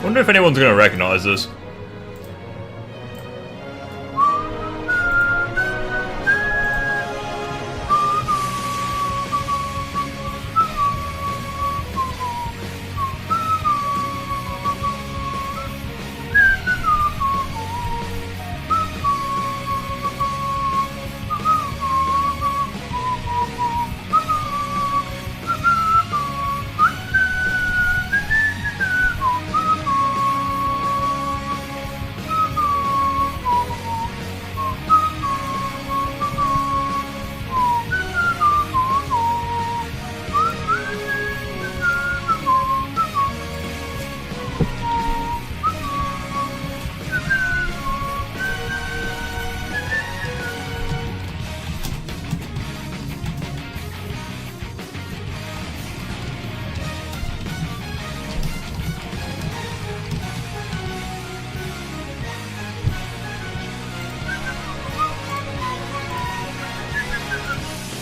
Wonder if anyone's gonna recognize this.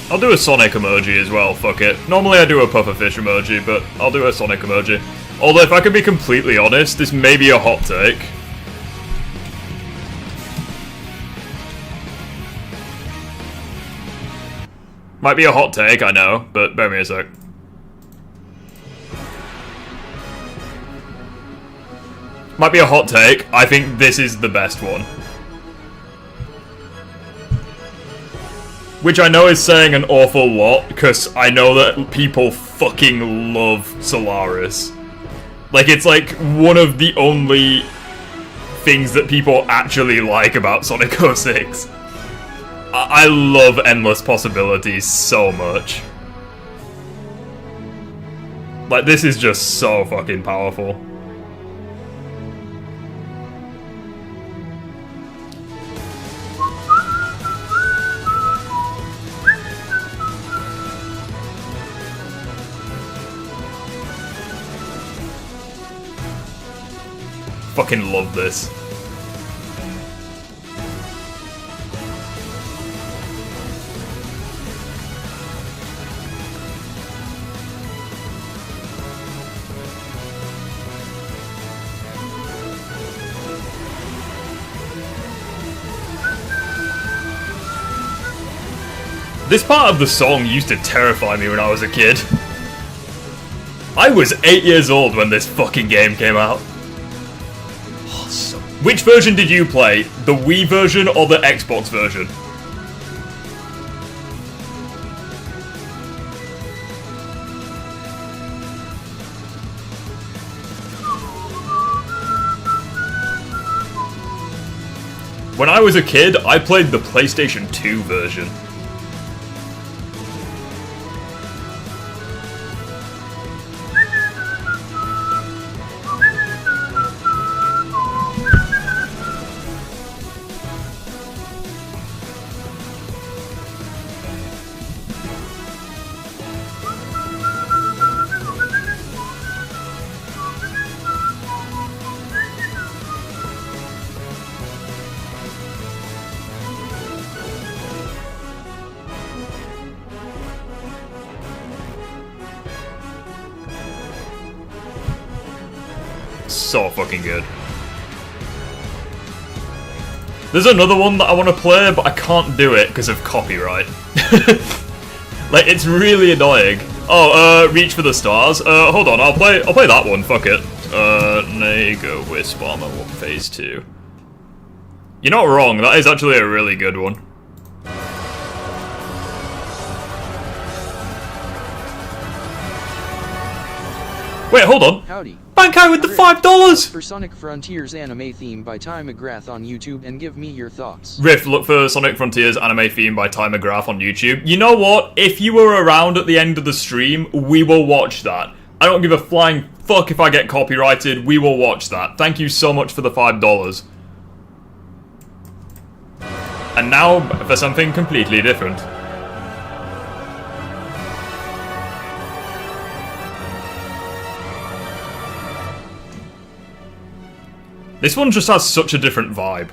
I'll do a Sonic emoji as well, fuck it. Normally I do a pufferfish emoji, but I'll do a Sonic emoji. Although if I can be completely honest, this may be a hot take. Might be a hot take, I know, but bear me a sec. Might be a hot take, I think this is the best one. Which I know is saying an awful lot, because I know that people fucking love Solaris. Like, it's like one of the only things that people actually like about Sonic 06. I love Endless Possibilities so much. Like, this is just so fucking powerful. Fucking love this. This part of the song used to terrify me when I was a kid. I was 8 years old when this fucking game came out. Which version did you play? The Wii version or the Xbox version? When I was a kid, I played the PlayStation 2 version. So fucking good. There's another one that I want to play, but I can't do it because of copyright. Like, it's really annoying. Oh, Reach for the Stars. Hold on, I'll play that one. Fuck it. Naga Wisp Armor Phase 2. You're not wrong. That is actually a really good one. Wait, hold on. Howdy. Bankai with the $5! For Sonic Frontiers anime theme by Ty McGrath on YouTube and give me your thoughts. Riff, look for Sonic Frontiers anime theme by Ty McGrath on YouTube. You know what? If you were around at the end of the stream, we will watch that. I don't give a flying fuck if I get copyrighted, we will watch that. Thank you so much for the $5. And now for something completely different. This one just has such a different vibe.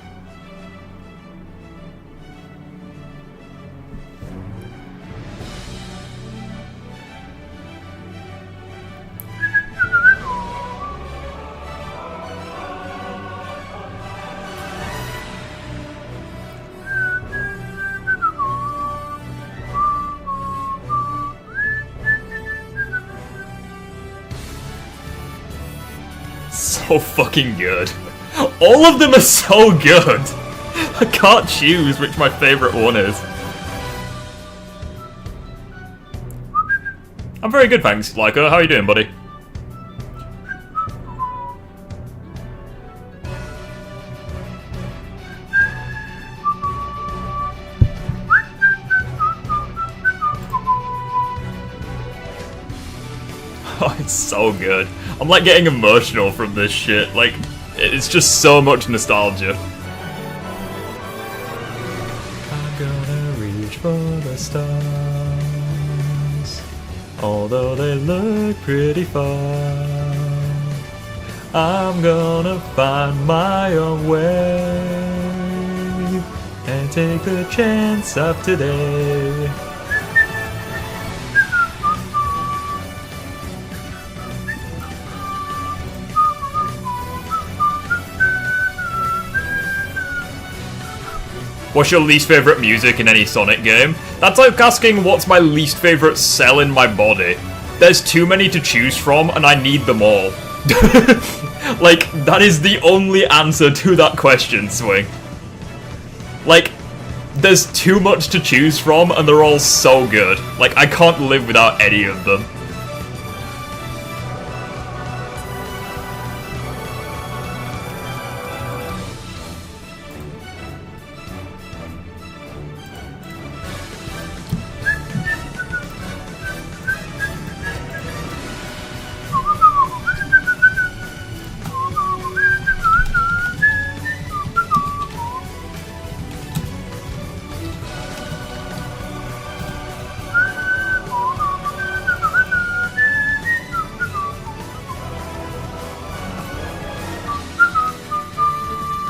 so fucking good. All of them are so good. I can't choose which my favorite one is. I'm very good, thanks, Leica. How are you doing, buddy? Oh, it's so good. I'm like getting emotional from this shit. Like, it's just so much nostalgia. I'm gonna reach for the stars, although they look pretty far. I'm gonna find my own way and take the chance of today. What's your least favourite music in any Sonic game? That's like asking what's my least favourite cell in my body. There's too many to choose from and I need them all. Like, that is the only answer to that question, Swing. Like, there's too much to choose from and they're all so good. Like, I can't live without any of them.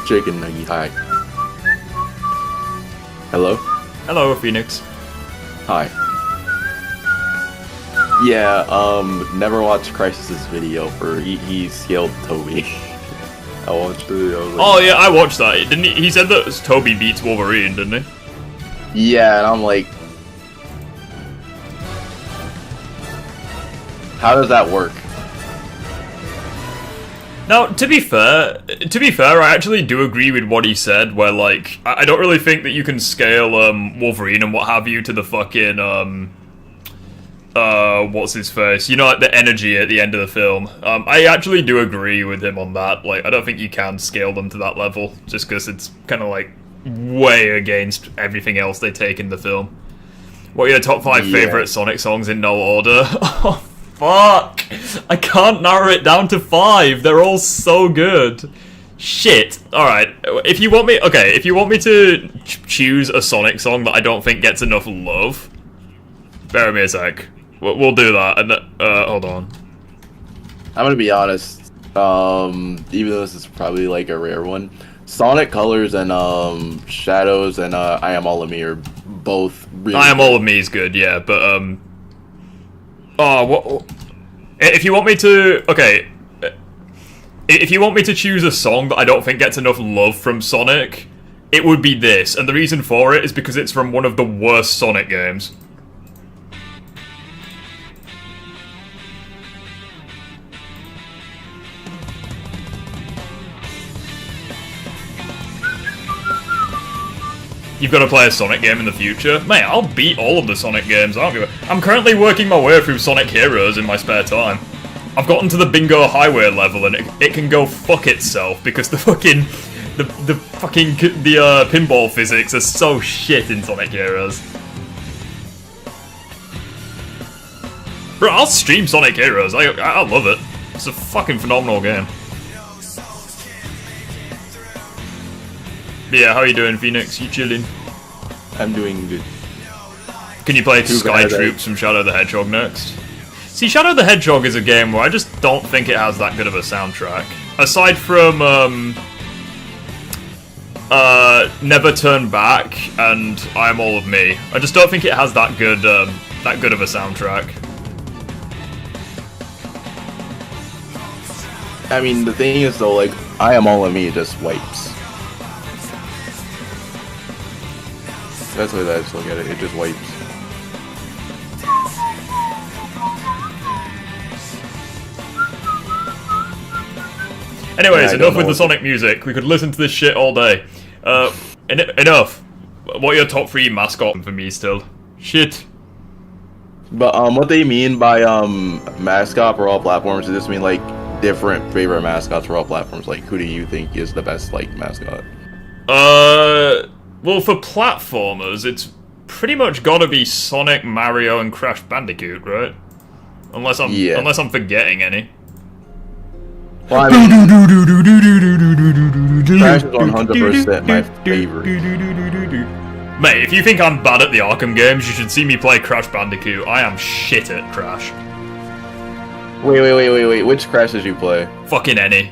Chicken nugget, hi. Hello? Hello, Phoenix. Hi. Yeah, never watched Crysis's video for he scaled Toby. I watched it, I was like, Oh yeah, I watched that. Didn't he? He said that Toby beats Wolverine, didn't he? yeah, and I'm like, how does that work? Now, to be fair, I actually do agree with what he said, where, like, I don't really think that you can scale, Wolverine and what have you to the fucking, what's his face? You know, like, the energy at the end of the film. I actually do agree with him on that. Like, I don't think you can scale them to that level, just because it's kind of, like, way against everything else they take in the film. What are your top 5 favourite Sonic songs in no order? Oh, fuck! I can't narrow it down to 5. They're all so good. Shit. Alright. If you want me to choose a Sonic song that I don't think gets enough love, bear with me a sec. We'll do that. And hold on. I'm gonna be honest, even though this is probably like a rare one, Sonic Colors and Shadows and I Am All of Me are both really I Am All of Me is good, yeah, but oh, what? If you want me to, okay, if you want me to choose a song that I don't think gets enough love from Sonic, it would be this, and the reason for it is because it's from one of the worst Sonic games. You've got to play a Sonic game in the future? Mate, I'll beat all of the Sonic games, I don't give a... I'm currently working my way through Sonic Heroes in my spare time. I've gotten to the Bingo Highway level and it can go fuck itself because the fucking... The pinball physics are so shit in Sonic Heroes. Bro, I'll stream Sonic Heroes, I love it. It's a fucking phenomenal game. But yeah, how you doing, Phoenix? You chilling? I'm doing good. Can you play Sky Troops from Shadow the Hedgehog next? See, Shadow the Hedgehog is a game where I just don't think it has that good of a soundtrack. Aside from, Never Turn Back and I Am All of Me, I just don't think it has that good of a soundtrack. I mean, the thing is though, like, I Am All of Me just wipes. That's the way that I just look at it, it just wipes. Anyways, I don't enough know with the what Sonic music. We could listen to this shit all day. Enough. What are your top 3 mascot for me still? Shit. But what they mean by mascot for all platforms, does this mean like different favorite mascots for all platforms? Like, who do you think is the best like mascot? Well, for platformers, it's pretty much gotta be Sonic, Mario, and Crash Bandicoot, right? Unless I'm forgetting any. Well, I mean, Crash is 100% my favorite. Mate, if you think I'm bad at the Arkham games, you should see me play Crash Bandicoot. I am shit at Crash. Wait. Which Crash did you play? Fucking any.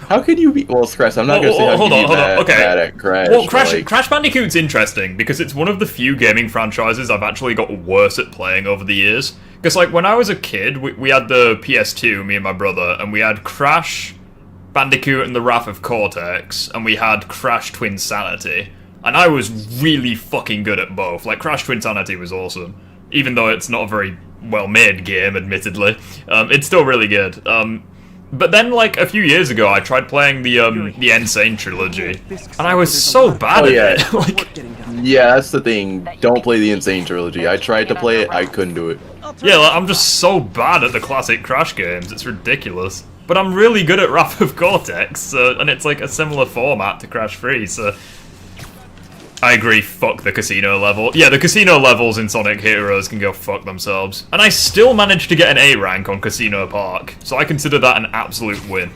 How could you be? Well, Crash. I'm not gonna say how hold you on. be bad Okay. at Crash. Well, like... Crash Bandicoot's interesting because it's one of the few gaming franchises I've actually got worse at playing over the years. Because, like, when I was a kid, we had the PS2, me and my brother, and we had Crash Bandicoot and the Wrath of Cortex, and we had Crash Twinsanity. And I was really fucking good at both. Like, Crash Twinsanity was awesome. Even though it's not a very well-made game, admittedly. It's still really good. But then, like, a few years ago, I tried playing the Insane trilogy, and I was so bad at it. Like, yeah, that's the thing. Don't play the Insane trilogy. I tried to play it, I couldn't do it. yeah, like, I'm just so bad at the classic Crash games, it's ridiculous. But I'm really good at Wrath of Cortex, and it's like a similar format to Crash 3, so... I agree, fuck the casino level. Yeah, the casino levels in Sonic Heroes can go fuck themselves. And I still managed to get an A rank on Casino Park, so I consider that an absolute win.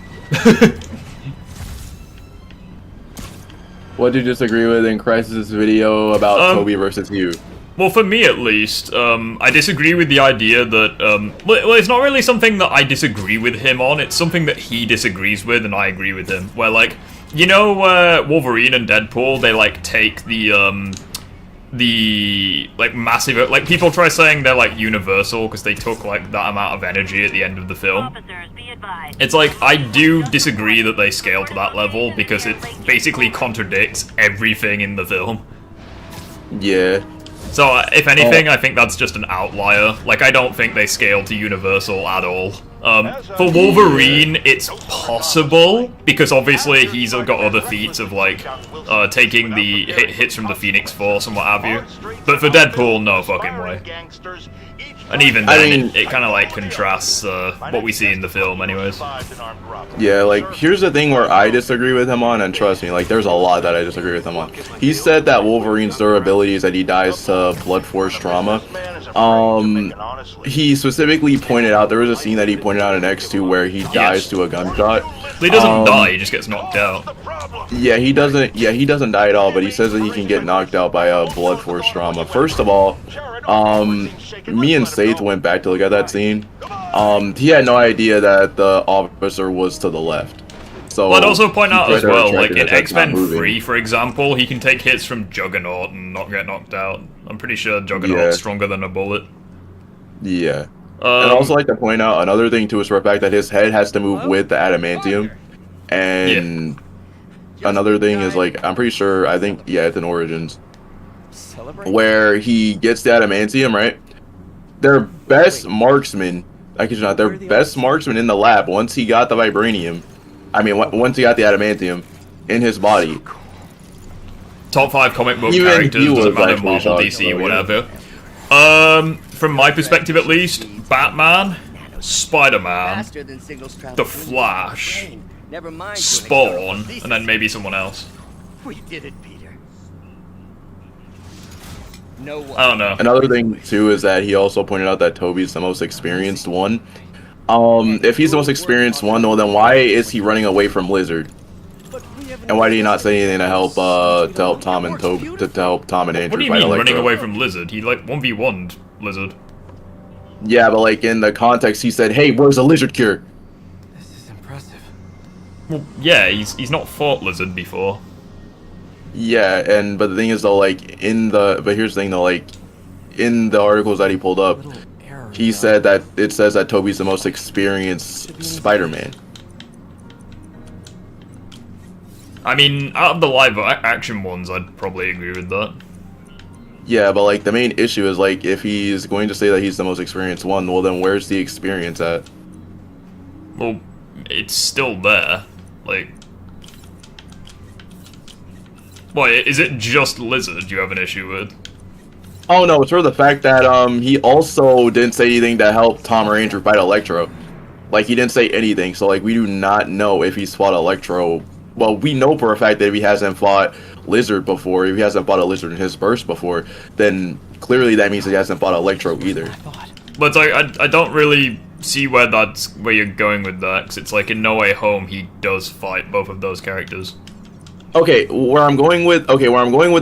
What did you disagree with in Crisis' video about Toby versus you? Well, for me at least, I disagree with the idea that, well, it's not really something that I disagree with him on, it's something that he disagrees with and I agree with him. Where, like, you know, Wolverine and Deadpool, they, like, take the, like, massive, like, people try saying they're, like, universal because they took, like, that amount of energy at the end of the film. It's like, I do disagree that they scale to that level because it basically contradicts everything in the film. Yeah. So, if anything, I think that's just an outlier. Like, I don't think they scale to Universal at all. For Wolverine, it's possible, because obviously he's got other feats of, like, taking the hits from the Phoenix Force and what have you. But for Deadpool, no fucking way. And even then, it kind of, like, contrasts what we see in the film anyways. Yeah, like, here's the thing where I disagree with him on, and trust me, like, there's a lot that I disagree with him on. He said that Wolverine's durability is that he dies to blood force trauma. He specifically pointed out, there was a scene that he pointed out in X2 where he dies to a gunshot. He doesn't die, he just gets knocked out. Yeah, he doesn't die at all, but he says that he can get knocked out by a blood force trauma. First of all, me and Saith went back to look at that scene. He had no idea that the officer was to the left. So I'd also point out as well, like in X-Men 3, for example, he can take hits from Juggernaut and not get knocked out. I'm pretty sure Juggernaut's stronger than a bullet. Yeah. And I'd also like to point out another thing too is for the fact that his head has to move with the adamantium. And another thing is, like, I'm pretty sure, I think, yeah, it's in Origins, where he gets the adamantium, right? Their best marksman, I kid you not, their best marksman in the lab, once he got the vibranium, once he got the adamantium in his body. Top 5 comic book characters, doesn't matter, Marvel, DC, whatever. From my perspective at least, Batman, Spider-Man, The Flash, Spawn, and then maybe someone else. We did it, Peter. I don't know. Another thing too is that he also pointed out that Toby's the most experienced one. If he's the most experienced one, well, then why is he running away from Lizard? And why did he not say anything to help Tom and Toby, to help Tom and Andrew? What do you mean running away from Lizard? He, like, 1v1'd Lizard. Yeah, but, like, in the context, he said, "Hey, where's the Lizard cure?" This is impressive. Well, yeah, he's not fought Lizard before. Yeah, but the thing is though, like, but here's the thing though, like, in the articles that he pulled up, he said that it says that Toby's the most experienced Spider-Man. I mean, out of the live action ones, I'd probably agree with that. Yeah, but, like, the main issue is, like, if he's going to say that he's the most experienced one, well, then where's the experience at? Well, it's still there. Like, why is it just Lizard you have an issue with? Oh no, it's for the fact that he also didn't say anything to help Tom or Andrew fight Electro. Like, he didn't say anything, so like we do not know if he's fought Electro. Well, we know for a fact that if he hasn't fought Lizard before, if he hasn't fought a Lizard in his burst before, then clearly that means he hasn't fought Electro either. But like, I don't really see where you're going with that, because it's like in No Way Home he does fight both of those characters. Okay, where I'm going with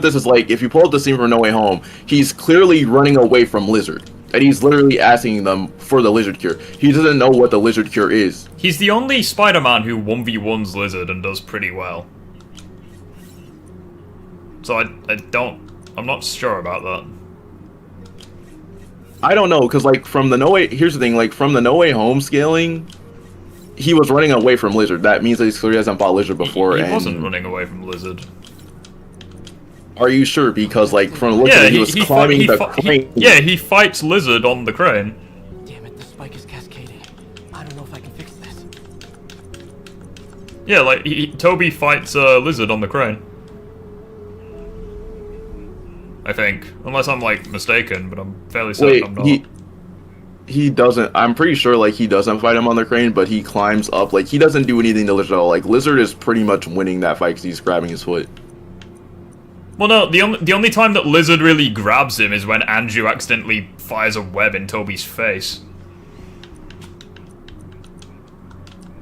this is like, if you pull up the scene from No Way Home, he's clearly running away from Lizard. And he's literally asking them for the Lizard Cure. He doesn't know what the Lizard Cure is. He's the only Spider-Man who 1v1s Lizard and does pretty well. So I'm not sure about that. I don't know, because like from the No Way, here's the thing, like from the No Way Home scaling, he was running away from Lizard. That means that he clearly hasn't fought Lizard before. He wasn't running away from Lizard. Are you sure? Because like from the looks of it, he was climbing the crane. He fights Lizard on the crane. Damn it, the spike is cascading. I don't know if I can fix this. Yeah, like Toby fights Lizard on the crane. I think, unless I'm like mistaken, but I'm fairly certain I'm not. He doesn't. I'm pretty sure like he doesn't fight him on the crane, but he climbs up. Like he doesn't do anything to Lizard at all. Like Lizard is pretty much winning that fight because he's grabbing his foot. Well, no, the only time that Lizard really grabs him is when Andrew accidentally fires a web in Toby's face.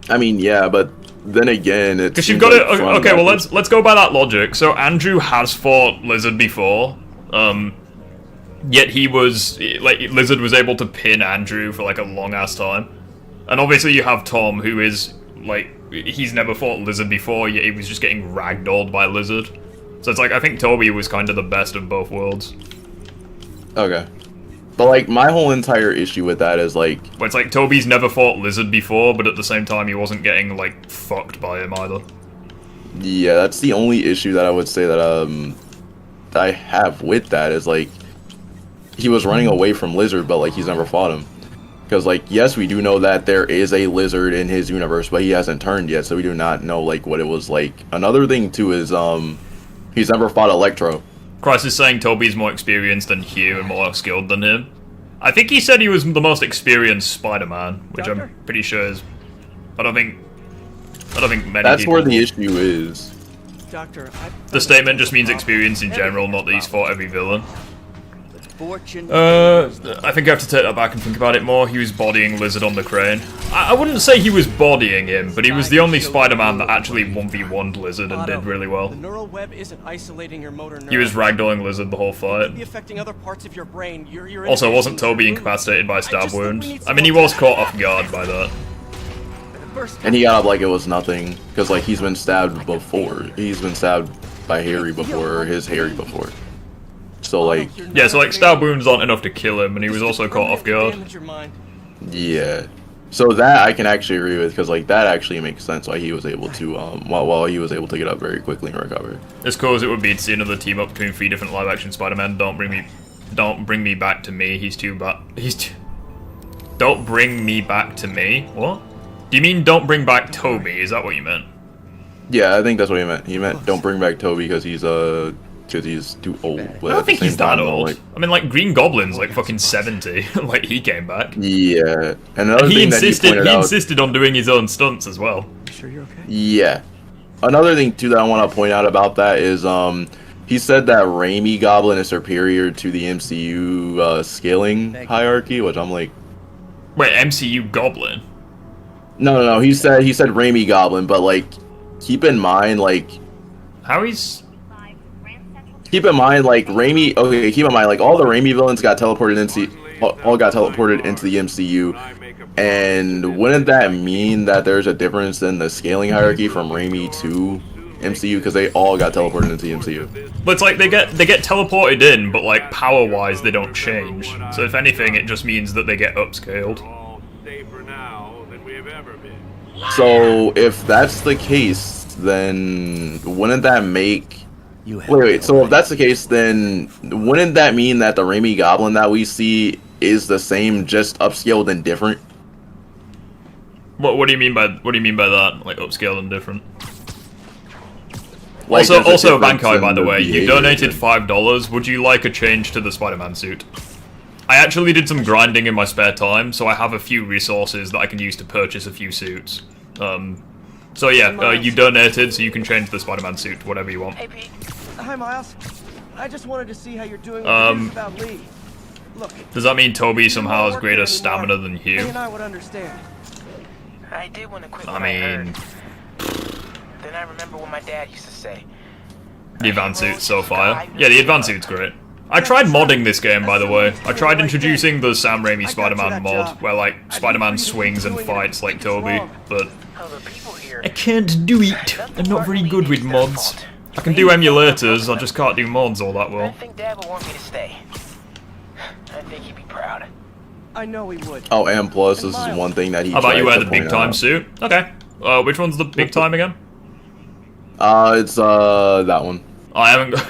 I mean, yeah, but then again, it's because you've got it. Okay, well let's go by that logic. So Andrew has fought Lizard before, yet he was like Lizard was able to pin Andrew for like a long ass time, and obviously you have Tom, who is like he's never fought Lizard before, yet he was just getting ragdolled by Lizard. So it's like, I think Toby was kind of the best of both worlds. Okay. But like, my whole entire issue with that is like... Well, it's like, Toby's never fought Lizard before, but at the same time he wasn't getting, like, fucked by him either. Yeah, that's the only issue that I would say that, that I have with that is like... He was running away from Lizard, but like, he's never fought him. Because like, yes, we do know that there is a Lizard in his universe, but he hasn't turned yet, so we do not know, like, what it was like. Another thing, too, is, he's never fought Electro. Christ is saying Toby's more experienced than Hugh and more skilled than him. I think he said he was the most experienced Spider-Man, which Doctor? I'm pretty sure is... I don't think many That's people where the will. issue is. Doctor, The statement just means experience in general, not that he's fought every villain. Fortune. I think I have to take that back and think about it more. He was bodying Lizard on the crane. I wouldn't say he was bodying him, but he was the only Spider-Man that actually 1v1'd Lizard and did really well. The neural web isn't isolating your motor He was neurons. ragdolling Lizard the whole It could be fight. affecting other parts of your brain. Your Also, wasn't inhibitions, Toby your incapacitated by movement. stab I just think we wound? need I some mean, he more was time. caught off guard by that. First And he got up like it was nothing. Because like, he's been stabbed before. He's been stabbed by Harry before, or his Harry before. So like... Yeah, so like stab wounds aren't enough to kill him, and he was also caught off guard. Damage your mind. Yeah. So that I can actually agree with, because like that actually makes sense why he was able to while he was able to get up very quickly and recover. As cool as it would be to see another team up between 3 different live-action Spider-Man, don't bring me back to me. Don't bring me back to me. What? Do you mean don't bring back Toby? Is that what you meant? Yeah, I think that's what he meant. He meant don't bring back Toby because he's too old. But I don't think he's that old. Like, I mean, like Green Goblin's like fucking 70. Like he came back. yeah, and another He thing that you pointed out, insisted on doing his own stunts as well. You sure you're okay? yeah. Another thing too that I want to point out about that is he said that Raimi Goblin is superior to the MCU scaling hierarchy, which I'm like, Wait, MCU Goblin? no. He said Raimi Goblin, but like keep in mind like Keep in mind, like Raimi. Okay, keep in mind, like all the Raimi villains got teleported into the MCU, and wouldn't that mean that there's a difference in the scaling hierarchy from Raimi to MCU because they all got teleported into the MCU? But it's like they get teleported in, but like power-wise they don't change. So if anything, it just means that they get upscaled. So if that's the case, then wouldn't that make? Wait. So if that's the case, then wouldn't that mean that the Raimi Goblin that we see is the same, just upscaled and different? What do you mean by that? Like upscale and different? Like, also, Bankai, by the way, you behavior, donated $5. Would you like a change to the Spider-Man suit? I actually did some grinding in my spare time, so I have a few resources that I can use to purchase a few suits. So yeah, you donated, so you can change the Spider-Man suit to whatever you want. Hey, Pete. Hi, Miles. I just wanted to see how you're doing with the news about Lee. Look, does that mean Toby somehow has greater stamina than Lee Hugh? and I would understand. I did want to quit I when I mean, heard. Then I remember what my dad used to say. the advanced suit's so fire. Yeah, the advanced suit's great. I tried modding this game, by the way. I tried introducing the Sam Raimi Spider-Man mod, where like Spider-Man swings and fights like Toby, but I can't do it. I'm not very good with mods. I can do emulators, I just can't do mods all that I well. think Dad would want me to stay. I think he'd be proud. I know he would. Oh, and plus, this is one thing that he. How about you wear tried to the big point time out. suit? Okay. Which one's the big time again? It's that one. I haven't got...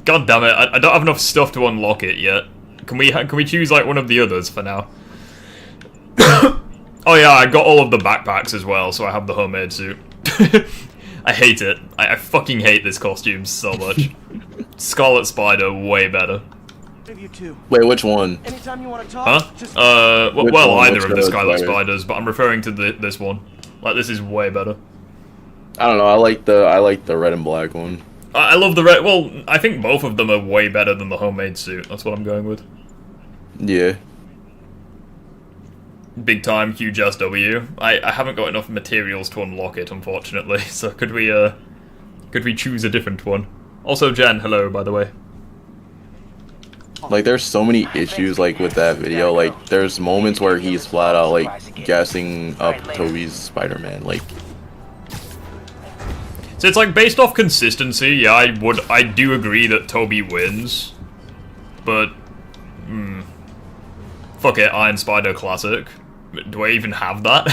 God damn it, I don't have enough stuff to unlock it yet. Can we choose like one of the others for now? Oh yeah, I got all of the backpacks as well, so I have the homemade suit. I hate it. I fucking hate this costume so much. Scarlet Spider, way better. You too. Wait, which one? Anytime you want to Huh? talk, just Which well, one? either Which of the Scarlet Scarlet Spider? Spiders, but I'm referring to this one. Like, this is way better. I don't know. I like the red and black one. I love the red. Well, I think both of them are way better than the homemade suit. That's what I'm going with. Yeah. Big time, huge SW. I haven't got enough materials to unlock it, unfortunately. So could we choose a different one? Also, Jen, hello, by the way. Like, there's so many issues, like, with that video. Like, there's moments where he's flat out, like, gassing up Toby's Spider-Man. Like, So it's like, based off consistency, yeah, I do agree that Toby wins. But, fuck it, Iron Spider Classic. Do I even have that?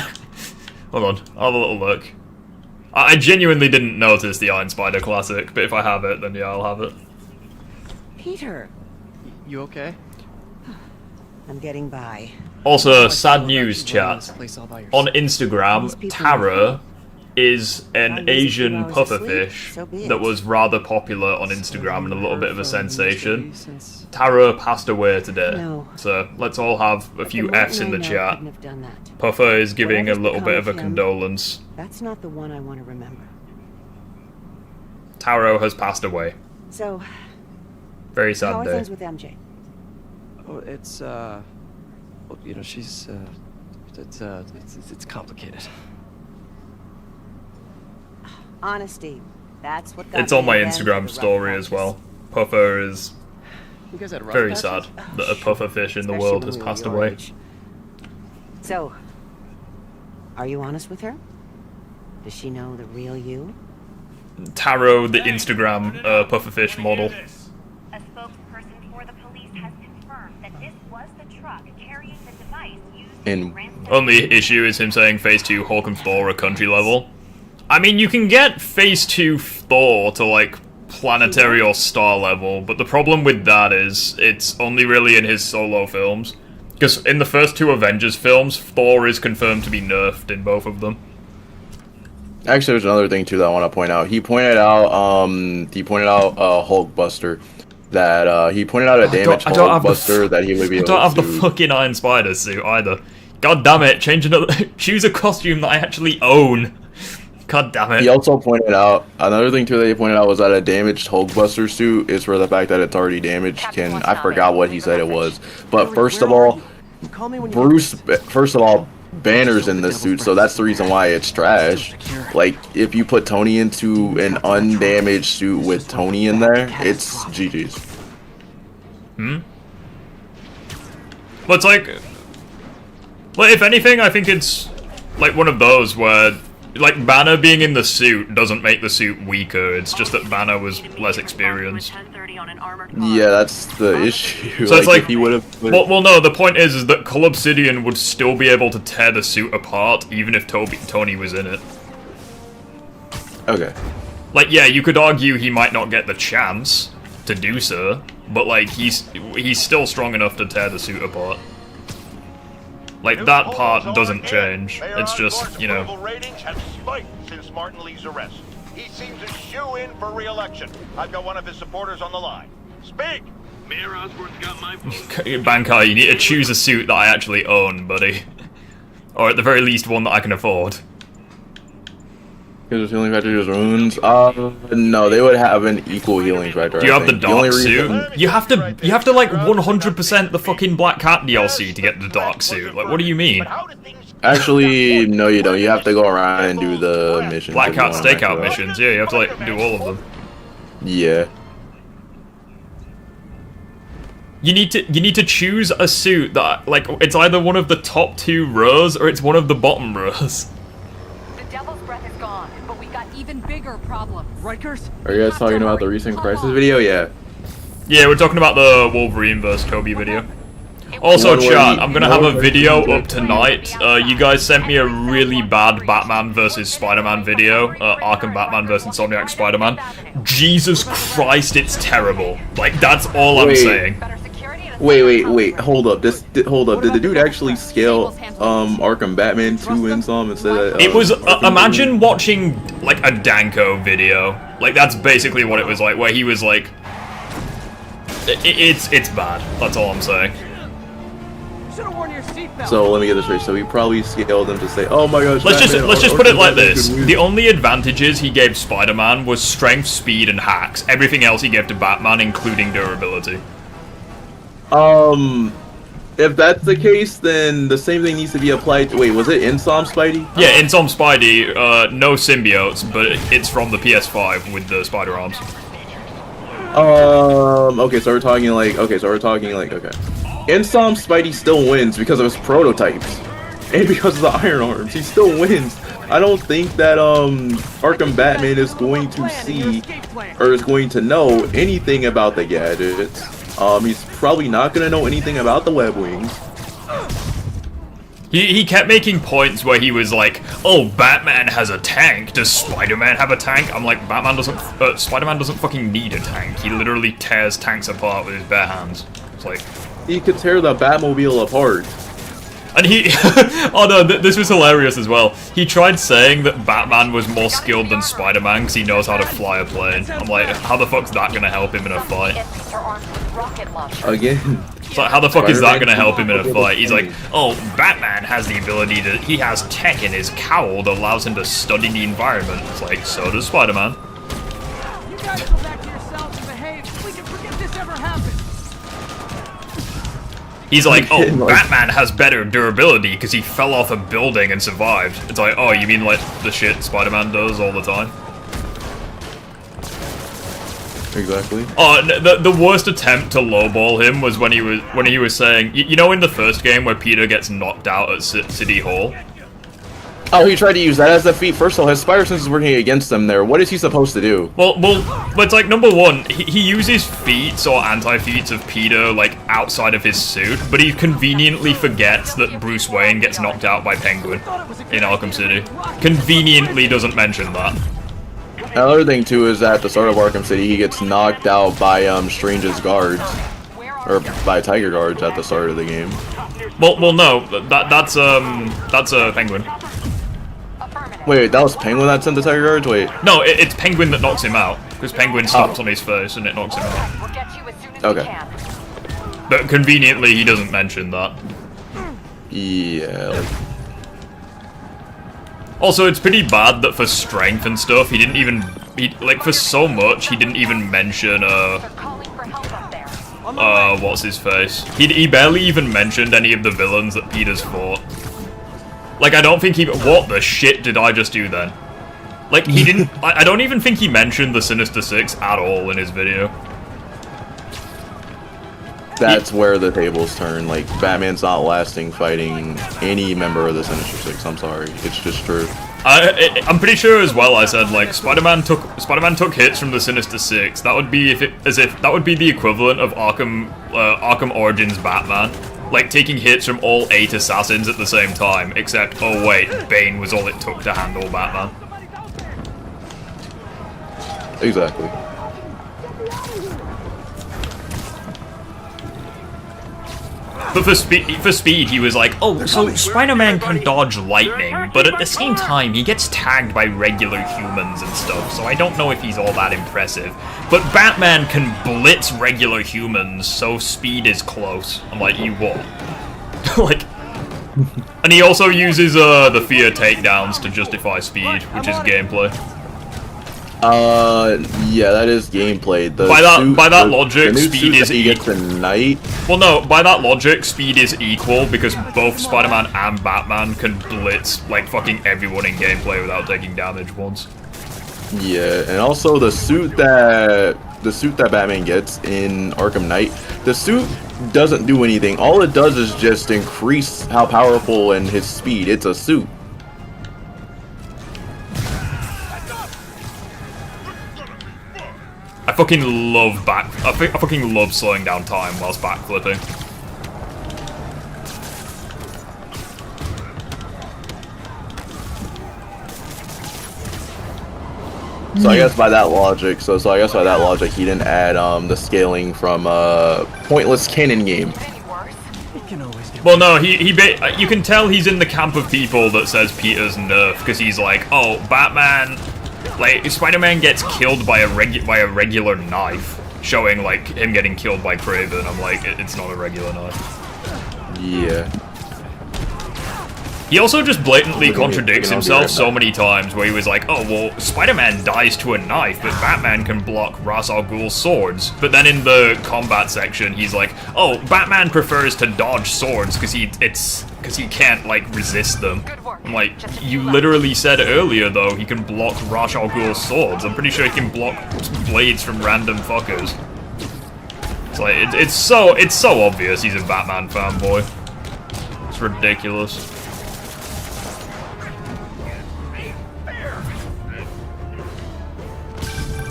Hold on, I'll have a little look. I genuinely didn't notice the Iron Spider Classic, but if I have it, then yeah, I'll have it. Peter, you okay? I'm getting by. Also, sad news, chat. On These Instagram, people Tara is an Find these Asian few hours of sleep, pufferfish so be it. that was rather popular on Instagram and a little bit of a sensation. Tara passed away today, No. so let's all have a few The Martin Fs in the I know chat. couldn't have done that. Puffer is giving a Whatever's little bit of a become of him. condolence. That's not the one I want to remember. Taro has passed away. So, Very how sad are day. things with MJ? Oh, it's well, you know, she's it's complicated. Honesty. That's what got It's on me my again for the Instagram rough story as patches. well. Puffer is You guys had rough very patches? sad that a pufferfish in the Especially world when has we were passed your away. age. So, are you honest with her? Does she know the real you? Taro, the Instagram pufferfish model. A spokesperson for the police has confirmed that this was the truck carrying the device used And to ransom. Only issue is him saying Phase 2 Hulk and Thor are country level. I mean, you can get Phase 2 Thor to, like, planetary or star level, but the problem with that is it's only really in his solo films. Because in the first two Avengers films, Thor is confirmed to be nerfed in both of them. actually, there's another thing too that I want to point out. He pointed out Hulkbuster. That he pointed out a damaged I don't have the Hulkbuster that he would be I able don't have to. the fucking Iron Spider suit either. God damn it, change another. Choose a costume that I actually own. God damn it. He also pointed out another thing too that he pointed out was that a damaged Hulkbuster suit is for the fact that it's already damaged. I forgot what he said it was, but first of all, Call me when you Bruce. First of all, Banner's in this suit, so that's the reason why it's trash. Like if you put Tony into an undamaged suit with Tony in there, it's GG's. But it's like, well, if anything, I think it's like one of those where, like, Banner being in the suit doesn't make the suit weaker. It's just that Banner was less experienced. Yeah, that's the issue. So it's like, if he would have. well, no. The point is that Cull Obsidian would still be able to tear the suit apart, even if Tony was in it. Okay. Like, yeah, you could argue he might not get the chance to do so, but like he's still strong enough to tear the suit apart. Like, that part doesn't change. It's just, you know... ratings have spiked since Martin Lee's arrest. He seems a shoe-in for re-election. I've got one of his supporters on the line. Speak! Mayor Osborn's got my vote. Bankai, you need to choose a suit that I actually own, buddy. Or at the very least, one that I can afford. Because the healing factor is wounds. No, they would have an equal healing factor. Do you have the dark suit? You have to like 100% the fucking Black Cat DLC to get the dark suit. Like, what do you mean? Actually, no, you don't. You have to go around and do the missions. Black Cat stakeout missions. Yeah, you have to like do all of them. Yeah. You need to choose a suit that like it's either one of the top 2 rows or it's one of the bottom rows. The Devil's Breath is gone, but we got even bigger problems. Rikers? Are you guys talking about the recent Crisis video? Yeah. Yeah, we're talking about the Wolverine vs. Kobe video. Also, chat, I'm gonna have a video up tonight. You guys sent me a really bad Batman vs. Spider-Man video. Arkham Batman vs. Insomniac Spider-Man. Jesus Christ, it's terrible. Like, that's all I'm saying. Wait, hold up. Hold up. Did the dude actually scale Arkham Batman 2 in some instead of it was imagine watching like a Danko video. Like, that's basically what it was like, where he was like it's bad. That's all I'm saying. So let me get this straight. So he probably scaled them to say, "Oh my gosh." Let's just put it like this: the only advantages he gave Spider-Man was strength, speed, and hacks. Everything else he gave to Batman, including durability. If that's the case, then the same thing needs to be applied to... Wait, was it Insom Spidey? Yeah, Insom Spidey, no symbiotes, but it's from the PS5 with the spider arms. Okay, so we're talking like... Okay. Insom Spidey still wins because of his prototypes. And because of the Iron Arms. He still wins. I don't think that, Arkham Batman is going to see... or is going to know anything about the gadgets. He's probably not gonna know anything about the web wings. He kept making points where he was like, "Oh, Batman has a tank. Does Spider-Man have a tank?" I'm like, Spider-Man doesn't fucking need a tank. He literally tears tanks apart with his bare hands. It's like he could tear the Batmobile apart. And he, oh no, this was hilarious as well. He tried saying that Batman was more skilled than Spider-Man because he knows how to fly a plane. I'm like, how the fuck's that gonna help him in a fight? Again. It's like, how the fuck is that gonna help him in a fight? He's like, oh, Batman has the ability to, he has tech in his cowl that allows him to study the environment. It's like, so does Spider-Man. You guys go back to yourselves and behave. We can forget this ever happened. He's like, oh, Batman has better durability because he fell off a building and survived. It's like, oh, you mean like the shit Spider-Man does all the time? Exactly. Oh, the worst attempt to lowball him was when he was saying, you know, in the first game where Peter gets knocked out at City Hall. Oh, he tried to use that as a feat. First of all, his spider sense is working against him there. What is he supposed to do? Well, it's like, number one, he uses feats or anti-feats of Peter, like, outside of his suit, but he conveniently forgets that Bruce Wayne gets knocked out by Penguin in Arkham City. Conveniently doesn't mention that. Another thing, too, is that at the start of Arkham City, he gets knocked out by, Strange's guards. Or by Tiger guards at the start of the game. Well, no, that's a Penguin. Wait, that was Penguin that sent the Tiger guards? Wait. No, it's Penguin that knocks him out. Because Penguin stomps on his face and it knocks him out. Okay. But conveniently, he doesn't mention that. Yeah, like... Also, it's pretty bad that for strength and stuff, he didn't even... like, for so much, he didn't even mention, what's his face? He barely even mentioned any of the villains that Peter's fought. Like, I don't think he... What the shit did I just do then? Like, he didn't... I don't even think he mentioned the Sinister Six at all in his video. That's where the tables turn. Like, Batman's not lasting fighting any member of the Sinister Six. I'm sorry. It's just true. I'm pretty sure as well I said, like, Spider-Man took hits from the Sinister Six. That would be that would be the equivalent of Arkham Origins Batman. Like, taking hits from all 8 assassins at the same time, except, oh wait, Bane was all it took to handle Batman. But for speed, he was like, oh, so Spider-Man can dodge lightning, but at the same time, he gets tagged by regular humans and stuff, so I don't know if he's all that impressive. But Batman can blitz regular humans, so speed is close. I'm like, you what? Like... And he also uses the fear takedowns to justify speed, which is gameplay. Yeah, that is gameplay. By that logic, speed is equal. Tonight. Well, no, by that logic, speed is equal because both Spider-Man and Batman can blitz like fucking everyone in gameplay without taking damage once. Yeah, and also the suit that Batman gets in Arkham Knight, the suit doesn't do anything. All it does is just increase how powerful and his speed. It's a suit. I fucking love I fucking love slowing down time whilst backflipping. So I guess by that logic, he didn't add the scaling from pointless cannon game. Well, no, you can tell he's in the camp of people that says Peter's nerf because he's like, oh, Batman, like Spider-Man gets killed by a regular knife, showing like him getting killed by Kraven. I'm like, it's not a regular knife. Yeah. He also just blatantly contradicts himself so many times, where he was like, oh, well, Spider-Man dies to a knife, but Batman can block Ra's al Ghul's swords. But then in the combat section, he's like, oh, Batman prefers to dodge swords because he can't, like, resist them. I'm like, you literally said earlier, though, he can block Ra's al Ghul's swords. I'm pretty sure he can block blades from random fuckers. It's like, it's so obvious he's a Batman fanboy. It's ridiculous.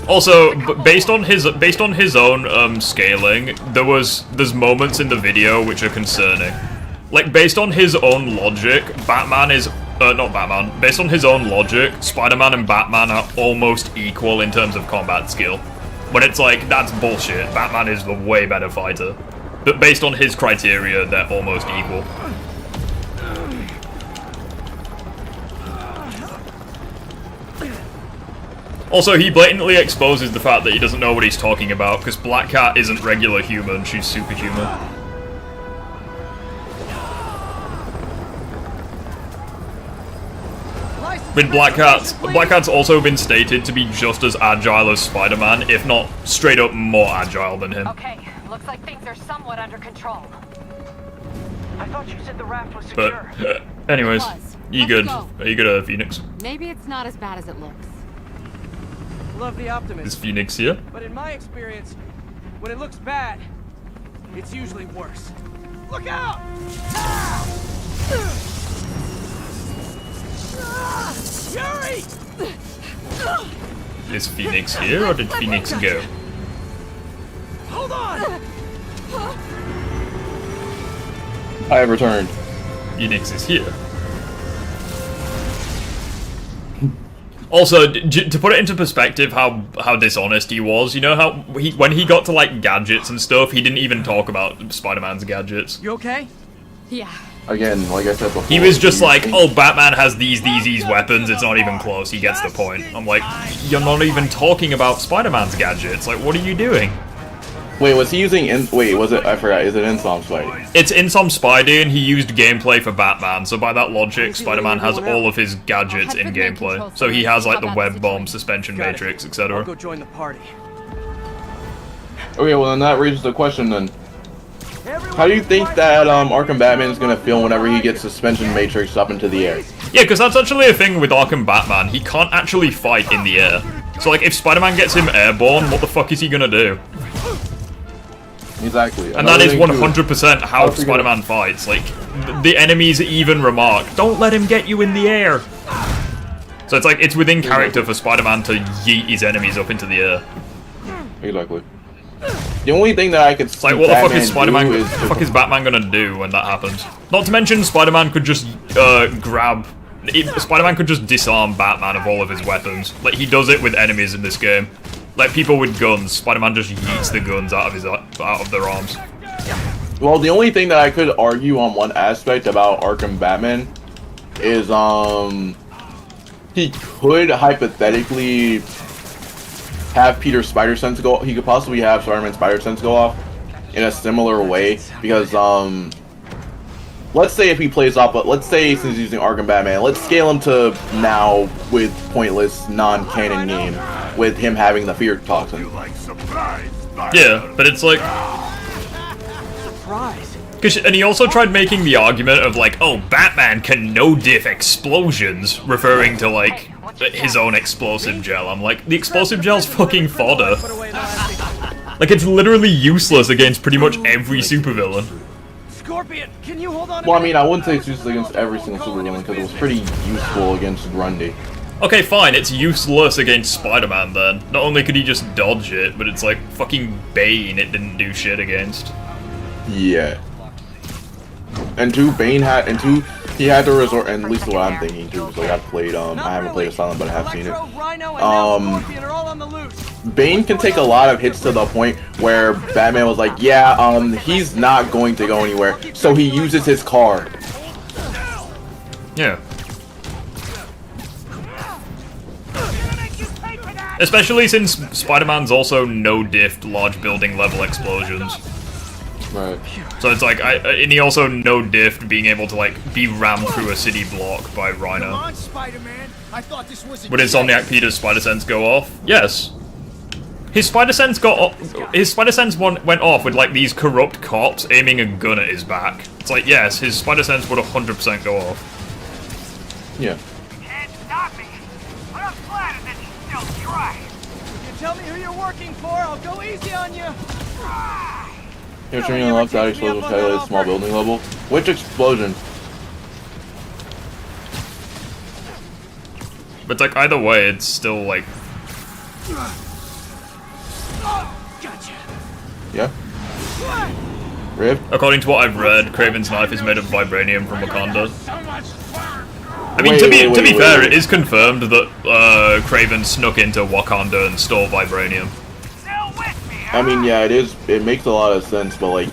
Also, based on his own scaling, there's moments in the video which are concerning. Like, based on his own logic, based on his own logic, Spider-Man and Batman are almost equal in terms of combat skill. But it's like, that's bullshit. Batman is the way better fighter. But based on his criteria, they're almost equal. Also, he blatantly exposes the fact that he doesn't know what he's talking about, because Black Cat isn't regular human, she's superhuman. I mean, Black Cat's also been stated to be just as agile as Spider-Man, if not straight up more agile than him. Okay, looks like things are somewhat under control. I thought you said the raft was secure. But, anyways, you good? Are you good, Phoenix? Maybe it's not as bad as it looks. Love the optimism. Is Phoenix here? But in my experience, when it looks bad, it's usually worse. Look out! Yuri! Is Phoenix here, or did Phoenix go? Hold on! I have returned. Phoenix is here. Also, to put it into perspective, how dishonest he was. You know how when he got to like gadgets and stuff, he didn't even talk about Spider-Man's gadgets. You okay? Yeah. Again, like I said before, he was just like, oh, Batman has these weapons. It's not even close. He gets the point. I'm like, you're not even talking about Spider-Man's gadgets. Like, what are you doing? Wait, was he using was it? I forgot. Is it Insom Spidey? It's Insom Spidey, and he used gameplay for Batman. So by that logic, Spider-Man has all of his gadgets in gameplay. So he has like the web bomb, suspension matrix, etc. I'll go join the party. Okay, well then that raises the question then. How do you think that Arkham Batman is gonna feel whenever he gets suspension matrix up into the air? Yeah, because that's actually a thing with Arkham Batman. He can't actually fight in the air. So like, if Spider-Man gets him airborne, what the fuck is he gonna do? Exactly. And that is 100% how Spider-Man fights. Like, the enemies even remark, don't let him get you in the air. So it's like, it's within character for Spider-Man to yeet his enemies up into the air. Exactly. The only thing that I could see like, what the fuck is Spider-Man? What the fuck is Batman gonna do when that happens? Not to mention, Spider-Man could just Spider-Man could just disarm Batman of all of his weapons. Like, he does it with enemies in this game. Like, people with guns, Spider-Man just yeets the guns out of their arms. Well, the only thing that I could argue on one aspect about Arkham Batman is he could hypothetically have Peter's spider sense go. He could possibly have Spider-Man's spider sense go off in a similar way because let's say if he plays off, but let's say since he's using Arkham Batman, let's scale him to now with pointless non-canon game with him having the fear toxin. Yeah, but it's like. And he also tried making the argument of like, oh, Batman can no-diff explosions, referring to like his own explosive gel. I'm like, the explosive gel's fucking fodder. Like, it's literally useless against pretty much every supervillain. Scorpion, can you hold on? Well, I mean, I wouldn't say it's useless against every single supervillain because it was pretty useful against Grundy. Okay, fine, it's useless against Spider-Man then. Not only could he just dodge it, but it's like fucking Bane it didn't do shit against. Yeah. And two, Bane had, he had to resort, and at least what I'm thinking too, so like I've played, I haven't played Asylum, but I have seen it. Bane can take a lot of hits to the point where Batman was like, yeah, he's not going to go anywhere, so he uses his car. Yeah. Especially since Spider-Man's also no-diffed large building level explosions. Right. So it's like, and he also no-diffed being able to like be rammed through a city block by Rhino. Come on, Spider-Man. I thought this was a Would Insomniac Peter's Spider Sense go off? Yes. His Spider Sense went off with like these corrupt cops aiming a gun at his back. It's like, yes, his Spider Sense would 100% go off. Yeah. You can't stop me, but I'm flattered that you still try. If you tell me who you're working for, I'll go easy on you. You're turning on the left side, explosion was calculated small building level. Which explosion? But like either way, it's still like. Gotcha. Yeah. Rip. According to what I've read, Kraven's knife is made of vibranium from Wakanda. I mean, Wait, to be wait, fair, wait. it is confirmed that Kraven snuck into Wakanda and stole vibranium. I mean, yeah, it is. It makes a lot of sense, but like,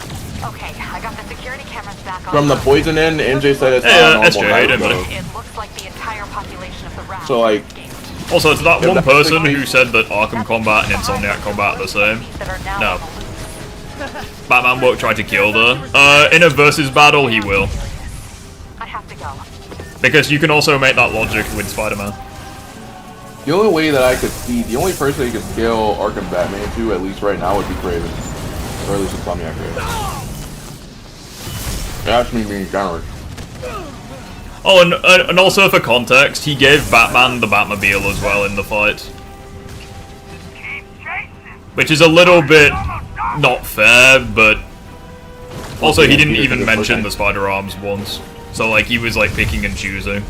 Okay, I got the security cameras back on. from the poison end, MJ said it's Hey, not a normal SJ, knife, hey, though. It looks like the entire population of the round. So like, Also, to that Yeah, one that's person the case. who said that Arkham Combat and Insomniac Combat are the same, no. Batman won't try to kill her. In a versus battle, he will. I have to go. Because you can also make that logic with Spider-Man. the only way that I could see, the only person you could scale Arkham Batman to, at least right now, would be Kraven, or at least Insomniac Kraven. That's me being generous. Oh, and also for context, he gave Batman the Batmobile as well in the fight. Which is a little bit not fair, but also he didn't even mention the spider arms once. So like he was like picking and choosing.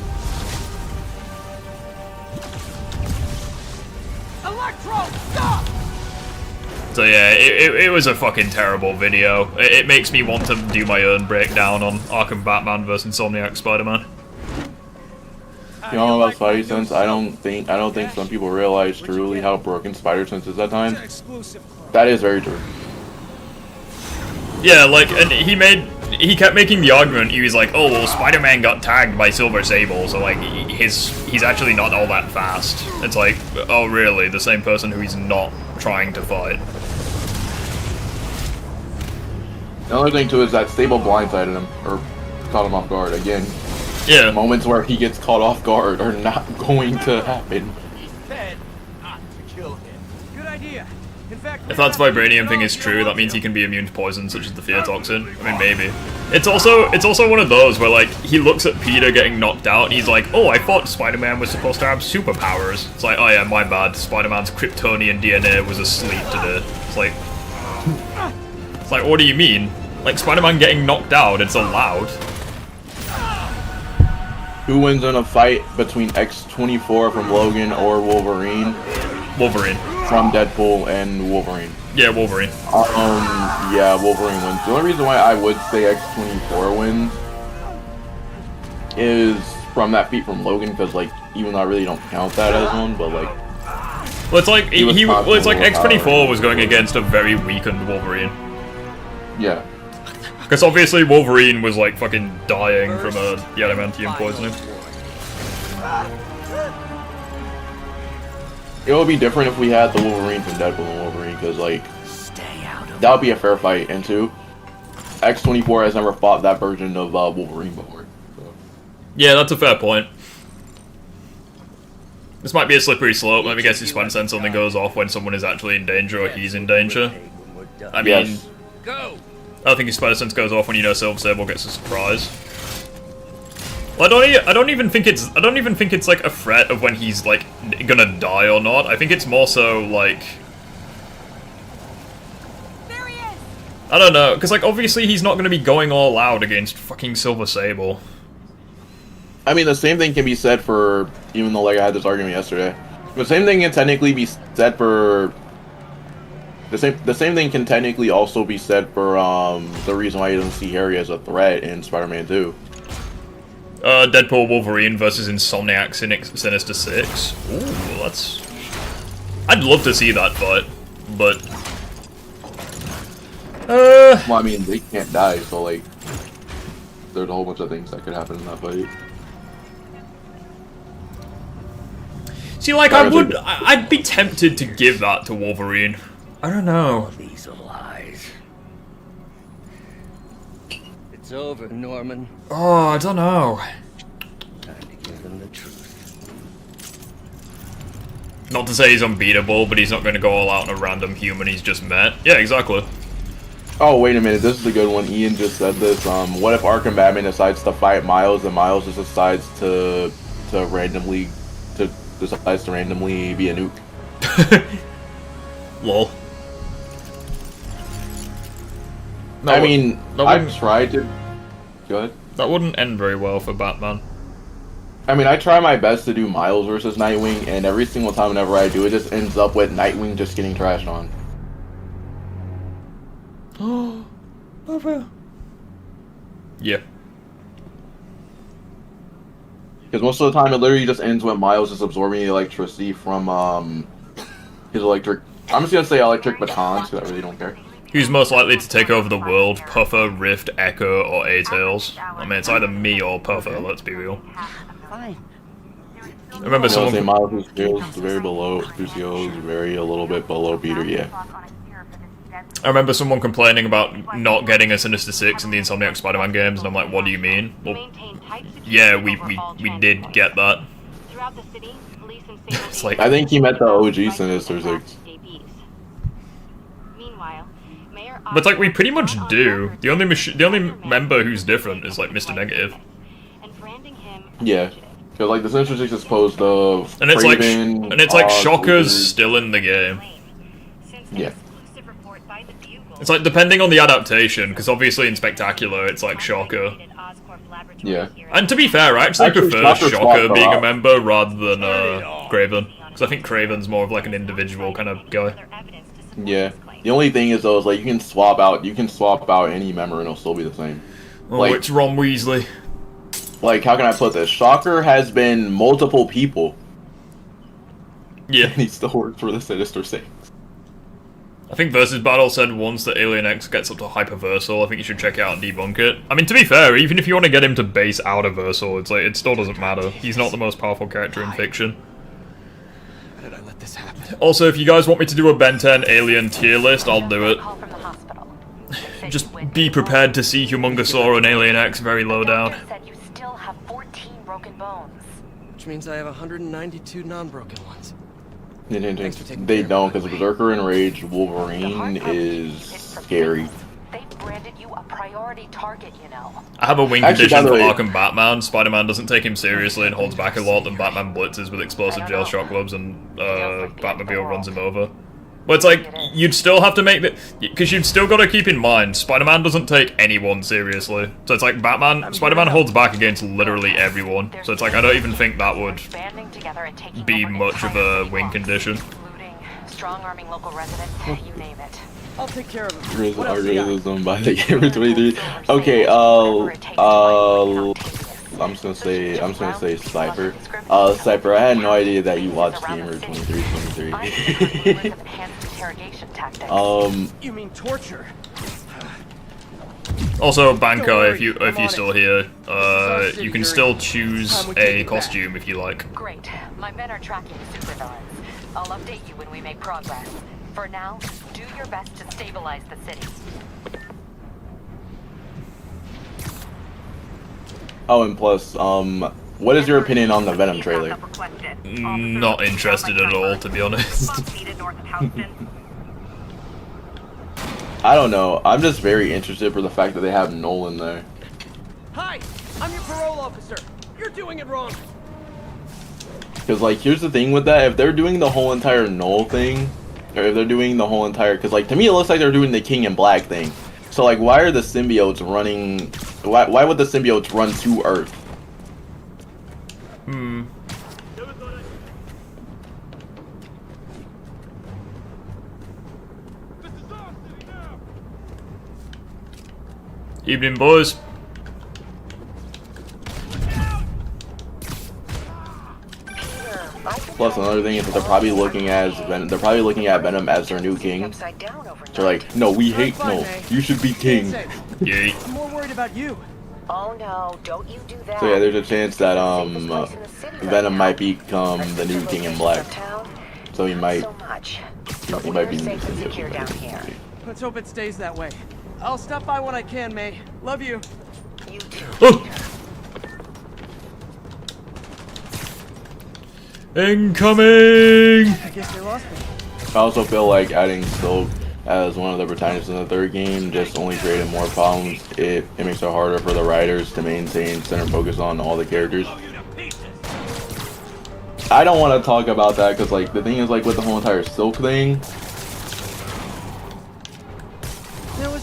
Electro, stop! So yeah, it was a fucking terrible video. It makes me want to do my own breakdown on Arkham Batman vs Insomniac Spider-Man. You know about Spidey Sense? I don't think some people realize truly how broken Spider Sense is at times. That is very true. Yeah, like, and he kept making the argument. He was like, "Oh well, Spider-Man got tagged by Silver Sable, so like he's actually not all that fast." It's like, oh really? The same person who he's not trying to fight. The other thing too is that Sable blindsided him, or caught him off guard again. Yeah. Moments where he gets caught off guard are not going to happen. Good idea. In fact, If that vibranium thing is true, that means he can be immune to poison, such as the fear toxin. I mean, maybe. It's also one of those where like he looks at Peter getting knocked out, and he's like, "Oh, I thought Spider-Man was supposed to have superpowers." It's like, "Oh yeah, my bad. Spider-Man's Kryptonian DNA was asleep today." It's like, what do you mean? Like Spider-Man getting knocked out? It's allowed. Who wins in a fight between X-24 from Logan or Wolverine? Wolverine. From Deadpool and Wolverine. Yeah, Wolverine. Yeah, Wolverine wins. The only reason why I would say X-24 wins is from that feat from Logan, because like, even though I really don't count that as one, but like, well, it's like it's like X-24 was going against a very weakened Wolverine. Yeah. Because obviously Wolverine was like fucking dying from the adamantium poisoning. It would be different if we had the Wolverine from Deadpool and Wolverine, because like that would be a fair fight. And two, X-24 has never fought that version of Wolverine before. So. Yeah, that's a fair point. This might be a slippery slope. Let me guess, his Spidey sense only goes off when someone is actually in danger or he's in danger. I mean, yes. I don't think his Spidey sense goes off when you know Silver Sable gets a surprise. Well, I don't even think it's like a threat of when he's like gonna die or not. I think it's more so like, There he is. I don't know, because like obviously he's not gonna be going all out against fucking Silver Sable. I mean, the same thing can be said for, even though like I had this argument yesterday, the same thing can technically be said for the same thing can technically also be said for the reason why he doesn't see Harry as a threat in Spider-Man 2. Deadpool Wolverine versus Insomniac Sinister Six. Ooh, that's... I'd love to see that fight, but... Well, I mean, they can't die, so like, there's a whole bunch of things that could happen in that fight. See, like, I'd be tempted to give that to Wolverine. I don't know. These are lies. It's over, Norman. Oh, I don't know. Time to give them the truth. Not to say he's unbeatable, but he's not going to go all out on a random human he's just met. Yeah, exactly. Oh, wait a minute, this is a good one. Ian just said this. What if Arkham Batman decides to fight Miles, and Miles just decides to randomly be a nuke? Lol. I mean, I've tried to... Go ahead. That wouldn't end very well for Batman. I mean, I try my best to do Miles versus Nightwing, and every single time whenever I do, it just ends up with Nightwing just getting trashed on. Oh, over. Yeah. Because most of the time, it literally just ends when Miles is absorbing the electricity from his electric... I'm just gonna say electric batons, because I really don't care. Who's most likely to take over the world? Puffer, Rift, Echo, or A-Tails? I mean, it's either me or Puffer, let's be real. Fine. I remember someone... Say Miles' skills is very below, Lucio is very a little bit below Peter, yeah. I remember someone complaining about not getting a Sinister Six in the Insomniac Spider-Man games, and I'm like, what do you mean? Well, yeah, we did get that. It's like... I think he meant the OG Sinister Six. But it's like, we pretty much do. The only member who's different is like Mr. Negative. Yeah. Because like the Sinister Six is posed of and it's Craven, like Shocker's Wizard. still in the game. Yeah. It's like depending on the adaptation, because obviously in Spectacular it's like Shocker. Yeah. And to be fair, I actually prefer Shocker being a member rather than Craven, because I think Craven's more of like an individual kind of guy. Yeah. The only thing is though, is like you can swap out any member and it'll still be the same. Oh, like, it's Ron Weasley. Like, how can I put this? Shocker has been multiple people. Yeah. And he still works for the Sinister Six. I think Versus Battle said once that Alien X gets up to Hyperversal. I think you should check it out and debunk it. I mean, to be fair, even if you want to get him to base out of Versal, it's like, it still doesn't matter. He's not the most powerful character in fiction. How did I let this happen? Also, if you guys want me to do a Ben 10 Alien tier list, I'll do it. Just be prepared to see Humongousaur and Alien X very low down. Which means I have 192 non-broken ones. They don't, because Berserker and Rage Wolverine is scary. They branded you a priority target, you know. I have a wing condition for Arkham Batman. Spider-Man doesn't take him seriously and holds back a lot, and Batman blitzes with explosive gel shock globes, and Batmobile runs him over. But it's like, you'd still have to make the... Because you've still got to keep in mind, Spider-Man doesn't take anyone seriously. So it's like, Spider-Man holds back against literally everyone. So it's like, I don't even think that would be much of a wing condition. Strong-arming local residents, you name it. I'll take care of it. Racism by the Gamer 23. Okay, I'm just gonna say Cypher. Cypher, I had no idea that you watched Gamer 2323. You mean torture? Also, Bankai, if you're still here, you can still choose a costume if you like. Great. My men are tracking the supervillains. I'll update you when we make progress. For now, do your best to stabilize the city. Oh, and plus, what is your opinion on the Venom trailer? Not interested at all, to be honest. I don't know. I'm just very interested for the fact that they have Nolan there. Hi, I'm your parole officer. You're doing it wrong. Because, like, here's the thing with that. If they're doing the whole entire Null thing, or if they're doing the whole entire... Because, like, to me, it looks like they're doing the King in Black thing. So, like, why are the symbiotes running... Why would the symbiotes run to Earth? Evening, boys. Plus, another thing is that they're probably looking at Venom as their new king. So they're like, no, we hate no. You should be king. Yeah. I'm more worried about you. Oh no, don't you do that. So yeah, there's a chance that Venom might become the new King in Black. So he might be secure down here. Let's hope it stays that way. I'll stop by when I can, May. Love you. You too. Oh. Incoming! I guess they lost me. I also feel like adding Silk as one of the protagonists in the third game just only created more problems. It makes it harder for the writers to maintain center focus on all the characters. I don't want to talk about that because, like, the thing is, like, with the whole entire Silk thing,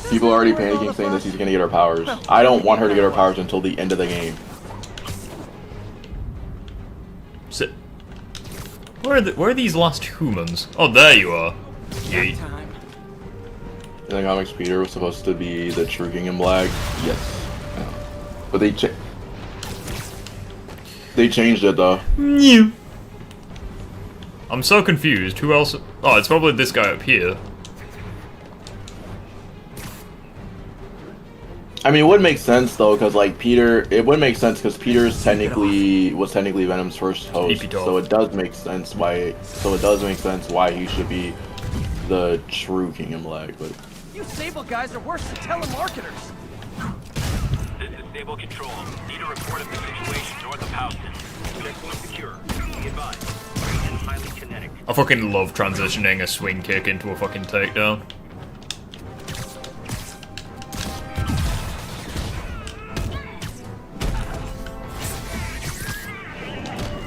people are already panicking saying that she's gonna get her powers. I don't want her to get her powers until the end of the game. Sit. Where are these last humans? Oh, there you are. Yeet. In the comics, Peter was supposed to be the true King in Black. Yes. But they changed it, though. New. I'm so confused. Who else? Oh, it's probably this guy up here. I mean, it would make sense though, because like Peter, it would make sense because Peter's was technically Venom's first host, so it does make sense why. So it does make sense why he should be the true King in Black. But you Sable guys are worse than telemarketers. This is Stable Control. Need a report of the situation north of Houston. Building secure. Be advised. And highly kinetic. I fucking love transitioning a swing kick into a fucking takedown.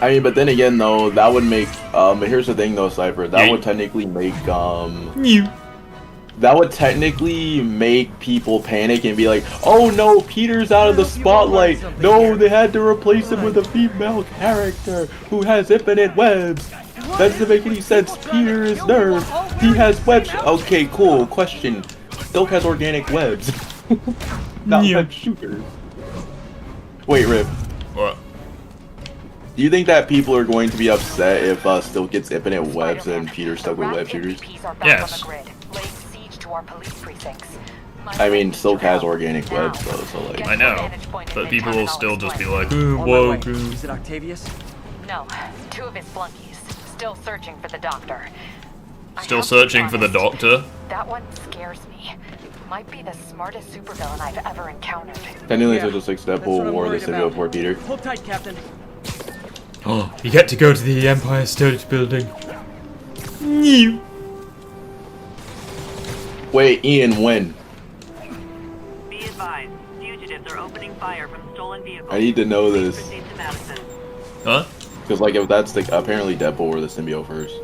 I mean, but then again, though, that would make. Here's the thing, though, Cypher. That would technically make. That would technically make people panic and be like, "Oh no, Peter's out of the spotlight. No, they had to replace him with a female character who has infinite webs. That doesn't make any sense. Peter is nerve. He has webs. Okay, cool. Question: Silk has organic webs, not web shooters. Wait, Rip. What? Do you think that people are going to be upset if Silk gets infinite webs and Peter's stuck with web shooters? Yes. I mean, Silk has organic webs though, so like... I know, but people will still just be like, whoa, is it Octavius? No, 2 of his flunkies. Still searching for the doctor. Still searching for the doctor? That one scares me. Might be the smartest supervillain I've ever encountered. Technically, it's a 6-step war the symbiote for Peter. Hold tight, Captain. Oh, you get to go to the Empire State Building. New. Wait, Ian, when? Be advised, fugitives are opening fire from stolen vehicles. I need to know this. Huh? Because, like, if that's the apparently Deadpool or the symbiote first.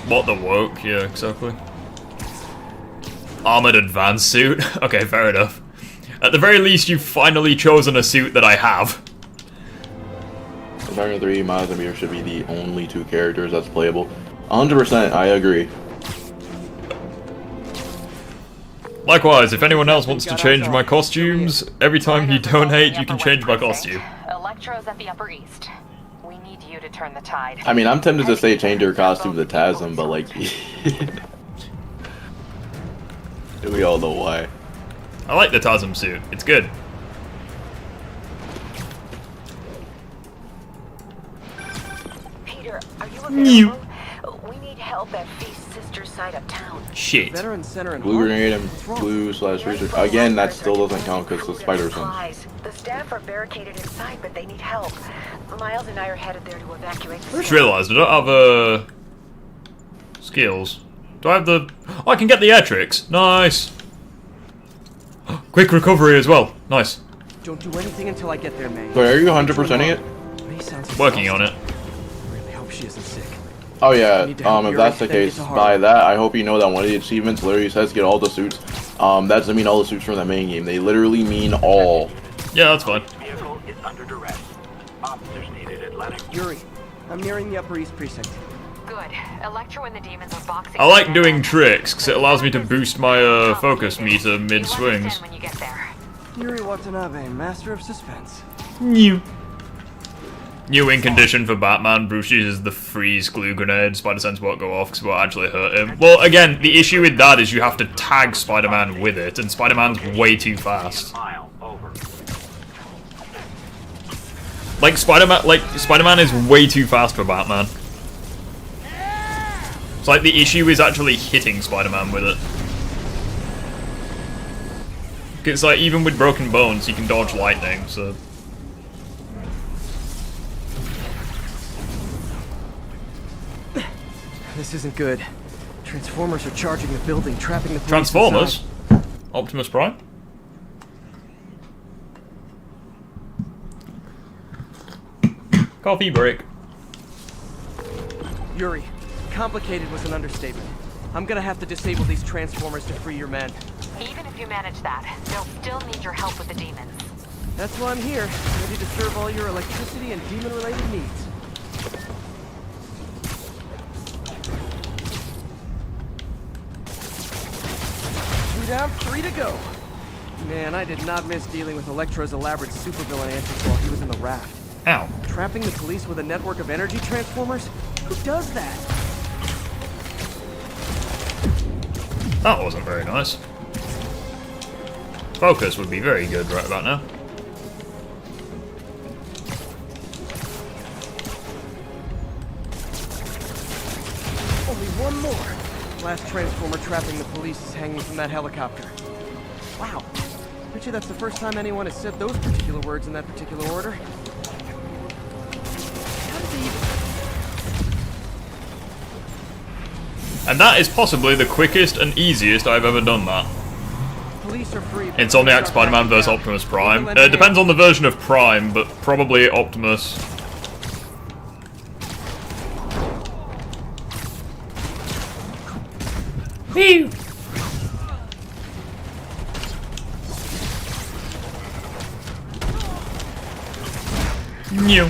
What the woke? Yeah, exactly. Armored advanced suit? Okay, fair enough. At the very least, you've finally chosen a suit that I have. Spider-Man 3, Miles and Peter should be the only 2 characters that's playable. 100%, I agree. Likewise, if anyone else wants to change my costumes, every time you donate, you can change my costume. Electro's at the Upper East. We need you to turn the tide. I mean, I'm tempted to say change your costume to Tasm, but like, we all know why. I like the Tasm suit. It's good. Peter, are you available? We need help at Feast's sister's side of town. Shit. Veteran Center in Blue Harlem? grenade and What's wrong? blue/research. Again, that still doesn't count because the spider's on. The staff are barricaded inside, but they need help. Miles and I are headed there to evacuate the I just realised I don't have skills. Do I have the? Oh, I can get the air tricks. Nice. Quick recovery as well. Nice. Don't do anything until I get there, May. So are you 100%ing it? May sounds Working on it. I really hope she isn't sick. Oh yeah, Need to help if Yuri, that's the then get case, to by Harlem. that, I hope you know that one of the achievements literally says get all the suits. That doesn't mean all the suits from the main game. They literally mean all. Yeah, that's fine. Vehicle is under duress. Officers needed Atlantic. Yuri, I'm nearing the Upper East Precinct. Good. Electro and the demons are boxing. I like doing tricks because it allows me to boost my focus meter mid swings. When you get there. Yuri Watanabe, master of suspense. New in condition for Batman. Bruce uses the freeze glue grenade. Spider-Sense won't go off because it will actually hurt him. Well, again, the issue with that is you have to tag Spider-Man with it, and Spider-Man's way too fast. Mile over. Like Spider-Man is way too fast for Batman. It's like the issue is actually hitting Spider-Man with it. It's like even with broken bones, you can dodge lightning. So. This isn't good. Transformers are charging the building, trapping the police Transformers? inside. Optimus Prime? Coffee break. Yuri, complicated was an understatement. I'm gonna have to disable these transformers to free your men. Even if you manage that, they'll still need your help with the demons. That's why I'm here, ready to serve all your electricity and demon-related needs. 2 down, 3 to go. Man, I did not miss dealing with Electro's elaborate supervillain antics while he was in the raft. Ow. Trapping the police with a network of energy transformers? Who does that? That wasn't very nice. Focus would be very good right about now. Only one more. Last transformer trapping the police is hanging from that helicopter. Wow. Bet you that's the first time anyone has said those particular words in that particular order. How did they even... And that is possibly the quickest and easiest I've ever done that. Police are free. Insomniac Spider-Man vs Optimus Prime. It depends on the version of Prime, but probably Optimus. Phew! New.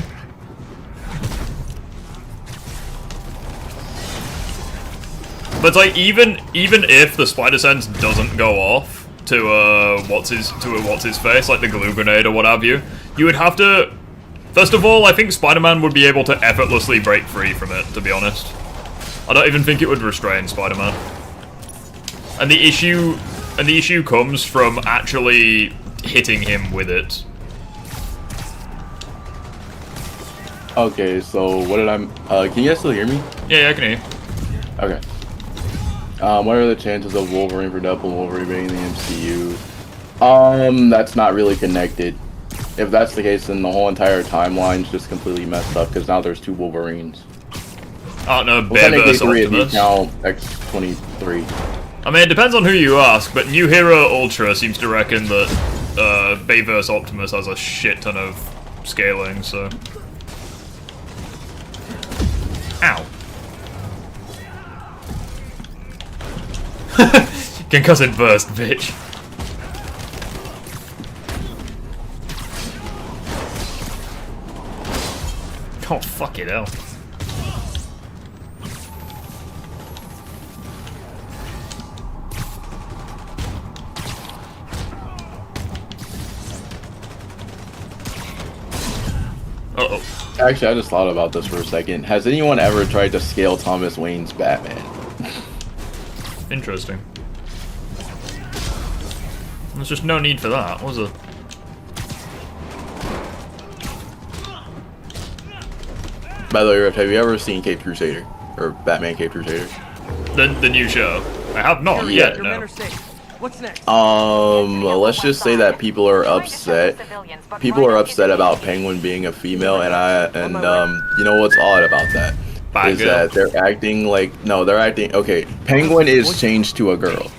But it's like even if the spider sense doesn't go off to what's his face, like the glue grenade or what have you, you would have to. First of all, I think Spider-Man would be able to effortlessly break free from it. To be honest, I don't even think it would restrain Spider-Man. And the issue comes from actually hitting him with it. Okay, so what did can you guys still hear me? Yeah, I can hear you. Okay. What are the chances of Wolverine for Deadpool and Wolverine being in the MCU? That's not really connected. If that's the case, then the whole entire timeline's just completely messed up, because now there's 2 Wolverines. Oh no, Well, Bear technically vs 3 if you Optimus. count X-23. I mean, it depends on who you ask, but New Hero Ultra seems to reckon that Bay vs Optimus has a shit ton of scaling, so... Ow. Concussive burst, bitch. Oh, fuck it hell. Uh-oh. Actually, I just thought about this for a second. Has anyone ever tried to scale Thomas Wayne's Batman? Interesting. There's just no need for that, was there? By the way, Rift, have you ever seen Caped Crusader? Or Batman Caped Crusader? The new show? I have not yet, no. What's next? Let's just say that people are upset. People are upset about Penguin being a female, and you know what's odd about that? Is that they're acting like, no, they're acting, okay, Penguin is changed to a girl.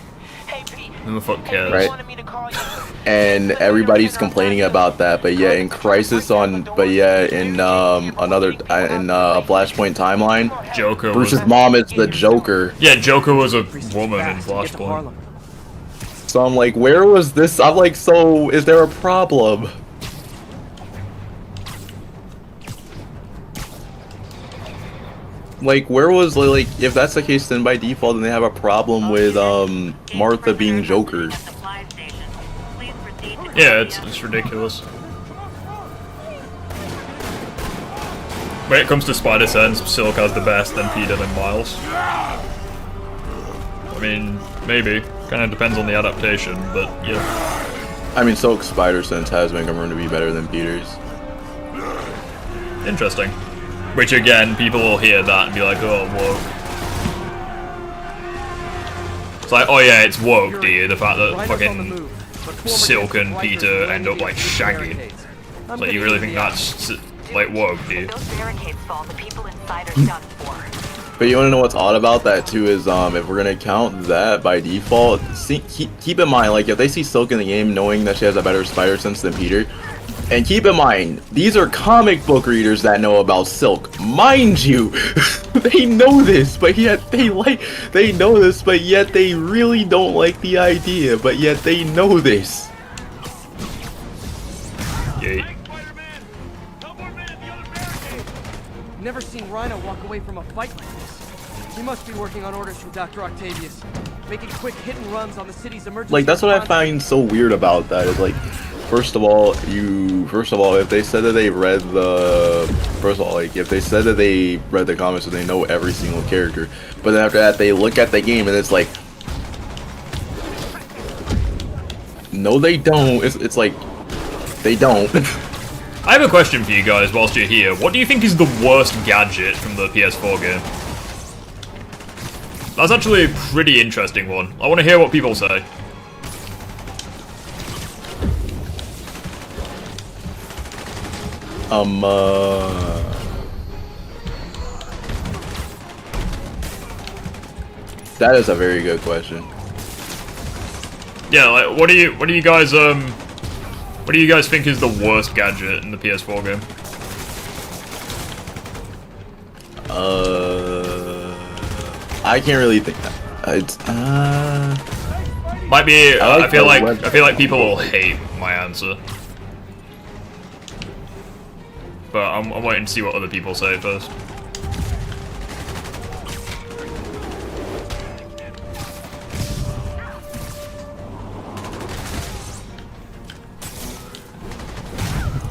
Who the fuck cares? Right? And everybody's complaining about that, but yet in Flashpoint timeline, Joker Bruce's mom is the Joker. Yeah, Joker was a woman in Flashpoint. So I'm like, where was this? I'm like, so is there a problem? Like, where was, like, if that's the case, then by default, then they have a problem with Martha being Joker. Yeah, it's ridiculous. When it comes to Spider Sense, Silk has the best, then Peter, then Miles. I mean, maybe. Kind of depends on the adaptation, but yeah. I mean, Silk's Spider Sense has been confirmed to be better than Peter's. Interesting. Which again, people will hear that and be like, oh, woke. It's like, oh yeah, it's woke, dude. The fact that fucking Silk and Peter end up like shagging. It's like, you really think that's like woke, dude? But you wanna know what's odd about that too is if we're gonna count that by default, keep in mind, like, if they see Silk in the game knowing that she has a better spider sense than Peter, and keep in mind, these are comic book readers that know about Silk. Mind you, they know this, but yet they know this, but yet they really don't like the idea, but yet they know this. Yay. Never seen Rhino walk away from a fight like this. He must be working on orders from Dr. Octavius, making quick hit and runs on the city's emergency. Like, that's what I find so weird about that, is like, first of all, if they said that they read the, if they said that they read the comics, so they know every single character, but then after that, they look at the game and it's like, no, they don't. It's like, they don't. I have a question for you guys whilst you're here. What do you think is the worst gadget from the PS4 game? That's actually a pretty interesting one. I want to hear what people say. That is a very good question. Yeah, like, what do you guys think is the worst gadget in the PS4 game? I can't really think. It's might be. I feel like people will hate my answer, but I'm waiting to see what other people say first.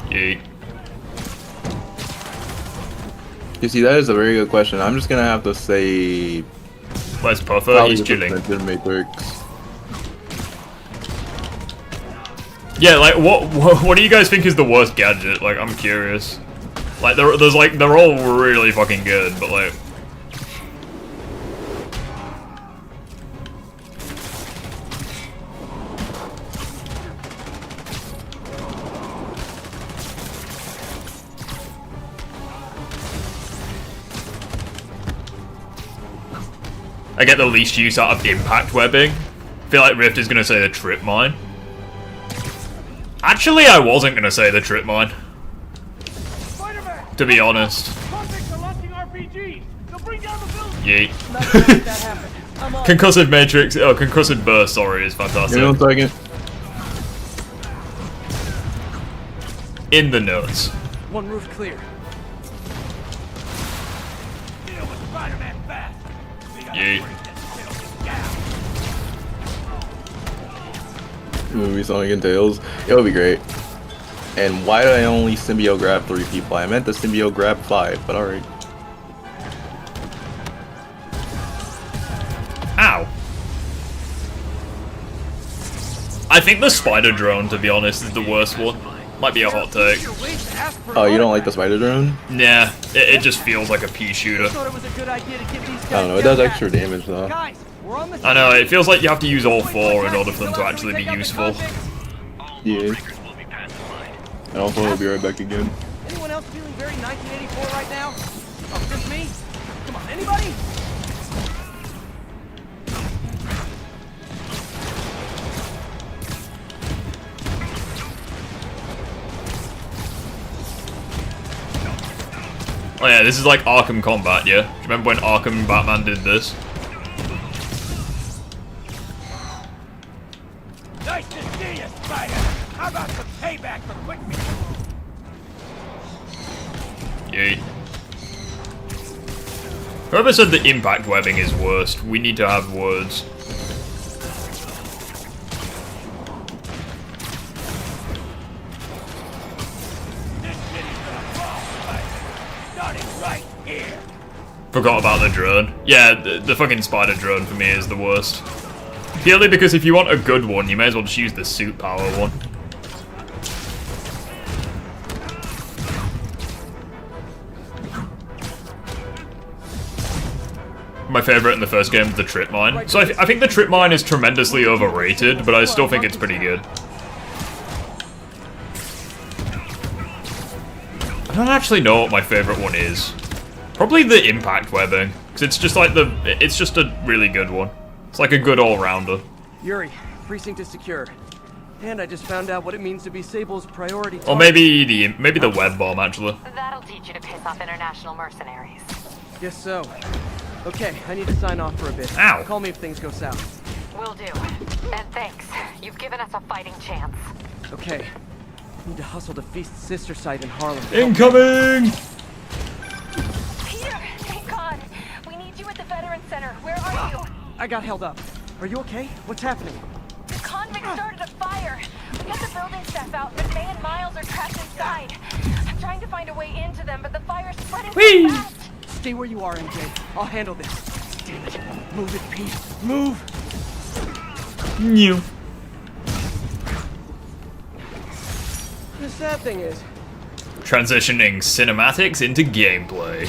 Yeet. You see, that is a very good question. I'm just gonna have to say. Where's Puffer? He's chilling. Matrix. Yeah, like what do you guys think is the worst gadget? Like, I'm curious. Like, they're all really fucking good, but like. I get the least use out of impact webbing. I feel like Rift is gonna say the trip mine. Actually, I wasn't gonna say the trip mine. To be honest. Yeet. Concussive Matrix, oh, Concussive Burst, sorry, is fantastic. Give me 1 second. In the notes. One roof clear. Yeet. Movie Sonic and Tails. It would be great. And why did I only symbiote grab 3 people? I meant the symbiote grab 5, but alright. Ow. I think the spider drone, to be honest, is the worst one. Might be a hot take. Oh, you don't like the spider drone? Nah, it just feels like a pea shooter. I don't know, it does extra damage though. I know, it feels like you have to use all 4 in order for them to actually be useful. Yeah. And also, we'll be right back again. Anyone else feeling very 1984 right now? Oh, just me? Come on, anybody? Oh yeah, this is like Arkham combat, yeah? Do you remember when Arkham and Batman did this? Nice to see you, Spider! How about some payback for quick me? Yay. Whoever said the impact webbing is worst, we need to have words. Forgot about the drone. Yeah, the fucking spider drone for me is the worst. Purely because if you want a good one, you may as well just use the suit power one. My favourite in the first game is the trip mine. So I think the trip mine is tremendously overrated, but I still think it's pretty good. I don't actually know what my favourite one is. Probably the impact webbing, because it's just like it's just a really good one. It's like a good all-rounder. Yuri, precinct is secure. And I just found out what it means to be Sable's priority target. Or maybe the web bomb, actually. That'll teach you to piss off international mercenaries. Guess so. Okay, I need to sign off for a bit. Ow. Call me if things go south. Will do. And thanks. You've given us a fighting chance. Okay. Need to hustle to Feast's sister site in Harlem. Incoming! Peter! Thank God! We need you at the Veterans Center. Where are you? I got held up. Are you okay? What's happening? The convicts started a fire. We got the building staff out, but May and Miles are trapped inside. I'm trying to find a way into them, but the fire's spreading so fast. Stay where you are, MJ. I'll handle this. Damn it. Move it, Pete. Move! New. The sad thing is... Transitioning cinematics into gameplay.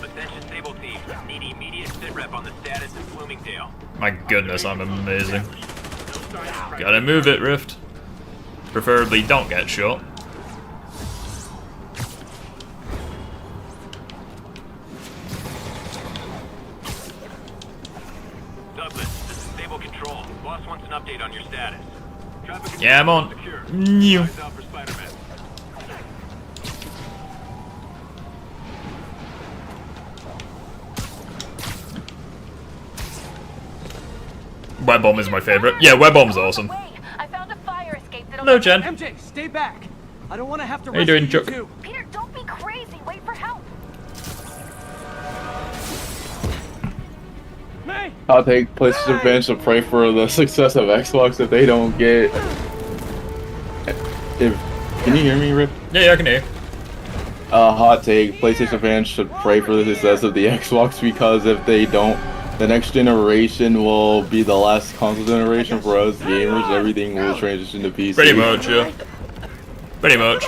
Attention Sable team. Need immediate sit rep on the status in Bloomingdale. My goodness, I'm amazing. Gotta move it, Rift. Preferably don't get shot. Douglas, this is Sable Control. Boss wants an update on your status. Yeah, I'm on. New. Web bomb is my favorite. Yeah, web bomb's awesome. I found a fire escape that'll... No, Jen. MJ, stay back. I don't want to have to How you doing, rescue Chuck? too. Peter, don't be crazy. Wait for help. May! I'll take places of bench to pray for the success of Xbox if they don't get... Can you hear me, Rip? Yeah, I can hear you. Hot take, PlayStation fans should pray for the success of the Xbox because if they don't, the next generation will be the last console generation for us gamers. Everything will transition to PC. Pretty much, yeah. Pretty much.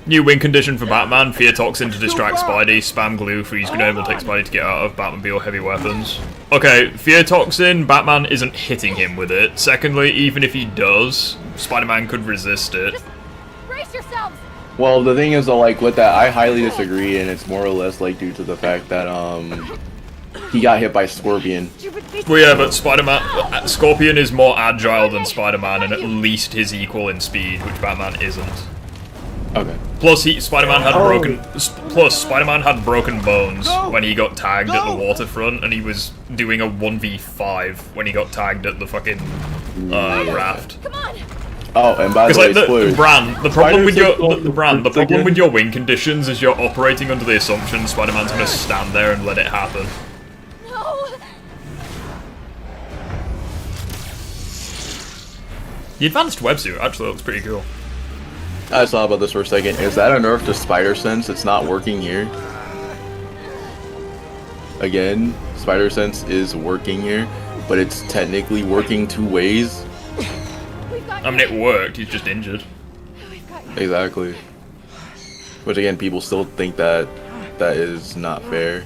New win condition for Batman, fear toxin to distract Spidey, spam glue, freeze grenade will take Spidey to get out of Batmobile heavy weapons. Okay, fear toxin, Batman isn't hitting him with it. Secondly, even if he does, Spider-Man could resist it. Just brace yourselves. Well, the thing is, though, like, with that, I highly disagree, and it's more or less, like, due to the fact that, he got hit by Scorpion. Well, yeah, but Scorpion is more agile than Spider-Man and at least his equal in speed, which Batman isn't. Okay. Plus, Spider-Man had broken bones when he got tagged at the waterfront, and he was doing a 1v5 when he got tagged at the fucking raft. Come on. Oh, and by the way, the problem with your win conditions is you're operating under the assumption Spider-Man's gonna stand there and let it happen. No. The advanced websuit actually looks pretty cool. I just thought about this for a second. Is that a nerf to spider sense? It's not working here. Again, spider sense is working here, but it's technically working 2 ways. I mean, it worked. He's just injured. Exactly. Which again, people still think that is not fair.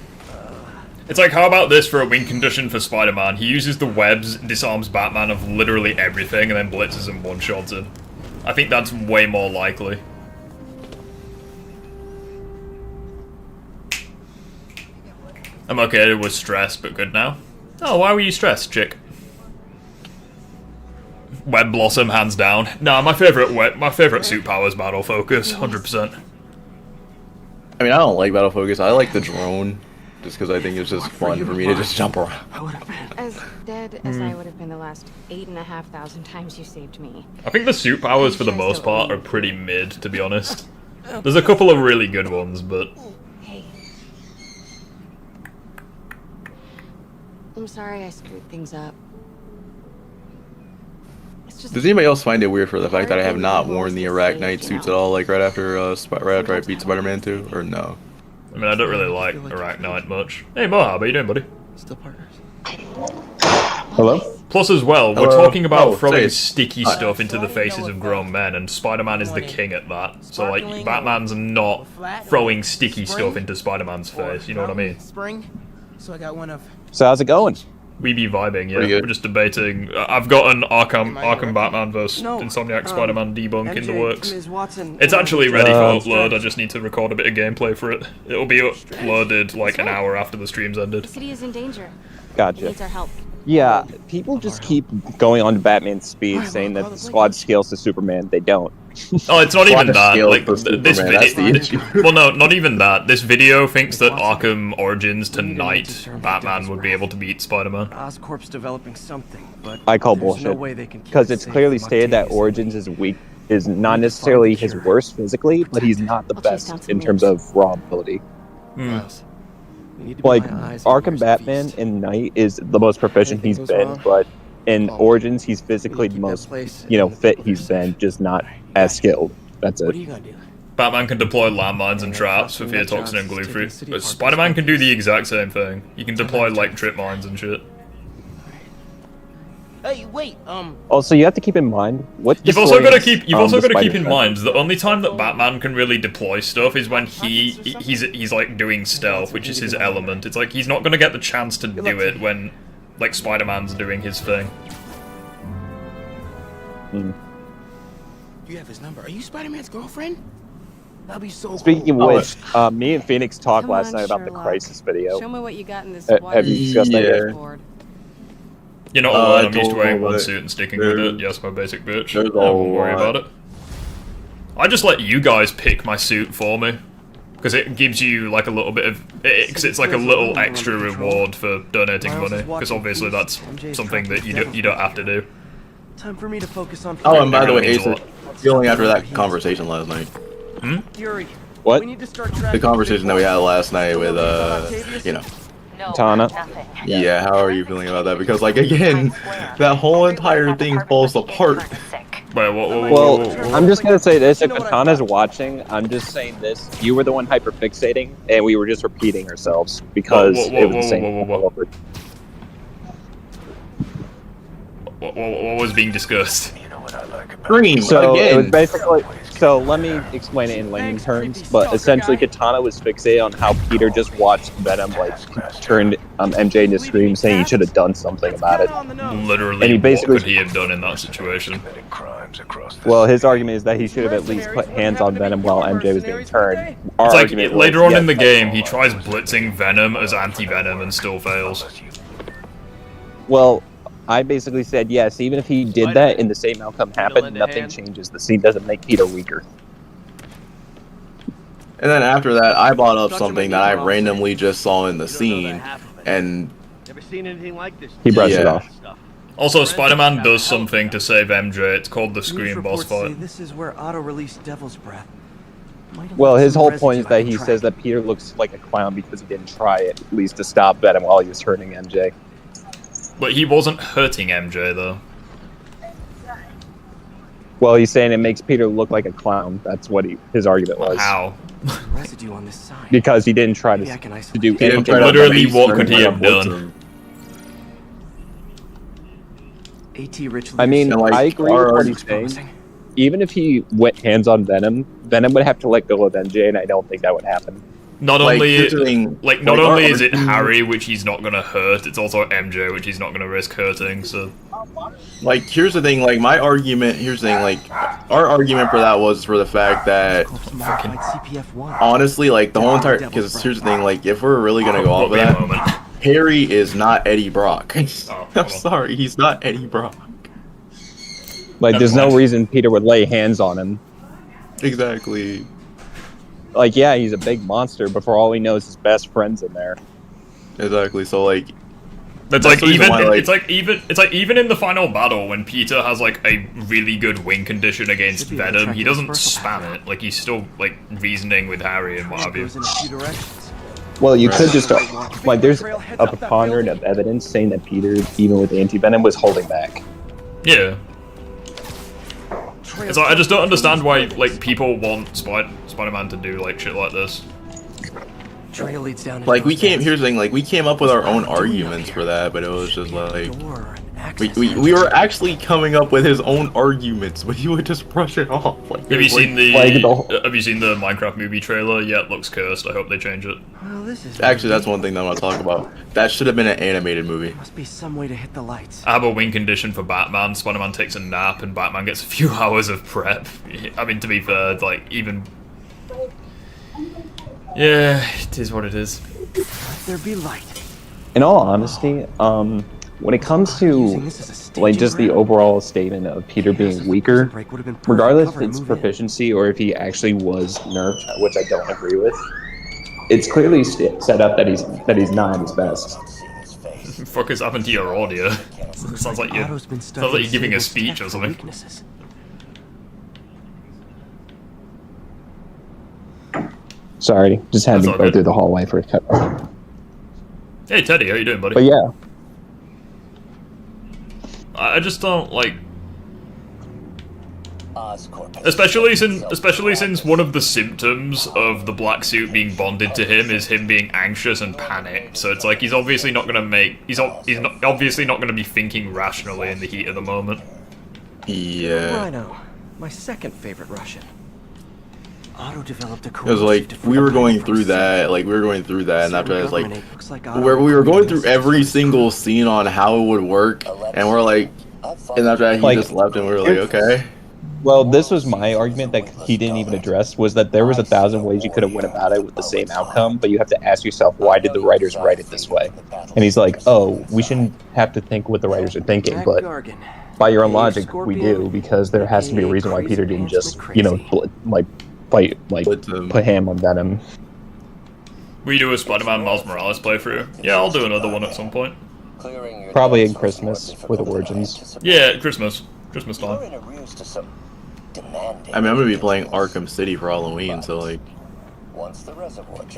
It's like, how about this for a win condition for Spider-Man? He uses the webs, disarms Batman of literally everything, and then blitzes and one-shots him. I think that's way more likely. I'm okay with stress, but good now. Oh, why were you stressed, chick? Web Blossom, hands down. Nah, my favorite suit power is Battle Focus, 100%. I mean, I don't like Battle Focus. I like the drone, just because I think it's just fun for me to just jump around. As dead as I would have been the last 8,500 times you saved me. I think the suit powers, for the most part, are pretty mid, to be honest. There's a couple of really good ones, but... Hey. I'm sorry I screwed things up. Does anybody else find it weird for the fact that I have not worn the Arachnite suits at all, like right after I beat Spider-Man 2, or no? I mean, I don't really like Arachnite much. Hey Mohab, how you doing, buddy? Still partners. Hello? Plus as well, we're Hello? talking about Oh, throwing say- sticky Hi. stuff into the faces of grown men, and Spider-Man is the king at that. So like, Batman's not throwing sticky stuff into Spider-Man's face, you know what I mean? Spring. So I got one of. So how's it going? We be vibing, yeah. Pretty good. We're just debating. I've got an Arkham Batman vs. Insomniac Spider-Man debunk in the works. It's actually ready for upload, I just need to record a bit of gameplay for it. It'll be uploaded like an hour after the stream's ended. The city is in danger. Gotcha. It needs our help. Yeah, people just keep going on Batman's speed, saying that the squad scales to Superman. They don't. Oh, it's not even that. Scale Like for this Superman, that's the video. issue. Well, no, not even that. This video thinks that Arkham Origins tonight, Batman would be able to beat Spider-Man. Oscorp's developing something, but I call there's bullshit. no way they can keep Because it it's safe clearly from stated that Octavius. Origins is not necessarily his worst physically, but he's not the best in terms of raw ability. Miles, we need to be Like, my eyes and Arkham ears Batman peace. in Night is the most proficient Anything he's goes been, wrong, but in call me. Origins he's physically the keep that most, place you know, in the fit public he's been, just not as skilled. That's What it. are you gonna do? Batman can deploy landmines and Yeah, traps for fucking fear nut toxin and jobs glue taking free. city But park Spider-Man can do the space. exact same thing. You can deploy like trip mines and shit. Hey, wait. Also, you have to keep in mind what You've also got to keep. You've also the got to keep in Spider-Man. mind the only time that Batman can really deploy stuff is when he's like doing stealth, which is his element. It's like he's not gonna get the chance to do it when like Spider-Man's doing his thing. You have his number. Are you Spider-Man's girlfriend? That'd be so Speaking cool. of which, me and Phoenix talked Come last on, night about the Sherlock. Crisis video. Show me what you got in this Have you discussed that yet? board. You're not alone. I I'm used to wearing one told suit and sticking with it. there's- Yes, my basic bitch. there's I won't a worry lot. about it. I just let you guys pick my suit for me. Because it gives you like a little bit of, because it's like a little extra reward for donating money. Because obviously that's something that you don't have to do. Time for me to focus on. Oh, and by the way, Means a Ace, lot. feeling after that conversation last night. Fury. What? We need to start The tracking conversation that we had last night with, you know. Tana. Yeah, how are you feeling about that? Because, like, again, that whole entire thing falls apart. Wait, Well, I'm just gonna say this: if Katana's watching, I'm just saying this. You were the one hyperfixating, and we were just repeating ourselves because it was the same. What was being discussed? Scream So it was again. basically. So let me explain it in layman terms. But essentially, Katana was fixated on how Peter just watched Venom like turned MJ into Scream, saying he should have done something about it. Literally, And he basically- what could he have done in that situation? Well, his argument is that he should have at least put hands on Venom while MJ was being turned. Our It's like argument was, later on yes, in the game, he tries blitzing Venom as anti-Venom and still fails. Well, I basically said yes, even if he did that and the same outcome happened, nothing changes. The scene doesn't make Peter weaker. And then after that, I brought up something that I randomly just saw in the scene, and Never seen anything like this. He brushed it off. Also, Spider-Man does something to save MJ. It's called the Scream boss fight. This is where auto-release Devil's Breath. Well, his whole point is that he says that Peter looks like a clown because he didn't try it, at least to stop Venom while he was hurting MJ. But he wasn't hurting MJ though. Well, he's saying it makes Peter look like a clown. That's what his argument was. How? Residue on this side. Because he didn't try to do anything. Literally, what could he have done? I mean, like, I agree with what he's saying. Even if he went hands on Venom, Venom would have to let go of MJ, and I don't think that would happen. Not Like, only here's the thing, not like, only our is it argument- Harry, which he's not gonna hurt, it's also MJ, which he's not gonna risk hurting. So, Like, here's the thing, like, my argument, here's the thing, like, our argument for that was for the fact that, honestly, like, the whole entire, because here's the thing, like, if we're really gonna go off of that, Harry is not Eddie Brock. I'm sorry, he's not Eddie Brock. Like, there's no reason Peter would lay hands on him. Exactly. Like, yeah, he's a big monster, but for all he knows, his best friend's in there. Exactly, so, like... It's like even it's like even in the final battle when Peter has like a really good win condition against Venom, he doesn't spam it. Like he's still like reasoning with Harry and what have you. Well, you could just like there's a preponderance of evidence saying that Peter, even with anti-venom, was holding back. Yeah. It's like I just don't understand why like people want Spider-Man to do like shit like this. Trail leads down. Like we came. Here's the thing. Like we came up with our own arguments for that, but it was just like we were actually coming up with his own arguments, but he would just brush it off. Like, have you seen the Minecraft movie trailer? Yeah, it looks cursed. I hope they change it. Well, this is actually that's one thing that I want to talk about. That should have been an animated movie. Must be some way to hit the lights. I have a win condition for Batman. Spider-Man takes a nap, and Batman gets a few hours of prep. I mean, to be fair, like even. Yeah, it is what it is. Let there be light. In all honesty, when it comes to like just the overall statement of Peter being weaker, regardless if it's proficiency or if he actually was nerfed, which I don't agree with, it's clearly set up that he's not at his best. Fuck is happened to your audio? Sounds like you're giving a speech or something. Sorry, just had to go through the hallway for a cut. Hey Teddy, how you doing, buddy? But yeah. I just don't like... Especially since one of the symptoms of the black suit being bonded to him is him being anxious and panicked. So it's like he's obviously not gonna obviously not gonna be thinking rationally in the heat of the moment. Yeah. Rhino, my second favorite Russian. Otto developed a Because like we were going through that, and after that, it's like where we were going through every single scene on how it would work, and we're like, and after that he just left, and we were like, okay. Well, this was my argument that he didn't even address, was that there was 1,000 ways you could have went about it with the same outcome, but you have to ask yourself, why did the writers write it this way? And he's like, oh, we shouldn't have to think what the writers are thinking, but by your own logic, we do, because there has to be a reason why Peter didn't just, you know, put ham on Venom. We do a Spider-Man Miles Morales playthrough. Yeah, I'll do another one at some point. Probably in Christmas with Origins. Yeah, Christmas time. I mean, I'm gonna be playing Arkham City for Halloween, so like,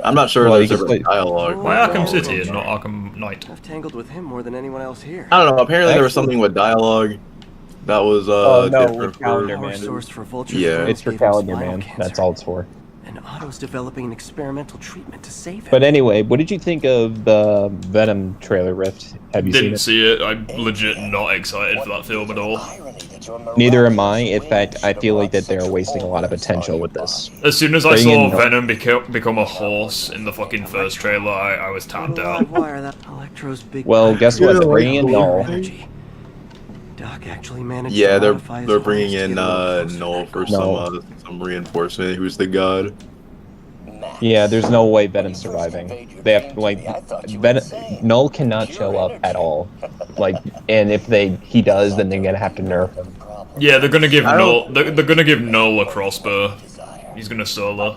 I'm not sure if there's ever dialogue. Why Arkham City and not Arkham Knight? I've tangled with him more than anyone else here. I don't know. Apparently there was something with dialogue that was with Calendar Man. Yeah, it's for Calendar Man. That's all it's for. And Otto's developing an experimental treatment to save him. But anyway, what did you think of the Venom trailer rift? Have you Didn't see it. I'm legit not excited for that film at all. Neither am I. In fact, I feel like that they're wasting a lot of potential with this. As soon as I saw Venom become a horse in the fucking first trailer, I was tapped out. Well, guess what? They're bringing in Null. Doc actually managed yeah, they're bringing in Null for some reinforcement. Who's the god? Yeah, there's no way Venom's surviving. They have Null cannot show up at all. Like, and if he does, then they're gonna have to nerf him. Yeah, they're gonna give Null. They're gonna give Null a crossbow. He's gonna solo.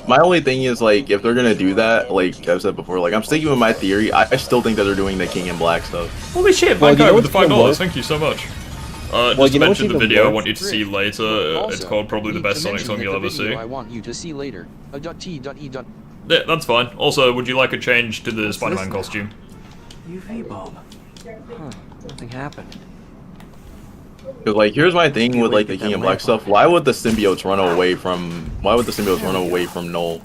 My only thing is, like, if they're gonna do that, like I've said before, like I'm sticking with my theory. I still think that they're doing the King in Black stuff. Holy shit! My guy with the $5. Thank you so much. Just to mention the video I want you to see later. It's called probably the best Sonic song you'll ever see. I want you to see later. Yeah, that's fine. Also, would you like a change to the Spider-Man costume? UV bulb. Huh? Nothing happened. Because like, here's my thing with like the King of Black stuff. Why would the symbiotes run away from? Why would the symbiotes run away from Null?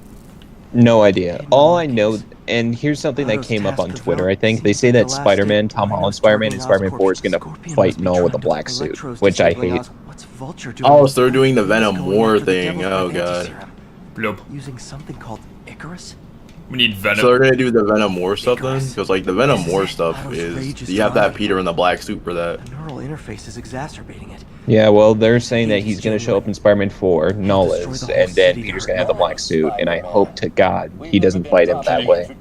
No idea. All I know, and here's something that came up on Twitter, I think. They say that Spider-Man, Tom Holland Spider-Man, and Spider-Man 4 is going to fight Null with a black suit, which I hate. Oh, so they're doing the Venom War thing. Oh, God. Bloop. Using something called Icarus? We need Venom. So they're going to do the Venom War stuff then? Because, like, the Venom War stuff is... You have to have Peter in the black suit for that. The neural interface is exacerbating it. Yeah, well, they're saying that he's going to show up in Spider-Man 4, Null is, and then Peter's going to have the black suit, and I hope to God he doesn't fight him that way.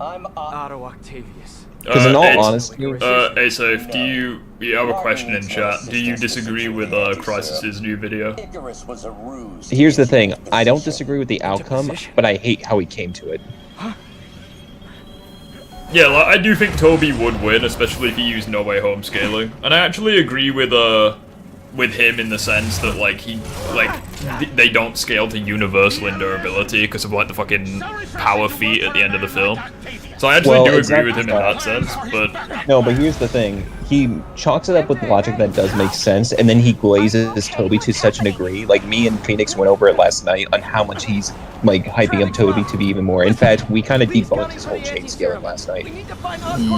I'm Otto Octavius. Because in all honesty... Asafe, you have a question in chat. Do you disagree with Crysis's new video? Here's the thing, I don't disagree with the outcome, but I hate how he came to it. Yeah, like, I do think Toby would win, especially if he used No Way Home scaling. And I actually agree with him in the sense that, like, they don't scale to universal in durability because of, like, the fucking power feat at the end of the film. So I actually do agree with him in that sense, but... No, but here's the thing. He chalks it up with logic that does make sense, and then he glazes Toby to such a degree. Like, me and Phoenix went over it last night on how much he's, like, hyping up Toby to be even more. In fact, we kind of debunked his whole chain scaling last night.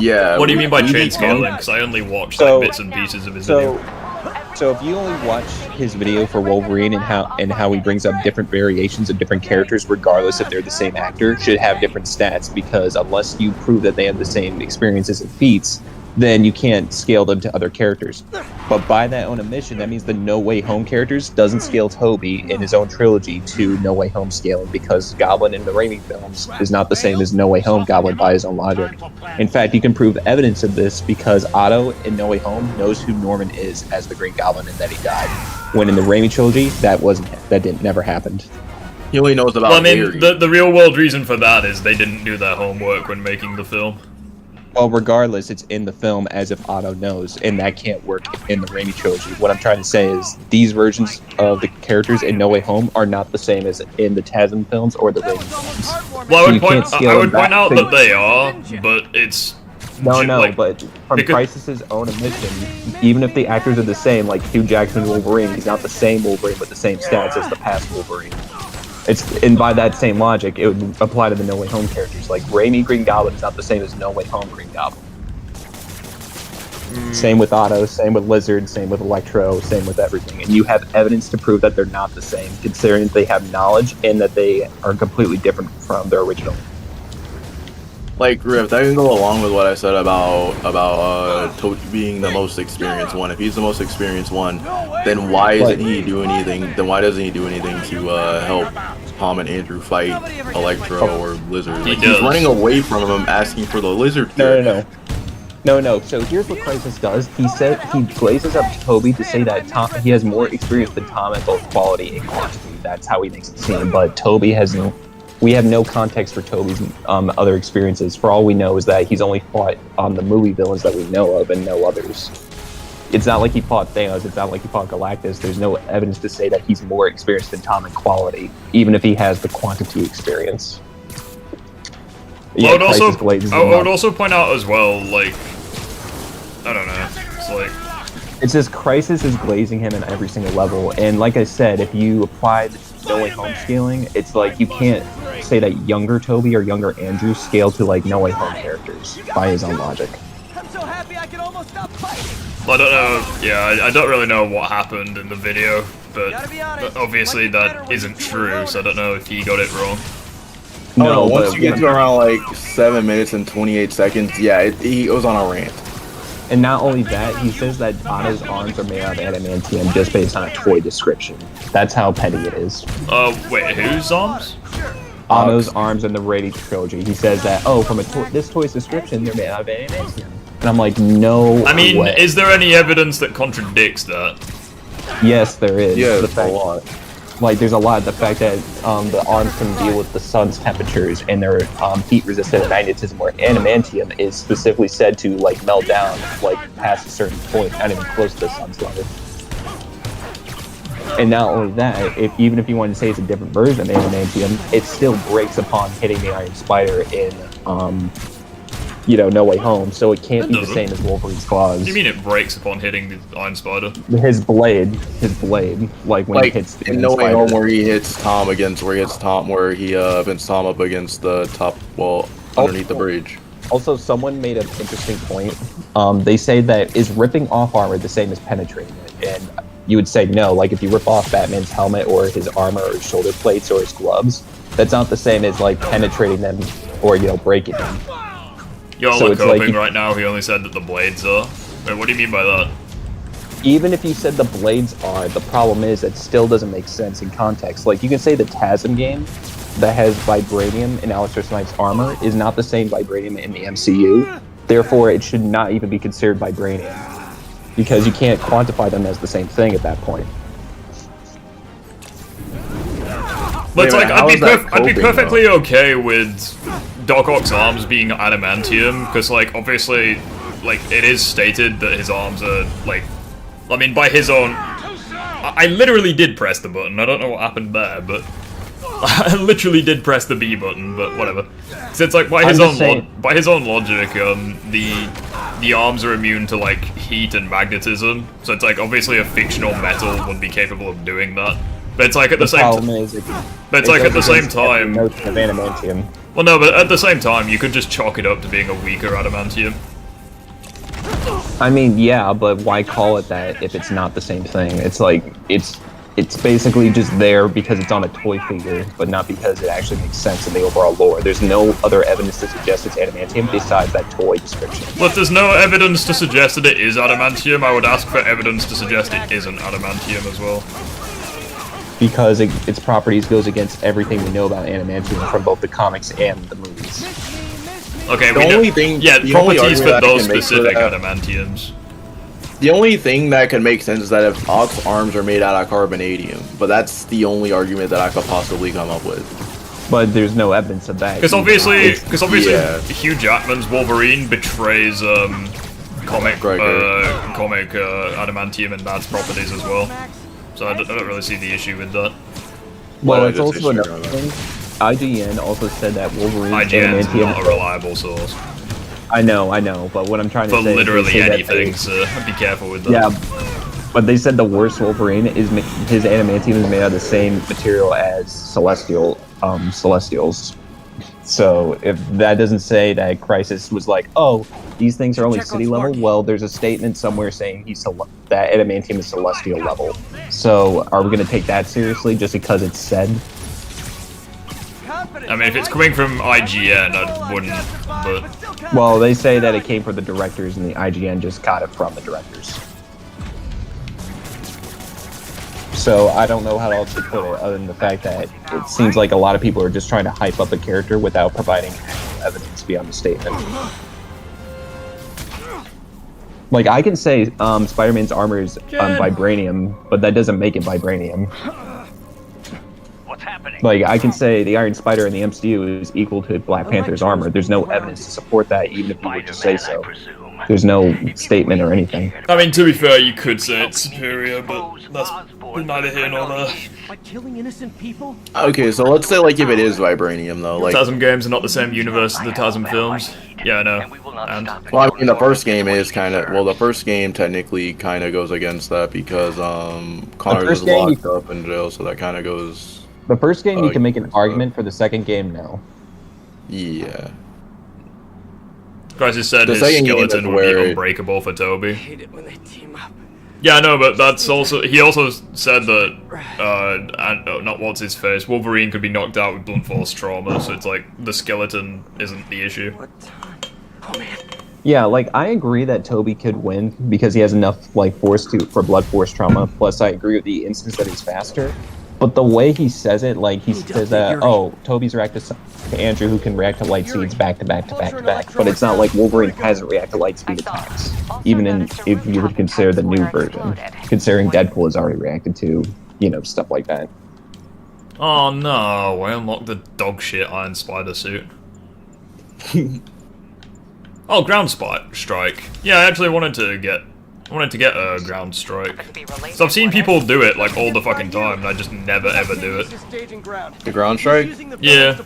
Yeah. What do you mean by chain scaling? Because I only watched, like, bits and pieces of his video. So if you only watch his video for Wolverine and how he brings up different variations of different characters, regardless if they're the same actor, should have different stats, because unless you prove that they have the same experiences and feats, then you can't scale them to other characters. But by that own admission, that means the No Way Home characters doesn't scale Toby in his own trilogy to No Way Home scaling, because Goblin in the Raimi films is not the same as No Way Home Goblin by his own logic. In fact, you can prove evidence of this because Otto in No Way Home knows who Norman is as the Green Goblin and that he died. When in the Raimi trilogy, never happened. He only knows about. Well, I mean, the real world reason for that is they didn't do their homework when making the film. Well, regardless, it's in the film as if Otto knows, and that can't work in the Raimi trilogy. What I'm trying to say is these versions of the characters in No Way Home are not the same as in the TASM films or the Raimi films. Well, I would point out that they are, but it's... but from Crysis's own admission, even if the actors are the same, like Hugh Jackman's Wolverine, he's not the same Wolverine with the same stats as the past Wolverine. And by that same logic, it would apply to the No Way Home characters. Like, Raimi Green Goblin is not the same as No Way Home Green Goblin. Same with Otto, same with Lizard, same with Electro, same with everything. And you have evidence to prove that they're not the same, considering that they have knowledge and that they are completely different from their original. Like, Riff, that can go along with what I said about Toby being the most experienced one. If he's the most experienced one, then why isn't he doing anything? Then why doesn't he do anything to help Tom and Andrew fight Electro or Lizard? Like, he's running away from him, asking for the Lizard. No. So here's what Crysis does. He glazes up Toby to say that he has more experience than Tom at both quality and quantity. That's how he makes it seem. But Toby has no. We have no context for Toby's other experiences. For all we know is that he's only fought on the movie villains that we know of and no others. It's not like he fought Thanos, it's not like he fought Galactus. There's no evidence to say that he's more experienced than Tom in quality, even if he has the quantity experience. Yeah, I would also point out as well, like, I don't know, it's like... It's just Crysis is glazing him in every single level, and like I said, if you apply the No Way Home scaling, it's like you can't say that younger Toby or younger Andrew scale to like No Way Home characters by his own logic. I'm so happy I can almost stop fighting. I don't know, yeah, I don't really know what happened in the video, but obviously that isn't true, so I don't know if he got it wrong. No, once you get to around like 7 minutes and 28 seconds, yeah, he goes on a rant. And not only that, he says that Otto's arms are made out of adamantium just based on a toy description. That's how petty it is. Wait, whose arms? Otto's arms in the Raimi trilogy. He says that, from this toy's description, they're made out of adamantium. And I'm like, no way. Is there any evidence that contradicts that? Yes, there is. Yeah, there's a lot. Like, there's a lot. The fact that the arms can deal with the sun's temperatures and they're heat-resistant magnetism, where adamantium is specifically said to, like, melt down, like, past a certain point, not even close to the sun's level. And not only that, even if you wanted to say it's a different version of adamantium, it still breaks upon hitting the Iron Spider in No Way Home, so it can't It be the doesn't. same as Wolverine's claws. What do you mean it breaks upon hitting the Iron Spider? His blade, like when he Like hits the in Iron No Way Spider. Home, where he hits Tom where he events Tom up against the top wall underneath the bridge. Also, someone made an interesting point. They say that is ripping off armor the same as penetrating it, and you would say no. Like if you rip off Batman's helmet or his armor or his shoulder plates or his gloves, that's not the same as like penetrating them or breaking them. Y'all So are it's like coping you- right now. He only said that the blades are. Wait, what do you mean by that? Even if you said the blades are, the problem is it still doesn't make sense in context. Like you can say the TASM game that has vibranium in Alistair Snipes' armor is not the same vibranium in the MCU. Therefore, it should not even be considered vibranium because you can't quantify them as the same thing at that point. But it's Wait a like minute, how is that I'd be coping, perfectly okay with Doc Ock's arms being adamantium because like obviously like it is stated that his arms are like, I mean by his own. I literally did press the button. I don't know what happened there, but I literally did press the B button. But whatever. So it's like by his own logic, the arms are immune to like heat and magnetism. So it's like obviously a fictional metal wouldn't be capable of doing that. But it's like at the same problem is but it's like at the same time. Notion of adamantium. Well, no, but at the same time, you could just chalk it up to being a weaker adamantium. I mean, yeah, but why call it that if it's not the same thing? It's like it's basically just there because it's on a toy figure, but not because it actually makes sense in the overall lore. There's no other evidence to suggest it's adamantium besides that toy description. Well, if there's no evidence to suggest that it is adamantium, I would ask for evidence to suggest it isn't adamantium as well. Because its properties goes against everything we know about adamantium from both the comics and the movies. Okay, The we know. only thing- Yeah, the only properties for argument I those can make for specific that- adamantiums. The only thing that can make sense is that if Ock's arms are made out of carbonadium, but that's the only argument that I could possibly come up with. But there's no evidence of that. Because obviously, yeah. Hugh Jackman's Wolverine betrays comic adamantium and that's properties as well. So I don't really see the issue with that. Well, Well, it's I also just another thing. IGN also said that Wolverine's IGN's adamantium. not a reliable source I know, but what I'm trying to for say is they literally say that anything. So be careful with that. Yeah, but they said the worst Wolverine is his adamantium is made out of the same material as Celestials. So if that doesn't say that Crisis was like, oh, these things are only city level, well, there's a statement somewhere saying that adamantium is celestial level. So are we going to take that seriously just because it's said? I mean, if it's coming from IGN, I wouldn't. But Well, they say that it came from the directors, and the IGN just got it from the directors. So I don't know how else to put it, other than the fact that it seems like a lot of people are just trying to hype up a character without providing actual evidence beyond the statement. Like, I can say Spider-Man's armor is vibranium, but that doesn't make it vibranium. What's happening? Like, I can say the Iron Spider in the MCU is equal to Black Panther's armor. There's no evidence to support that, even if you were to say so. There's no statement or anything. I mean, to be fair, you could say it's superior, but that's neither here nor there. Like killing innocent people? Okay, so let's say like if it is vibranium though, like TASM games are not the same universe as the TASM films. Yeah, I know. And well, I mean the first game is kind of the first game technically kind of goes against that because Connors is first game locked up in jail, so that kind of goes. The first game, you can make an argument. For the second game, no. Yeah. Crisis said The his second game skeleton is would where be it- unbreakable for Toby. I hate it when they team up. Yeah, no, but that's also he also said that not what's his face Wolverine could be knocked out with blunt force trauma, so it's like the skeleton isn't the issue. Oh man. Yeah, like I agree that Toby could win because he has enough like force for blood force trauma. Plus, I agree with the instance that he's faster. But the way he says it, like he says that, oh, Toby's reacted to Andrew, who can react to light speeds back to back to back to back. But it's not like Wolverine hasn't reacted to light speed attacks, even if you would consider the new version, considering Deadpool has already reacted to, stuff like that. Oh no, I unlocked the dog shit Iron Spider suit. Oh, ground strike. Yeah, I actually wanted to get I wanted to get a ground strike. So I've seen people do it like all the fucking time, and I just never ever do it. The ground strike? Yeah,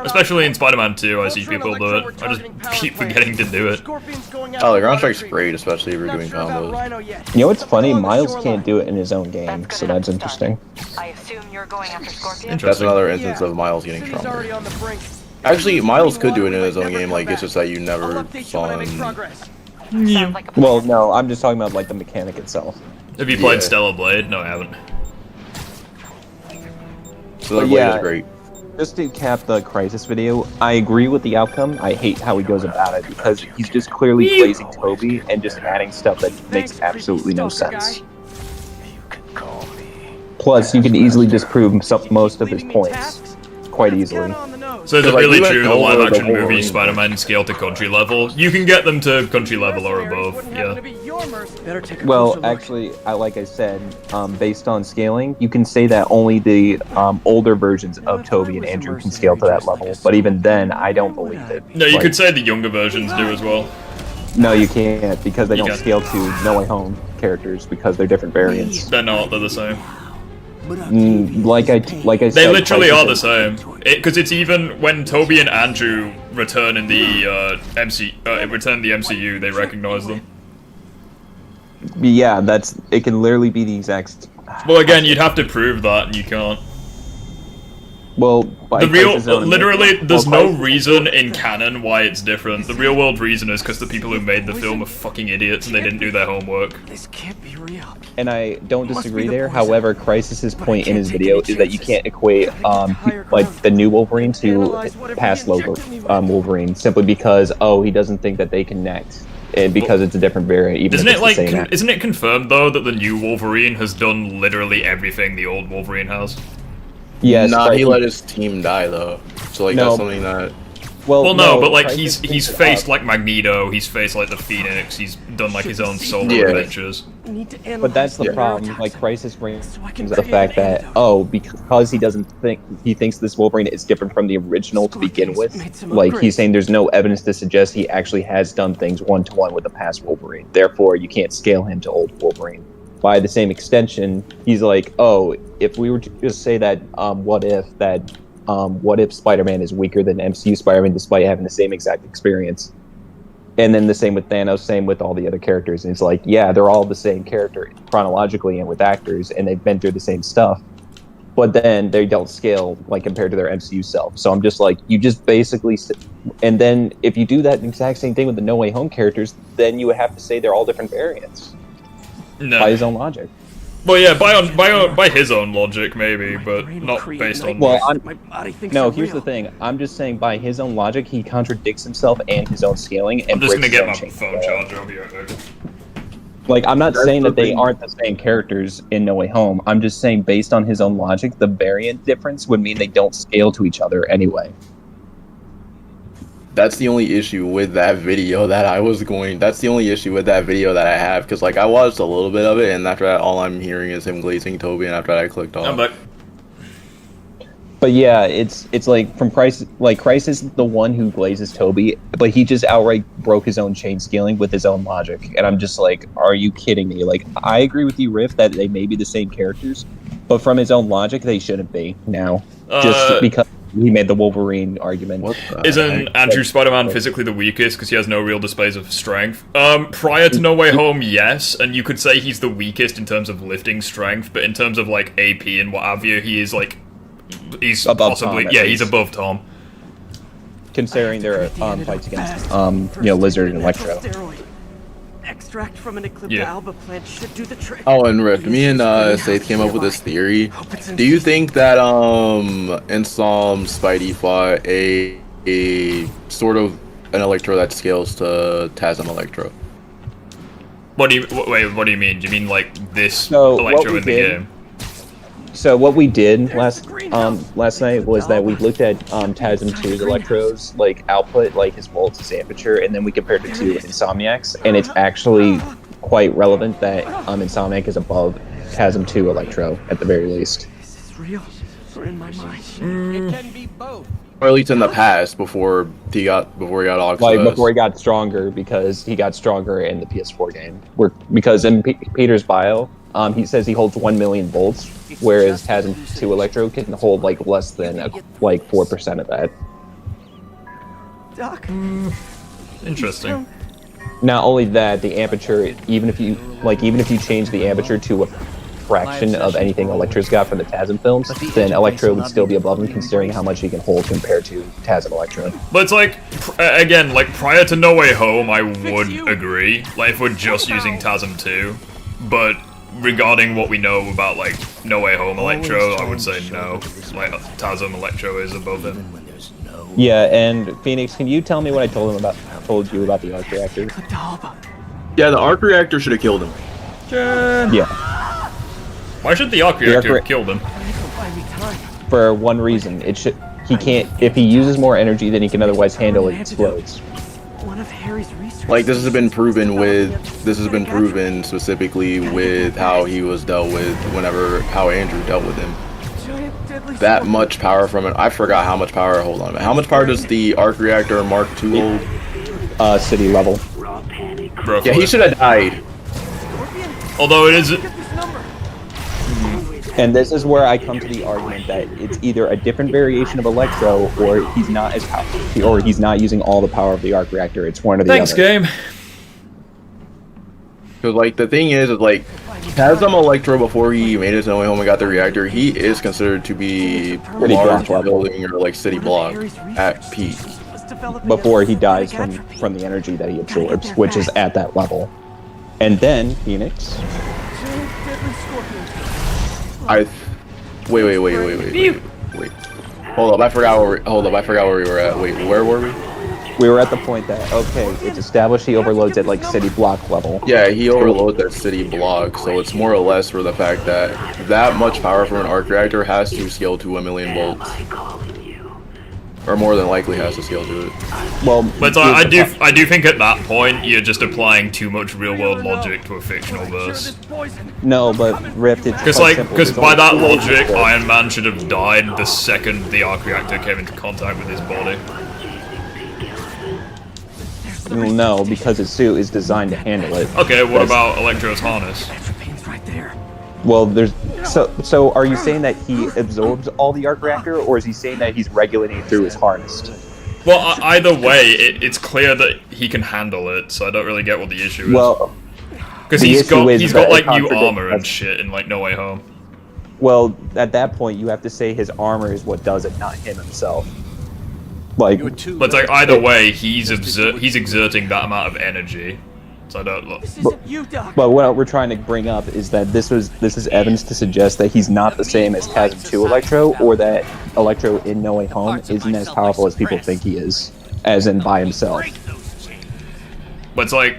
especially in Spider-Man 2, I see people do it. I just keep forgetting to do it. Oh, the ground strike's great, especially if you're doing combos. You know what's funny? Miles can't do it in his own game, so that's interesting. I assume you're going after Scorpion? That's another instance of Miles getting stronger. Actually, Miles could do it in his own game, like, it's just that you never saw him. Yeah. Well, no, I'm just talking about, like, the mechanic itself. Have you played Stellar Blade? No, I haven't. Stellar Blade is great. Just to cap the Crisis video, I agree with the outcome. I hate how he goes about it, because he's just clearly glazing Toby and just adding stuff that makes absolutely no sense. Plus, you can easily disprove most of his points quite easily. So is it really true that live-action movies Spider-Man scale to country level? You can get them to country level or above, yeah. Well, actually, like I said, based on scaling, you can say that only the older versions of Toby and Andrew can scale to that level. But even then, I don't believe it. No, you could say the younger versions do as well. No, you can't, because they don't scale to No Way Home characters, because they're different variants. They're not, they're the same. Like I said, they literally are the same. Because it's even when Toby and Andrew return in the MCU, they recognize them. Yeah, it can literally be the exact. Well, again, you'd have to prove that, and you can't. Well, literally, there's no reason in canon why it's different. The real world reason is because the people who made the film are fucking idiots and they didn't do their homework. This can't be real. And I don't disagree there. However, Crisis's point in his video is that you can't equate like the new Wolverine to past Wolverine simply because he doesn't think that they connect. And because it's a different variant, even if it's the same actor. Isn't it confirmed though that the new Wolverine has done literally everything the old Wolverine has? Yes, nah, he let his team die though. So like that's something that. Well, no, but like he's faced like Magneto, he's faced like the Phoenix, he's done like his own solo adventures. But that's the problem. Like Crisis brings the fact that because he thinks this Wolverine is different from the original to begin with. Like he's saying there's no evidence to suggest he actually has done things one-to-one with the past Wolverine. Therefore, you can't scale him to old Wolverine. By the same extension, he's like, if we were to just say that, what if Spider-Man is weaker than MCU Spider-Man despite having the same exact experience? And then the same with Thanos, same with all the other characters. And it's like, yeah, they're all the same character chronologically and with actors, and they've been through the same stuff. But then they don't scale like compared to their MCU self. So I'm just like, you just basically, and then if you do that exact same thing with the No Way Home characters, then you would have to say they're all different variants. No. By his own logic. Well, yeah, by his own logic, maybe, but not based on. Well, here's the thing. I'm just saying, by his own logic, he contradicts himself and his own scaling. And I'm just gonna get my phone charger. I'll be right back. Like, I'm not saying that they aren't the same characters in No Way Home. I'm just saying, based on his own logic, the variant difference would mean they don't scale to each other anyway. That's the only issue with that video that that's the only issue with that video that I have, because like I watched a little bit of it, and after that all I'm hearing is him glazing Toby, and after that I clicked off. But yeah, it's like from Crisis, Crisis is the one who glazes Toby, but he just outright broke his own chain scaling with his own logic, and I'm just like, are you kidding me? Like, I agree with you, Riff, that they may be the same characters, but from his own logic, they shouldn't be now, just because he made the Wolverine argument. Isn't Andrew Spider-Man physically the weakest because he has no real displays of strength? Prior to No Way Home, yes, and you could say he's the weakest in terms of lifting strength, but in terms of like AP and what have you, he is like, he's above possibly Tom, he's above Tom. Considering their fights against Lizard and Electro. Extract from an Eclipta alba plant should do the trick. Oh, and Rick, me and Saith came up with this theory. Do you think that in some Spidey fought a sort of an Electro that scales to Tasm Electro? What do you mean? Do you mean like this Electro in the game? So what we did last night was that we looked at Tasm 2's Electro's like output, like his volts, his aperture, and then we compared it to Insomniac's, and it's actually quite relevant that Insomniac is above Tasm 2 Electro at the very least. Is this real or in my mind? It can be both. or at least in the past before he got Oxus. Like before he got stronger, because he got stronger in the PS4 game. Because in Peter's bio, he says he holds 1 million volts, whereas TASM 2 Electro can hold like less than 4% of that. Doc. Interesting. Not only that, the aperture, even if you change the aperture to a fraction of anything Electro's got from the TASM films, then Electro would still be above him, considering how much he can hold compared to TASM Electro. But it's like, again, like prior to No Way Home, I would agree. Like if we're just using TASM 2, but regarding what we know about like No Way Home Electro, I would say no. Like TASM Electro is above him. Yeah, and Phoenix, can you tell me what I told you about the arc reactor? Yeah, the arc reactor should have killed him. Yeah. Why should the arc reactor have killed him? For one reason, he can't. If he uses more energy than he can otherwise handle, it explodes. One of Harry's research. Like this has been proven specifically with how he was dealt with how Andrew dealt with him. That much power from it. I forgot how much power. Hold on. How much power does the arc reactor Mark II hold? City level. Yeah, he should have died. Although it is. And this is where I come to the argument that it's either a different variation of Electro, or he's not as powerful, or he's not using all the power of the arc reactor. It's one or the other. Thanks, game. Because like the thing is like TASM Electro before he made his way home and got the reactor, he is considered to be large building or like city block at peak. Before he dies from the energy that he absorbs, which is at that level. And then Phoenix. Wait. Hold up, I forgot where we were at. Wait, where were we? We were at the point that, okay, it's established he overloads at like city block level. Yeah, he overloads at city block, so it's more or less for the fact that much power from an arc reactor has to scale to 1 million volts. Or more than likely has to scale to it. Well, but I do think at that point you're just applying too much real world logic to a fictional verse. No, but Rift, it's because by that logic, Iron Man should have died the second the arc reactor came into contact with his body. No, because his suit is designed to handle it. Okay, what about Electro's harness? Well, so are you saying that he absorbs all the arc reactor, or is he saying that he's regulating it through his harness? Well, either way, it's clear that he can handle it, so I don't really get what the issue is. Well, because he's got like new armor and shit in like No Way Home. Well, at that point, you have to say his armor is what does it, not him himself. Like, but like either way, he's exerting that amount of energy. So I don't look. But what we're trying to bring up is that this is evidence to suggest that he's not the same as TASM 2 Electro, or that Electro in No Way Home isn't as powerful as people think he is, as in by himself. But it's like,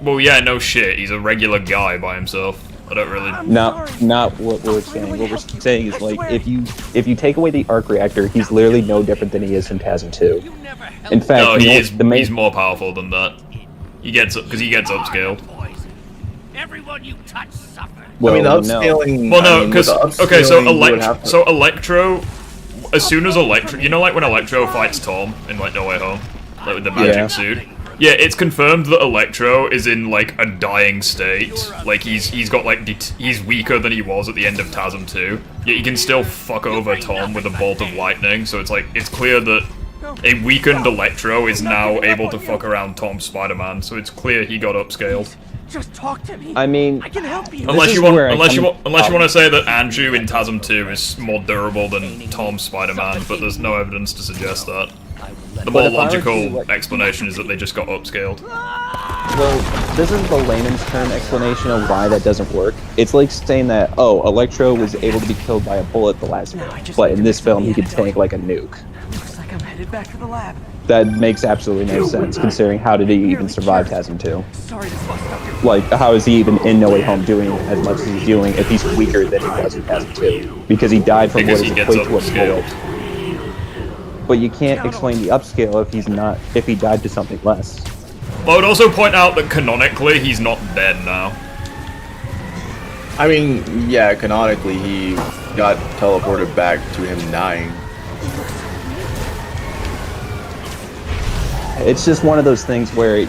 well, yeah, no shit, he's a regular guy by himself. I don't really. Not what we're saying. What we're saying is like if you take away the arc reactor, he's literally no different than he is from TASM 2. In fact, no, he's more powerful than that. He gets upscaled. Everyone you touch suffers. Well, I mean, upscaling. Well, no, because okay, so Electro, as soon as Electro, you know, like when Electro fights Tom in like No Way Home, like with the magic suit. Yeah, it's confirmed that Electro is in like a dying state. Like he's got like he's weaker than he was at the end of TASM 2. Yet he can still fuck over Tom with a bolt of lightning. So it's like it's clear that a weakened Electro is now able to fuck around Tom's Spider-Man, so it's clear he got upscaled. Just talk to me. I mean, I can help you. Unless you want to say that Andrew in TASM 2 is more durable than Tom's Spider-Man, but there's no evidence to suggest that. The more logical explanation is that they just got upscaled. Well, this is the layman's term explanation of why that doesn't work. It's like saying that, oh, Electro was able to be killed by a bullet the last film, but in this film he could tank like a nuke. Looks like I'm headed back to the lab. That makes absolutely no sense, considering how did he even survive TASM 2? Sorry to bust up your... Like, how is he even in No Way Home doing as much as he's doing if he's weaker than he was in TASM 2? Because he died from what is equate to a bullet. But you can't explain the upscale if he died to something less. Well, I would also point out that canonically he's not dead now. I mean, yeah, canonically he got teleported back to him dying. it's just one of those things where,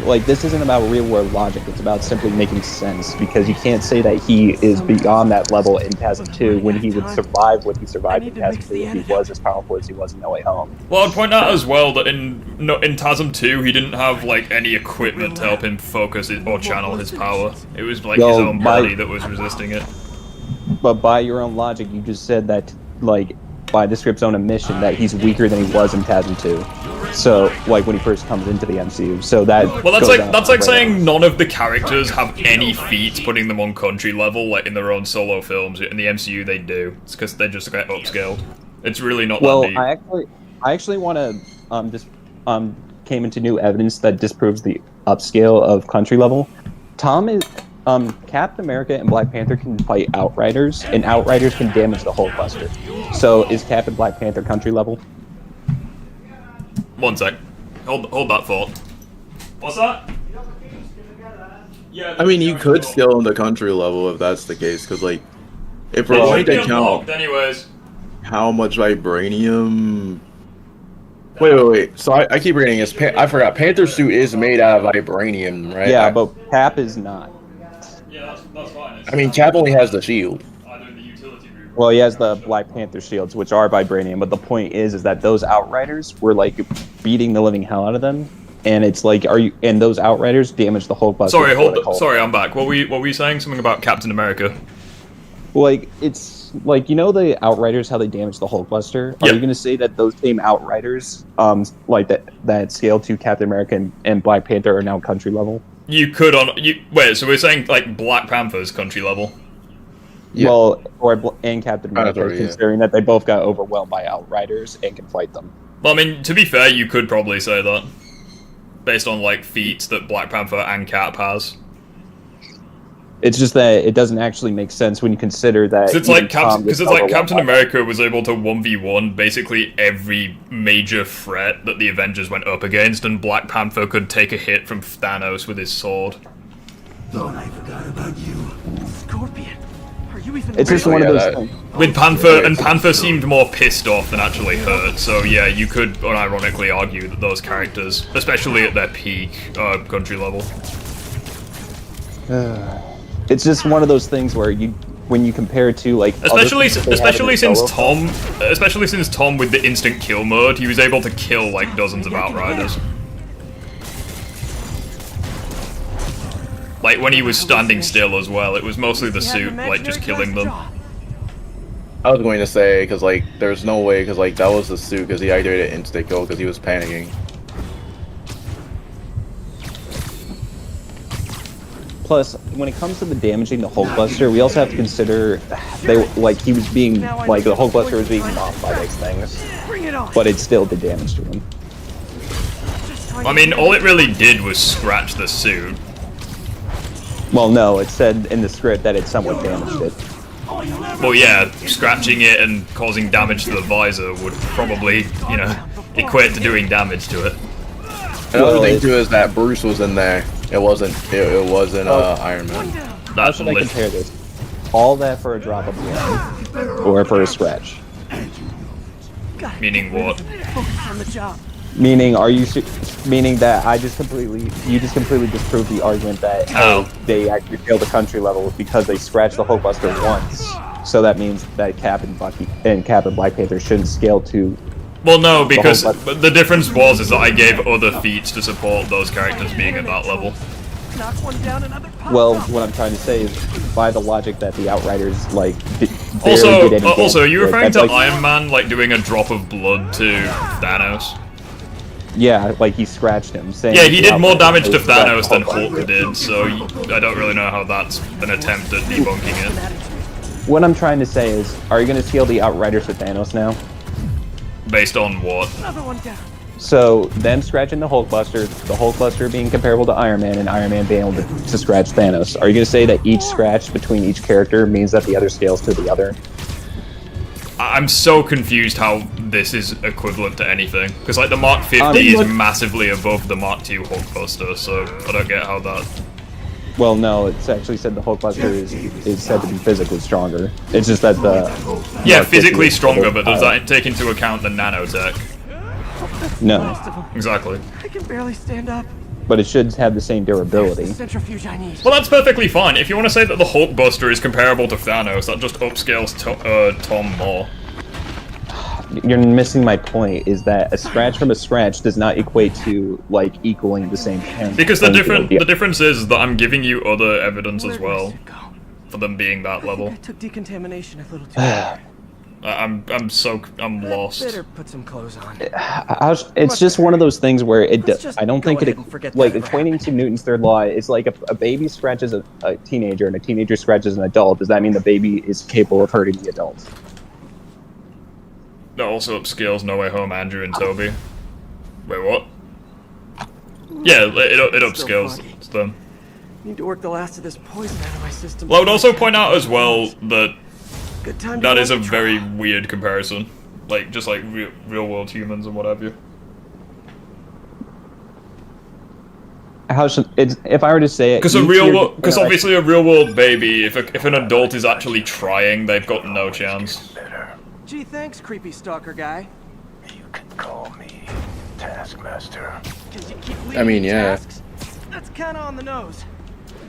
like, this isn't about real world logic. It's about simply making sense, because you can't say that he is beyond that level in TASM 2 when he would survive what he survived in TASM 2 if he was as powerful as he was in No Way Home. Well, I'd point out as well that in TASM 2 he didn't have like any equipment to help him focus it or channel his power. It was like his own body that was resisting it. But by your own logic, you just said that, like, by the script's own admission, that he's weaker than he was in TASM 2. So, like, when he first comes into the MCU. So that. Well, that's like saying none of the characters have any feats putting them on country level, like in their own solo films. In the MCU, they do. It's because they just get upscaled. It's really not that deep. I actually want to came into new evidence that disproves the upscale of country level. Captain America and Black Panther can fight Outriders, and Outriders can damage the Hulkbuster. So is Captain Black Panther country level? One sec. Hold that thought. What's that? I mean, you could scale on the country level if that's the case, because, like, if we're going to count how much vibranium... Wait. So I keep reading this. I forgot. Panther's suit is made out of vibranium, right? Yeah, but Cap is not. Yeah, that's fine. I mean, Cap only has the shield. Well, he has the Black Panther shields, which are vibranium, but the point is that those Outriders were, like, beating the living hell out of them, and it's like, and those Outriders damage the Hulkbuster. Sorry, I'm back. What were you saying? Something about Captain America? Like, it's, like, you know the Outriders, how they damage the Hulkbuster? Are you going to say that those same Outriders, like, that scale to Captain America and Black Panther are now country level? You could wait, so we're saying, like, Black Panther's country level? Yeah. Well, and Captain America, considering that they both got overwhelmed by Outriders and can fight them. Well, I mean, to be fair, you could probably say that. Based on, like, feats that Black Panther and Cap has. It's just that it doesn't actually make sense when you consider that... Because it's like Captain America was able to 1v1 basically every major threat that the Avengers went up against, and Black Panther could take a hit from Thanos with his sword. Thought I forgot about you. Scorpion. It's just one of those things. With Panther, and Panther seemed more pissed off than actually hurt, so yeah, you could unironically argue that those characters, especially at their peak, country level. It's just one of those things where when you compare it to, like, especially since Tom with the instant kill mode, he was able to kill like dozens of Outriders. Like, when he was standing still as well, it was mostly the suit, like, just killing them. I was going to say, because, like, there's no way, because, like, that was the suit, because he activated instant kill, because he was panicking. Plus, when it comes to the damaging the Hulkbuster, we also have to consider the Hulkbuster was being knocked by those things, but it still did damage to him. I mean, all it really did was scratch the suit. Well, no, it said in the script that it somewhat damaged it. Well, yeah, scratching it and causing damage to the visor would probably, equate to doing damage to it. Another thing too is that Bruce was in there. It wasn't Iron Man. How should I compare this? All that for a drop of blood, or for a scratch? Meaning what? Meaning, meaning that you just completely disproved the argument that they actually failed the country level because they scratched the Hulkbuster once. So that means that Cap and Black Panther shouldn't scale to. Well, no, because the difference is that I gave other feats to support those characters being at that level. Well, what I'm trying to say is, by the logic that the Outriders, like, also, are you referring to Iron Man, like, doing a drop of blood to Thanos? Yeah, like, he scratched him, saying... Yeah, he did more damage to Thanos than Hulk did, so I don't really know how that's an attempt at debunking it. What I'm trying to say is, are you going to scale the Outriders to Thanos now? Based on what? So, them scratching the Hulkbuster being comparable to Iron Man, and Iron Man being able to scratch Thanos. Are you going to say that each scratch between each character means that the other scales to the other? I'm so confused how this is equivalent to anything. Because, like, the Mark 50 is massively above the Mark 2 Hulkbuster, so I don't get how that... Well, no, it's actually said the Hulkbuster is said to be physically stronger. It's just that the... Yeah, physically stronger, but does that take into account the nanotech? No. Exactly. I can barely stand up. But it should have the same durability. The centrifuge I need. Well, that's perfectly fine. If you want to say that the Hulkbuster is comparable to Thanos, that just upscales Tom more. You're missing my point, is that a scratch from a scratch does not equate to, like, equaling the same thing. Because the difference is that I'm giving you other evidence as well for them being that level. I took decontamination a little too hard. I'm lost. Better put some clothes on. It's just one of those things where I don't think it, like, equating to Newton's third law, it's like a baby scratches a teenager and a teenager scratches an adult. Does that mean the baby is capable of hurting the adult? That also upscales No Way Home, Andrew and Toby. Wait, what? Yeah, it upscales them. Need to work the last of this poison out of my system. Well, I would also point out as well that that is a very weird comparison. Like, just like real world humans and what have you. If I were to say it, because obviously a real world baby, if an adult is actually trying, they've got no chance. Gee, thanks, creepy stalker guy. You can call me Taskmaster. I mean, yeah. That's kind of on the nose.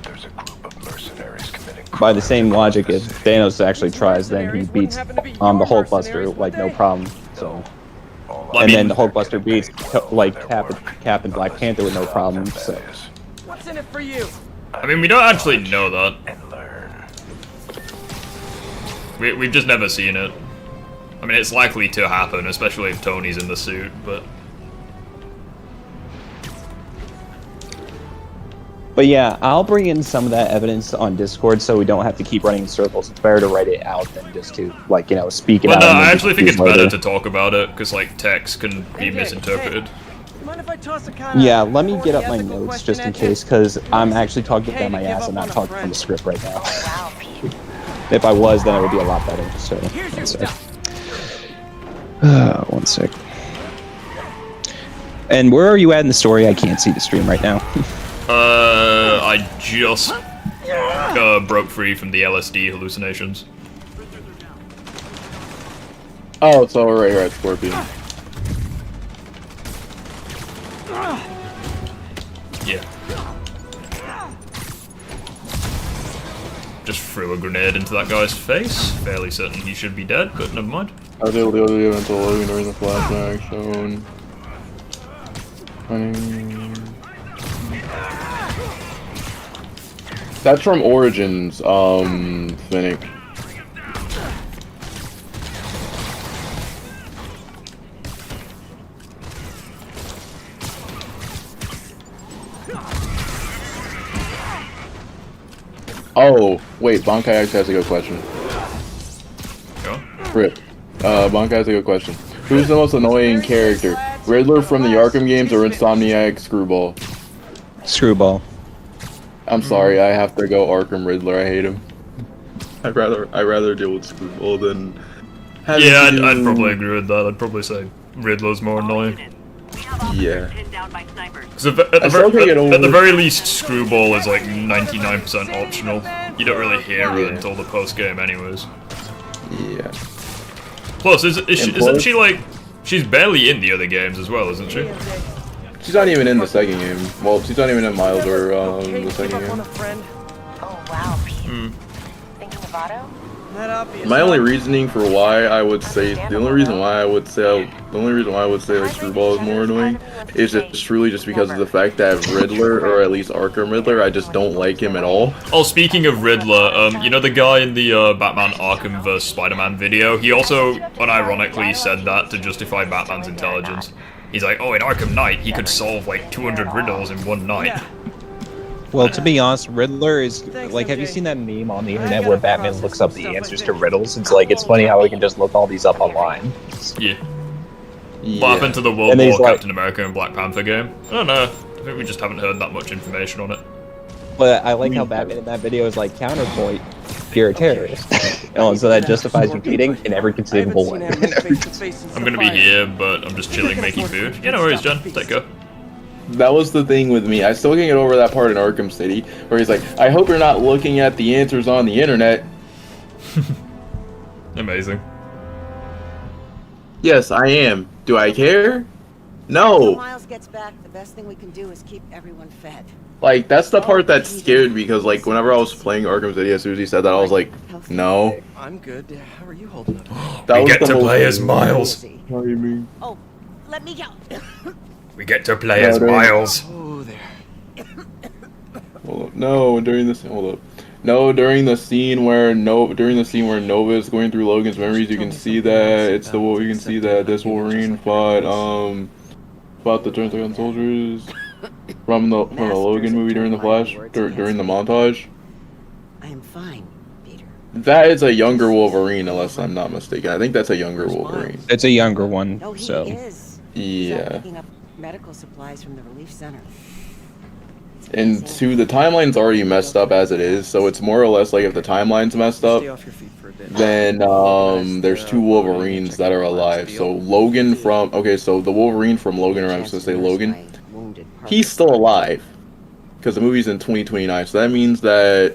There's a group of mercenaries committing By the same logic, if Thanos actually tries, then he beats the Hulkbuster like no problem. So, and then the Hulkbuster beats like Cap and Black Panther with no problem. So, what's in it for you? I mean, we don't actually know that. We've just never seen it. I mean, it's likely to happen, especially if Tony's in the suit, but... But yeah, I'll bring in some of that evidence on Discord so we don't have to keep running in circles. It's better to write it out than just to, like, you know, speak it out. But no, I actually think it's better to talk about it, because, like, text can be misinterpreted. Yeah, let me get up my notes just in case, because I'm actually talking down my ass and not talking from the script right now. If I was, then it would be a lot better. So, one sec. And where are you at in the story? I can't see the stream right now. I just broke free from the LSD hallucinations. Oh, it's all right here at Scorpion. Yeah. Just threw a grenade into that guy's face. Fairly certain he should be dead, but never mind. I was able to go to the event loading during the flashback shown. That's from Origins, Finnick. Oh, wait, Bankai actually has a good question. Go. Rip. Bankai has a good question. Who's the most annoying character? Riddler from the Arkham games or Insomniac Screwball? Screwball. I'm sorry, I have to go Arkham Riddler. I hate him. I'd rather deal with Screwball than. Yeah, I'd probably agree with that. I'd probably say Riddler's more annoying. Yeah. Because at the very least, Screwball is like 99% optional. You don't really hear it until the post game, anyways. Yeah. Plus, isn't she like? She's barely in the other games as well, isn't she? She's not even in the second game. Well, she's not even in Miles or the second game. Oh wow, Pete. Thinking of Otto? My only reasoning for why I would say the only reason why I would say like Screwball is more annoying is just truly just because of the fact that Riddler, or at least Arkham Riddler, I just don't like him at all. Oh, speaking of Riddler, you know the guy in the Batman Arkham vs Spider-Man video? He also unironically said that to justify Batman's intelligence. He's like, oh, in Arkham Knight, he could solve like 200 riddles in one night. Well, to be honest, Riddler is, like, have you seen that meme on the internet where Batman looks up the answers to riddles? It's like, it's funny how we can just look all these up online. Yeah. What happened to the World War Captain America and Black Panther game? I don't know. I think we just haven't heard that much information on it. But I like how Batman in that video is like, counterpoint, you're a terrorist. Oh, so that justifies you cheating in every conceivable way. I'm gonna be here, but I'm just chilling making food. Yeah, no worries, Jen. Take care. That was the thing with me. I still can't get over that part in Arkham City where he's like, I hope you're not looking at the answers on the internet. Amazing. Yes, I am. Do I care? No. Miles gets back, the best thing we can do is keep everyone fed. Like, that's the part that scared me, because, like, whenever I was playing Arkham City, as soon as he said that, I was like, no. I'm good. How are you holding up? We get to play as Miles. What do you mean? Oh, let me go. We get to play as Miles. Oh, there. Hold up. No, during this, hold up. No, during the scene where Nova is going through Logan's memories, you can see that this Wolverine fought the Turnstile soldiers from the Logan movie during the during the montage. I am fine, Peter. That is a younger Wolverine, unless I'm not mistaken. I think that's a younger Wolverine. It's a younger one. No, he So is. Yeah. Picking up medical supplies from the relief center. And two, the timeline's already messed up as it is, so it's more or less like if the timeline's messed up, then there's two Wolverines that are alive. So Logan from so the Wolverine from Logan, or I'm supposed to say Logan, he's still alive because the movie's in 2029. So that means that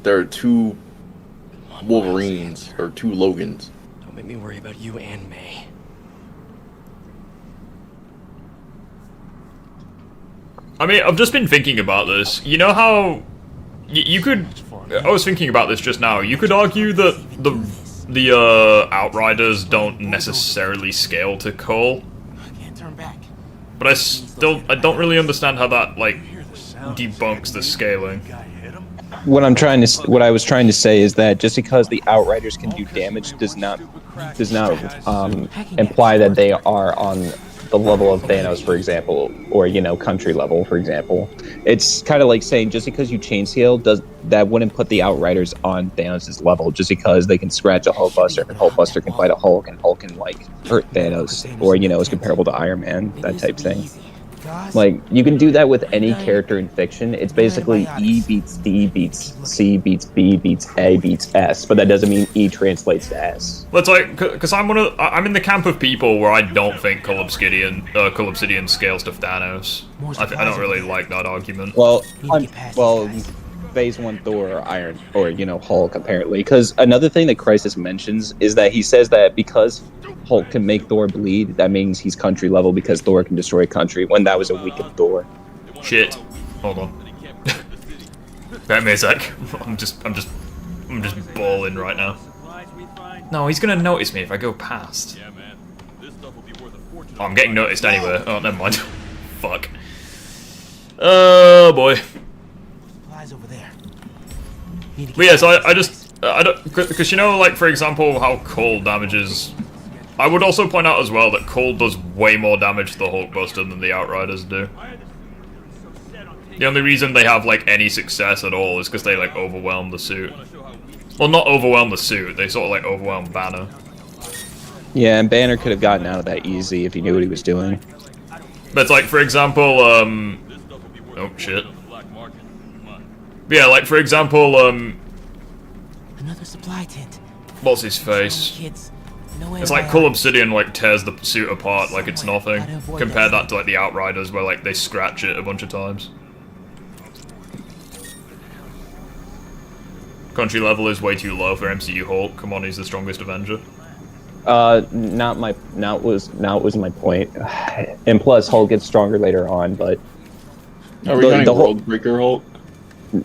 there are two Wolverines or two Logans. Don't make me worry about you and May. I mean, I've just been thinking about this. You know how you could? I was thinking about this just now. You could argue that the Outriders don't necessarily scale to Cole, but I don't really understand how that like debunks the scaling. what I was trying to say is that just because the Outriders can do damage does not imply that they are on the level of Thanos, for example, or country level, for example. It's kind of like saying just because you chain scale that wouldn't put the Outriders on Thanos' level. Just because they can scratch a Hulkbuster and Hulkbuster can fight a Hulk and Hulk can hurt Thanos, or is comparable to Iron Man, that type thing. Like, you can do that with any character in fiction. It's basically E beats D beats C beats B beats A beats S, but that doesn't mean E translates to S. Well, it's like, because I'm in the camp of people where I don't think Cull Obsidian scales to Thanos. I don't really like that argument. Well, Phase 1 Thor or Iron, or Hulk, apparently. Because another thing that Crisis mentions is that he says that because Hulk can make Thor bleed, that means he's country level because Thor can destroy country, when that was a weakened Thor. Shit. Hold on. Bear me a sec. I'm just balling right now. No, he's gonna notice me if I go past. Oh, I'm getting noticed anyway. Oh, never mind. Fuck. Oh boy. Over there. But yes, I don't, because like, for example, how Cole damages. I would also point out as well that Cole does way more damage to the Hulkbuster than the Outriders do. The only reason they have like any success at all is because they like overwhelm the suit. Well, not overwhelm the suit. They sort of like overwhelm Banner. Yeah, and Banner could have gotten out of that easy if he knew what he was doing. But it's like, for example, oh shit. Yeah, like for example, another supply tent. What's his face? It's like Cull Obsidian like tears the suit apart like it's nothing. Compare that to like the Outriders where like they scratch it a bunch of times. Country level is way too low for MCU Hulk. Come on, he's the strongest Avenger. Not was my point. And plus, Hulk gets stronger later on, but are we going World Breaker Hulk?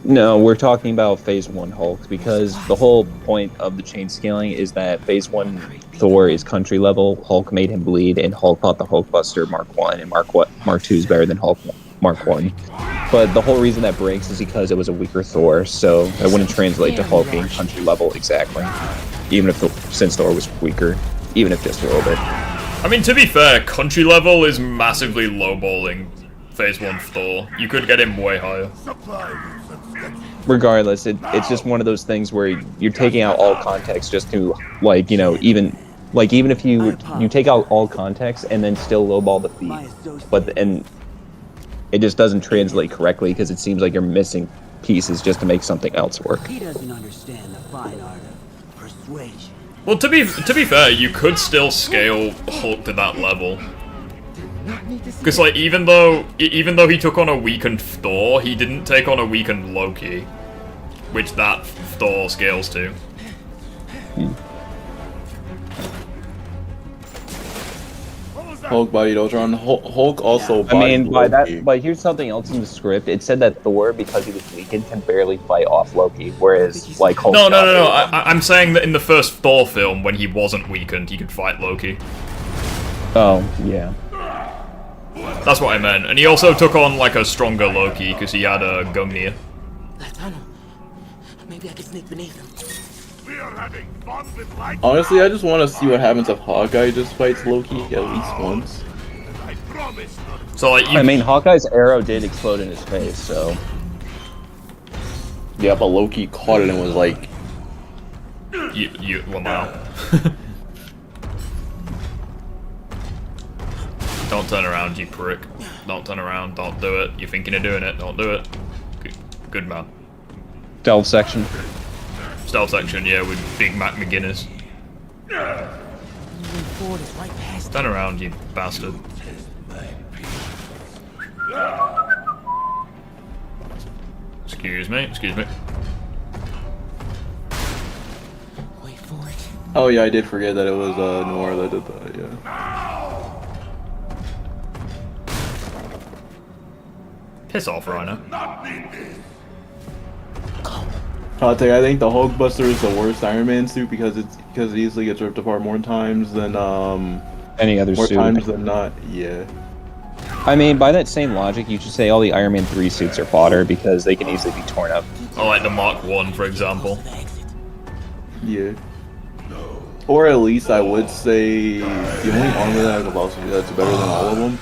No, we're talking about Phase 1 Hulk, because the whole point of the chain scaling is that Phase 1 Thor is country level, Hulk made him bleed, and Hulk fought the Hulkbuster Mark 1, and Mark 2 is better than Hulk Mark 1. But the whole reason that breaks is because it was a weaker Thor, so it wouldn't translate to Hulk being country level exactly, since Thor was weaker, even if just a little bit. I mean, to be fair, country level is massively lowballing Phase 1 Thor. You could get him way higher. Regardless, it's just one of those things where you're taking out all context just to, like, even if you take out all context and then still lowball the feat, and it just doesn't translate correctly because it seems like you're missing pieces just to make something else work. He doesn't understand the fine art of persuasion. Well, to be fair, you could still scale Hulk to that level. Because, like, even though he took on a weakened Thor, he didn't take on a weakened Loki, which that Thor scales to. What was that? Hulk bodied Ultron. Hulk also bodied I mean, by Loki. that, but here's something else in the script. It said that Thor, because he was weakened, can barely fight off Loki, whereas like Hulk. No. I'm saying that in the first Thor film, when he wasn't weakened, he could fight Loki. Oh yeah. That's what I meant. And he also took on like a stronger Loki because he had a Gungnir. That tunnel. Maybe I can sneak beneath him. Honestly, I just want to see what happens if Hawkeye just fights Loki at least once. So like, I mean, Hawkeye's arrow did explode in his face, so. Yeah, but Loki caught it and was like, well now. Don't turn around, you prick. Don't turn around, don't do it. You're thinking of doing it, don't do it. Good man. Stealth section. Stealth section, yeah, with Big Mac McGuinness. Turn around, you bastard. Excuse me. Wait for it. oh yeah, I did forget that it was Noir that did that, yeah. Piss off, Rhino. Hot take, I think the Hulkbuster is the worst Iron Man suit because it easily gets ripped apart more times than any other more suit. times than not. Yeah. I mean, by that same logic, you should say all the Iron Man 3 suits are fodder because they can easily be torn up. Oh, like the Mark 1, for example. Yeah. Or at least I would say the only armor that has a velocity that's better than all of them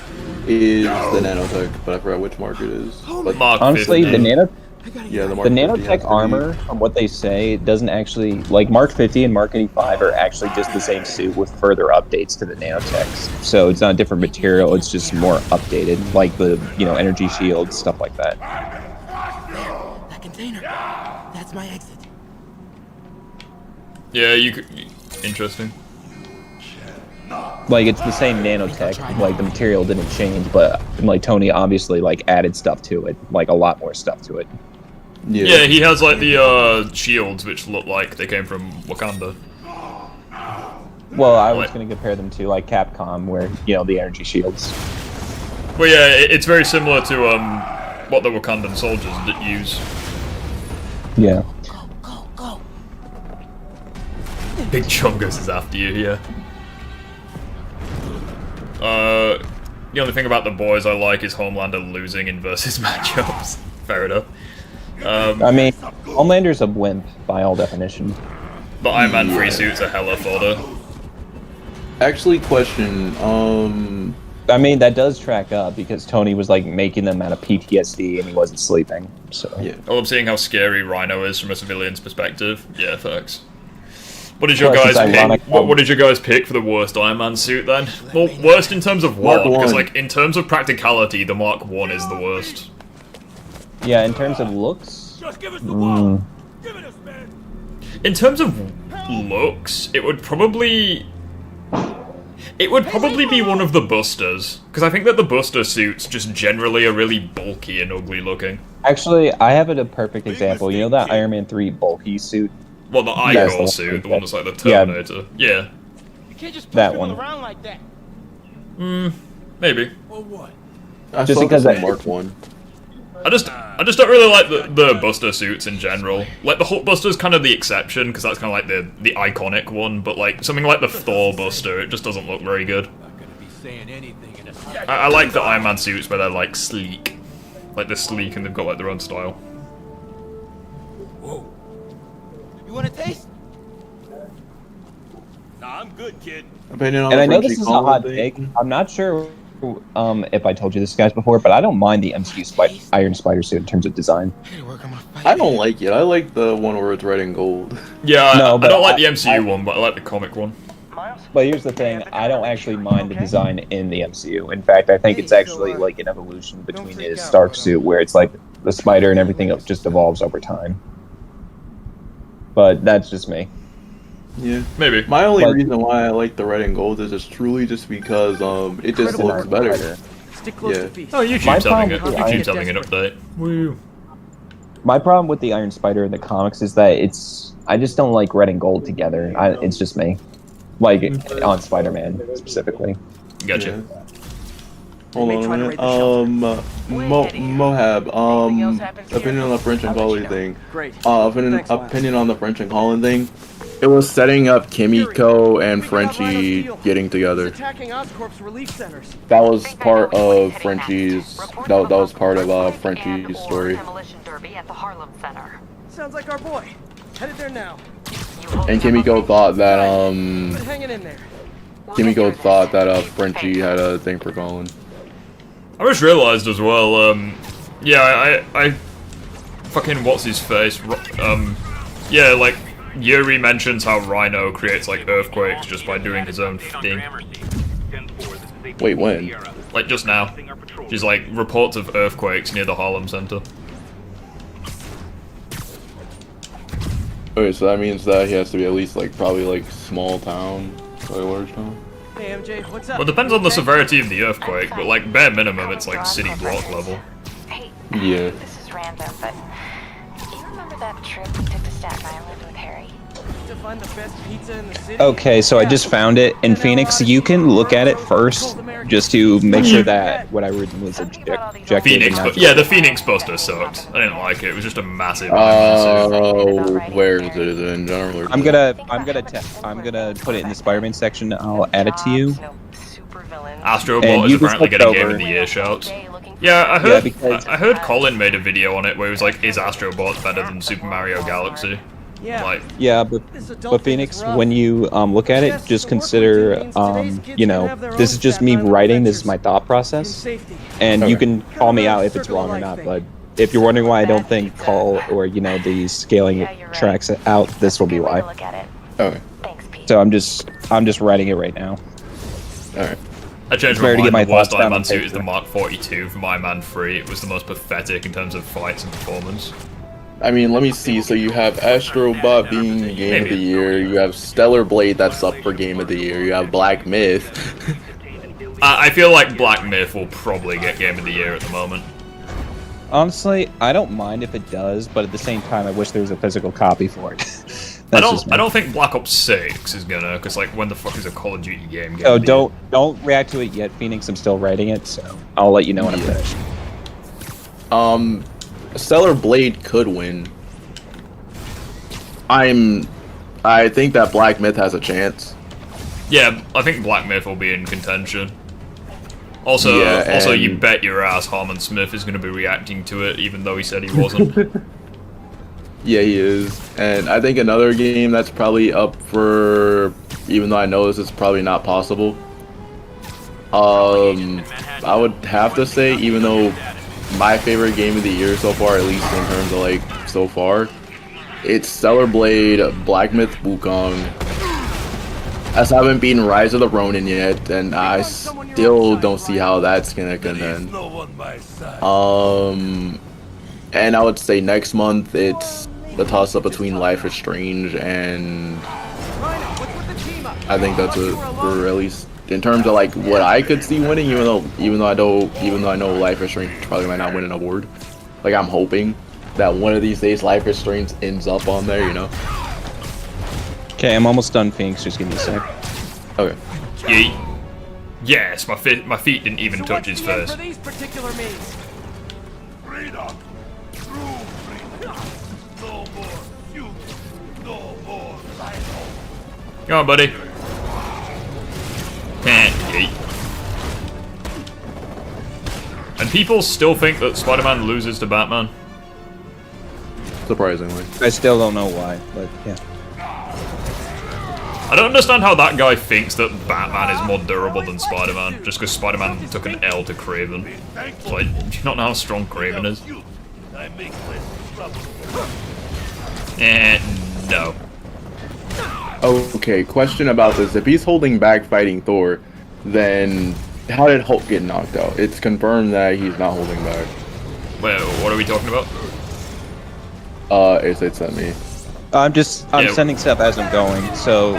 is the nanotech, but I forgot which mark it is. But honestly, the Mark nanotech armor, from what they say, doesn't actually, like Mark 50 and Mark 85 are actually just the same suit with further updates to the nanotechs. So it's not a different material, it's just more updated, like the, energy shield, stuff like that. That container. That's my exit. Yeah, you could. Interesting. Like, it's the same nanotech, like the material didn't change, but like Tony obviously like added stuff to it, like a lot more stuff to it. Yeah, he has like the shields which look like they came from Wakanda. Well, I was going to compare them to like Capcom, where the energy shields. Well, yeah, it's very similar to what the Wakandan soldiers use. Yeah. Go. Big Chungus is after you, yeah. The only thing about the boys I like is Homelander losing in versus matchups. Fair enough. I mean, Homelander's a wimp by all definition. The Iron Man 3 suits are hella fodder. Actually, question. I mean, that does track up because Tony was like making them out of PTSD and he wasn't sleeping. So yeah. I love seeing how scary Rhino is from a civilian's perspective. Yeah, facts. What did your guys pick? What did your guys pick for the worst Iron Man suit then? Well, worst in terms of what? Because like in terms of practicality, the Mark 1 is the worst. Yeah, in terms of looks. In terms of looks, it would probably be one of the Busters, because I think that the Buster suits just generally are really bulky and ugly looking. Actually, I have a perfect example. You know that Iron Man 3 bulky suit? Well, the Igor suit, the one that's like the Terminator. Yeah. You can't just push that people one around like that. Maybe. Or what? Just because that Mark 1. I just don't really like the Buster suits in general. Like the Hulk Buster's kind of the exception because that's kind of like the iconic one, but like something like the Thor Buster, it just doesn't look very good. I like the Iron Man suits where they're like sleek, like they're sleek and they've got like their own style. Whoa! You want a taste? Nah, I'm good, kid. And I know this is a hot take. I'm not sure if I told you this, guys, before, but I don't mind the MCU Iron Spider suit in terms of design. I don't like it. I like the one where it's red and gold. Yeah, no, I don't like the MCU one, but I like the comic one. But here's the thing, I don't actually mind the design in the MCU. In fact, I think it's actually like an evolution between his Stark suit, where it's like the spider and everything just evolves over time. But that's just me. Yeah, maybe. My only reason why I like the red and gold is just truly just because it just looks better. Stick close to feast. Oh, YouTube's having an update. Woo. My problem with the Iron Spider in the comics is that I just don't like red and gold together. It's just me. Like on Spider-Man specifically. Gotcha. Yeah. Hold on a minute. Mohab, opinion on the French and Collie thing. Great. Opinion on the French and Colin thing. It was setting up Kimiko and Frenchie getting together. Attacking Oscorp's relief centers. That was part of Frenchie's. That was part of Frenchie's story. Sounds like our boy. Headed there now. And Kimiko thought that Been hanging in there. Kimiko thought that Frenchie had a thing for Colin. I just realized as well, yeah, I fucking what's his face? Yeah, like Yuri mentions how Rhino creates like earthquakes just by doing his own thing. Wait, when? Like just now. She's like reports of earthquakes near the Harlem Center. Okay, so that means that he has to be at least like probably like small town, like large town. Hey MJ, what's up? Well, it depends on the severity of the earthquake, but like bare minimum, it's like city block level. Yeah. This is random, but do you remember that trip we took to Staten Island with Harry? To find the best pizza in the city. Okay, so I just found it in Phoenix. You can look at it first, just to make sure that what I read was objective. Phoenix, yeah, the Phoenix poster sucked. I didn't like it. It was just a massive. Where is it in general? I'm gonna put it in the Spider-Man section. I'll add it to you. Astrobot is apparently getting Game of the Year shouts. Yeah, I heard Colin made a video on it where he was like, "Is Astrobot better than Super Mario Galaxy?" Like, yeah, but Phoenix, when you look at it, just consider, you know, this is just me writing. This is my thought process, and you can call me out if it's wrong or not. But if you're wondering why I don't think call or the scaling tracks out, this will be why. Okay. So I'm just writing it right now. All right. I changed my mind. The worst Iron Man suit is the Mark 42 from Iron Man 3. It was the most pathetic in terms of fights and performance. I mean, let me see. So you have Astrobot being Game of the Year. You have Stellar Blade that's up for Game of the Year. You have Black Myth. I feel like Black Myth will probably get Game of the Year at the moment. Honestly, I don't mind if it does, but at the same time, I wish there was a physical copy for it. I don't think Black Ops 6 is gonna, because like when the fuck is a Call of Duty game? Oh, don't react to it yet, Phoenix. I'm still writing it, so I'll let you know when I'm finished. Stellar Blade could win. I think that Black Myth has a chance. Yeah, I think Black Myth will be in contention. Also, you bet your ass Harmon Smith is going to be reacting to it, even though he said he wasn't. Yeah, he is. And I think another game that's probably up for, even though I know this is probably not possible, I would have to say, even though my favorite game of the year so far, at least in terms of like so far, it's Stellar Blade, Black Myth Wukong. I still haven't beaten Rise of the Ronin yet, and I still don't see how that's gonna contend. And I would say next month it's the toss-up between Life is Strange and I think that's it, or at least in terms of like what I could see winning, even though I know Life is Strange probably might not win an award. Like I'm hoping that one of these days Life is Strange ends up on there, you know. Okay, I'm almost done, Phoenix. Just give me a sec. Okay. Yeet. Yes, my feet didn't even touch his face. Come on, buddy. Yeet. And people still think that Spider-Man loses to Batman. Surprisingly. I still don't know why, but yeah. I don't understand how that guy thinks that Batman is more durable than Spider-Man, just because Spider-Man took an L to Craven. Like, do you not know how strong Craven is? No. Okay, question about this. If he's holding back fighting Thor, then how did Hulk get knocked out? It's confirmed that he's not holding back. Wait, what are we talking about? It sent me. I'm sending stuff as I'm going, so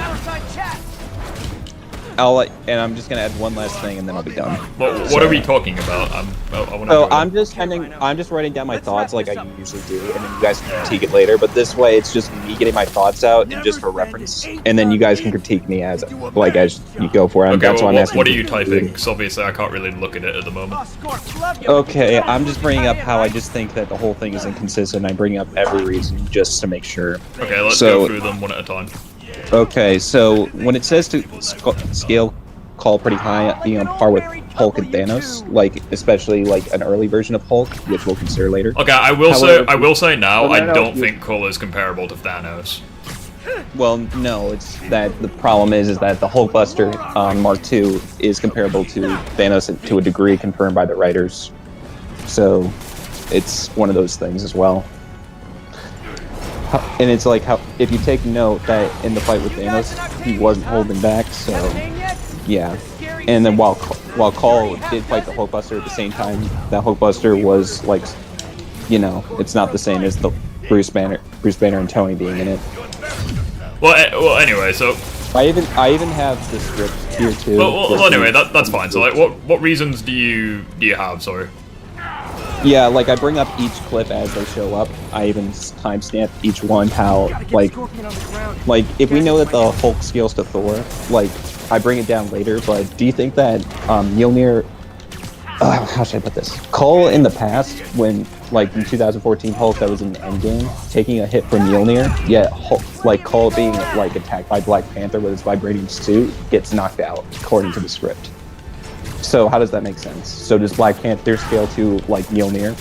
I'm just gonna add one last thing, and then I'll be done. What are we talking about? I'm just writing down my thoughts like I usually do, and then you guys can critique it later. But this way, it's just me getting my thoughts out, and just for reference, and then you guys can critique me as you go for it. Okay, that's why I'm asking. What are you typing? Because obviously I can't really look at it at the moment. Okay, I'm just bringing up how I just think that the whole thing is inconsistent. I'm bringing up every reason just to make sure. Okay, let's go through them one at a time. Okay, so when it says to scale Call pretty high, being on par with Hulk and Thanos, like especially like an early version of Hulk, which we'll consider later. Okay, I will say now, I don't think Cole is comparable to Thanos. Well, no, it's that the problem is that the Hulkbuster on Mark II is comparable to Thanos to a degree, confirmed by the writers. So it's one of those things as well. And it's like how if you take note that in the fight with Thanos, he wasn't holding back, so yeah. And then while Cole did fight the Hulkbuster at the same time, that Hulkbuster was like, you know, it's not the same as the Bruce Banner and Tony being in it. Well, anyway, so I even have the script here too. Well, anyway, that's fine. So like, what reasons do you have? Sorry. Yeah, like I bring up each clip as they show up. I even timestamp each one how like if we know that the Hulk scales to Thor, like I bring it down later. But do you think that Mjolnir? How should I put this? Cole in the past, when like in 2014 Hulk that was in the Endgame, taking a hit from Mjolnir, yet Hulk, like Cole being like attacked by Black Panther with his vibranium suit, gets knocked out according to the script. So how does that make sense? So does Black Panther scale to like Mjolnir,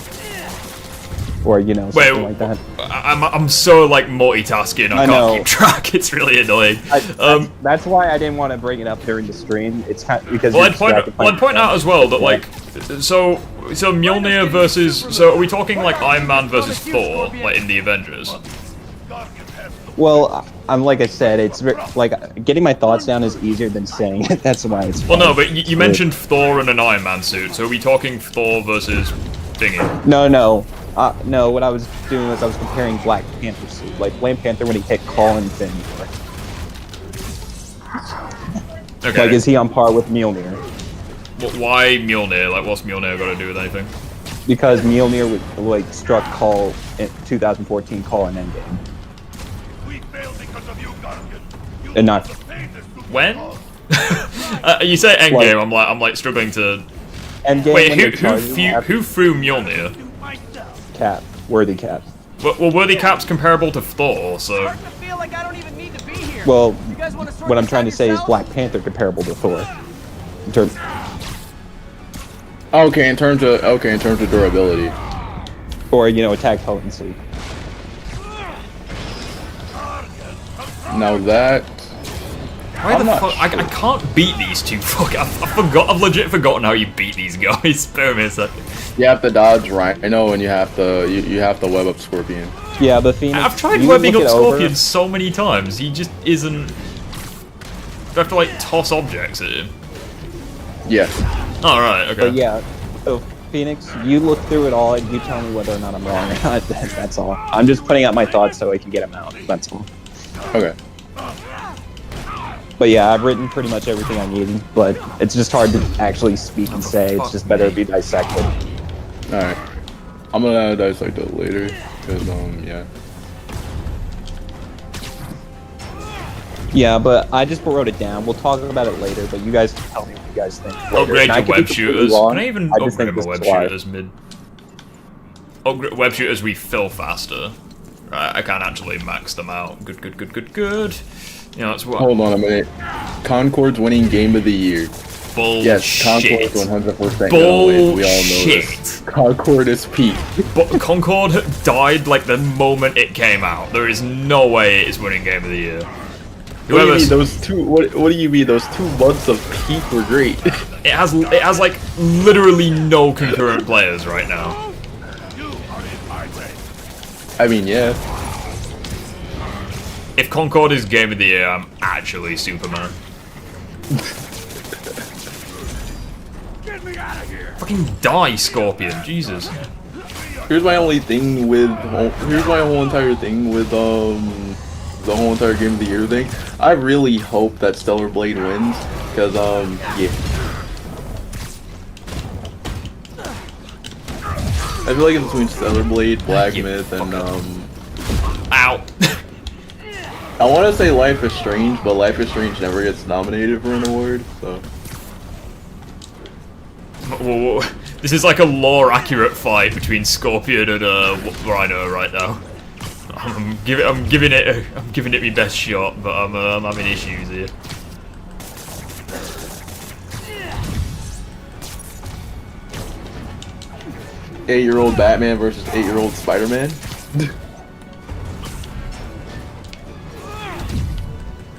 or you know something like that? I'm so like multitasking. I can't keep track. It's really annoying. That's why I didn't want to bring it up during the stream. It's kind of, because I'd point out as well that like so Mjolnir versus are we talking like Iron Man versus Thor like in the Avengers? Well, I'm like I said, it's like getting my thoughts down is easier than saying it. That's why it's. Well, no, but you mentioned Thor and an Iron Man suit, so are we talking Thor versus Thingy? No. What I was doing was I was comparing Black Panther's suit, like Black Panther when he hit Call and Finn. Okay. Like, is he on par with Mjolnir? Why Mjolnir? Like, what's Mjolnir got to do with anything? Because Mjolnir like struck Call in 2014 Call and Endgame. And not when? You say Endgame, I'm like struggling to. Endgame. Wait, who threw Mjolnir? Cap, Worthy Cap. Well, Worthy Cap's comparable to Thor, so. Well, what I'm trying to say is Black Panther comparable to Thor. In terms of durability. Or attack potency. Now that. Why the fuck? I can't beat these two. Fuck, I've legit forgotten how you beat these guys. Spare me a second. You have to dodge Rhino and you have to web up Scorpion. Yeah, but Phoenix. I've tried webbing up Scorpion so many times. He just isn't. You have to like toss objects at him. Yeah. Oh, right, okay. But yeah, so Phoenix, you look through it all and you tell me whether or not I'm wrong or not. That's all. I'm just putting out my thoughts so I can get them out. That's all. Okay. But yeah, I've written pretty much everything I need, but it's just hard to actually speak and say. It's just better to be dissected. Alright. I'm gonna dissect it later, because, yeah. Yeah, but I just wrote it down. We'll talk about it later, but you guys can tell me what you guys think. Upgrade your web shooters. Can I even upgrade my web shooters mid? Web shooters refill faster. Right, I can't actually max them out. Good. You know, that's what. Hold on a minute. Concord's winning Game of the Year. Bullshit. Yes, Concord's 100% gonna win. We all know this. Concord is peak. But Concord died like the moment it came out. There is no way it is winning Game of the Year. What do you mean those two? What do you mean those 2 months of peak were great? It has like literally no concurrent players right now. I mean, yeah. If Concord is Game of the Year, I'm actually Superman. Get me out of here! Fucking die, Scorpion! Jesus. Here's my whole entire thing with the whole entire Game of the Year thing. I really hope that Stellar Blade wins, because yeah. I feel like it's between Stellar Blade, Black Myth, and Ow. I want to say Life is Strange, but Life is Strange never gets nominated for an award, so. Whoa. This is like a lore-accurate fight between Scorpion and Rhino right now. I'm giving it my best shot, but I'm having issues here. Eight-year-old Batman versus 8-year-old Spider-Man.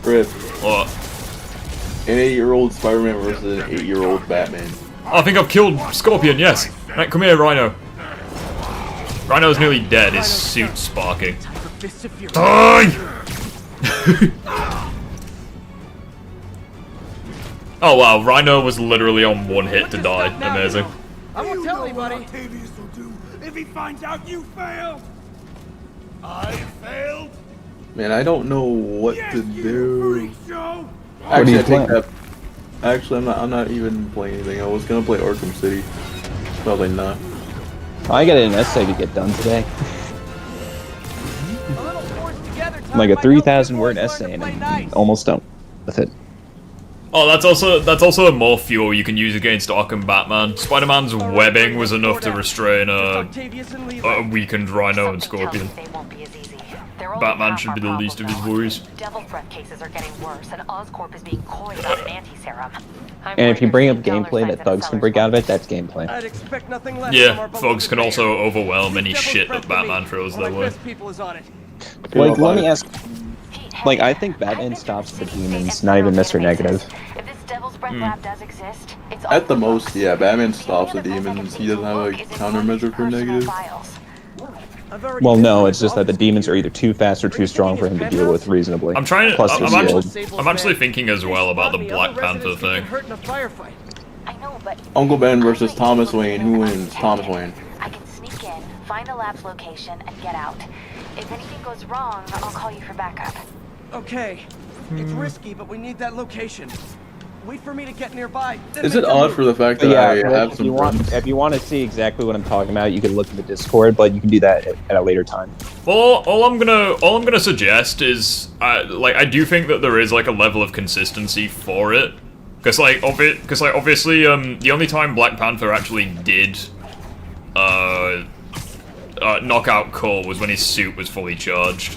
Rip. What? An 8-year-old Spider-Man versus an 8-year-old Batman. I think I've killed Scorpion, yes. Right, come here, Rhino. Rhino's nearly dead, his suit's sparking. Die! Oh wow, Rhino was literally on one hit to die. Amazing. I won't tell anybody. Octavius will do if he finds out you failed. I failed. Man, I don't know what to do. Show. Actually, I take that. Actually, I'm not even playing anything. I was gonna play Arkham City. Probably not. I got an essay to get done today. Like a 3,000 word essay, and I'm almost done with it. Oh, that's also more fuel you can use against Arkham Batman. Spider-Man's webbing was enough to restrain a weakened Rhino and Scorpion. Batman should be the least of his worries. Devil's Breath cases are getting worse, and Oscorp is being coy about an anti-serum. And if you bring up gameplay that thugs can break out of it, that's gameplay. I'd expect nothing less Yeah, thugs can also overwhelm any shit that Batman throws their way. Like, let me ask. Like, I think Batman stops the demons, not even Mr. Negative. If this Devil's Breath lab does exist, it's At the most, yeah, Batman stops the demons. He doesn't have a countermeasure for negative. Well, no, it's just that the demons are either too fast or too strong for him to deal with reasonably. I'm trying to. Plus, I'm actually thinking as well about the Black Panther thing. Uncle Ben versus Thomas Wayne. Who wins? Thomas Wayne. I can sneak in, find the lab's location, and get out. If anything goes wrong, I'll call you for backup. Okay. It's risky, but we need that location. Wait for me to get nearby. Is it odd for the fact that I have some friends? If you want to see exactly what I'm talking about, you can look at the Discord, but you can do that at a later time. Well, all I'm gonna suggest is, like, I do think that there is like a level of consistency for it, because obviously, the only time Black Panther actually did, knock out Cole was when his suit was fully charged.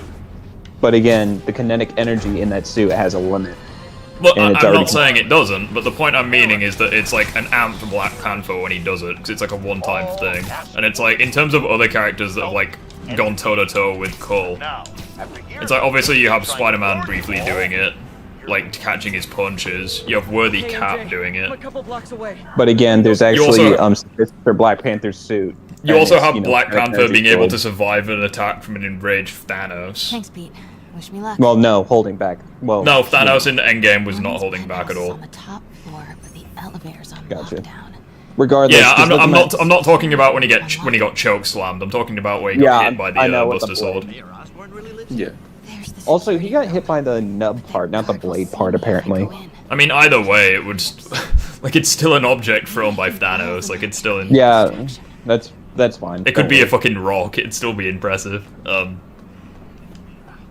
But again, the kinetic energy in that suit has a limit. Well, I'm not saying it doesn't, but the point I'm meaning is that it's like an amp for Black Panther when he does it, because it's like a one-time thing. And it's like, in terms of other characters that have like gone toe-to-toe with Cole, it's like, obviously you have Spider-Man briefly doing it, like catching his punches, you have Worthy Cap doing it. But again, there's actually for Black Panther's suit. You also have Black Panther being able to survive an attack from an enraged Thanos. Thanks, Pete. Wish me luck. Well, no, holding back. Well, no, Thanos in Endgame was not holding back at all. On the top floor, but the elevator's on Gotcha. lockdown. Regardless, yeah, I'm not talking about when he got choke slammed. I'm talking about where he got hit by the Buster Sword. Yeah. Also, he got hit by the nub part, not the blade part, apparently. I mean, either way, it would like it's still an object thrown by Thanos. Like it's still in. Yeah, that's fine. It could be a fucking rock. It'd still be impressive.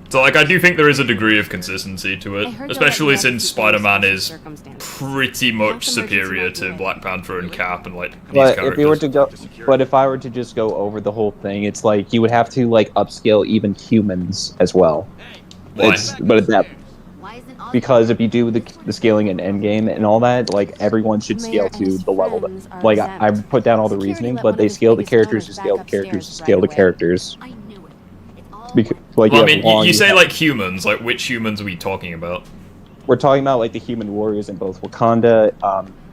So, like, I do think there is a degree of consistency to it, especially since Spider-Man is pretty much superior to Black Panther and Cap and, like, these characters. But if I were to just go over the whole thing, it's like, you would have to, like, upscale even humans as well. Why? Because if you do the scaling in Endgame and all that, like, everyone should scale to the level that, like, I put down all the reasoning, but they scale the characters to scale the characters to scale the characters. Because, like, well, I mean, you say, like, humans. Like, which humans are we talking about? We're talking about, like, the human warriors in both Wakanda,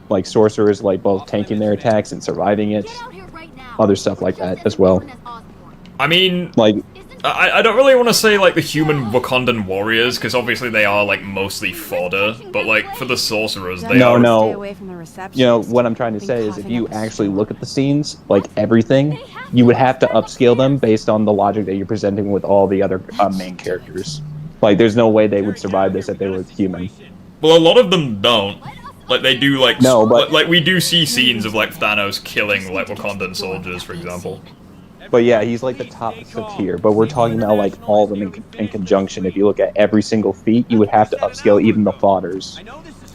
like, sorcerers, like, both tanking their attacks and surviving it. Other stuff like that as well. I mean, like, I don't really want to say, like, the human Wakandan warriors, because obviously they are, like, mostly fodder, but, like, for the sorcerers, they are... No, you know, what I'm trying to say is if you actually look at the scenes, like, everything, you would have to upscale them based on the logic that you're presenting with all the other main characters. Like, there's no way they would survive this if they were human. Well, a lot of them don't. Like, they do, like... No, but... Like, we do see scenes of, like, Thanos killing, like, Wakandan soldiers, for example. But yeah, he's, like, the top of the tier. But we're talking about, like, all of them in conjunction. If you look at every single feat, you would have to upscale even the fodders.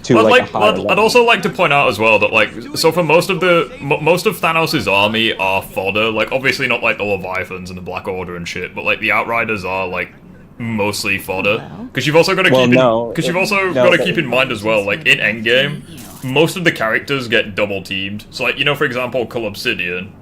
To, But, like, like, a higher level. I'd also like to point out as well that, like, so for most of Thanos' army are fodder. Like, obviously not, like, the Leviathans and the Black Order and shit, but, like, the Outriders are, like, mostly fodder. Because you've also got to keep in mind as well, like, in Endgame, most of the characters get double teamed. So, like, you know, for example, Cull Obsidian.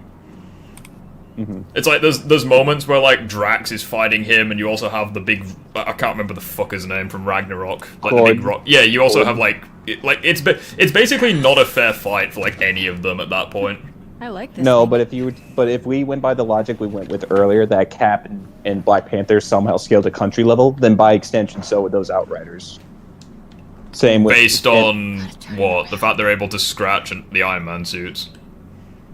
It's like there's moments where like Drax is fighting him, and you also have the big, I can't remember the fucker's name from Ragnarok, like the big rock. Yeah, you also have like it's basically not a fair fight for like any of them at that point. I like this. No, but if we went by the logic we went with earlier, that Cap and Black Panther somehow scaled to country level, then by extension, so would those Outriders. Same with based on what, the fact they're able to scratch the Iron Man suits.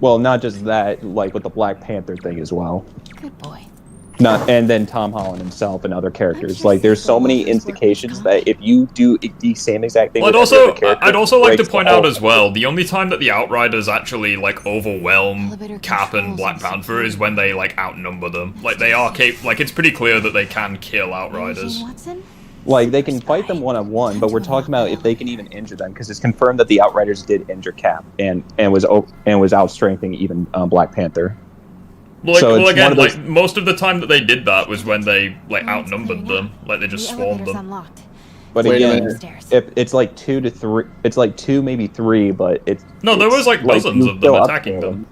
Well, not just that, like with the Black Panther thing as well. Good boy. And then Tom Holland himself and other characters. Like, there's so many indications that if you do the same exact thing, I'd also like to point out as well, the only time that the Outriders actually like overwhelm Cap and Black Panther is when they like outnumber them. Like they are like it's pretty clear that they can kill Outriders. Like, they can fight them one-on-one, but we're talking about if they can even injure them, because it's confirmed that the Outriders did injure Cap and was outstrengthening even Black Panther. Well, again, like most of the time that they did that was when they like outnumbered them, like they just swarmed them. But again, if it's like 2 to 3, it's like 2, maybe 3, but it's there was like dozens of them attacking them.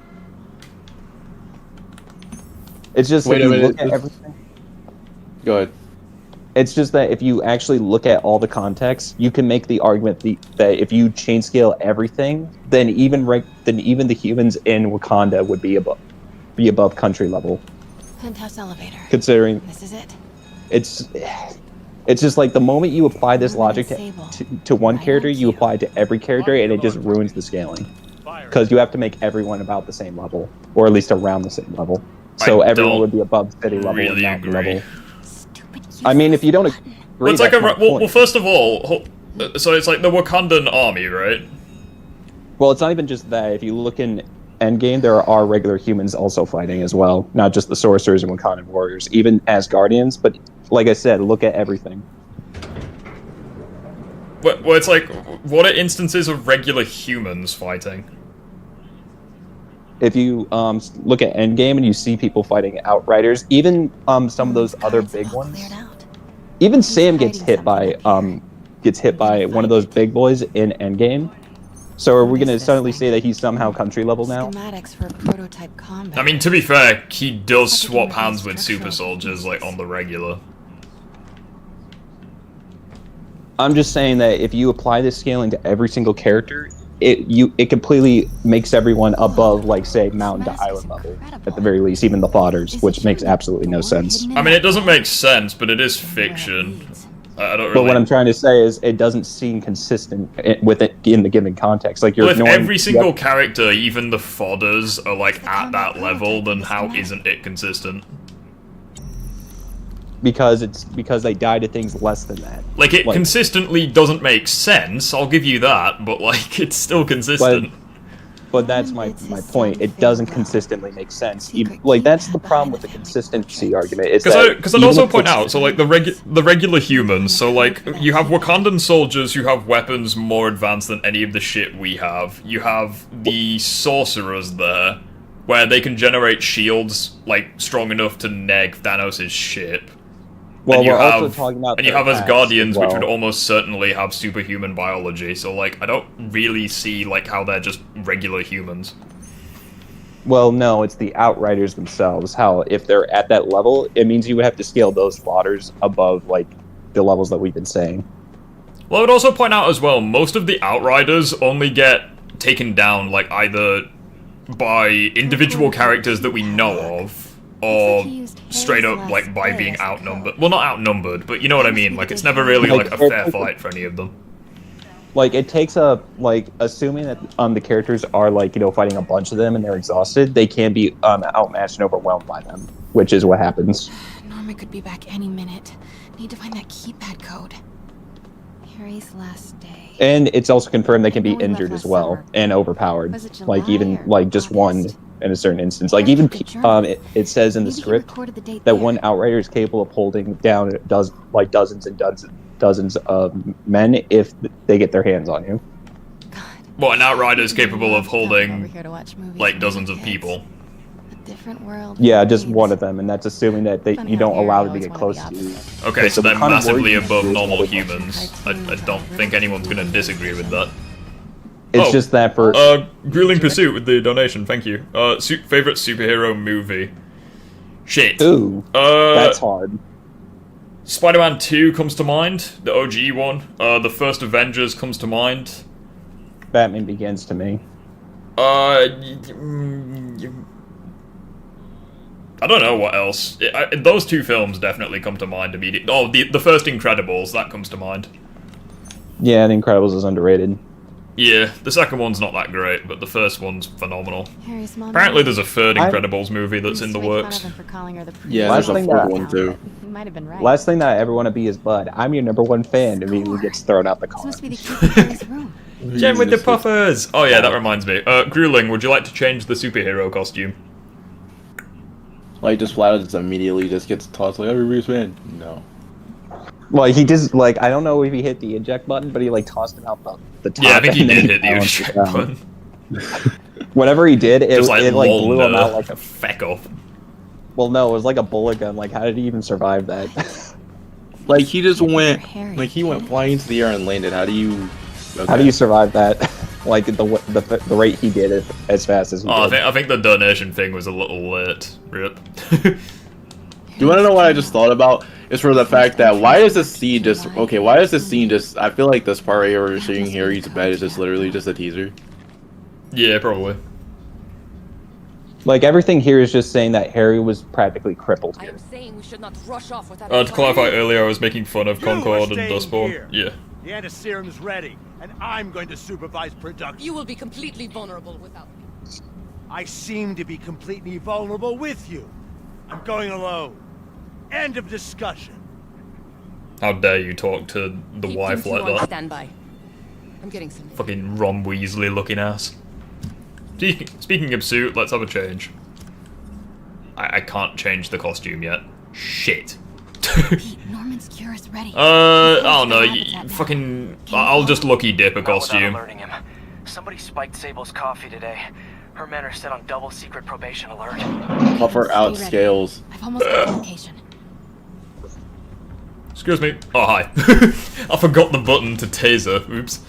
It's just if you look at everything. Go ahead. It's just that if you actually look at all the context, you can make the argument that if you chain scale everything, then even the humans in Wakanda would be above country level. Penthouse elevator. Considering this is it. It's just like the moment you apply this logic to one character, you apply it to every character, and it just ruins the scaling. Because you have to make everyone about the same level, or at least around the same level. So everyone would be above city level and mountain level. I mean, if you don't agree, well, it's like well, first of all, so it's like the Wakandan army, right? Well, it's not even just that. If you look in Endgame, there are regular humans also fighting as well, not just the sorcerers and Wakandan warriors, even Asgardians. But like I said, look at everything. Well, it's like, what are instances of regular humans fighting? If you look at Endgame and you see people fighting Outriders, even some of those other big ones, even Sam gets hit by one of those big boys in Endgame. So are we going to suddenly say that he's somehow country level now? I mean, to be fair, he does swap hands with super soldiers like on the regular. I'm just saying that if you apply this scaling to every single character, it completely makes everyone above, like, say, mountain to island level, at the very least, even the fodders, which makes absolutely no sense. I mean, it doesn't make sense, but it is fiction. I don't really... But what I'm trying to say is, it doesn't seem consistent with it in the given context. Like, if every single character, even the fodders, are, like, at that level, then how isn't it consistent? Because they die to things less than that. Like, it consistently doesn't make sense, I'll give you that, but, like, it's still consistent. But that's my point. It doesn't consistently make sense. Like, that's the problem with the consistency argument. Because I'd also point out, so, like, the regular humans, so, like, you have Wakandan soldiers who have weapons more advanced than any of the shit we have. You have the sorcerers there, where they can generate shields, like, strong enough to neg Thanos' ship. Well, we're also talking about... And you have Asgardians, which would almost certainly have superhuman biology, so, like, I don't really see, like, how they're just regular humans. Well, no, it's the Outriders themselves. How, if they're at that level, it means you would have to scale those fodders above, like, the levels that we've been saying. Well, I would also point out as well, most of the Outriders only get taken down, like, either by individual characters that we know of, or straight up, like, by being outnumbered. Well, not outnumbered, but you know what I mean. Like, it's never really, like, a fair fight for any of them. Like, it takes assuming that the characters are, like, you know, fighting a bunch of them and they're exhausted, they can be outmatched and overwhelmed by them, which is what happens. Norman could be back any minute. Need to find that keypad code. Harry's last day. And it's also confirmed they can be injured as well and overpowered. Like even like just one in a certain instance. Like even it says in the script that one outrider is capable of holding down dozens and dozens of men if they get their hands on you. What, an outrider is capable of holding like dozens of people? Different world. Yeah, just one of them, and that's assuming that you don't allow them to get close to you. Okay, so they're massively above normal humans. I don't think anyone's gonna disagree with that. It's just that for Grueling Pursuit with the donation, thank you. Favorite superhero movie? Shit. Ooh, that's hard. Spider-Man 2 comes to mind, the OG one. The first Avengers comes to mind. Batman Begins to me. I don't know what else. Those two films definitely come to mind immediately. Oh, the first Incredibles, that comes to mind. Yeah, The Incredibles is underrated. Yeah, the second one's not that great, but the first one's phenomenal. Apparently there's a third Incredibles movie that's in the works. Yeah, there's a fourth one too. Last thing that I ever want to be is Bud. I'm your #1 fan, immediately gets thrown out the car. Jen with the puffers! Oh yeah, that reminds me. Grueling, would you like to change the superhero costume? Like, just flat out just immediately just gets tossed like, everybody's fan. No. Well, he just, like, I don't know if he hit the eject button, but he, like, tossed him out the top. Yeah, I think he did hit the eject button. Whatever he did, it blew him out like a feck off. Well, no, it was like a bullet gun. Like, how did he even survive that? Like, he just went, like, he went flying into the air and landed. How do you... Okay. How do you survive that? Like, the rate he did it as fast as he did. I think the donation thing was a little lit. Rip. You want to know what I just thought about? It's for the fact that why is this scene just... Okay, why is this scene just... I feel like this part right here where you're seeing Harry's bed is just literally just a teaser. Yeah, probably. Like, everything here is just saying that Harry was practically crippled. I am saying we should not rush off without to clarify earlier, I was making fun of Concord and Dustborn. Yeah. The antiserum's ready, and I'm going to supervise production. You will be completely vulnerable without me. I seem to be completely vulnerable with you. I'm going alone. End of discussion. How dare you talk to the wife like that? Standby. I'm getting some. Fucking Ron Weasley looking ass. Speaking of suit, let's have a change. I can't change the costume yet. Shit. Norman's cure is ready. I don't know. Fucking. I'll just lucky dip a costume. Alerting him. Somebody spiked Sable's coffee today. Her men are set on double secret probation alert. Puffer out scales. I've almost got the location. Excuse me. Oh, hi. I forgot the button to taser. Oops.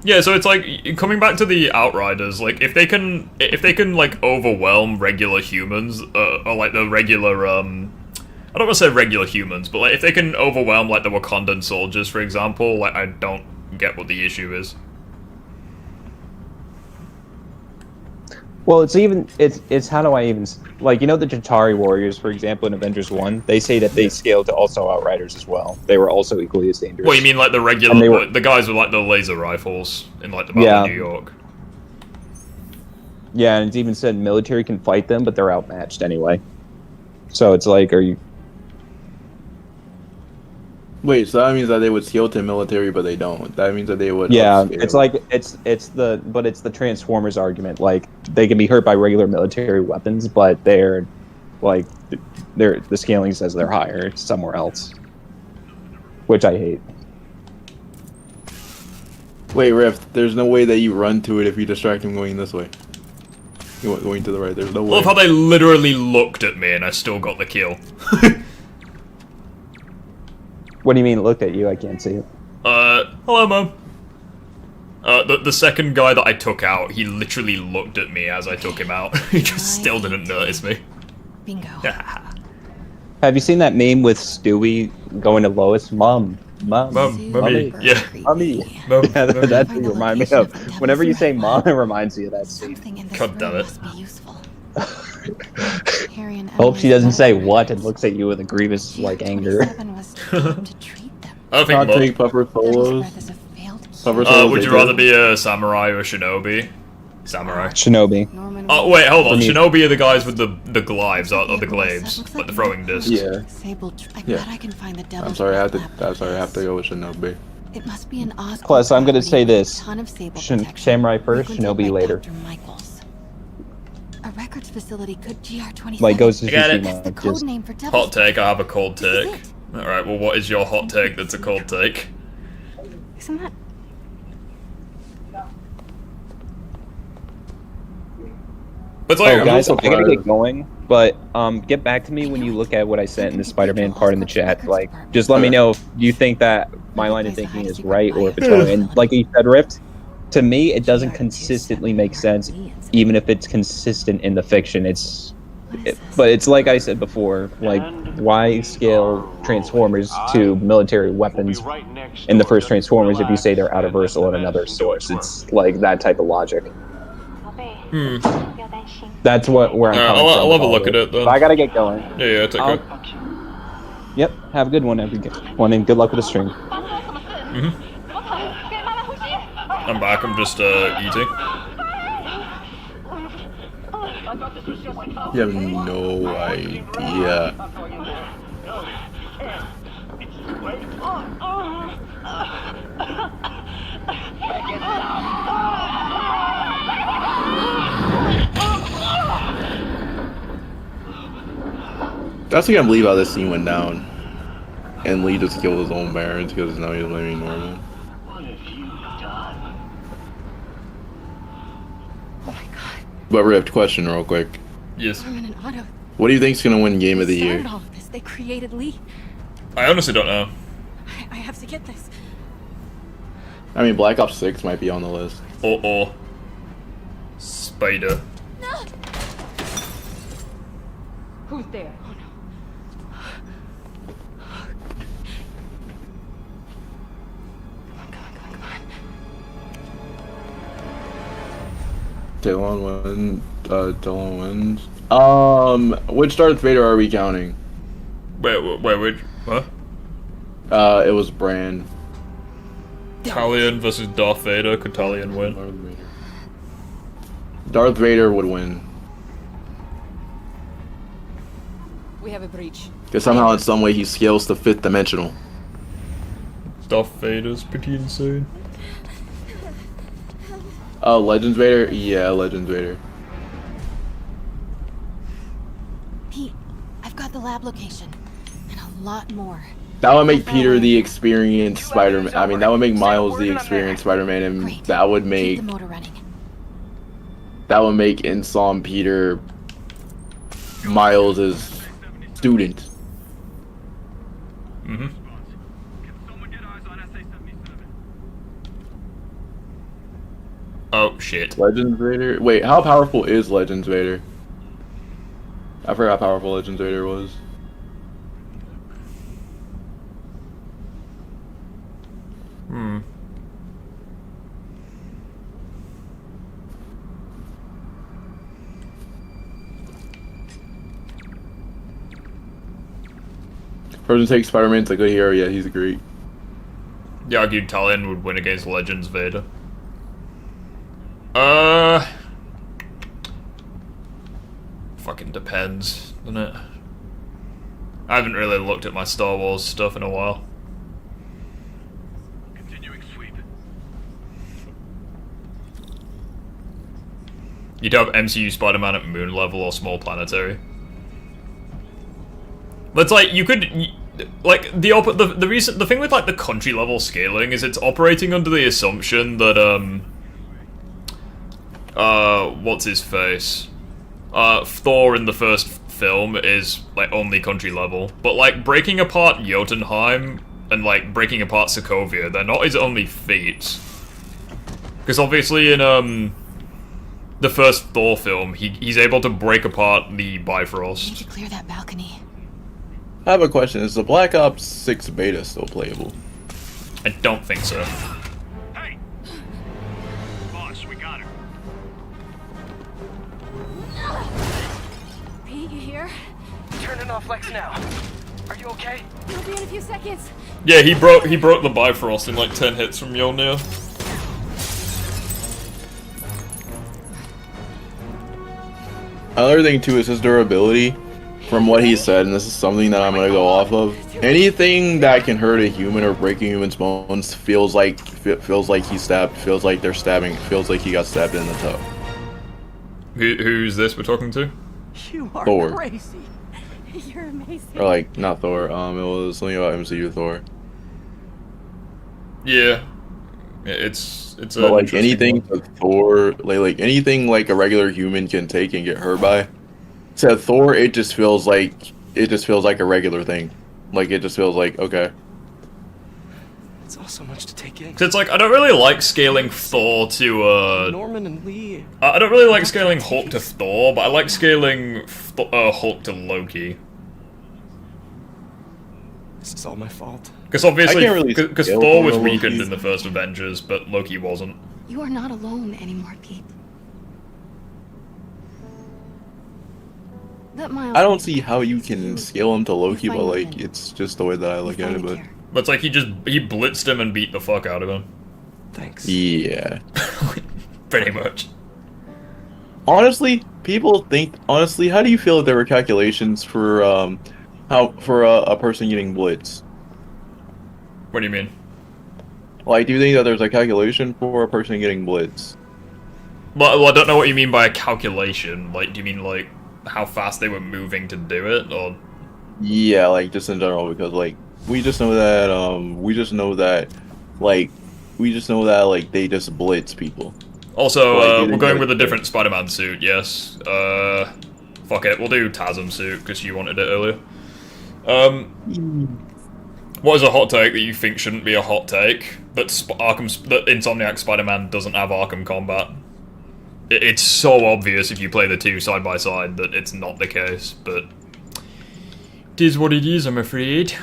Yeah, so it's like, coming back to the Outriders, like, if they can, like, overwhelm regular humans, or, like, the regular, I don't want to say regular humans, but, like, if they can overwhelm, like, the Wakandan soldiers, for example, like, I don't get what the issue is. Well, it's how do I even, like, you know the Chitauri warriors, for example, in Avengers 1, they say that they scaled to also Outriders as well. They were also equally as dangerous. What, you mean like the regular, the guys with like the laser rifles in like the Battle of New York? Yeah, and it's even said military can fight them, but they're outmatched anyway. So it's like, are you... Wait, so that means that they would scale to military, but they don't. That means that they would. Yeah, it's like it's the Transformers argument. Like they can be hurt by regular military weapons, but the scaling says they're higher somewhere else, which I hate. Wait, Rift, there's no way that you run to it if you distract him going this way. You want going to the right? There's no way. Love how they literally looked at me and I still got the kill. What do you mean looked at you? I can't see it. Hello, Mom. The second guy that I took out, he literally looked at me as I took him out. He just still didn't notice me. Bingo. Have you seen that meme with Stewie going to Lois? Mommy. Yeah. Mommy. Mom, yeah, that's what you remind me of. Whenever you say mom, it reminds me of that scene. God damn it. I hope she doesn't say what and looks at you with a grievous, like, anger. I think take Puffer solos. would you rather be a samurai or a shinobi? Samurai. Shinobi. Oh wait, hold on. For me- Shinobi are the guys with the glaives or the glaives, like the throwing discs. Yeah. I Yeah. bet I can find the devil's I'm sorry, I have to. lab I'm sorry, I have to go with Shinobi. It must be an Osborn Plus, I'm gonna say property with this: a ton of Sable Samurai first, frequented Shinobi by later. Dr. Michaels. A records facility could GR27. Like Ghost of I got it. Tsushima. the code Just name for devil's. Hot take. I have a cold take. All right. Well, what is your hot take? That's a cold take. Isn't that? It's like, oh, guys, I gotta surprised. get going. But get back to me when you look at what I sent in the Spider-Man part in the chat. Like, just let me know if you think that my line of thinking is right or if it's wrong. And like you said, Rift, to me, it doesn't consistently make sense, even if it's consistent in the fiction. But it's like I said before, like, why scale Transformers to military weapons in the first Transformers if you say they're out of Versal in another source? It's like that type of logic. That's where I'm coming from. I'll have a look at it then. But I gotta get going. Yeah, take care. Yep, have a good one, everyone, and good luck with the stream. I'm back. I'm just eating. You have no idea. I still can't believe how this scene went down. And Lee just killed his own parents because now he's living normal. But Rift, question real quick. Yes. What do you think's gonna win Game of the Year? All of this. They created Lee. I honestly don't know. I have to get this. I mean, Black Ops 6 might be on the list. Or Spider. Who's there? Oh Talon wins. Which Darth Vader are we counting? Wait, what? It was Bran. Talion versus Darth Vader. Could Talion win? Darth Vader would win. We have a breach. Because somehow, in some way, he scales to 5th dimensional. Darth Vader's pretty insane. Oh, Legends Vader? Yeah, Legends Vader. Pete, I've got the lab location. And a lot more. That would make Peter the experienced Spider-Man. I mean, that would make Miles the experienced Spider-Man, and that would make... The motor running. That would make Insom Peter Miles' student. Mm-hmm. Oh, shit. Legends Vader? Wait, how powerful is Legends Vader? I forgot how powerful Legends Vader was. Person takes Spider-Man's a good hero, yeah, he's great. You argued Talion would win against Legends Vader. Fucking depends, doesn't it? I haven't really looked at my Star Wars stuff in a while. Continuing sweep. You'd have MCU Spider-Man at moon level or small planetary. But it's like, you could... Like, the thing with, like, the country level scaling is it's operating under the assumption that, what's his face? Thor in the first film is, like, only country level. But, like, breaking apart Jotunheim and, like, breaking apart Sokovia, they're not his only feats. Because obviously in, the first Thor film, he's able to break apart the Bifrost. Need to clear that balcony. I have a question. Is the Black Ops 6 beta still playable? I don't think so. Hey! Boss, we got her. Pete, you here? Turning off Lex now. Are you okay? You'll be in a few seconds. Yeah, he broke the Bifrost in like 10 hits from Mjolnir. Another thing too is his durability. From what he said, and this is something that I'm gonna go off of. Anything that can hurt a human or break a human's bones feels like he's stabbed, feels like they're stabbing, feels like he got stabbed in the toe. Who's this we're talking to? You are Thor. crazy. You're amazing. Or like not Thor. It was something about MCU Thor. Yeah, it's but like anything that Thor, like anything like a regular human can take and get hurt by. To Thor, it just feels like a regular thing. Like it just feels like okay. It's all so much to take in. Cause it's like I don't really like scaling Thor to Norman and Lee. I don't really like scaling Hulk to Thor, but I like scaling Hulk to Loki. This is all my fault. Because obviously, really because Thor was weakened in the first Avengers, but Loki wasn't. You are not alone anymore, Pete. Let Miles. I don't see how you can scale him to Loki, but like it's just the way that I look at it. But it's like he blitzed him and beat the fuck out of him. Thanks. Yeah. Pretty much. Honestly, people think. Honestly, how do you feel if there were calculations for a person getting blitzed? What do you mean? Like, do you think that there's a calculation for a person getting blitzed? Well, I don't know what you mean by a calculation. Like, do you mean like how fast they were moving to do it, or? Yeah, like just in general, because like we just know that they just blitz people. Also, like, we're going with a different Spider-Man suit. Yes. Fuck it, we'll do TASM suit because you wanted it earlier. What is a hot take that you think shouldn't be a hot take? That Insomniac Spider-Man doesn't have Arkham combat. It's so obvious if you play the two side by side that it's not the case, but it is what it is, I'm afraid.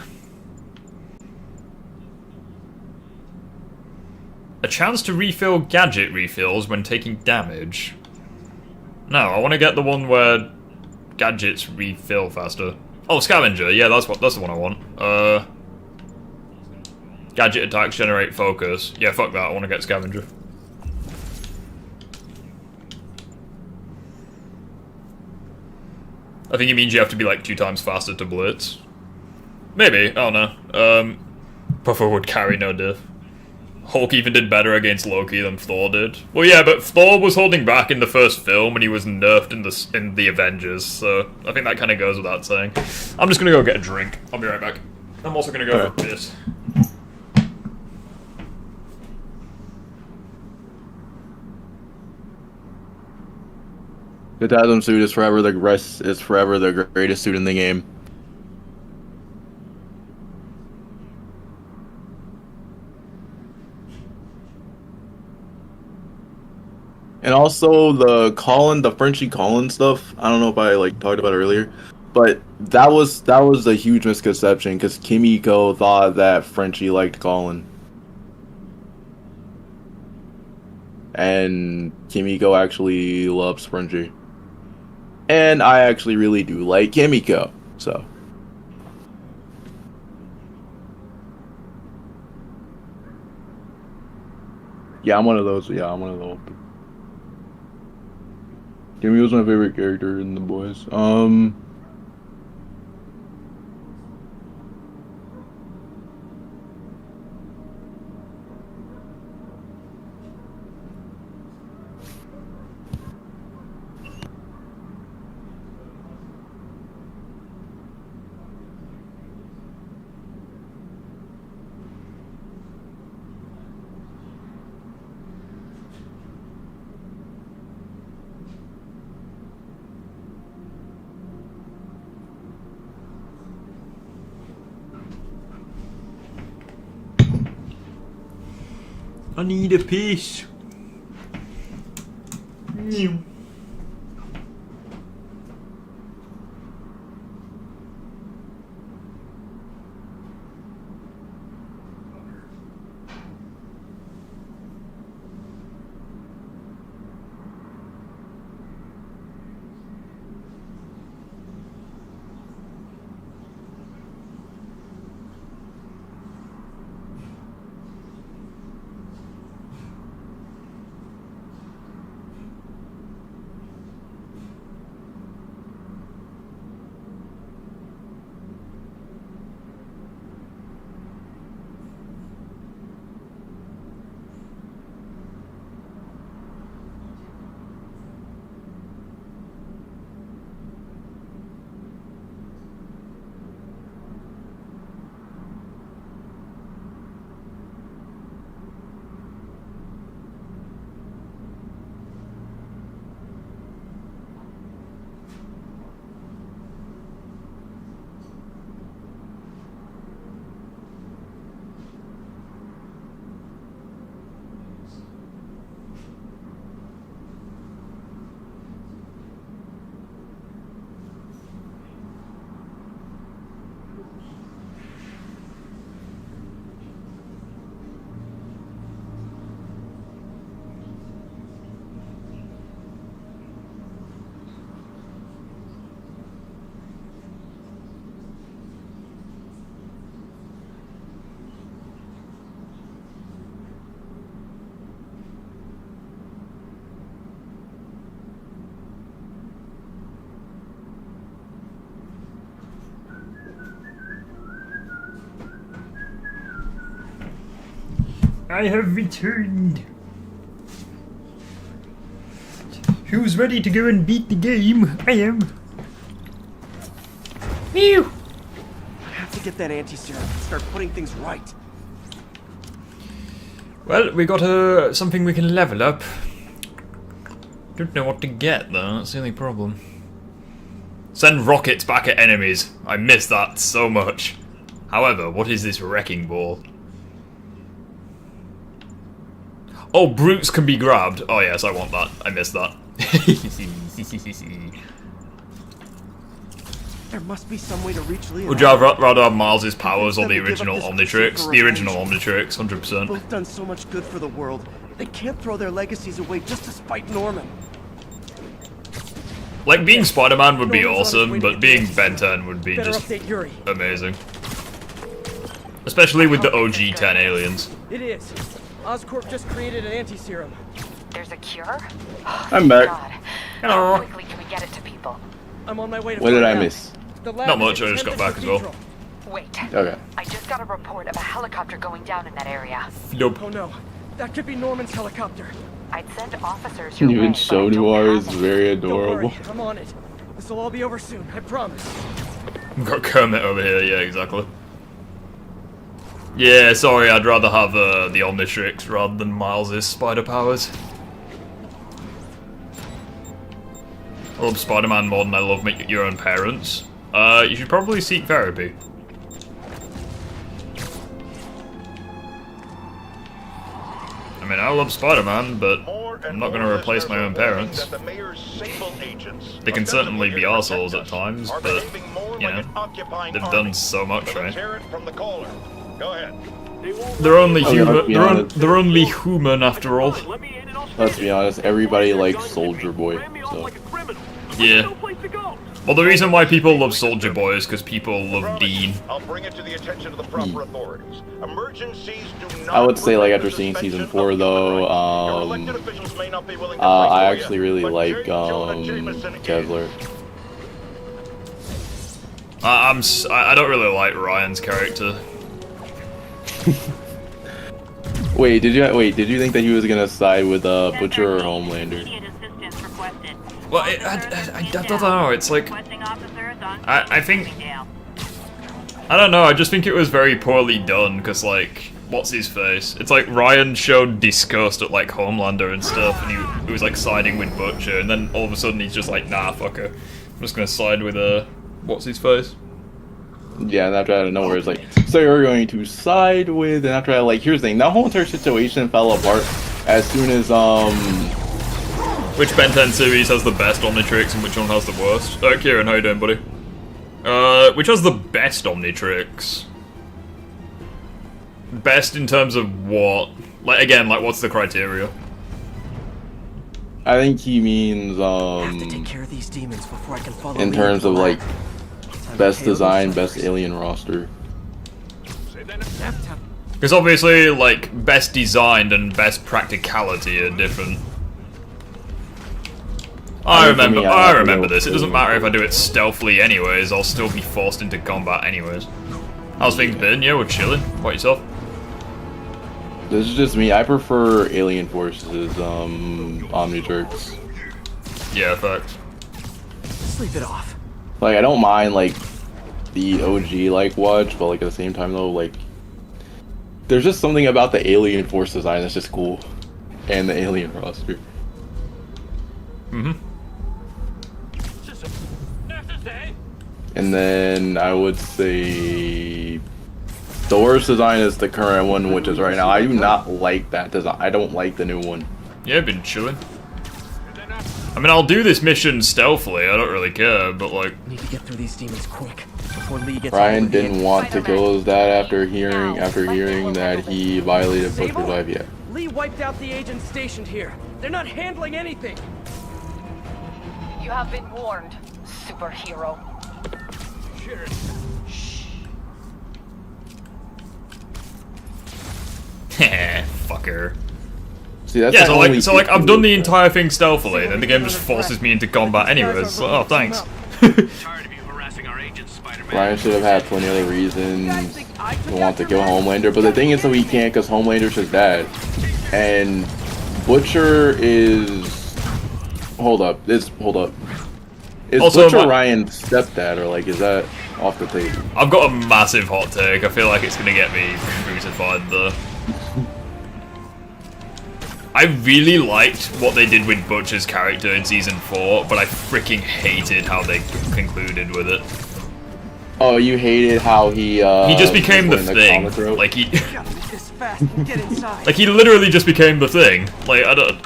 A chance to refill gadget refills when taking damage. No, I want to get the one where gadgets refill faster. Oh, scavenger. Yeah, that's the one I want. Gadget attacks generate focus. Yeah, fuck that. I want to get scavenger. I think it means you have to be like 2 times faster to blitz. Maybe. I don't know. Puffer would carry no diff. Hulk even did better against Loki than Thor did. Well, yeah, but Thor was holding back in the first film and he was nerfed in the Avengers, so I think that kind of goes without saying. I'm just gonna go get a drink. I'll be right back. I'm also gonna go for this. The TASM suit is forever the greatest suit in the game. And also the Frenchie Colin stuff. I don't know if I like talked about it earlier, but that was a huge misconception because Kimiko thought that Frenchie liked Colin, and Kimiko actually loves Frenchie, and I actually really do like Kimiko. So. Yeah, I'm one of those. Gimme was my favorite character in The Boys. I need a piece. New. I have returned. Who's ready to go and beat the game? I am. Phew! I have to get that anti-serum and start putting things right. Well, we got something we can level up. Don't know what to get though, that's the only problem. Send rockets back at enemies. I miss that so much. However, what is this wrecking ball? Oh, brutes can be grabbed. Oh yes, I want that. I missed that. There must be some way to reach Lee. Would you rather have Miles' powers or the original Omnitrix? The original Omnitrix, 100%. Both done so much good for the world. They can't throw their legacies away just to spite Norman. Like, being Spider-Man would be awesome, but being Ben 10 would be just amazing. Especially with the OG 10 aliens. It is. Oscorp just created an anti-serum. There's a cure? I'm back. God. Hello. How quickly can we get it to people? I'm on my way to What did I miss? Not much, I just got back as well. Wait. Okay. I just got a report of a helicopter going down in that area. Nope. Oh no. That could be Norman's helicopter. I'd send officers your Even way, show Noir is very adorable. Don't worry, I'm on it. This will all be over soon, I promise. We've got Kermit over here, yeah, exactly. Yeah, sorry, I'd rather have the Omnitrix rather than Miles' spider powers. I love Spider-Man more than I love your own parents. You should probably seek therapy. I mean, I love Spider-Man, but I'm not going to replace my own parents. They can certainly be arseholes at times, but, you know, they've done so much, right? They're only human. They're only human after all. Let's be honest, everybody likes Soldier Boy, so. Yeah. Well, the reason why people love Soldier Boy is because people love Dean. I'll bring it to the attention of the proper authorities. Emergencies do not. I would say, like, after seeing season 4, though, I actually really like Kevlar. I don't really like Ryan's character. Wait, did you think that he was gonna side with Butcher or Homelander? Well, I don't know. It's like I think I don't know. I just think it was very poorly done because, like, what's his face? It's like Ryan showed disgust at like Homelander and stuff, and he was like siding with Butcher, and then all of a sudden he's just like, nah, fucker, I'm just gonna side with what's his face? Yeah, and after out of nowhere, it's like, so you're going to side with, and after that, like, here's the thing, that whole entire situation fell apart as soon as, Which Ben 10 series has the best Omnitrix and which one has the worst? Kieran, how you doing, buddy? Which has the best Omnitrix? Best in terms of what? Like, again, like, what's the criteria? I think he means, I have to take care of these demons before I can follow in terms of, like, best design, best alien roster. Because obviously, like, best designed and best practicality are different. I remember this. It doesn't matter if I do it stealthily anyways, I'll still be forced into combat anyways. How's things been? Yeah, we're chilling. What yourself? This is just me. I prefer Alien Forces, Omnitrix. Yeah, fact. Sleep it off. Like, I don't mind, like, the OG, like, watch, but, like, at the same time, though, like, there's just something about the Alien Force design that's just cool. And the Alien roster. Mm-hmm. And then I would say the worst design is the current one, which is right now. I do not like that design. I don't like the new one. Yeah, I've been chilling. I mean, I'll do this mission stealthily, I don't really care, but like... Need to get through these demons quick, before Lee gets... Ryan didn't want to kill his dad after hearing that he violated Butcher's life. Yeah. Lee wiped out the agents stationed here. They're not handling anything. You have been warned, superhero. Heh, fucker. See, that's yeah, so like I've done the entire thing stealthily, then the game just forces me into combat anyways. So, oh, thanks. Tired of you harassing our agents, Spidey. Ryan should have had plenty other reasons to want to kill Homelander, but the thing is, so he can't because Homelander's his dad, and Butcher is. Hold up. Is Also, Butcher Ryan's stepdad, or like is that off the table? I've got a massive hot take. I feel like it's gonna get me crucified though. I really liked what they did with Butcher's character in season 4, but I freaking hated how they concluded with it. Oh, you hated how he just became the thing. Like he like he literally just became the thing. Like I don't.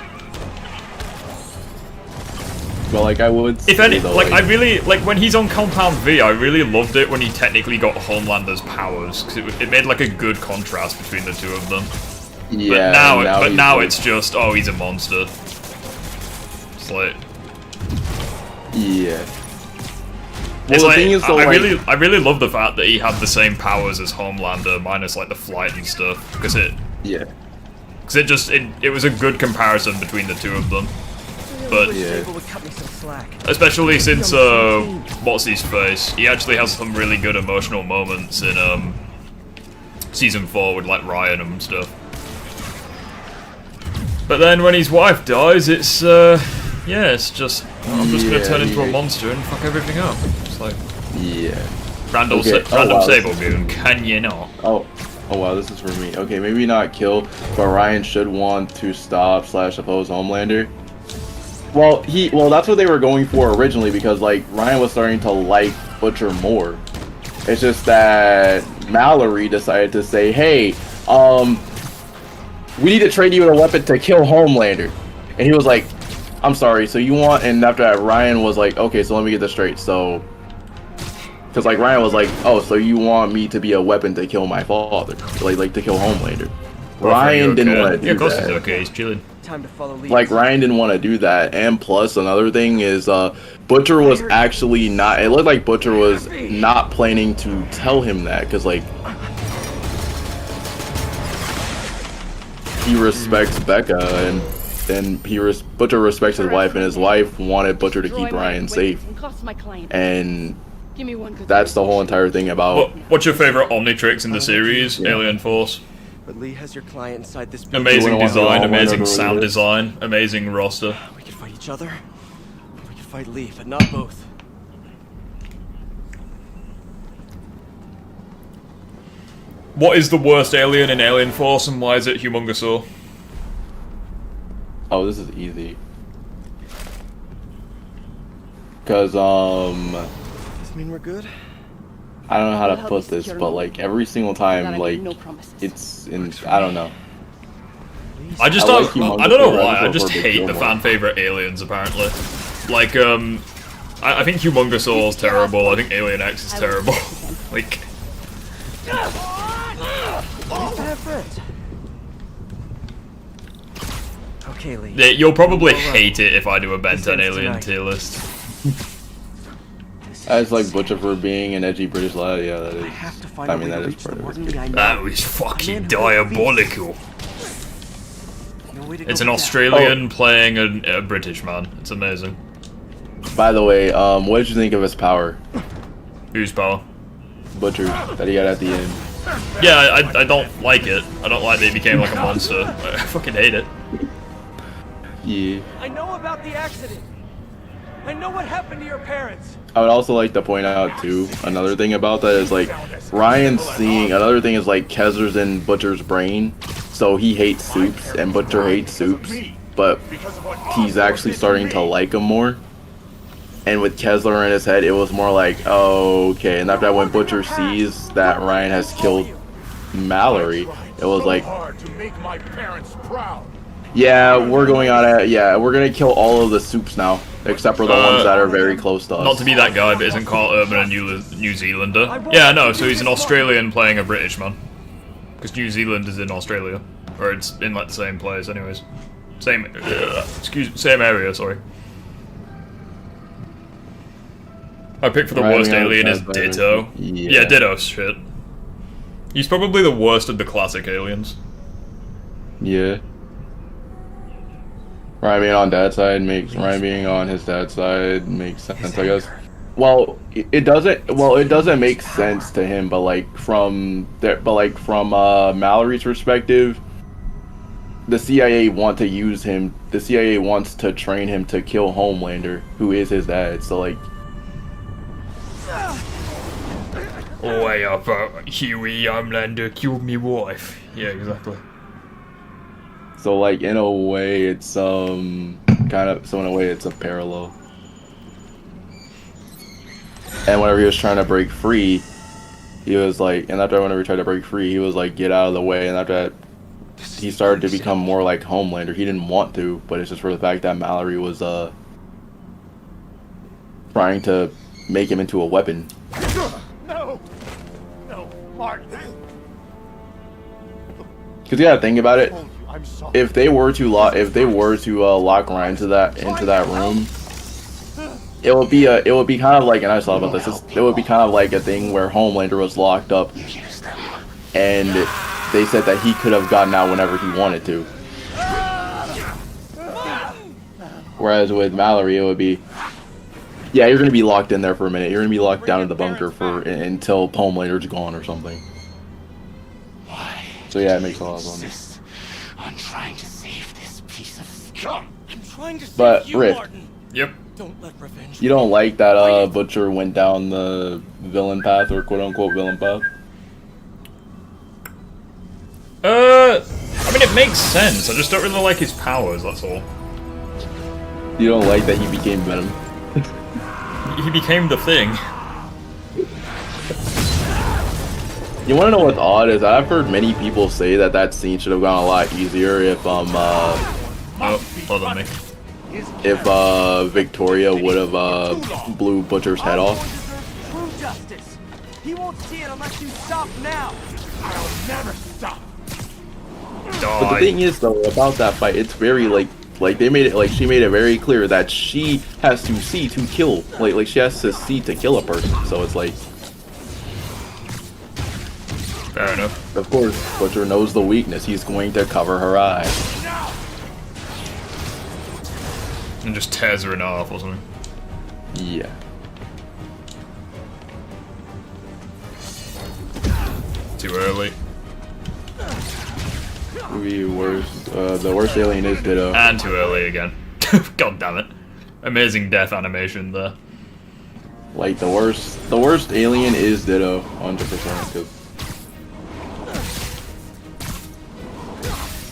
But like I would say, if any, though, like I really like when he's on Compound V. I really loved it when he technically got Homelander's powers because it made like a good contrast between the two of them. Yeah. But now it's just he's a monster. It's like yeah. It's well, like, the thing is, though, I really love the fact that he had the same powers as Homelander, minus like the flight and stuff, because it was a good comparison between the two of them. But especially since what's his face, he actually has some really good emotional moments in season 4 with like Ryan and stuff. But then when his wife dies, it's it's just I'm just gonna turn into a monster and fuck everything up. It's like random Sablegoon, can you not? Oh wow, this is for me. Okay, maybe not kill, but Ryan should want to stop / oppose Homelander. Well, that's what they were going for originally because like Ryan was starting to like Butcher more. It's just that Mallory decided to say, hey, we need to trade you with a weapon to kill Homelander. And he was like, I'm sorry, so you want, and after that Ryan was like, okay, so let me get this straight, so, because like Ryan was like, oh, so you want me to be a weapon to kill my father, like to kill Homelander. Ryan didn't want to do that. Yeah, of course he's okay, he's chilling. Time to follow leads. Like Ryan didn't want to do that, and plus another thing is Butcher was actually not, it looked like Butcher was not planning to tell him that, because like he respects Becca and Butcher respects his wife, and his wife wanted Butcher to keep Ryan safe, and that's the whole entire thing about. What's your favorite Omnitrix in the series? Alien Force. But Lee has your client inside this building. Amazing design, amazing sound design, amazing roster. We could fight each other, or we could fight Lee, but not both. What is the worst alien in Alien Force, and why is it Humongosaur? Oh, this is easy. Because, does this mean we're good? I don't know how to put this, but like every single time, like it's in, I don't know. I just don't, I don't know why, I just hate the fan favorite aliens apparently. Like, I think Humongosaur is terrible, I think Alien X is terrible. Like... Okay, Lee. Yeah, you'll probably hate it if I do a Ben 10 alien tier list. That's like Butcher for being an edgy British lad. Yeah, that is. I mean, that is part of it. That was fucking diabolical. It's an Australian playing a British man. It's amazing. By the way, what did you think of his power? Whose power? Butcher that he got at the end. Yeah, I don't like it. I don't like that he became like a monster. I fucking hate it. Yeah. I know about the accident. I know what happened to your parents. I would also like to point out too, another thing about that is like Ryan's seeing, another thing is like Kezler's in Butcher's brain, so he hates soups and Butcher hates soups, but he's actually starting to like him more. And with Kezler in his head, it was more like, oh, okay. And after that, when Butcher sees that Ryan has killed Mallory, it was like, yeah, we're going on it. Yeah, we're gonna kill all of the soups now, except for the ones that are very close to us. Not to be that guy, but isn't Carl Urban a New Zealander? Yeah, no. So he's an Australian playing a British man, because New Zealand is in Australia, or it's in like the same place, anyways. Same area. Sorry. I picked for the worst alien is Ditto. Yeah, Ditto shit. He's probably the worst of the classic aliens. Yeah. Ryan being on dad's side makes Ryan being on his dad's side makes sense, I guess. Well, it doesn't. Well, it doesn't make sense to him, but from Mallory's perspective, the CIA want to use him. The CIA wants to train him to kill Homelander, who is his dad. So way up, Huey, Homelander killed me wife. Yeah, exactly. So in a way, it's in a way, it's a parallel. And whenever he was trying to break free, he was and after whenever he tried to break free, he was get out of the way. And after that, he started to become more like Homelander. He didn't want to, but it's just for the fact that Mallory was trying to make him into a weapon. No, Martin. Because you gotta think about it. If they were to lock Ryan into that room, it would be kind of and I thought about this. It would be kind of like a thing where Homelander was locked up, and they said that he could have gotten out whenever he wanted to. Whereas with Mallory, it would be, yeah, you're gonna be locked in there for a minute. You're gonna be locked down in the bunker until Homelander's gone or something. So yeah, it makes a lot of sense. I'm trying to save this piece of scum. I'm trying to save But you, Rick, Martin. Yep. Don't let revenge. You don't like that Butcher went down the villain path, or quote unquote villain path? I mean, it makes sense. I just don't really like his powers, that's all. You don't like that he became Venom? He became the Thing. You want to know what's odd is I've heard many people say that scene should have gone a lot easier if oh, hold on me. If Victoria would have blew Butcher's head off. True justice. He won't see it unless you stop now. I'll never stop. But the thing is though about that fight, it's very they made it she made it very clear that she has to see to kill, she has to see to kill a person. So it's fair enough. Of course, Butcher knows the weakness. He's going to cover her eyes and just tears her in half or something. Yeah. Too early. The worst alien is Ditto. And too early again. God damn it. Amazing death animation there. The worst alien is Ditto, 100%.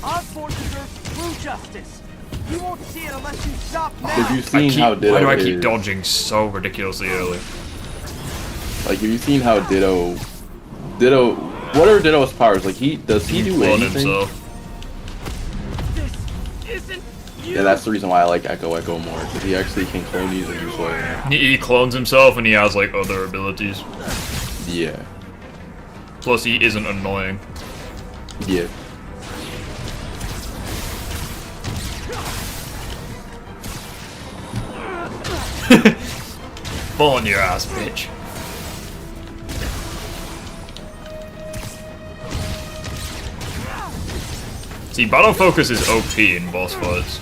Osborn deserves true justice. You won't see it unless you stop now. Have you seen how Ditto Why do I keep dodging so ridiculously early? Have you seen how Ditto, what are Ditto's powers? Does he do anything? Himself. Yeah, that's the reason why I like Echo more, because he actually can clone these and use He clones himself and he has other abilities. Yeah. Plus he isn't annoying. Yeah. Fall on your ass, bitch. See, Battle Focus is OP in boss fights.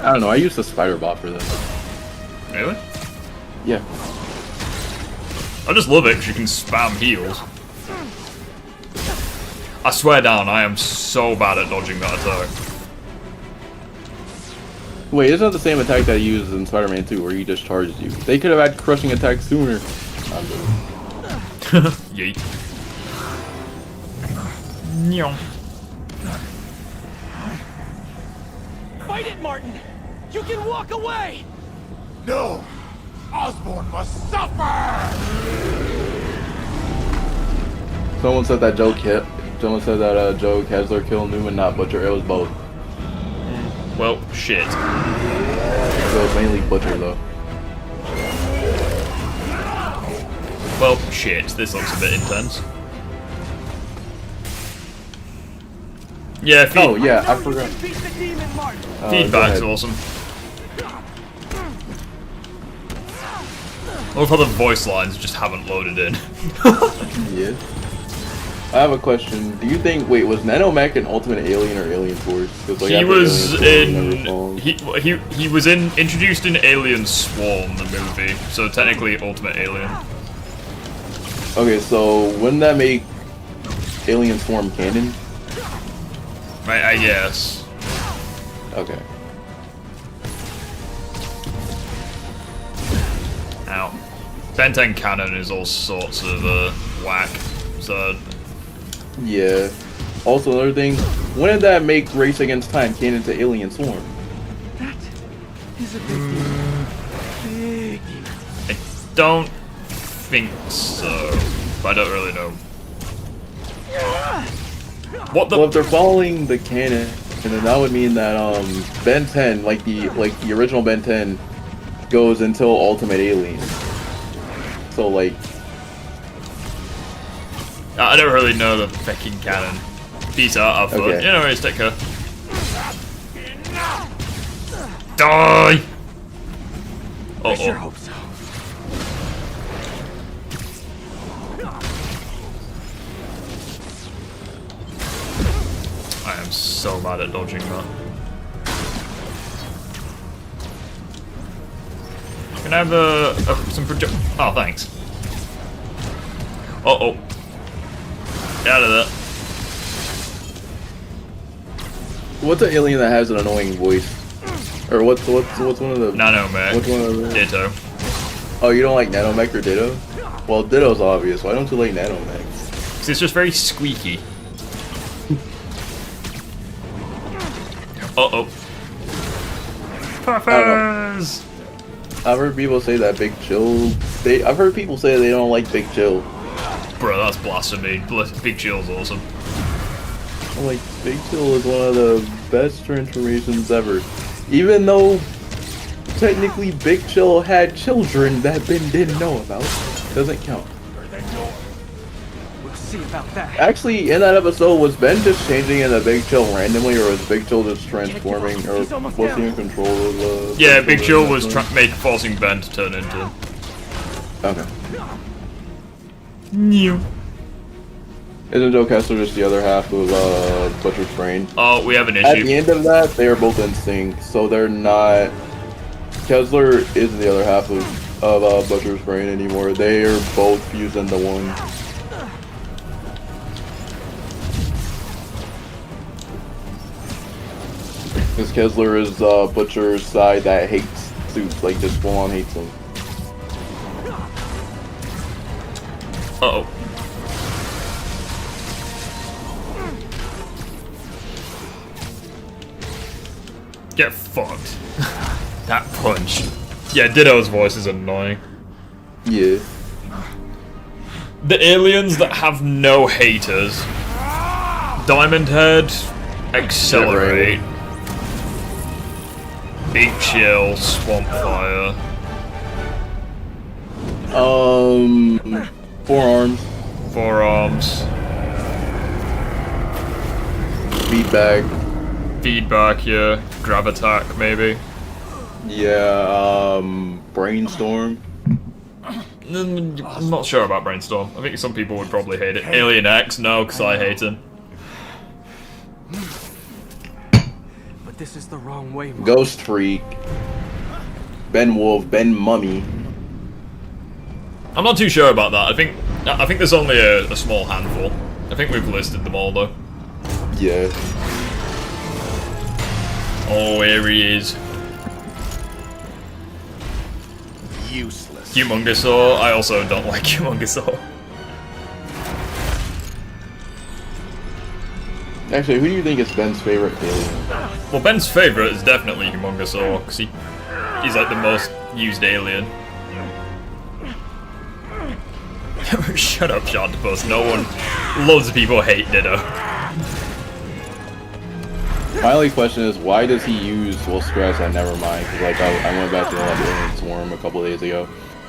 I don't know, I use the spider bot for this. Really? Yeah. I just love it because you can spam heals. I swear down, I am so bad at dodging that attack. Wait, isn't that the same attack that he uses in Spider-Man 2 where he just charges you? They could have had crushing attack sooner. Yeet. Nyong. Fight it, Martin! You can walk away! No! Osborn must suffer! Someone said that Joe Kessler killed Newman, not Butcher. It was both. Well, shit. So it's mainly Butcher, though. Well, shit. This looks a bit intense. Yeah, oh, yeah, I forgot. Feedback's awesome. I love how the voice lines just haven't loaded in. Yeah. I have a question. Do you think, wait, was Nanomech an Ultimate Alien or Alien Force? Like, he was in he was introduced in Alien Swarm, the movie, so technically Ultimate Alien. Okay, so wouldn't that make Alien Swarm canon? Right, I guess. Okay. Ow. Ben 10 canon is all sorts of whack, so... Yeah. Also, another thing, when did that make Race Against Time canon to Alien Swarm? That is a big deal. Big deal. I don't think so, but I don't really know. What the? Well, if they're following the canon, then that would mean that Ben 10, like the original Ben 10, goes until Ultimate Alien. So like, I don't really know the fucking canon. Peace out, have fun. Okay. Anyways, take care. Die! I sure hope so. I am so mad at dodging that. Can I have some project? Oh, thanks. Uh oh. Get out of there. what's an alien that has an annoying voice? Or what's one of the Nanomech. What's one of the Ditto. Oh, you don't like Nanomech or Ditto? Well, Ditto's obvious. Why don't you like Nanomech? Because it's just very squeaky. Uh-oh. Puffers! I've heard people say that Big Chill... I've heard people say they don't like Big Chill. Bro, that's blasphemy. Big Chill's awesome. I'm like, Big Chill is one of the best transformations ever. Even though, technically, Big Chill had children that Ben didn't know about. Doesn't count. We'll see about that. Actually, in that episode, was Ben just changing into Big Chill randomly, or was Big Chill just transforming, or was he in control of Yeah, Big Chill was forcing Ben to turn into. Okay. New. Isn't Joe Kessler just the other half of Butcher's Brain? Oh, we have an issue. At the end of that, they are both in sync, so they're not... Kessler isn't the other half of Butcher's Brain anymore. They are both fused into one. Because Kessler is Butcher's side that hates suits, like just full on hates them. Uh-oh. Get fucked. That punch. Yeah, Ditto's voice is annoying. Yeah. The aliens that have no haters. Diamond Head, Accelerate. Big Chill, Swamp Fire. Forearms. Forearms. Feedback. Feedback, yeah. Grab attack, maybe. Yeah, Brainstorm. I'm not sure about Brainstorm. I think some people would probably hate it. Alien X, no, because I hate him. But this is the wrong way, Mom. Ghost Freak. Ben Wolf, Ben Mummy. I'm not too sure about that. I think there's only a small handful. I think we've listed them all though. Yeah. Oh, here he is. Useless. Humongousaur. I also don't like Humongousaur. Actually, who do you think is Ben's favorite alien? Well, Ben's favorite is definitely Humongousaur, because he's like the most used alien. Shut up, Sharktopus. No one... Loads of people hate Ditto. My only question is, why does he use Will Stress and Nevermind? Because like, I went back to the Alien Swarm a couple days ago.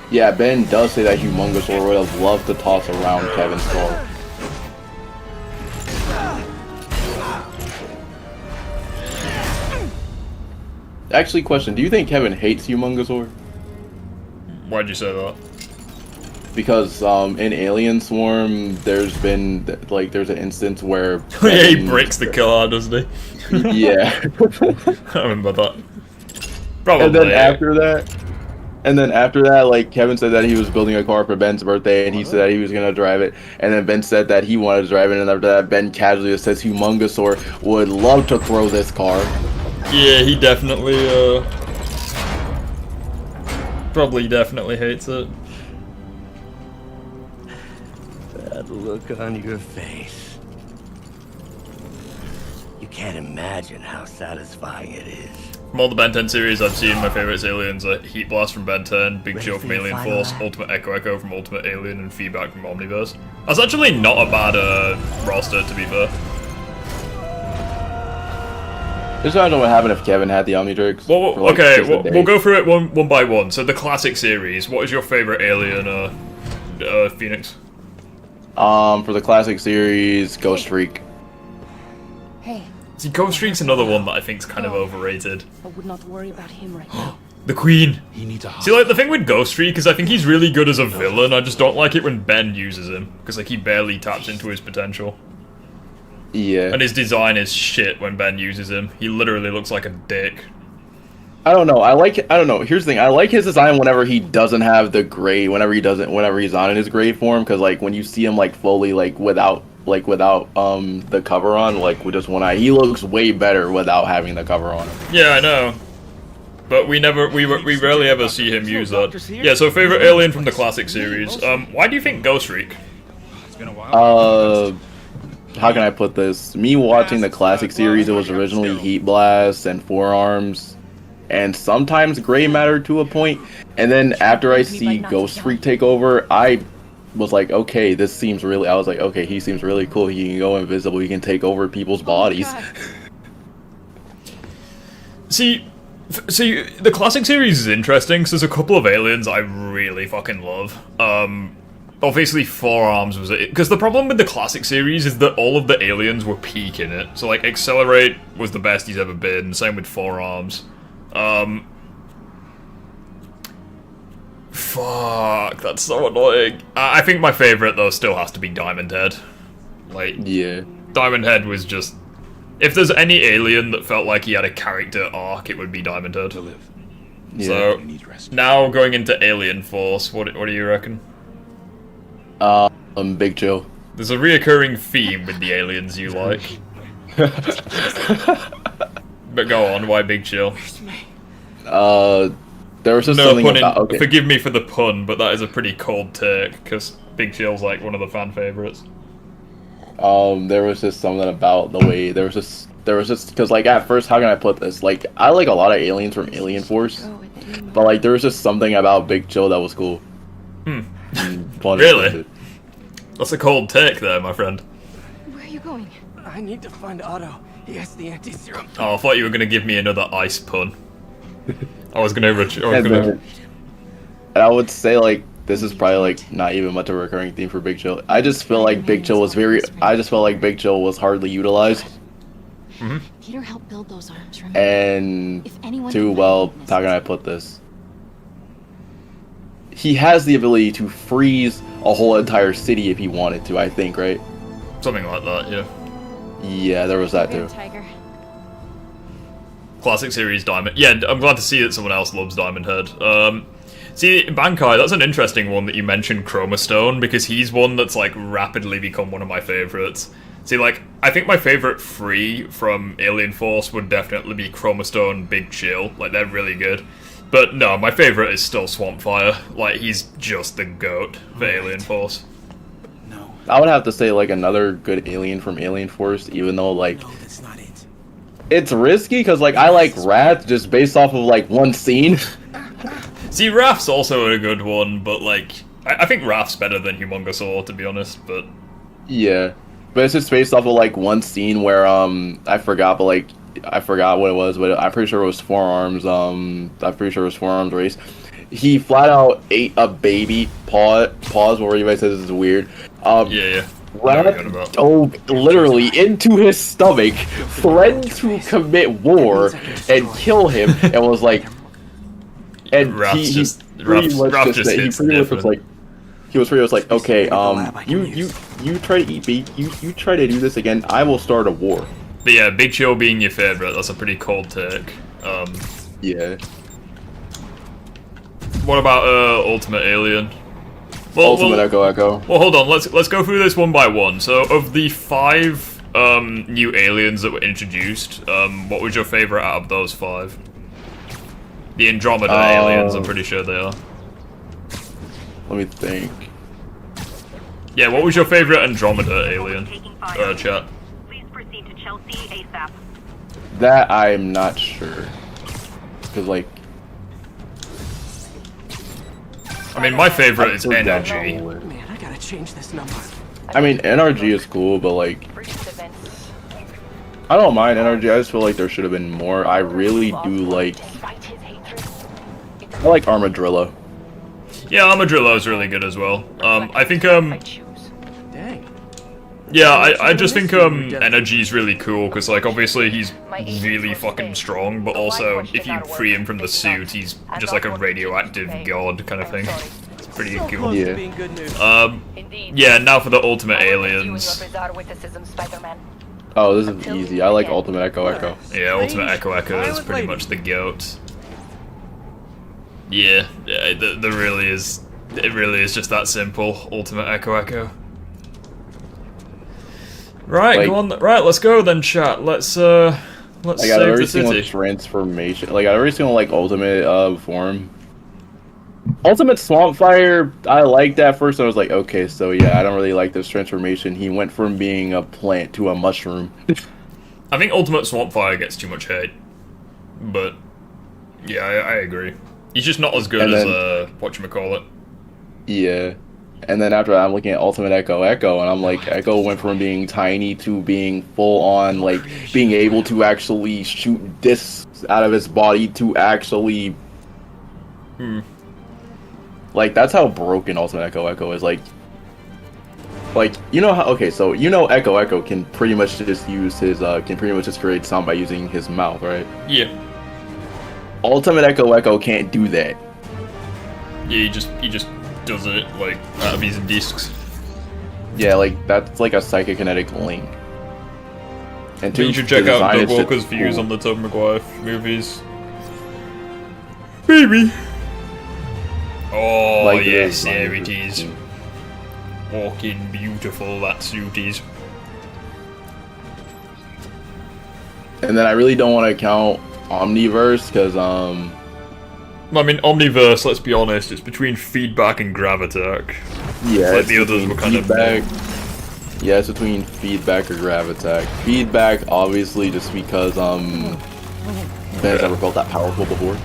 Yeah, Ben does say that Humongousaur would have loved to toss around Kevin's skull. Actually, question, do you think Kevin hates Humongousaur? Why'd you say that? because in Alien Swarm, there's been like there's an instance where yeah, he breaks the car, doesn't he? Yeah. I remember that. Probably. And then after that, like Kevin said that he was building a car for Ben's birthday, and he said that he was gonna drive it. And then Ben said that he wanted to drive it, and after that, Ben casually just says Humongosaur would love to throw this car. Yeah, he definitely definitely hates it. That look on your face. You can't imagine how satisfying it is. From all the Ben 10 series I've seen, my favourites aliens are Heat Blast from Ben 10, Big Chill from Alien Force, Ultimate Echo from Ultimate Alien, and Feedback from Omniverse. That's actually not a bad roster, to be fair. Just imagine what happened if Kevin had the Omnitrix. Well, okay, we'll go through it one by one. So the classic series, what is your favourite alien, Phoenix? For the classic series, Ghost Freak. Hey. See, Ghost Freak's another one that I think's kind of overrated. I would not worry about him right now. The Queen. See, like, the thing with Ghost Freak is I think he's really good as a villain, I just don't like it when Ben uses him, because, like, he barely taps into his potential. Yeah. And his design is shit when Ben uses him. He literally looks like a dick. I don't know. Here's the thing. I like his design whenever he doesn't have the gray, whenever he's on in his gray form, because, like, when you see him, like, fully, without the cover on, like with just one eye, he looks way better without having the cover on. Yeah, I know. But we rarely ever see him use that. Yeah, so favorite alien from the classic series. Why do you think Ghost Freak? It's been a while. How can I put this? Me watching the classic series, it was originally Heat Blast and Forearms, and sometimes Gray Matter to a point. And then after I see Ghost Freak take over, I was like, okay, this seems really. I was like, okay, he seems really cool. He can go invisible. He can take over people's bodies. See, the classic series is interesting because there's a couple of aliens I really fucking love. Obviously, Forearms was it, because the problem with the classic series is that all of the aliens were peak in it. So, like, Accelerate was the best he's ever been. Same with Forearms. Fuck, that's so annoying. I think my favorite though still has to be Diamond Head. Like, yeah, Diamond Head was just. If there's any alien that felt like he had a character arc, it would be Diamond Head. To live. Yeah. So now going into Alien Force, what do you reckon? Big Chill. There's a reoccurring theme with the aliens you like. But go on, why Big Chill? There was just no something pun about. Okay. Forgive me for the pun, but that is a pretty cold take because Big Chill's like one of the fan favorites. There was just something about the way there was just because like at first, how can I put this? Like I like a lot of aliens from Alien Force, but like there was just something about Big Chill that was cool. Fun. Really? That's a cold take there, my friend. Where are you going? I need to find Otto. He has the anti-serum. Oh, I thought you were gonna give me another ice pun. I was gonna. And I would say like this is probably like not even much of a recurring theme for Big Chill. I just feel like Big Chill was hardly utilized. Mm-hmm. Peter helped build those arms, remember? And how can I put this? He has the ability to freeze a whole entire city if he wanted to, I think, right? Something like that, yeah. Yeah, there was that too. Tiger. Classic series Diamond. Yeah, I'm glad to see that someone else loves Diamond Head. See, Bankai, that's an interesting one that you mentioned, Chroma Stone, because he's one that's like rapidly become one of my favorites. See, like, I think my favorite three from Alien Force would definitely be Chroma Stone, Big Chill. Like, they're really good. But no, my favorite is still Swampfire. Like, he's just the GOAT for Alien Force. No. I would have to say, like, another good alien from Alien Force, even though, like... No, that's not it. It's risky, because, like, I like Wrath just based off of, like, one scene. See, Wrath's also a good one, but, like... I think Wrath's better than Humongosaur, to be honest, but... Yeah. But it's just based off of, like, one scene where, I forgot what it was, but I'm pretty sure it was Forearms, race. He flat out ate a baby. Pause, where everybody says this is weird. Yeah. Literally into his stomach, threatened to commit war and kill him, and was like... And Raph just hits different. he was pretty much like, okay, you try to eat beef, you try to do this again, I will start a war. But yeah, Big Chill being your favorite, that's a pretty cold take. Yeah. What about Ultimate Alien? Ultimate Echo. Well, hold on. Let's go through this one by one. So, of the 5 new aliens that were introduced, what was your favorite out of those 5? The Andromeda aliens, I'm pretty sure they are. Let me think. Yeah, what was your favorite Andromeda alien? Chat. Please proceed to Chelsea ASAP. That I'm not sure. Cause like, I mean, my favorite is Energy. Man, I gotta change this number. I mean, NRG is cool, but like, I don't mind NRG. I just feel like there should have been more. I really do like. I like Armadillo. Yeah, Armadillo is really good as well. I think Dang. yeah, I just think Energy is really cool because like obviously he's really fucking strong, but also if you free him from the suit, he's just like a radioactive god kind of thing. It's pretty cool. Yeah. Yeah. Now for the Ultimate Aliens. Oh, this is easy. I like Ultimate Echo. Yeah, Ultimate Echo is pretty much the goat. Yeah, there really is. It really is just that simple. Ultimate Echo. Right, like, go on. Right, let's go then, chat. Let's save every the single city. transformation. Like, I got every single like ultimate form. Ultimate Swampfire, I liked that first. I was like, okay, so yeah, I don't really like this transformation. He went from being a plant to a mushroom. I think Ultimate Swampfire gets too much hate, but yeah, I agree. He's just not as good as whatchamacallit. Yeah. And then after that, I'm looking at Ultimate Echo, and I'm like, Echo went from being tiny to being full on, like, being able to actually shoot discs out of his body to actually... Like, that's how broken Ultimate Echo is. Like, you know how... Okay, so, you know Echo can pretty much just use his, can pretty much just create sound by using his mouth, right? Yeah. Ultimate Echo can't do that. Yeah, he just does it, like, out of his discs. Yeah, like, that's like a psychokinetic link. And you should check out Doug Walker's views on the Tobey Maguire movies. Baby! Oh, like yes, there it is. Walking beautiful, that suit is. And then I really don't want to count Omniverse, because, I mean, Omniverse, let's be honest, it's between Feedback and Gravitac. Yeah, like the others were kind feedback. Yeah, it's between Feedback or Gravitac. Feedback, obviously, just because, has ever felt that powerful before.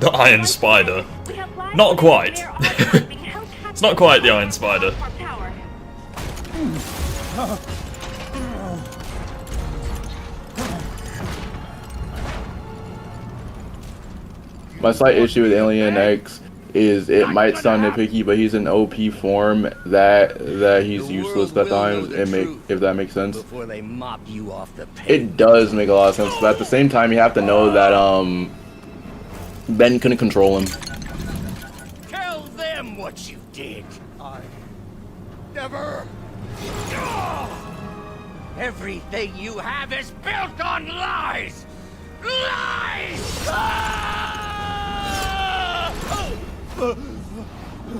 The Iron Spider. Not quite. It's not quite the Iron Spider. My slight issue with Alien X is it might sound nitpicky, but he's in OP form that he's useless at times. If that makes sense. Before they mop you off the It does make a lot of sense, but at the same time, you have to know that Ben couldn't control him. Tell them what you did. I never. Everything you have is built on lies. Lies.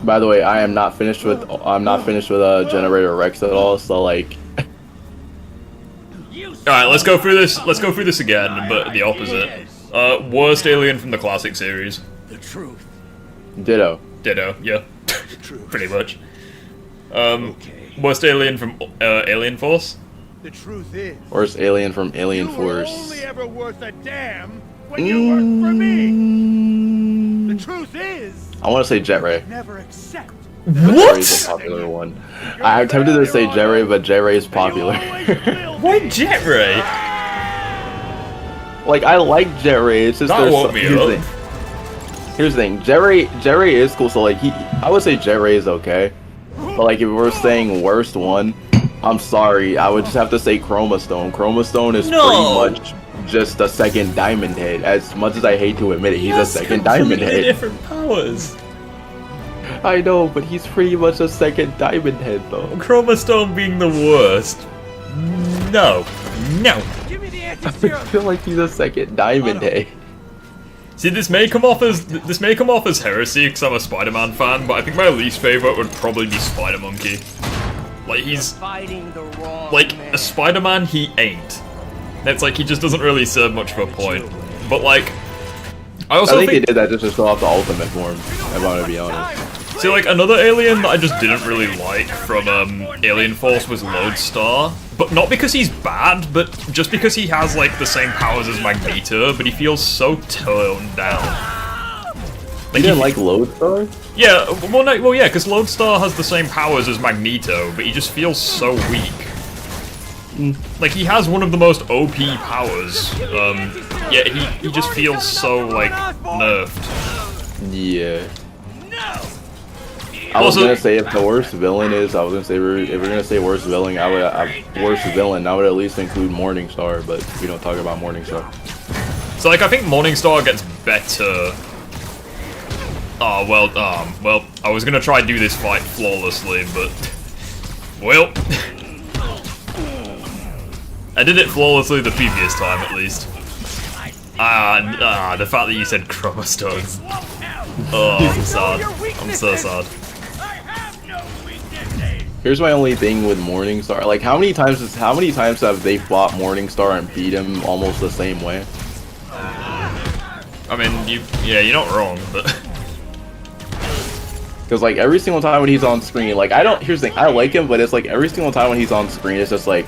By the way, I'm not finished with Generator Rex at all. So like, all right, let's go through this. Let's go through this again, but the opposite. Worst alien from the classic series. The truth. Ditto. Yeah. Pretty much. Worst alien from Alien Force. The truth is. Worst alien from Alien You Force. were only ever worth a damn when you worked for me. The truth is. I want to say Jet Ray. Never accept. What? Jet's a popular one. I'm tempted to say Jet Ray, but Jet Ray is popular. Why Jet Ray? Like, I like Jet Ray. It's just here's the thing. Jet Ray is cool. So like, I would say Jet Ray is okay. But like, if we're saying worst one, I'm sorry. I would just have to say Chroma Stone. Chroma Stone is pretty much just a second Diamond Head. As much as I hate to admit it, he's a second Diamond Head. Different powers. I know, but he's pretty much a second Diamond Head, though. Chroma Stone being the worst. No. No. I feel like he's a second Diamond Head. See, this may come off as heresy because I'm a Spider-Man fan, but I think my least favorite would probably be Spider-Monkey. Like, he's Fighting the wrong like man. a Spider-Man he ain't. It's like he just doesn't really serve much of a point. But like, I think they did that just to show off the ultimate form, if I'm gonna be honest. See, like, another alien that I just didn't really like from Alien Force was Lodestar. But not because he's bad, but just because he has, like, the same powers as Magneto, but he feels so toned down. Like, you didn't like Lodestar? Yeah, well, yeah, because Lodestar has the same powers as Magneto, but he just feels so weak. Like, he has one of the most OP powers, yet he just feels so, like, nerfed. Yeah. I was gonna say if the worst villain is, I was gonna say if we're gonna say worst villain, I would at least include Morningstar, but we don't talk about Morningstar. So like I think Morningstar gets better. Oh well, I was gonna try to do this fight flawlessly, but well, I did it flawlessly the previous time at least. The fact that you said Chroma Stone. Oh, I'm sad. I'm so sad. Here's my only thing with Morningstar. Like, how many times have they fought Morningstar and beat him almost the same way? I mean, you're not wrong, but because like every single time when he's on screen, like here's the thing, I like him, but it's like every single time when he's on screen, it's just like.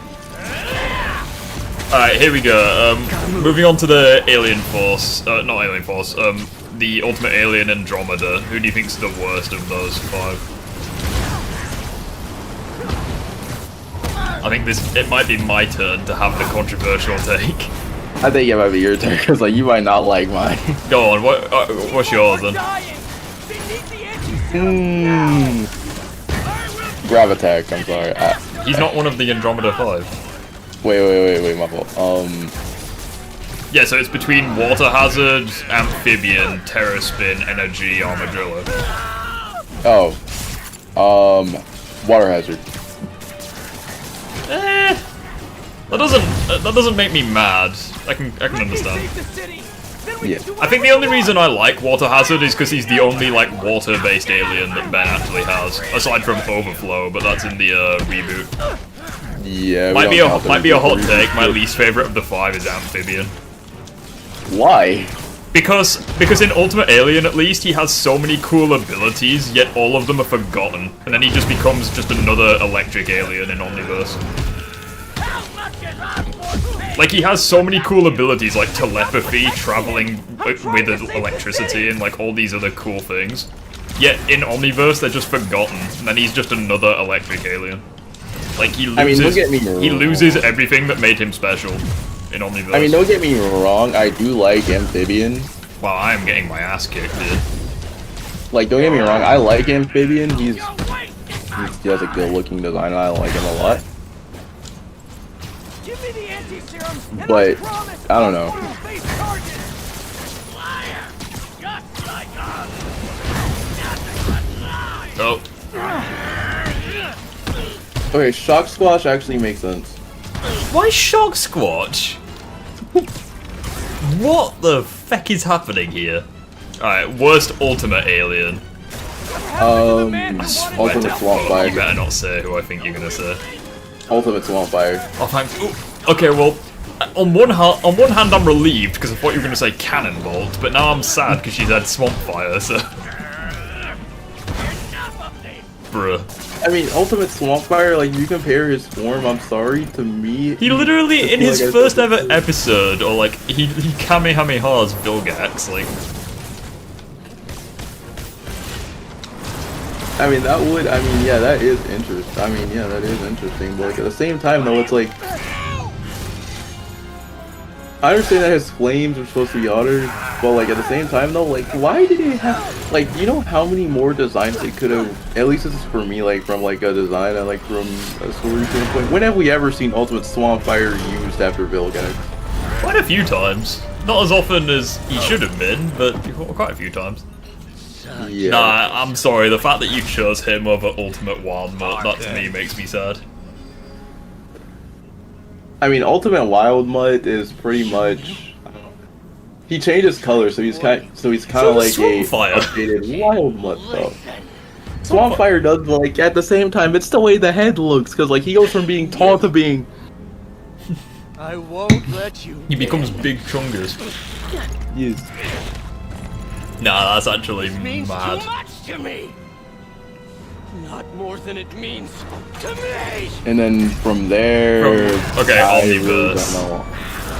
All right, here we go. Moving on to the Alien Force, not Alien Force. The Ultimate Alien Andromeda. Who do you think's the worst of those 5? I think it might be my turn to have the controversial take. I think it might be your turn, because like, you might not like mine. Go on, what's yours then? Gravitac, I'm sorry. He's not one of the Andromeda 5. Wait, my fault. Yeah, so it's between Water Hazard, Amphibian, Terror Spin, Energy, Armadillo. Oh. Water Hazard. That doesn't make me mad. I can understand. Yeah. I think the only reason I like Water Hazard is because he's the only like water-based alien that Ben actually has, aside from Overflow, but that's in the reboot. Yeah. Might be a hot take. My least favorite of the 5 is Amphibian. Why? Because in Ultimate Alien, at least, he has so many cool abilities, yet all of them are forgotten, and then he just becomes just another electric alien in Omniverse. Like, he has so many cool abilities, like telepathy, traveling with electricity, and like all these other cool things. Yet in Omniverse, they're just forgotten, and then he's just another electric alien. Like, he loses everything that made him special in Omniverse. I mean, don't get me wrong, I do like Amphibian. Wow, I am getting my ass kicked, dude. Like, don't get me wrong, I like Amphibian. He has a good-looking design, and I like him a lot. But I don't know. Oh. Okay, Shock Squash actually makes sense. Why Shock Squatch? What the feck is happening here? Alright, worst Ultimate Alien. Ultimate Swampfire. You better not say who I think you're gonna say. Ultimate Swampfire. Oh, thanks. Okay, well, on one hand I'm relieved because I thought you were gonna say Cannonbolt, but now I'm sad because she said Swampfire, so. Bruh. I mean, Ultimate Swampfire, like, you compare his form, I'm sorry, to me... He literally, in his first ever episode, or like, he Kamehamehas Vilgax, like... I mean, yeah, that is interesting, but like, at the same time, though, it's like... I understand that his flames are supposed to be honored, but like at the same time though, like why did it have, like, you know how many more designs they could have, at least this is for me, like from like a design and like from a story standpoint, when have we ever seen Ultimate Swampfire used after Vilgax? Quite a few times. Not as often as he should have been, but quite a few times. Yeah. Nah, I'm sorry. The fact that you chose him over Ultimate Wildmutt, that to me makes me sad. I mean, Ultimate Wildmutt is pretty much. He changes color, so he's kind of like a updated Wildmutt though. Swampfire does, but like at the same time, it's the way the head looks, because like he goes from being tall to being. I won't let you. He becomes Big Chungus. Yes. Nah, that's actually Means mad. too much to me. Not more than it means to me. And then from there, Omniverse.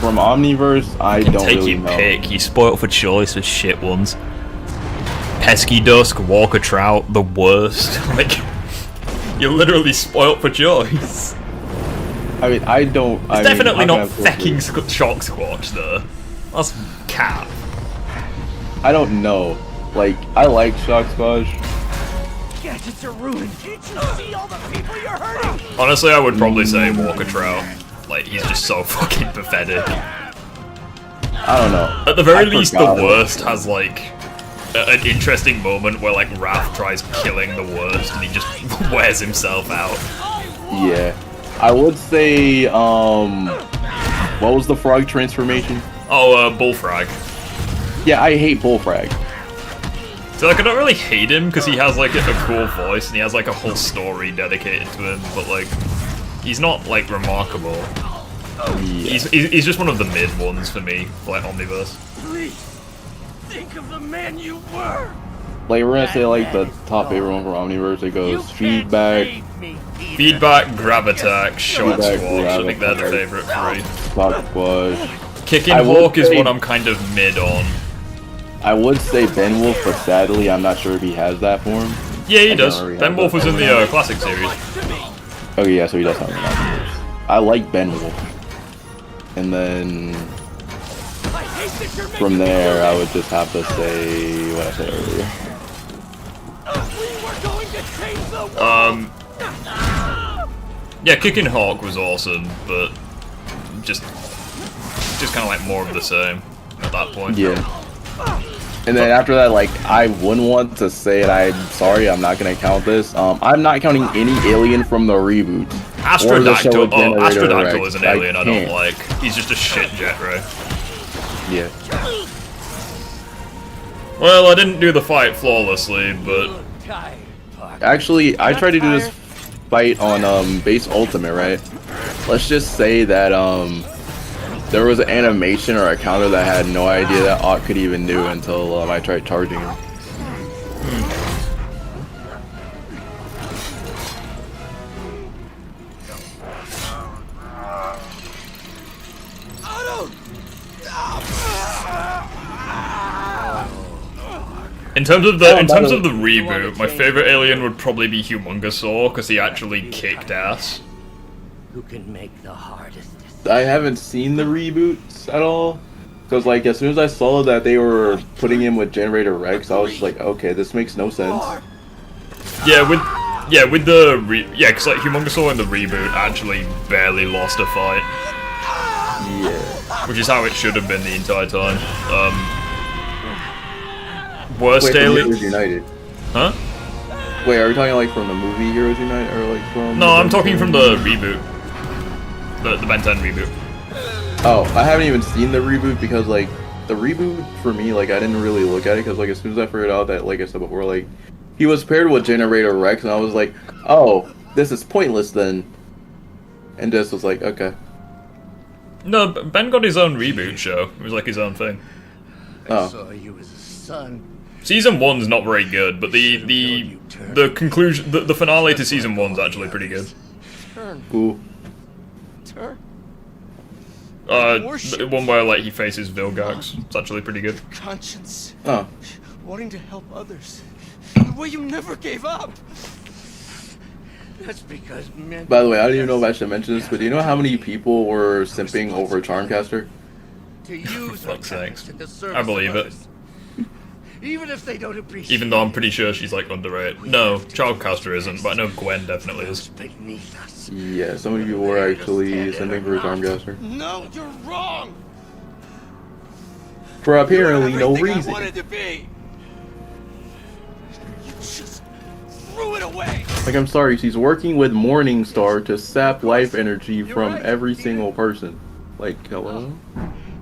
From Omniverse, I don't take really your know. pick. You spoiled for choice with shit ones. Pesky Dusk, Walker Trout, the worst. Like, you're literally spoiled for choice. I mean, I don't. It's definitely not fecking Shock Squatch though. That's cap. I don't know. Like, I like Shock Squatch. Gadgets are ruined. Can't you see all the people you're hurting? Honestly, I would probably say Walker Trout. Like, he's just so fucking pathetic. I don't know. At the very least, the worst has like an interesting moment where like Raph tries killing the worst and he just wears himself out. Yeah. I would say, what was the frog transformation? Oh, Bullfrag. Yeah, I hate Bullfrag. So like, I don't really hate him because he has like a cool voice and he has like a whole story dedicated to him, but like, he's not like remarkable. Yeah. He's just one of the mid ones for me, for, like Omniverse. Please think of the man you were. Like, we're gonna say like the top favorite one from Omniverse. It goes Feedback, Grab Attack, Shock Squatch. I think they're the favorite three. Shock Squatch. Kicking Hawk is one I'm kind of mid on. I would say Ben Wolf, but sadly, I'm not sure if he has that form. Yeah, he does. Ben Wolf was in the classic series. Okay, yeah, so he does have that. I like Ben Wolf. And then from there, I would just have to say what I said earlier. Yeah, Kicking Hawk was awesome, but just kind of like more of the same at that point. Yeah. And then after that, like, I wouldn't want to say it. I'm sorry, I'm not gonna count this. I'm not counting any alien from the reboot. Astrodactyl. Oh, Astrodactyl is an alien I don't like. He's just a shit jet ray. Yeah. Well, I didn't do the fight flawlessly, but actually, I tried to do this fight on base ultimate, right? Let's just say that there was an animation or a counter that I had no idea that Ott could even do until I tried charging him. In terms of the reboot, my favorite alien would probably be Humongousaur because he actually kicked ass. Who can make the hardest? I haven't seen the reboots at all, because like as soon as I saw that they were putting him with Generator Rex, I was just like, okay, this makes no sense. Yeah, with the because like Humongousaur in the reboot actually barely lost a fight. Yeah. Which is how it should have been the entire time. Worst Wait, alien. Heroes United. Huh? Wait, are we talking like from the movie Heroes United or like from? No, I'm talking from the reboot. The Ben 10 reboot. Oh, I haven't even seen the reboot because like the reboot for me, like I didn't really look at it because like as soon as I figured out that, like I said before, like he was paired with Generator Rex, and I was like, oh, this is pointless then. And just was like, okay. No, Ben got his own reboot show. It was like his own thing. I saw you as a son. Season 1's not very good, but the conclusion, the finale to Season 1's actually pretty good. Cool. Turn. The one where like he faces Vilgax. It's actually pretty good. Conscience. Oh. Wanting to help others. The way you never gave up. That's because men. By the way, I don't even know if I should mention this, but do you know how many people were simping over Charmcaster? To use For fuck's sakes. in the service I believe of it. others. Even if they don't appreciate. Even though I'm pretty sure she's like underrated. No, Childcaster isn't, but I know Gwen definitely is. Yeah, so many people were actually simping for Charmcaster. No, you're wrong. For apparently no Everything I reason. wanted to be. Just threw it away. Like, I'm sorry, she's working with Morningstar to sap life energy from every single person. Like, hello?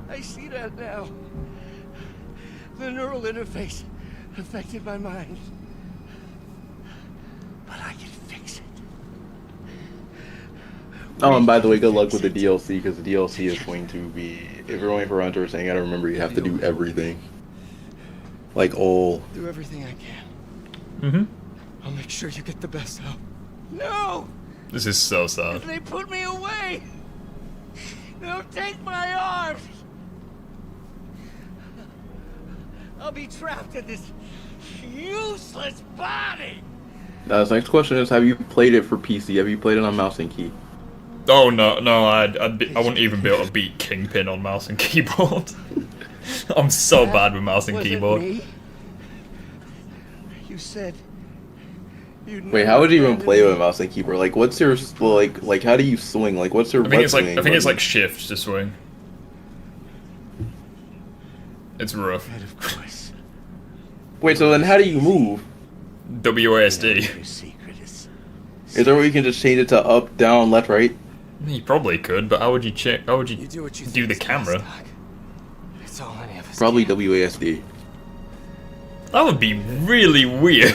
I see that now. The neural interface affected my mind. But I can fix it. Oh, and by the way, good luck with the DLC, because the DLC is going to be... If you're going for Hunter, saying, gotta remember you have to do everything. Like, all... Do everything I can. Mm-hmm. I'll make sure you get the best help. No! This is so sad. If they put me away, they'll take my arms. I'll be trapped in this useless body. Now, this next question is, have you played it for PC? Have you played it on mouse and key? Oh no, I wouldn't even be able to beat Kingpin on mouse and keyboard. I'm so bad with mouse and keyboard. You said. Wait, how would you even play with mouse and keyboard? Like, what's your like? How do you swing? Like, what's your? I think it's like shift to swing. It's rough. Of course. Wait, so then how do you move? WASD. Is there where you can just change it to up, down, left, right? You probably could, but how would you check? How would you do the camera? It's all any of us. Probably WASD. That would be really weird.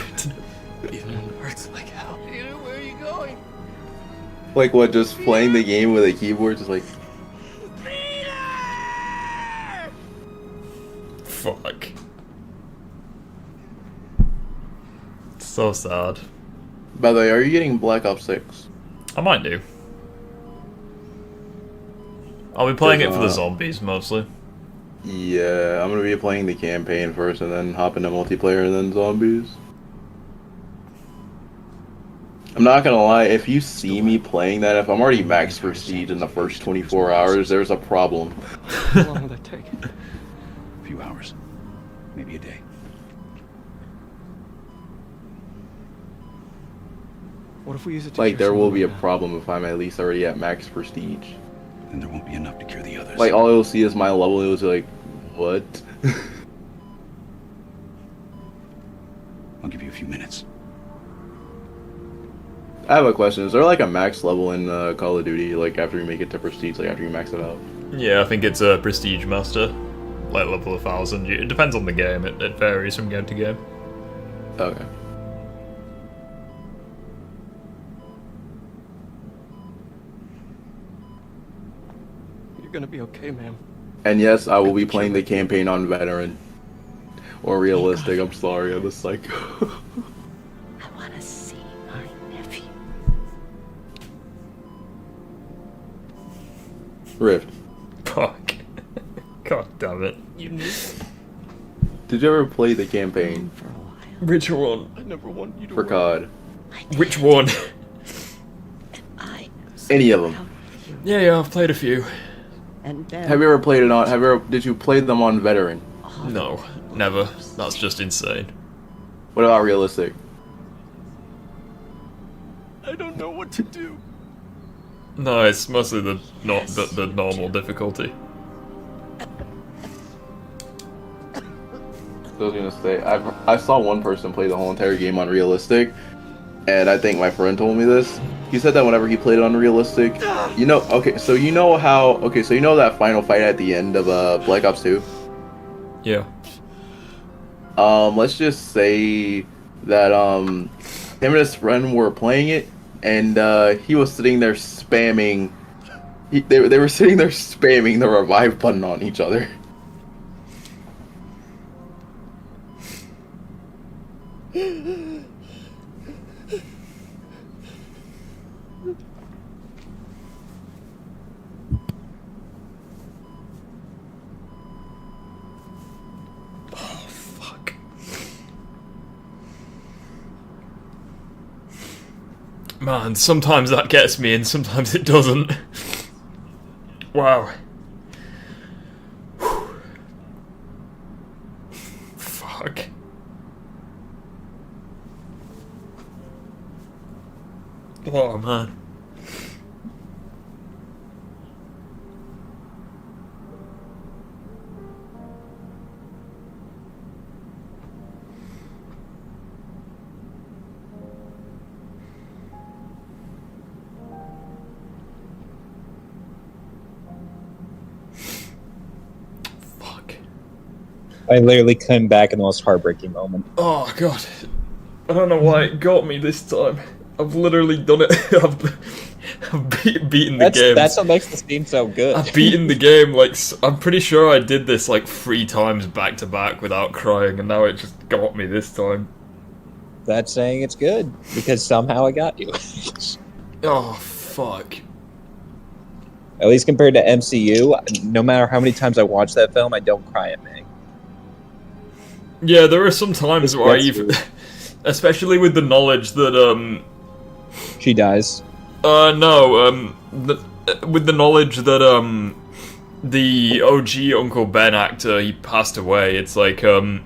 Even when it hurts like hell. Peter, where are you going? Like what? Just playing the game with a keyboard, just like. Fuck. So sad. By the way, are you getting Black Ops 6? I might do. I'll be playing it for the zombies mostly. Yeah, I'm gonna be playing the campaign first and then hop into multiplayer and then zombies. I'm not gonna lie, if you see me playing that, if I'm already max prestige in the first 24 hours, there's a problem. How long will that take? A few hours. Maybe a day. What if we use it to Like, cure there will someone be a now? problem if I'm at least already at max prestige. Then there won't be enough to cure the others. Like, all you'll see is my level, it was like, what? I'll give you a few minutes. I have a question. Is there like a max level in Call of Duty, like after you make it to prestige, like after you max it out? Yeah, I think it's a prestige master, like level 1000. It depends on the game. It varies from game to game. Okay. You're gonna be okay, ma'am. And yes, I will be playing the campaign on veteran or realistic. I'm sorry, I'm a psycho. I want to see my nephew. Rift. Fuck. God damn it. Did you ever play the campaign? Which one? I never want you to For COD. Which one? Any of them. Yeah, I've played a few. And Have you ever played it on? Did you play them on veteran? No, never. That's just insane. What about realistic? I don't know what to do. No, it's mostly the normal difficulty. I was gonna say, I saw one person play the whole entire game on realistic, and I think my friend told me this. He said that whenever he played it on realistic, you know, so you know that final fight at the end of Black Ops 2? Yeah. Let's just say that him and his friend were playing it, and he was sitting there spamming. They were sitting there spamming the revive button on each other. Man, sometimes that gets me and sometimes it doesn't. Wow. Fuck. Oh, man. I literally came back in the most heartbreaking moment. Oh god, I don't know why it got me this time. I've literally done it. I've beaten the game. That's what makes this game so good. I've beaten the game, like, I'm pretty sure I did this like 3 times back to back without crying, and now it just got me this time. That's saying it's good, because somehow it got you. Oh, fuck. At least compared to MCU, no matter how many times I watch that film, I don't cry at Meg. Yeah, there are some times where I even... Especially with the knowledge that, she dies. No, with the knowledge that, the OG Uncle Ben actor, he passed away, it's like, you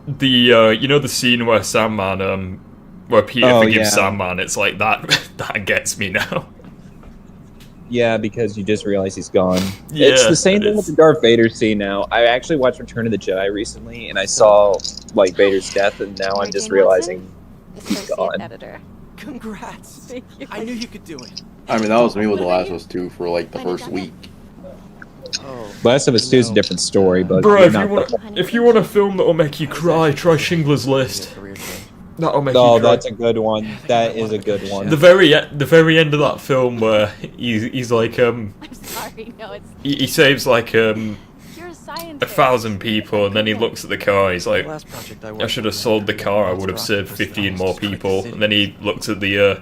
know the scene where Sandman, where Peter forgives Sandman, it's like that gets me now. Yeah, because you just realize he's gone. Yeah, it's the same thing with the Darth Vader scene now. I actually watched Return of the Jedi recently, and I saw, like, Vader's death, and now I'm just realizing he's gone. Editor. Congrats. Thank you. I knew you could do it. I mean, that was me with The Last of Us 2 for like the first week. Last of Us 2 is a different story, but... Bro, if you want a film that'll make you cry, try Schindler's List. That'll make you cry. that's a good one. That is a good one. The very end of that film where he's like, I'm sorry, no, it's... he saves like, You're a scientist. 1,000 people, and then he looks at the car, he's like, I should have sold the car, I would have saved 15 more people. And then he looks at the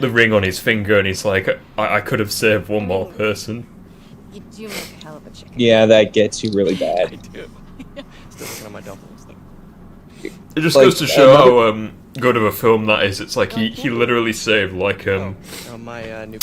ring on his finger, and he's like, I could have saved one more person. You do make a hell of a chicken. Yeah, that gets you really bad. I do. Still looking at my dumplings. It just goes to show how good of a film that is. It's like he literally saved like over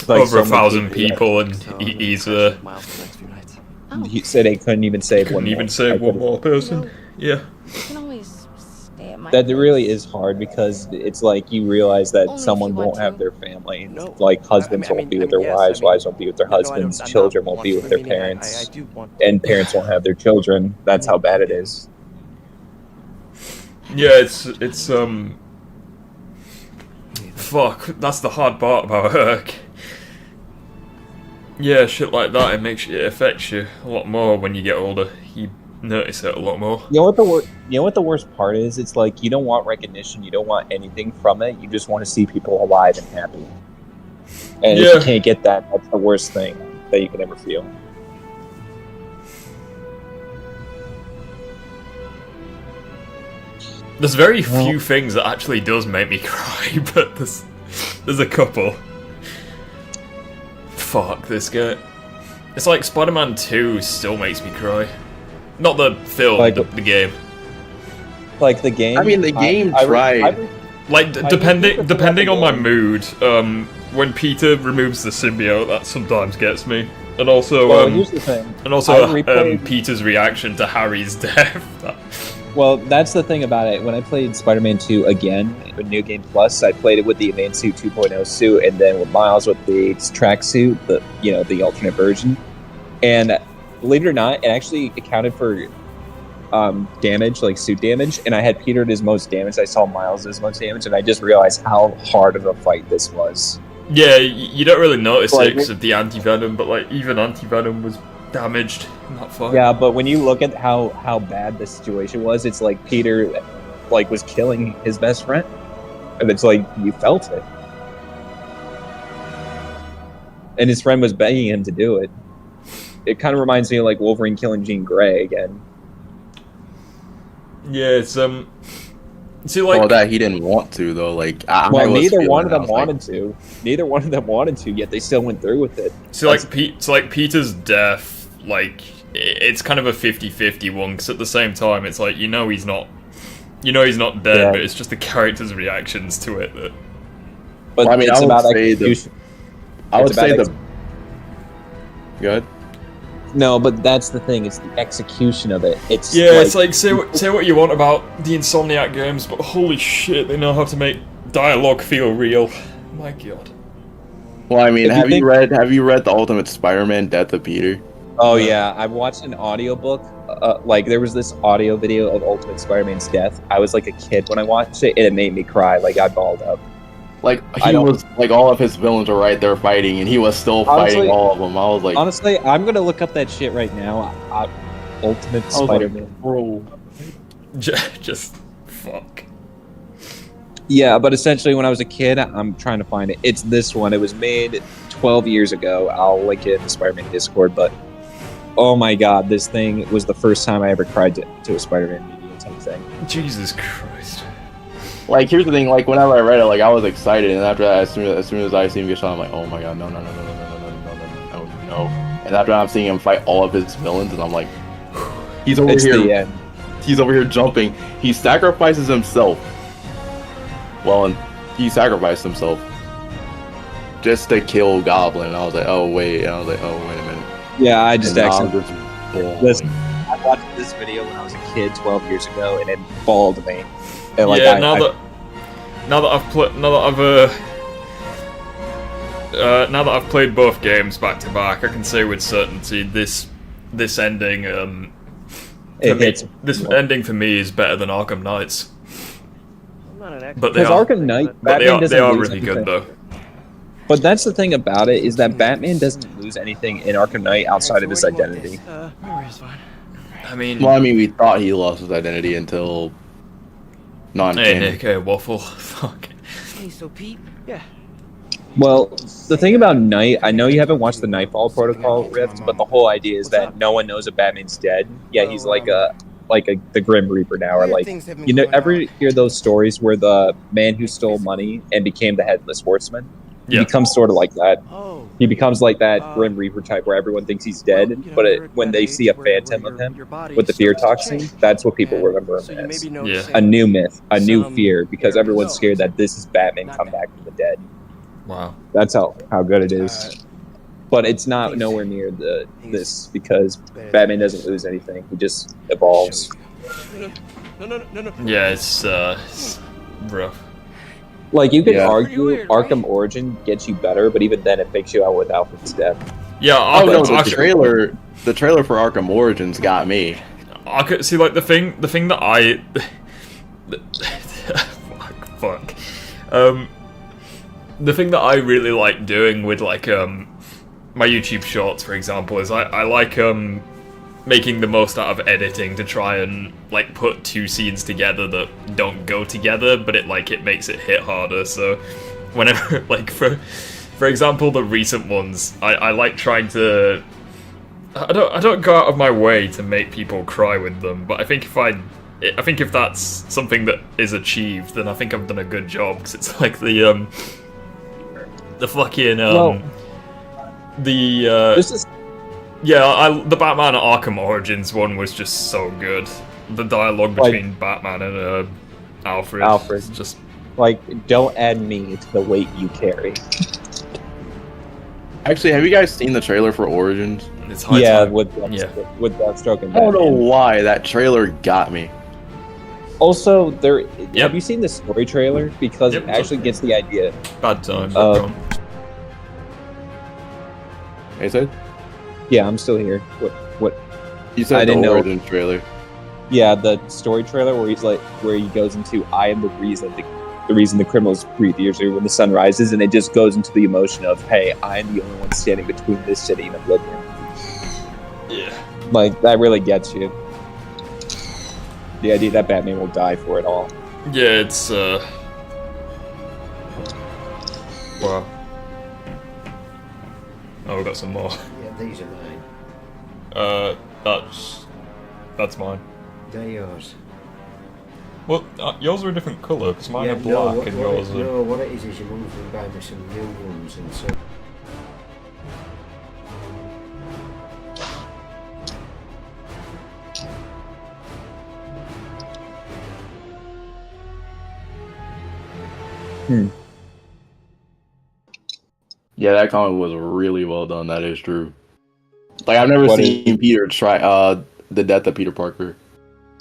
1,000 people, and he's He said he couldn't even save one. Couldn't even save one more person. Yeah. You can always stay at my That place. really is hard because it's like you realize that Only someone if you want won't have to. their family. Like husbands won't be with their wives, wives won't be with their husbands, children won't be with their parents, and parents won't have their children. That's how bad it is. Yeah, it's fuck, that's the hard part about Herc. Yeah, shit like that, it affects you a lot more when you get older. You notice it a lot more. You know what the worst part is? It's like you don't want recognition, you don't want anything from it. You just want to see people alive and happy. And if you can't get that, that's the worst thing that you can ever feel. There's very few things that actually does make me cry, but there's a couple. Fuck this guy. It's like Spider-Man 2 still makes me cry. Not the film, Like- the game. Like the game. I mean, the game tried. Like depending on my mood, when Peter removes the symbiote, that sometimes gets me. And also, Well, here's the thing. and also I replayed- Peter's reaction to Harry's death. Well, that's the thing about it. When I played Spider-Man 2 again, with New Game Plus, I played it with the Advanced Suit 2.0 suit, and then with Miles with the tracksuit, the alternate version. And believe it or not, it actually accounted for damage, like suit damage, and I had Peter at his most damage. I saw Miles at his most damage, and I just realized how hard of a fight this was. Yeah, you don't really notice Like- it because of the anti-venom, but like even anti-venom was damaged in that fight. Yeah, but when you look at how bad the situation was, it's like Peter like was killing his best friend. And it's like you felt it. And his friend was begging him to do it. It kind of reminds me of like Wolverine killing Jean Grey again. Yeah, it's see, like, Well, that he didn't want to though. Like, Neither one of them wanted to. Neither one of them wanted to, yet they still went through with it. see, like Peter's death, like it's kind of a 50-50 one, because at the same time, it's like he's not dead, Yeah. but it's just the character's reactions to it that. But Well, I mean, it's I would about say execution. I would It's about say ex- the. Good. No, but that's the thing. It's the execution of it. It's It's like say what you want about the Insomniac games, but holy shit, they know how to make dialogue feel real. My god. Well, I mean, If you have you think- read the Ultimate Spider-Man: Death of Peter? Oh yeah, I watched an audiobook. Like there was this audio video of Ultimate Spider-Man's death. I was like a kid when I watched it, and it made me cry. Like I bawled up. Like I he don't- was like all of his villains were right there fighting, and he was still Honestly- fighting all of them. I was like, Honestly, I'm gonna look up that shit right now. Ultimate Spider-Man. Bro. Just fuck. Yeah, but essentially when I was a kid, I'm trying to find it. It's this one. It was made 12 years ago. I'll link it in the Spider-Man Discord, but oh my god, this thing was the first time I ever cried to a Spider-Man media type thing. Jesus Christ. Like, here's the thing, like, whenever I read it, like, I was excited, and after that, as soon as I see him get shot, I'm like, oh my god, no. And after I'm seeing him fight all of his villains, and I'm like, he's over here. He's over here jumping. He sacrifices himself. Well, and he sacrificed himself just to kill Goblin. And I was like, oh wait. And I was like, oh wait a minute. Yeah, I just actually. Listen, I watched this video when I was a kid 12 years ago, and it balled me. And like, yeah, now that I've played both games back to back, I can say with certainty this ending ending for me is better than Arkham Knight's. But Arkham Knight, Batman doesn't they are lose really anything. good though. But that's the thing about it, is that Batman doesn't lose anything in Arkham Knight outside of his identity. I mean, we thought he lost his identity until non-canon. Hey, waffle. Fuck. Hey, so Pete, yeah. Well, the thing about Knight, I know you haven't watched the Nightfall Protocol Rift, but the whole idea is that no one knows that Batman's dead. Yeah, he's like the Grim Reaper now, or like, you know, ever hear those stories where the man who stole money and became the Headless Horseman? He becomes sort of like that. He becomes like that Grim Reaper type where everyone thinks he's dead, but when they see a phantom of him with the fear toxin, that's what people remember him as. Yeah. A new myth, a new fear, because everyone's scared that this is Batman come back from the dead. Wow. That's how good it is. But it's not nowhere near this, because Batman doesn't lose anything. He just evolves. Yeah, it's rough. Like, you could argue Arkham Origin gets you better, but even then it fakes you out with Alfred's death. Yeah, the trailer for Arkham Origins got me. I could see, like, the thing that I fuck. The thing that I really like doing with, like, my YouTube shorts, for example, is I like making the most out of editing to try and, like, put two scenes together that don't go together, but it makes it hit harder. So whenever, like, for example, the recent ones, I like trying to, I don't go out of my way to make people cry with them, but I think if that's something that is achieved, then I think I've done a good job, because it's like the fucking the Batman Arkham Origins one was just so good. The dialogue between Batman and Alfred. Just like, don't add me to the weight you carry. Actually, have you guys seen the trailer for Origins? With Deathstroke and Batman. I don't know why that trailer got me. Also, have you seen the story trailer? Because it actually gets the idea. Bad time. Hey, said? Yeah, I'm still here. What? You said I didn't know. Origins trailer. Yeah, the story trailer where he goes into, I am the reason the criminals breathe usually when the sun rises, and it just goes into the emotion of, hey, I am the only one standing between this city and oblivion. Yeah. Like, that really gets you. The idea that Batman will die for it all. Yeah, it's wow. Oh, we got some more. Yeah, these are mine. That's mine. They're yours. Well, yours are a different colour, because mine are black and yours are... No, what it is your mum's been buying me some new ones, and so... Yeah, that comic was really well done. That is true. Like, I've never seen Peter try the death of Peter Parker.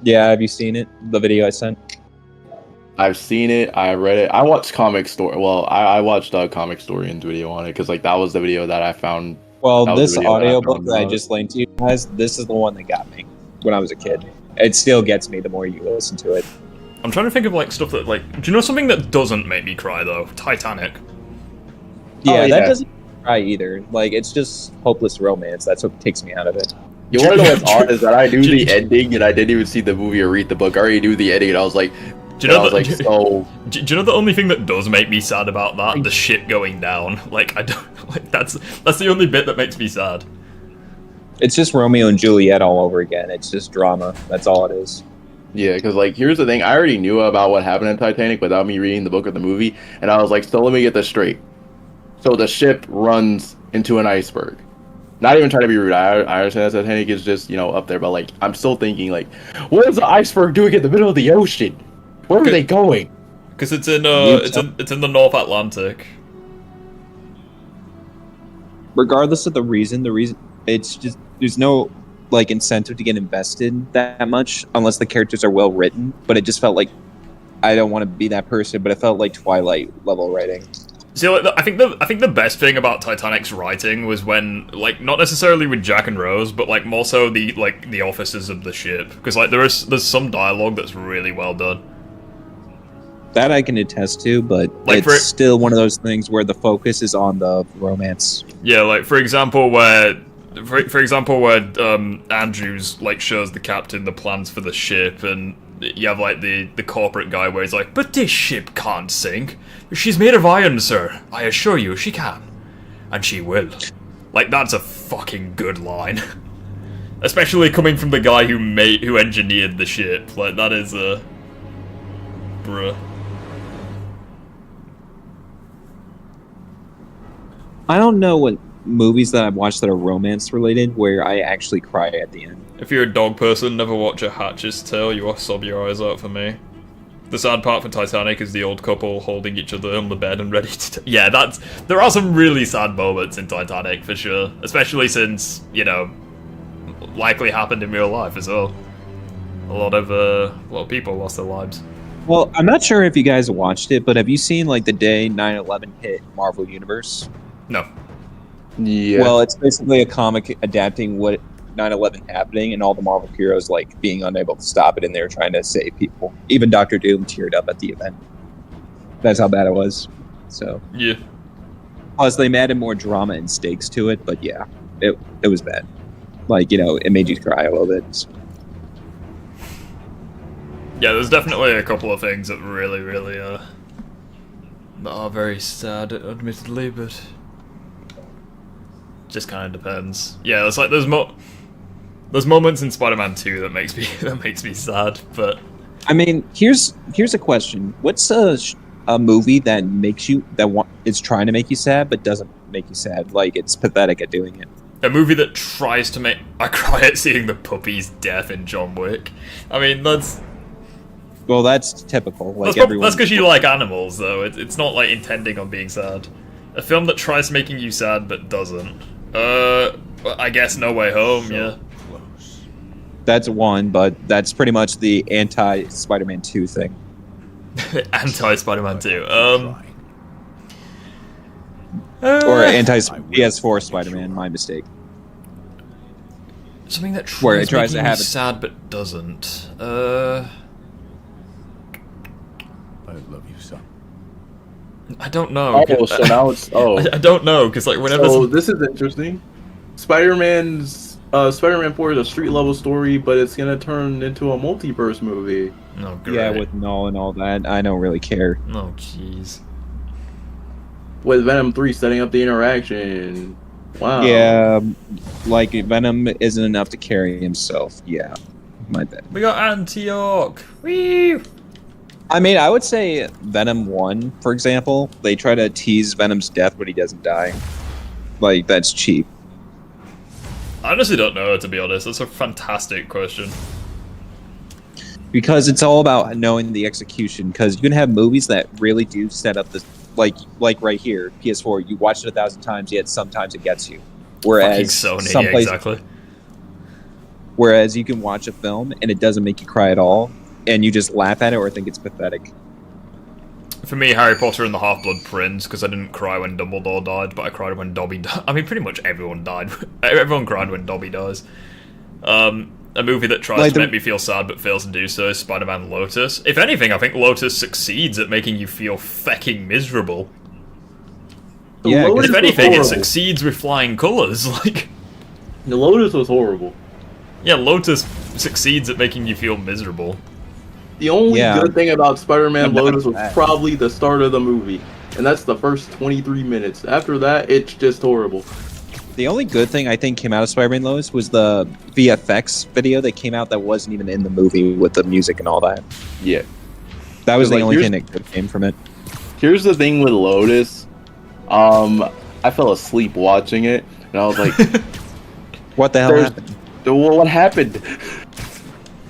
Yeah, have you seen it? The video I sent? I've seen it. I read it. I watched Comic Story. Well, I watched Comic Story's video on it, because like that was the video that I found. Well, this audiobook that I just linked to you guys, this is the one that got me when I was a kid. It still gets me the more you listen to it. I'm trying to think of like stuff that like. Do you know something that doesn't make me cry though? Titanic. Yeah, that doesn't cry either. Like, it's just hopeless romance. That's what takes me out of it. You want to know what's odd is that I knew the ending and I didn't even see the movie or read the book. I already knew the ending and I was like, do you know the only thing that does make me sad about that? The ship going down. Like, I don't, like, that's the only bit that makes me sad. It's just Romeo and Juliet all over again. It's just drama. That's all it is. Yeah, because, like, here's the thing. I already knew about what happened in Titanic without me reading the book or the movie. And I was like, so let me get this straight. So the ship runs into an iceberg. Not even trying to be rude. I understand that Titanic is just, you know, up there. But, like, I'm still thinking, like, what is the iceberg doing in the middle of the ocean? Where are they going? Because it's in the North Atlantic. Regardless of the reason, it's just there's no like incentive to get invested that much unless the characters are well written. But it just felt like I don't want to be that person, but it felt like Twilight level writing. See, like, I think the best thing about Titanic's writing was when, like, not necessarily with Jack and Rose, but like more so the officers of the ship, because like there's some dialogue that's really well done. That I can attest to, but like it's still one of those things where the focus is on the romance. Yeah, like for example, where Andrews like shows the captain the plans for the ship, and you have like the corporate guy where he's like, "But this ship can't sink. She's made of iron, sir. I assure you, she can, and she will." Like, that's a fucking good line, especially coming from the guy who engineered the ship. Like, that is bruh. I don't know what movies that I've watched that are romance related where I actually cry at the end. If you're a dog person, never watch A Hatch's Tale. You will sob your eyes out for me. The sad part for Titanic is the old couple holding each other on the bed and ready to... Yeah, there are some really sad moments in Titanic, for sure. Especially since, you know, likely happened in real life as well. A lot of people lost their lives. Well, I'm not sure if you guys watched it, but have you seen, like, the day 9/11 hit Marvel Universe? No. Yeah. Well, it's basically a comic adapting what 9/11 happening and all the Marvel heroes like being unable to stop it, and they were trying to save people. Even Doctor Doom teared up at the event. That's how bad it was. So yeah. Plus, they added more drama and stakes to it, but yeah, it was bad. Like, you know, it made you cry a little bit. So. Yeah, there's definitely a couple of things that really, really that are very sad, admittedly, but. Just kind of depends. Yeah, it's like there's moments in Spider-Man 2 that makes me sad, but I mean, here's a question: what's a movie that makes you is trying to make you sad but doesn't make you sad? Like, it's pathetic at doing it. A movie that tries to make I cry at seeing the puppy's death in John Wick. I mean, that's typical. Like, that's because you like animals, though. It's not like intending on being sad. A film that tries making you sad but doesn't. I guess No Way Home, yeah. That's one, but that's pretty much the anti-Spider-Man 2 thing. Anti-Spider-Man 2. Or anti-PS4 Spider-Man, my mistake. Something that tries to have you sad but doesn't. I love you, son. I don't know. Oh, so now it's I don't know, because like whenever. So this is interesting. Spider-Man 4 is a street level story, but it's gonna turn into a multiverse movie. Oh, great. Yeah, with Null and all that. I don't really care. Oh, jeez. With Venom 3 setting up the interaction. Wow. Yeah, like Venom isn't enough to carry himself. Yeah, my bad. We got Antioch. Whee! I mean, I would say Venom 1, for example, they try to tease Venom's death, but he doesn't die. Like, that's cheap. I honestly don't know, to be honest. That's a fantastic question. Because it's all about knowing the execution. Because you can have movies that really do set up this, like right here, PS4. You watch it 1,000 times, yet sometimes it gets you. Whereas Sony, yeah, exactly. Whereas you can watch a film and it doesn't make you cry at all, and you just laugh at it or think it's pathetic. For me, Harry Potter and the Half-Blood Prince, because I didn't cry when Dumbledore died, but I cried when Dobby died. I mean, pretty much everyone died. Everyone cried when Dobby dies. A movie that tries to make me feel sad but fails to do so is Spider-Man Lotus. If anything, I think Lotus succeeds at making you feel fucking miserable. Yeah, if anything, it succeeds with flying colours. Like, the Lotus was horrible. Yeah, Lotus succeeds at making you feel miserable. The only good thing about Spider-Man Lotus was bad. probably the start of the movie, and that's the first 23 minutes. After that, it's just horrible. The only good thing I think came out of Spider-Man Lotus was the VFX video that came out that wasn't even in the movie with the music and all that. Yeah. That was the Like, only thing that good came from it. Here's the thing with Lotus. I fell asleep watching it, and I was like, what the hell happened? What happened?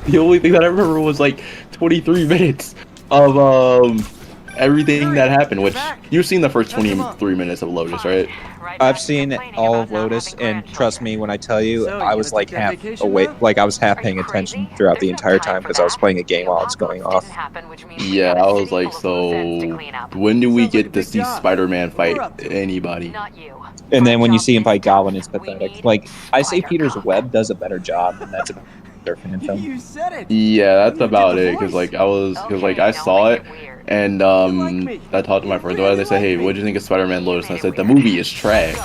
The only thing that I remember was like 23 minutes of everything that happened, which you've seen the first 23 minutes of Lotus, right? I've seen all of Lotus, and trust me when I tell you, I was like half awake, like I was half paying attention throughout the entire time because I was playing a game while it's going off. Yeah, I was like, so when do we get to see Spider-Man fight anybody? And then when you see him fight Goblin, it's pathetic. Like, I say Peter's Web does a better job, and that's a better fan film. You said it. Yeah, that's about it. Because I saw it, and I talked to my friends about it. They said, "Hey, what do you think of Spider-Man Lotus?" And I said, "The movie is trash."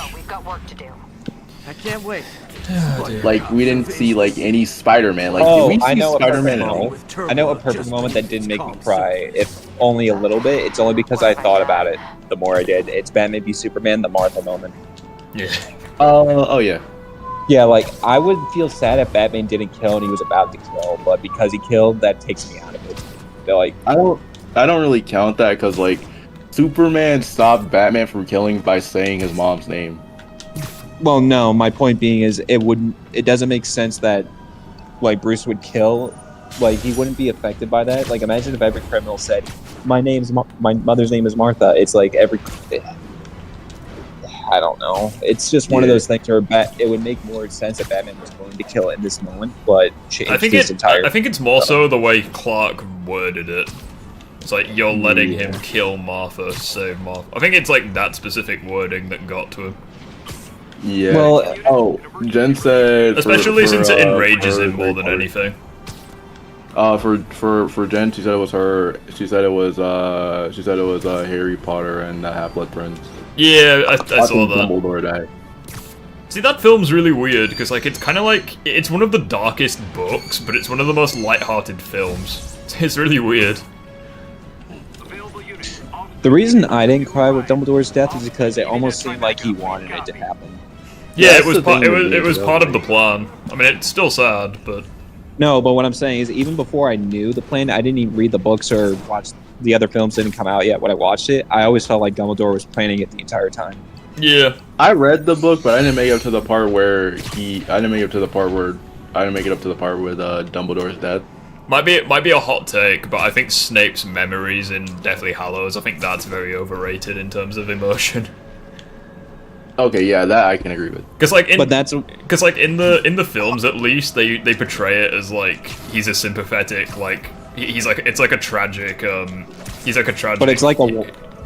I can't wait. Like, we didn't see like any Spider-Man. Like, did we see I know Spider-Man at all? I know a perfect moment that didn't make me cry, if only a little bit. It's only because I thought about it the more I did. It's Batman v Superman, the Martha moment. Yeah. Oh yeah. Yeah, like, I would feel sad if Batman didn't kill and he was about to kill, but because he killed, that takes me out of it. They're like, I don't really count that because like Superman stopped Batman from killing by saying his mom's name. well, no, my point being is it doesn't make sense that, like, Bruce would kill, like, he wouldn't be affected by that. Like, imagine if every criminal said, my mother's name is Martha. It's like I don't know. It's just one of those things where it would make more sense if Batman was going to kill it in this moment, but changed his entire... I think it's more so the way Clark worded it. It's like, you're letting him kill Martha, save Martha. I think it's like that specific wording that got to him. Yeah. Well, Jen said... Especially since it enrages him more than anything. For Jen, she said it was her. She said it was Harry Potter and the Half-Blood Prince. Yeah, I saw that. Dumbledore died. See, that film's really weird because, like, it's kind of like it's one of the darkest books, but it's one of the most light-hearted films. It's really weird. The reason I didn't cry with Dumbledore's death is because it almost seemed like he wanted it to happen. Yeah, it was part of the plan. I mean, it's still sad, but no. But what I'm saying is, even before I knew the plan, I didn't even read the books or watch the other films. Didn't come out yet. When I watched it, I always felt like Dumbledore was planning it the entire time. Yeah, I read the book, but I didn't make it up to the part where I didn't make it up to the part with Dumbledore's death. Might be a hot take, but I think Snape's memories in Deathly Hallows, I think that's very overrated in terms of emotion. Okay, yeah, that I can agree with. Because like in but that's in the films at least they portray it as like he's a sympathetic, like he's like it's like a tragic but it's like a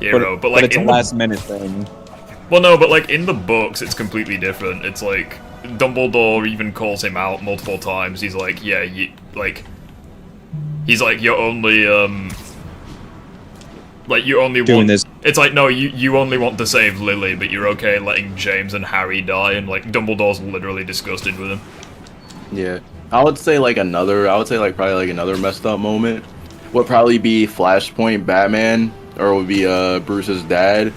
hero, but like it's a last minute thing. Well, no, but like in the books it's completely different. It's like Dumbledore even calls him out multiple times. He's like, yeah, he's like, you're only doing this. It's like, no, you only want to save Lily, but you're okay letting James and Harry die, and like Dumbledore's literally disgusted with him. Yeah, I would say probably another messed up moment would probably be Flashpoint Batman, or would be Bruce's dad.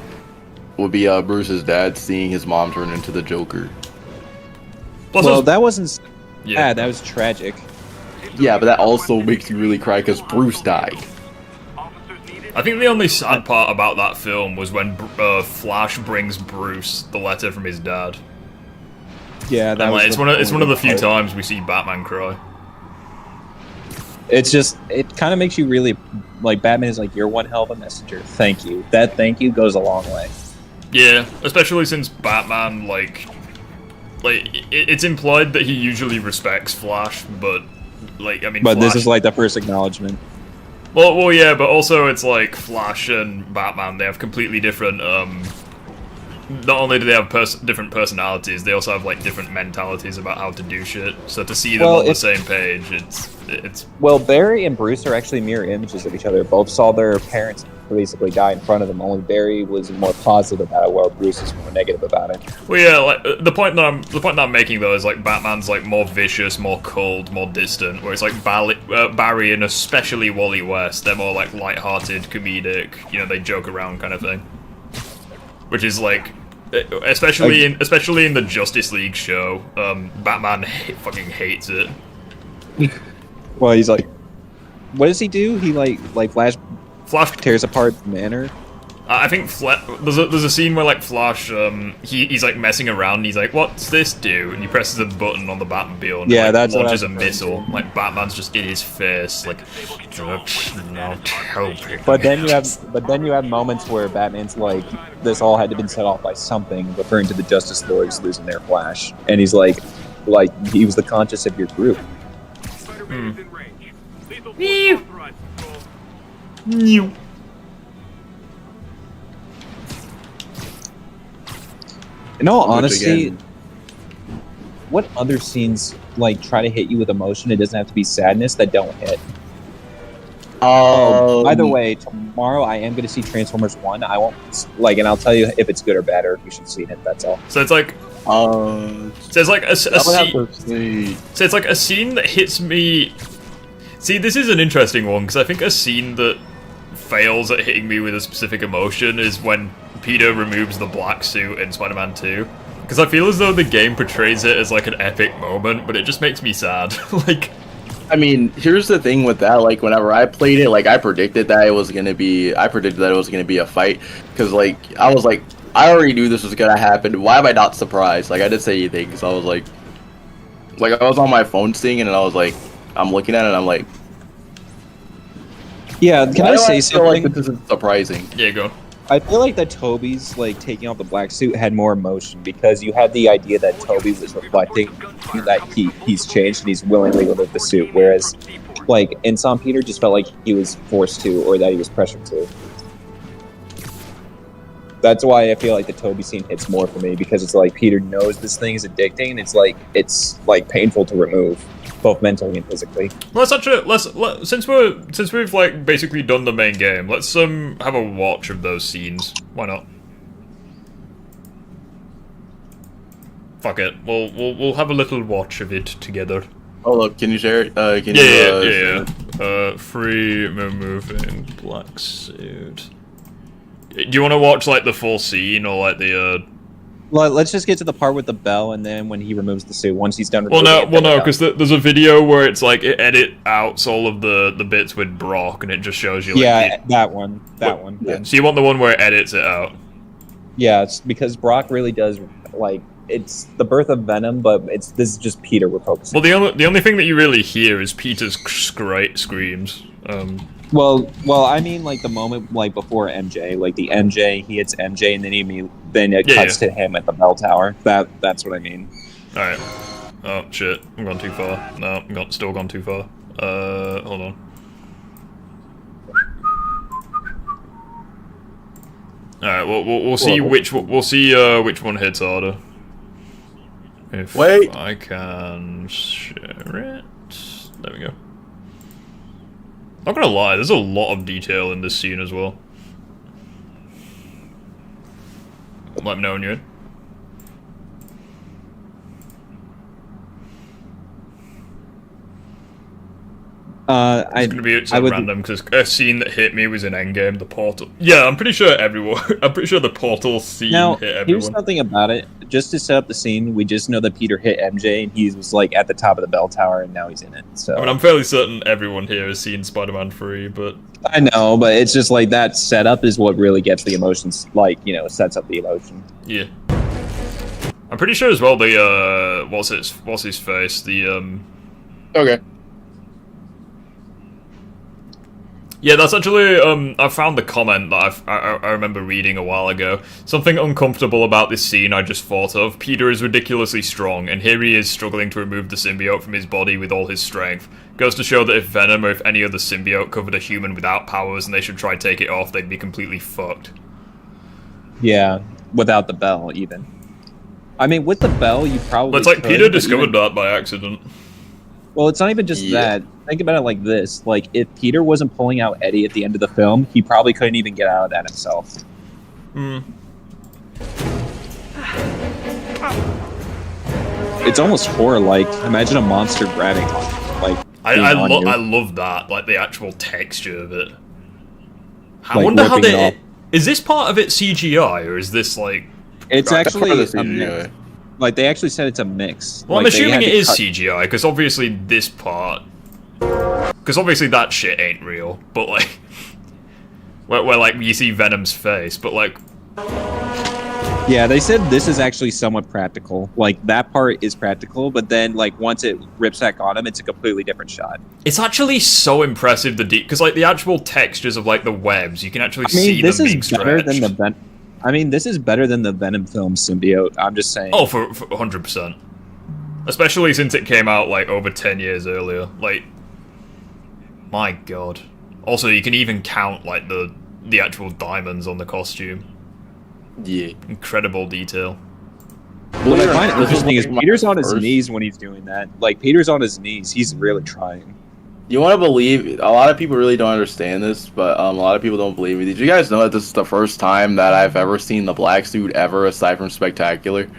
Would be Bruce's dad seeing his mom turn into the Joker. Well, that wasn't. Yeah, that was tragic. Yeah, but that also makes you really cry because Bruce died. I think the only sad part about that film was when Flash brings Bruce the letter from his dad. Yeah, that was. It's one of the few times we see Batman cry. It's just, it kind of makes you really, like, Batman is like, you're one hell of a messenger. Thank you. That thank you goes a long way. Yeah, especially since Batman, like it's implied that he usually respects Flash, but like, I mean, but Flash... this is like the first acknowledgement. Well, yeah, but also it's like Flash and Batman, they have completely different not only do they have different personalities, they also have like different mentalities about how to do shit. So to see them on the same page, it's. Well, Barry and Bruce are actually mirror images of each other. Both saw their parents basically die in front of them. Only Barry was more positive about it, while Bruce is more negative about it. Well, yeah, like the point that I'm making though is like Batman's like more vicious, more cold, more distant, whereas like Barry and especially Wally West, they're more like light-hearted, comedic. You know, they joke around kind of thing. Which is like, especially in the Justice League show, Batman fucking hates it. Well, he's like, what does he do? He like Flash tears apart the manor. I think there's a scene where like Flash, he's like messing around. And he's like, "What's this do?" And he presses a button on the Batmobile and that's launches a missile. Like Batman's just in his face, like, not helping. But then you have moments where Batman's like, "This all had to have been set off by something," referring to the Justice Lords losing their Flash, and he's like he was the conscience of your group. New. In all honesty, what other scenes like try to hit you with emotion? It doesn't have to be sadness that don't hit. By the way, tomorrow I am going to see Transformers 1. I won't and I'll tell you if it's good or bad, or if you should see it. That's all. So it's like, so it's like a scene. So it's like a scene that hits me. See, this is an interesting one because I think a scene that fails at hitting me with a specific emotion is when Peter removes the black suit in Spider-Man 2. Because I feel as though the game portrays it as like an epic moment, but it just makes me sad. Like, I mean, here's the thing with that. Like, whenever I played it, like I predicted that it was gonna be a fight. Because like I was like, I already knew this was gonna happen. Why am I not surprised? Like I didn't say anything because I was like I was on my phone seeing it, and I was like, I'm looking at it, and I'm like, yeah. Can I say something? Like this is surprising. Yeah, go. I feel like that Toby's like taking off the black suit had more emotion because you had the idea that Toby was reflecting that he's changed and he's willingly removed the suit, whereas like in Sam Peter just felt like he was forced to, or that he was pressured to. That's why I feel like the Toby scene hits more for me, because it's like Peter knows this thing is addicting and it's like painful to remove, both mentally and physically. Well, since we've like basically done the main game, let's have a watch of those scenes. Why not? Fuck it. We'll have a little watch of it together. Oh look, can you share it? Yeah. Free moving black suit. Do you want to watch like the full scene or like the? Well, let's just get to the part with the bell, and then when he removes the suit, once he's done. Well, no, because there's a video where it's like it edit outs all of the bits with Brock, and it just shows you. Like, that one. Yeah. So you want the one where it edits it out? Yeah, it's because Brock really does like. It's the birth of Venom, but this is just Peter we're focusing. Well, the only thing that you really hear is Peter's screams. Well, I mean, like the moment, like before MJ, like the MJ, he hits MJ, and then it cuts to him at the bell tower. That's what I mean. All right. Oh shit! I'm gone too far. No, still gone too far. Hold on. All right. We'll see which one hits harder. If I can share it. There we go. Not gonna lie, there's a lot of detail in this scene as well. Let me know when you're in. It's gonna be random because a scene that hit me was in Endgame, the portal. Yeah, I'm pretty sure the portal scene hit everyone. Here's something about it. Just to set up the scene, we just know that Peter hit MJ and he was like at the top of the bell tower, and now he's in it. So I mean, I'm fairly certain everyone here has seen Spider-Man 3, but I know, but it's just like that setup is what really gets the emotions, like, you know, sets up the emotion. Yeah. I'm pretty sure as well the what's his face? The Okay. Yeah, that's actually, I found the comment that I remember reading a while ago. Something uncomfortable about this scene I just thought of. Peter is ridiculously strong, and here he is struggling to remove the symbiote from his body with all his strength. Goes to show that if Venom or if any other symbiote covered a human without powers and they should try to take it off, they'd be completely fucked. Yeah, without the bell, even. I mean, with the bell, you probably. But it's like could, Peter but discovered even, that by accident. Well, it's not even just that. Think about it like this: like, if Peter wasn't pulling out Eddie at the end of the film, he probably couldn't even get out of that himself. Hmm. It's almost horror-like. Imagine a monster grabbing, like. I love that, like the actual texture of it. I Like, wonder how ripping they. it off. Is this part of it CGI or is this like? It's That's actually part of the a CGI. mix. Like, they actually said it's a mix. Well, I'm Like, they assuming had it to is cut- CGI because obviously this part, because obviously that shit ain't real. But like, where like you see Venom's face, but like. Yeah, they said this is actually somewhat practical. Like, that part is practical, but then, like, once it rips back on him, it's a completely different shot. It's actually so impressive because like the actual textures of like the webs, you can actually see this them is being better stretched. than this is better than the Venom film Symbiote. I'm just saying. Oh, for 100%. Especially since it came out like over 10 years earlier. Like, my god. Also, you can even count like the actual diamonds on the costume. Yeah. Incredible detail. What I find interesting is my Peter's on his first- knees when he's doing that. Like, Peter's on his knees. He's really trying. You want to believe? A lot of people really don't understand this, but a lot of people don't believe me. Did you guys know that this is the first time that I've ever seen the black suit ever, aside from Spectacular?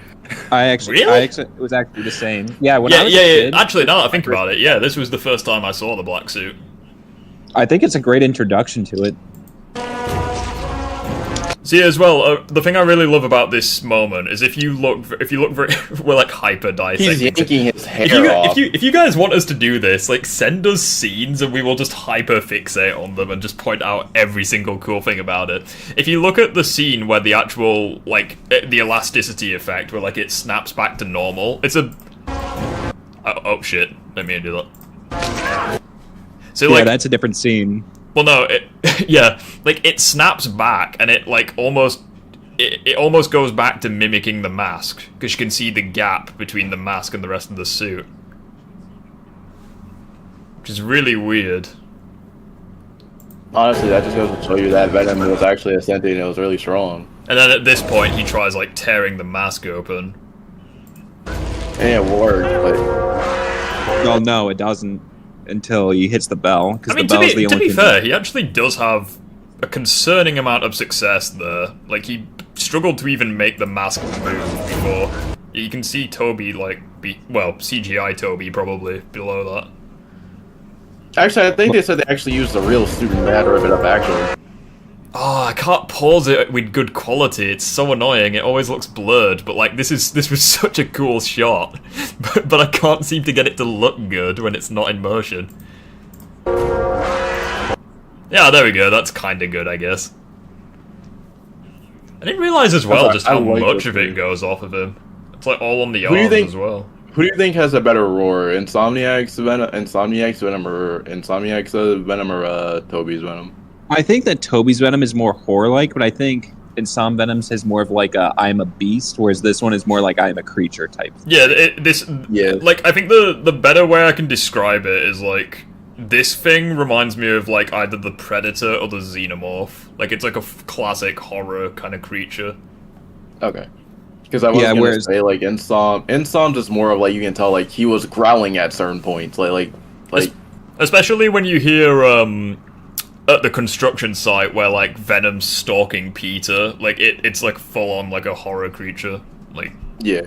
Really? It was actually the same. Yeah, when I was a yeah. kid, Actually, now that I think about it, yeah, this was the first time I saw the black suit. I think it's a great introduction to it. See, as well, the thing I really love about this moment is if you look very, we're like hyper dissecting. He's yanking his hair off. If you guys want us to do this, like send us scenes and we will just hyper fixate on them and just point out every single cool thing about it. If you look at the scene where the actual like the elasticity effect, where like it snaps back to normal, it's a oh shit, let me do that. So Yeah, like that's a different scene. well, no, yeah, like it snaps back and it like almost goes back to mimicking the mask because you can see the gap between the mask and the rest of the suit, which is really weird. Honestly, that just goes to show you that Venom was actually a sentient and it was really strong. And then at this point, he tries like tearing the mask open. And it worked, but Well, no, it doesn't until he hits the bell. Because I mean, the bell's the to only be thing fair, he actually does have a concerning amount of success there. Like, he struggled to even make the mask move before. You can see Toby, like, CGI Toby probably below that. actually, I think they said they actually used the real suit and they had to rip it up actually. Oh, I can't pause it with good quality. It's so annoying. It always looks blurred. But like, this was such a cool shot, but I can't seem to get it to look good when it's not in motion. Yeah, there we go. That's kind of good, I guess. I didn't realize as well just how much of it goes off of him. It's like all on the Who do you arms think- as well. Who do you think has a better roar? Insomniac's Venom, or Toby's Venom? I think that Toby's Venom is more horror-like, but I think Insom Venom's is more of like a I'm a beast, whereas this one is more like I'm a creature type. Yeah, like, I think the better way I can describe it is like, this thing reminds me of like either the Predator or the Xenomorph. Like, it's like a classic horror kind of creature. Okay. Because I was gonna say like Insom's is more of like you can tell like he was growling at certain points, like especially when you hear at the construction site where like Venom's stalking Peter, like it's like full on like a horror creature, like yeah.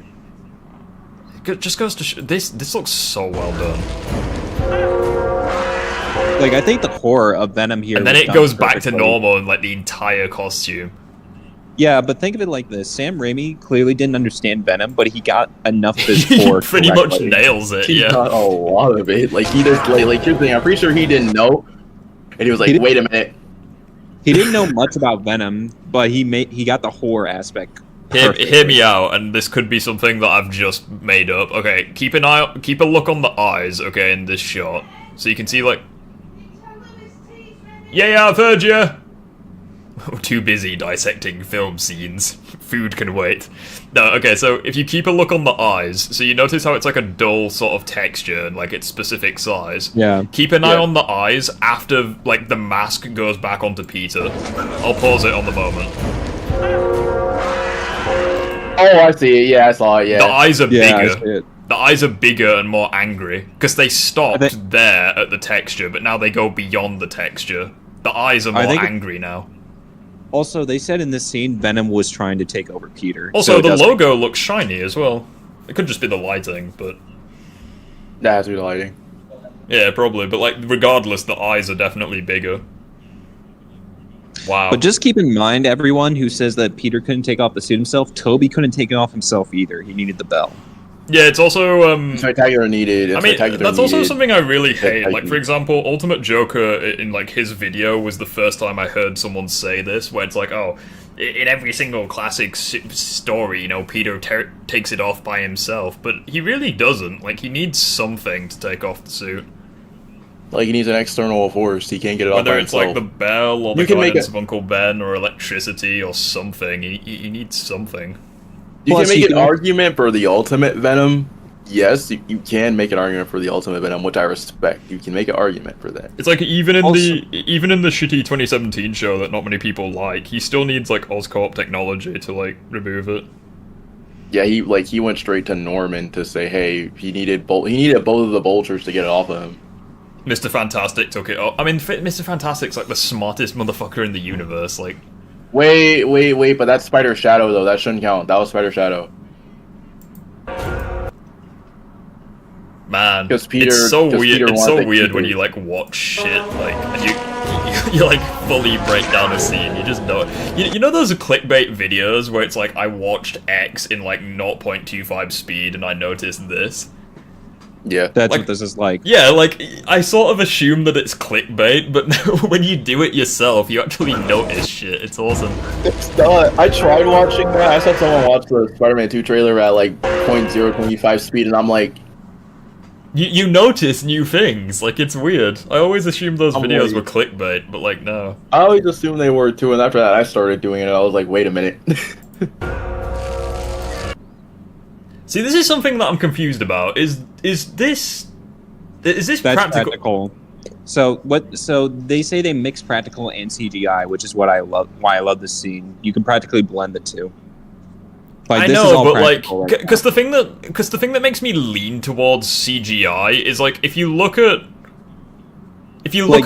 It just goes to this looks so well done. Like, I think the horror of Venom here, And then was it done goes back to perfectly. normal in like the entire costume. Yeah, but think of it like this: Sam Raimi clearly didn't understand Venom, but he got enough of his core. Pretty much correctly. nails it. He Yeah, got a lot of it. Like he just like here's the thing. I'm pretty sure he didn't know, and he was like, "Wait a minute." He didn't know much about Venom, but he got the horror aspect. Hear me out, and this could be something that I've just made up. Okay, keep a look on the eyes. Okay, in this shot, so you can see like. Yeah, I've heard you. We're too busy dissecting film scenes. Food can wait. No, okay, so if you keep a look on the eyes, so you notice how it's like a dull sort of texture and like its specific size. Yeah. Keep an eye on the eyes after like the mask goes back onto Peter. I'll pause it on the moment. Oh, I see it. Yeah, I saw it. Yeah. The eyes are Yeah, I see bigger. it. The eyes are bigger and more angry because they stopped there at the texture, but now they go beyond the texture. The eyes are more angry now. Also, they said in this scene Venom was trying to take over Peter. Also, the logo looks shiny as well. It could just be the lighting, but that has to be the lighting. Yeah, probably. But like, regardless, the eyes are definitely bigger. Wow. But just keep in mind, everyone who says that Peter couldn't take off the suit himself, Toby couldn't take it off himself either. He needed the bell. Yeah, it's also spectacular needed. I mean, that's also something I really hate. Like, for example, Ultimate Joker in like his video was the first time I heard someone say this, where it's like, oh, in every single classic story, you know, Peter takes it off by himself, but he really doesn't. Like, he needs something to take off the suit. Like, he needs an external force. He can't get it off by Whether it's himself. like the bell or the guidance of Uncle Ben or electricity or something, he needs something. You can make an argument for the Ultimate Venom. Yes, you can make an argument for the Ultimate Venom, which I respect. You can make an argument for that. It's like even in the shitty 2017 show that not many people like, he still needs like Oscorp technology to like remove it. Yeah, he went straight to Norman to say, hey, he needed both of the vultures to get it off of him. Mr. Fantastic took it off. I mean, Mr. Fantastic's like the smartest motherfucker in the universe. Like, wait, but that's Spider Shadow though. That shouldn't count. That was Spider Shadow. Man, Peter, it's so weird. Peter it's so weird when you like watch shit like and you like fully break down a scene. You just know it. You know those clickbait videos where it's like I watched X in like 0.25 speed and I noticed this. Yeah, that's like, what this is like. Yeah, like I sort of assume that it's clickbait, but when you do it yourself, you actually notice shit. It's awesome. It's not. I tried watching that. I saw someone watch the Spider-Man 2 trailer at like 0.025 speed, and I'm like, you notice new things. Like, it's weird. I always assumed those videos were clickbait, but like no. I always assumed they were too, and after that, I started doing it. I was like, wait a minute. See, this is something that I'm confused about. Is this That's practical? So they say they mix practical and CGI, which is what I love. Why I love this scene. You can practically blend the two. Like, I this know, is all but like, right because the thing that makes me lean towards CGI is like if you look at if you look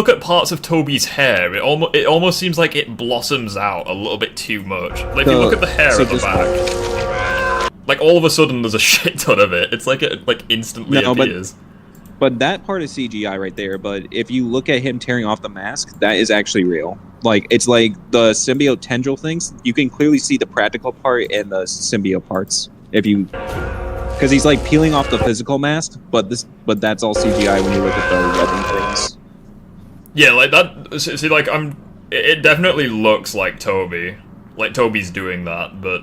at parts of Toby's hair, it almost seems like it blossoms out a little bit too much. Like if you look at the hair at the back, like all of a sudden there's a shit ton of it. It's like it instantly appears. But that part is CGI right there. But if you look at him tearing off the mask, that is actually real. Like, it's like the symbiote tendril things. You can clearly see the practical part and the symbiote parts. Because he's like peeling off the physical mask, but that's all CGI when you look at the webbing things. Yeah, like that. See, like it definitely looks like Toby. Like Toby's doing that, but.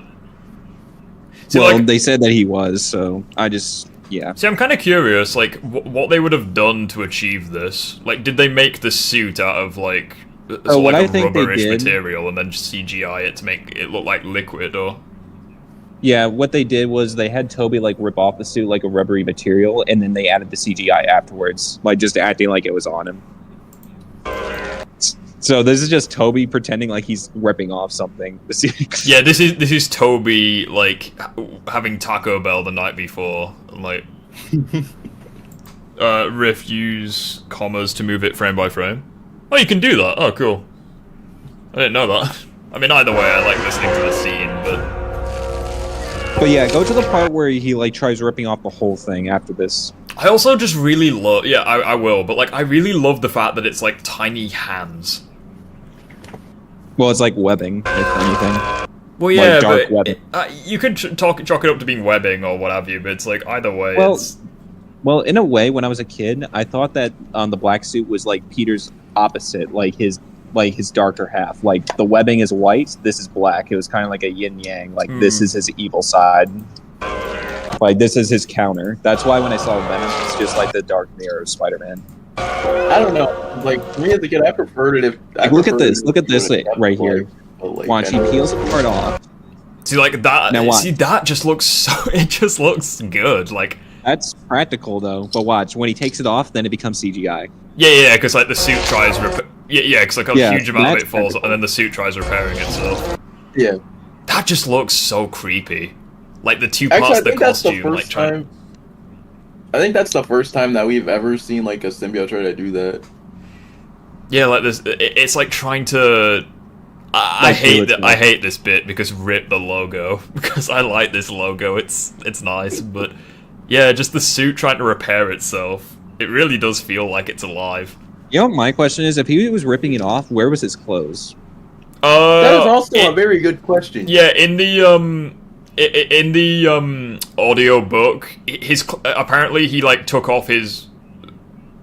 See, well, like, they said that he was, so I just. Yeah. See, I'm kind of curious, like, what they would have done to achieve this. Like, did they make the suit out of, like, a rubberish material and then just CGI it to make it look like liquid, or? Yeah, what they did was they had Toby, like, rip off the suit like a rubbery material, and then they added the CGI afterwards, like, just acting like it was on him. So this is just Toby pretending like he's ripping off something. Yeah, this is Toby like having Taco Bell the night before, and like Riff use commas to move it frame by frame. Oh, you can do that. Oh, cool. I didn't know that. I mean, either way, I like listening to the scene, but yeah, go to the part where he like tries ripping off the whole thing after this. I also just really love. Yeah, I will, but like I really love the fact that it's like tiny hands. Well, it's like webbing, if anything. Well, yeah, like but you could chalk it up to being webbing or what have you, but it's like either way. Well, in a way, when I was a kid, I thought that the black suit was like Peter's opposite, like his darker half. Like the webbing is white, this is black. It was kind of like a yin yang. Like this is his evil side. Like this is his counter. That's why when I saw Venom, it's just like the dark mirror of Spider-Man. I don't know. Like me as a kid, I preferred it. Look at this right here. Watch, he peels the part off. See, like that. Now watch. See, that just looks so. It just looks good. Like that's practical though. But watch, when he takes it off, then it becomes CGI. Yeah, because like the suit tries. Yeah, because like a huge amount of it falls, and then the suit tries repairing itself. Yeah. That just looks so creepy. Like the two parts of the costume, like trying. I think that's the first time that we've ever seen like a symbiote try to do that. Yeah, like this. It's like trying to. I hate that. I hate this bit because rip the logo because I like this logo. It's nice, but yeah, just the suit trying to repair itself. It really does feel like it's alive. You know what my question is? If he was ripping it off, where was his clothes? That is also a very good question. Yeah, in the audio book, his apparently he like took off his.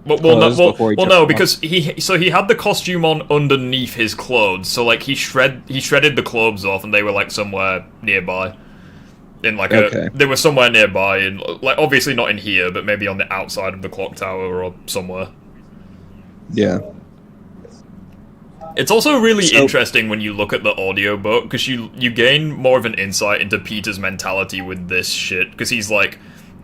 No, because he had the costume on underneath his clothes, so like he shredded the clothes off, and they were like somewhere nearby. In like they were somewhere nearby, and like obviously not in here, but maybe on the outside of the clock tower or somewhere. Yeah. It's also really interesting when you look at the audiobook, because you gain more of an insight into Peter's mentality with this shit, because he's like,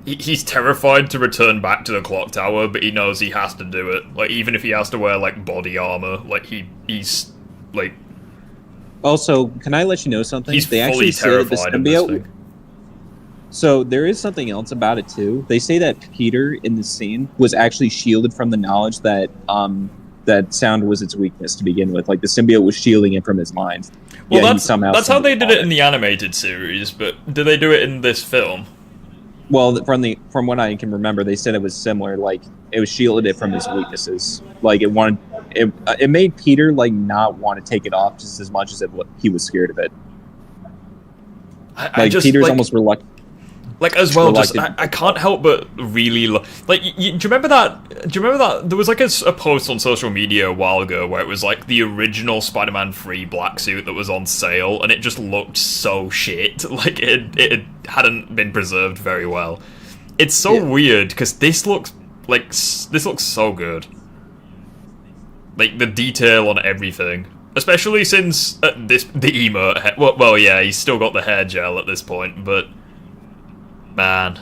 he's terrified to return back to the clock tower, but he knows he has to do it. Like, even if he has to wear, like, body armor, like, he's, like... Also, can I let you know something? He's they fully actually terrified say that of the this symbiote... thing. So, there is something else about it, too. They say that Peter, in the scene, was actually shielded from the knowledge that, that sound was its weakness to begin with. Like, the symbiote was shielding it from his mind. Well, that's how they did it in the animated series, but did they do it in this film? Well, from what I can remember, they said it was similar. Like, it was shielded it from his weaknesses. Like, it made Peter, like, not want to take it off just as much as he was scared of it. Peter's almost reluctant. Like, as well, just I can't help but really like. Do you remember that? Do you remember that there was like a post on social media a while ago where it was like the original Spider-Man 3 black suit that was on sale, and it just looked so shit. Like it hadn't been preserved very well. It's so weird because this looks so good. Like the detail on everything, especially since the emote. Well, yeah, he's still got the hair gel at this point, but. Man,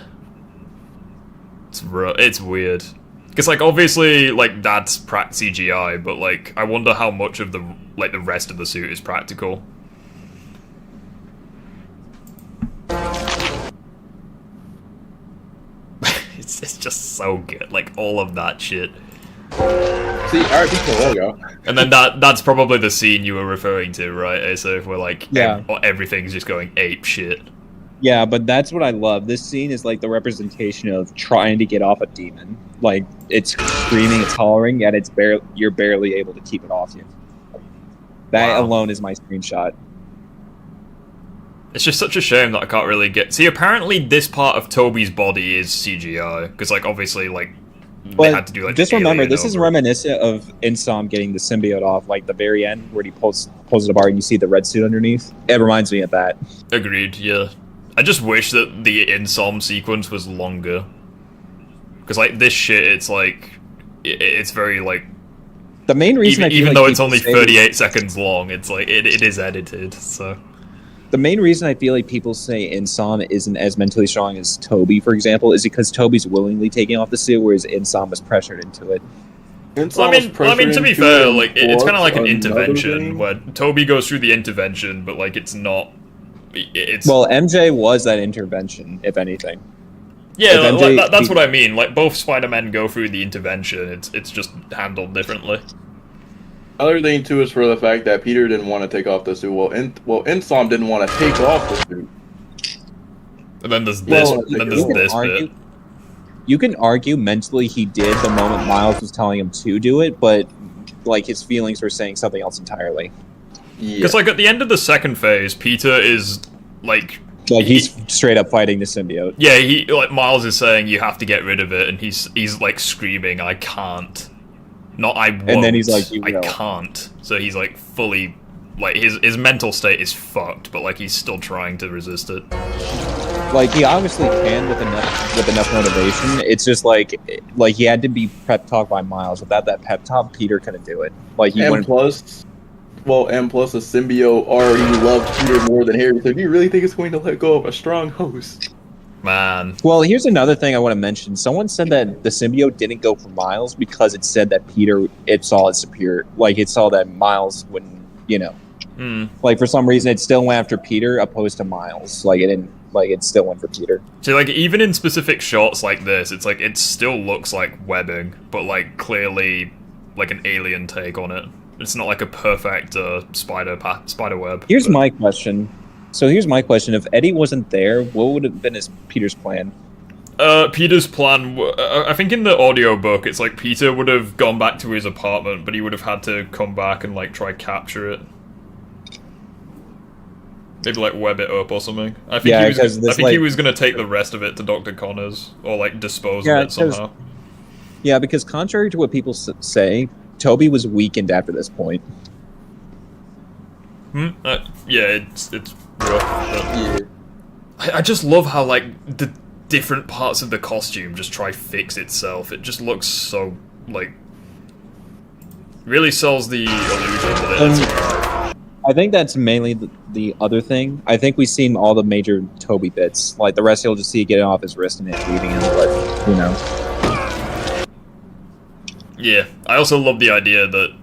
it's weird. Because, like, obviously, like, that's CGI, but, like, I wonder how much of the rest of the suit is practical. it's just so good, like, all of that shit. See, alright, the logo. And then that's probably the scene you were referring to, right, Asa? Where, like, everything's just going ape shit. Yeah, but that's what I love. This scene is like the representation of trying to get off a demon. Like, it's screaming, it's hollering, yet you're barely able to keep it off you. That alone is my screenshot. It's just such a shame that I can't really get... See, apparently this part of Toby's body is CGI, because, like, obviously, like, they had to do, like, just remember, this is reminiscent of Insom getting the symbiote off, like, the very end, where he pulls it apart and you see the red suit underneath. It reminds me of that. Agreed, yeah. I just wish that the Insom sequence was longer. Because, like, this shit, it's, like... It's very, like... The main reason even though it's only 38 seconds long, it's, like, it is edited, so... The main reason I feel like people say Insom isn't as mentally strong as Toby, for example, is because Toby's willingly taking off the suit, whereas Insom was pressured into it. Well, I mean, to be fair, like, it's kind of like an intervention, where Toby goes through the intervention, but, like, it's not... Well, MJ was that intervention, if anything. Yeah, that's what I mean. Like, both Spider-Men go through the intervention. It's just handled differently. Other thing too is for the fact that Peter didn't want to take off the suit. Insom didn't want to take off the suit. And then there's this. Bit. You can argue mentally he did the moment Miles was telling him to do it, but like his feelings were saying something else entirely. Because, like, at the end of the second phase, Peter is, like... he's straight up fighting the symbiote. Yeah, Miles is saying, you have to get rid of it, and he's like, screaming, I can't. Not, I won't. And then he's like, I can't. So he's, like, fully... Like, his mental state is fucked, but, like, he's still trying to resist it. Like, he obviously can with enough motivation. It's just, like he had to be pep talked by Miles. Without that pep talk, Peter couldn't do it. Like, he went... and plus the symbiote already loved Peter more than Harry, so do you really think it's going to let go of a strong host? Man. Well, here's another thing I want to mention. Someone said that the symbiote didn't go for Miles because it said that Peter, it saw it saw that Miles wouldn't, Like for some reason, it still went after Peter opposed to Miles. Like it didn't. Like it still went for Peter. So like even in specific shots like this, it's like it still looks like webbing, but like clearly like an alien take on it. It's not like a perfect spider web. Here's my question. So here's my question: if Eddie wasn't there, what would have been Peter's plan? Peter's plan, I think in the audiobook, it's like Peter would have gone back to his apartment, but he would have had to come back and like try capture it. Maybe like web it up or something. I think he was gonna take the rest of it to Dr. Connors or like dispose of it somehow. Yeah, because contrary to what people say, Toby was weakened after this point. Yeah, it's rough. I just love how like the different parts of the costume just try fix itself. It just looks so like really sells the illusion that it's. I think that's mainly the other thing. I think we've seen all the major Toby bits. Like the rest, you'll just see it getting off his wrist and it leaving him. But you know. Yeah, I also love the idea that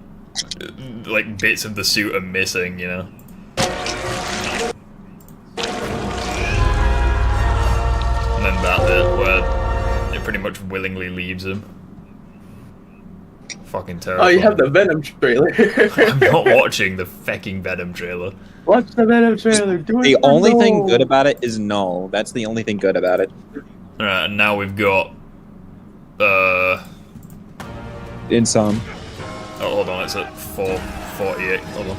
like bits of the suit are missing. You know. And then that bit where it pretty much willingly leaves him. Fucking terrible. Oh, you have the Venom trailer. I'm not watching the fucking Venom trailer. Watch the Venom trailer. The only thing good about it is Null. That's the only thing good about it. Alright, and now we've got Insom. Oh, hold on, it's at 448. Hold on.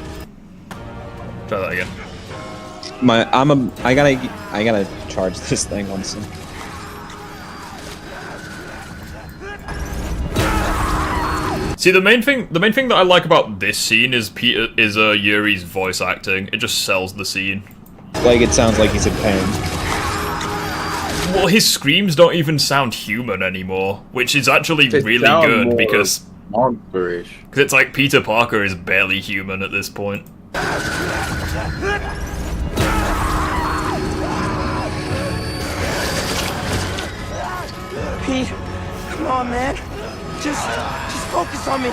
Try that again. I gotta charge this thing once. See, the main thing that I like about this scene is Yuri's voice acting. It just sells the scene. Like it sounds like he's in pain. Well, his screams don't even sound human anymore, which is actually really good because monsterish. Because it's like Peter Parker is barely human at this point. Pete, come on, man. Just focus on me.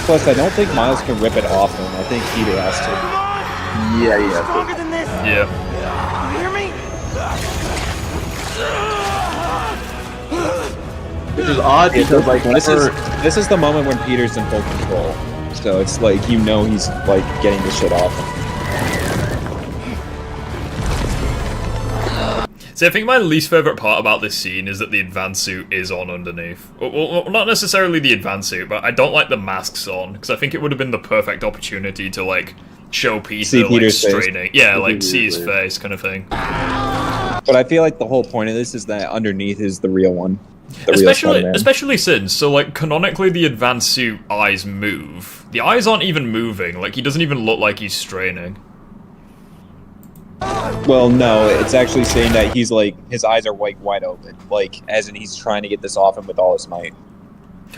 Plus, I don't think Miles can rip it off him. I think Peter has to. Yeah. Stronger than this. Yeah. You hear me? Which is odd because like this is the moment when Peter's in full control. So it's like you know he's like getting the shit off him. See, I think my least favourite part about this scene is that the advanced suit is on underneath. Well, not necessarily the advanced suit, but I don't like the masks on, because I think it would have been the perfect opportunity to, like, show Peter, like, straining. Yeah, like, see his face, kind of thing. But I feel like the whole point of this is that underneath is the real one. Especially since, so, like, canonically the advanced suit eyes move. The eyes aren't even moving, like, he doesn't even look like he's straining. Well, no, it's actually saying that he's like, his eyes are like wide open, like, as in he's trying to get this off him with all his might.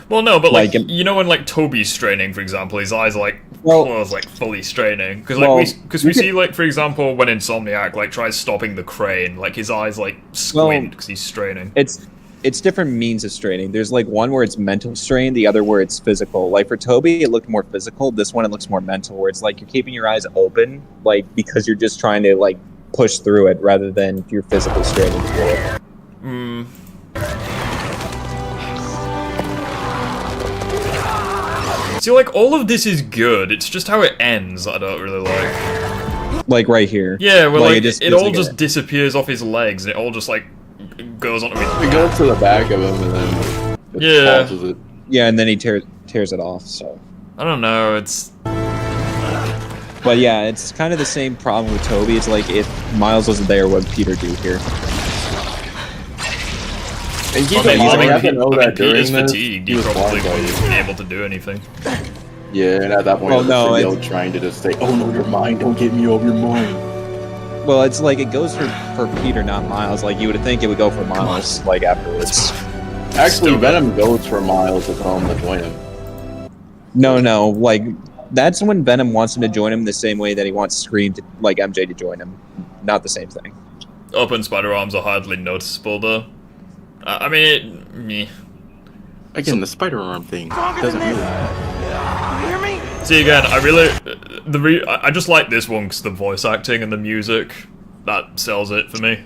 Well, no, but like you know when like Toby's straining, for example, his eyes are like, like fully straining. Because like, we see like, for example, when Insomniac like tries stopping the crane, like his eyes like squint because he's straining. It's different means of straining. There's like one where it's mental strain, the other where it's physical. Like for Toby, it looked more physical. This one, it looks more mental, where it's like you're keeping your eyes open, like because you're just trying to like push through it rather than you're physically straining through it. See, like all of this is good. It's just how it ends I don't really like. Like right here. Yeah, where like it all just disappears off his legs, and it all just like goes onto his back. It goes to the back of him and then pauses it. Yeah, and then he tears it off, so. I don't know, it's... But yeah, it's kind of the same problem with Toby. It's like, if Miles wasn't there, what would Peter do here? And keep in mind, you have to know that during Peter's this, fatigued, he probably wouldn't be able to do anything. Yeah, and at that point, Symbiote trying to just say, "Oh no, your mind, don't get me over your mind." Well, it's like it goes for Peter, not Miles. Like you would think it would go for Miles, like afterwards. Actually, Venom goes for Miles to tell him to join him. No, like that's when Venom wants him to join him the same way that he wants Scream to, like MJ to join him. Not the same thing. Open spider arms are hardly noticeable, though. I mean, Again, the spider arm thing doesn't really. You hear me? See, again, I just like this one because the voice acting and the music, that sells it for me.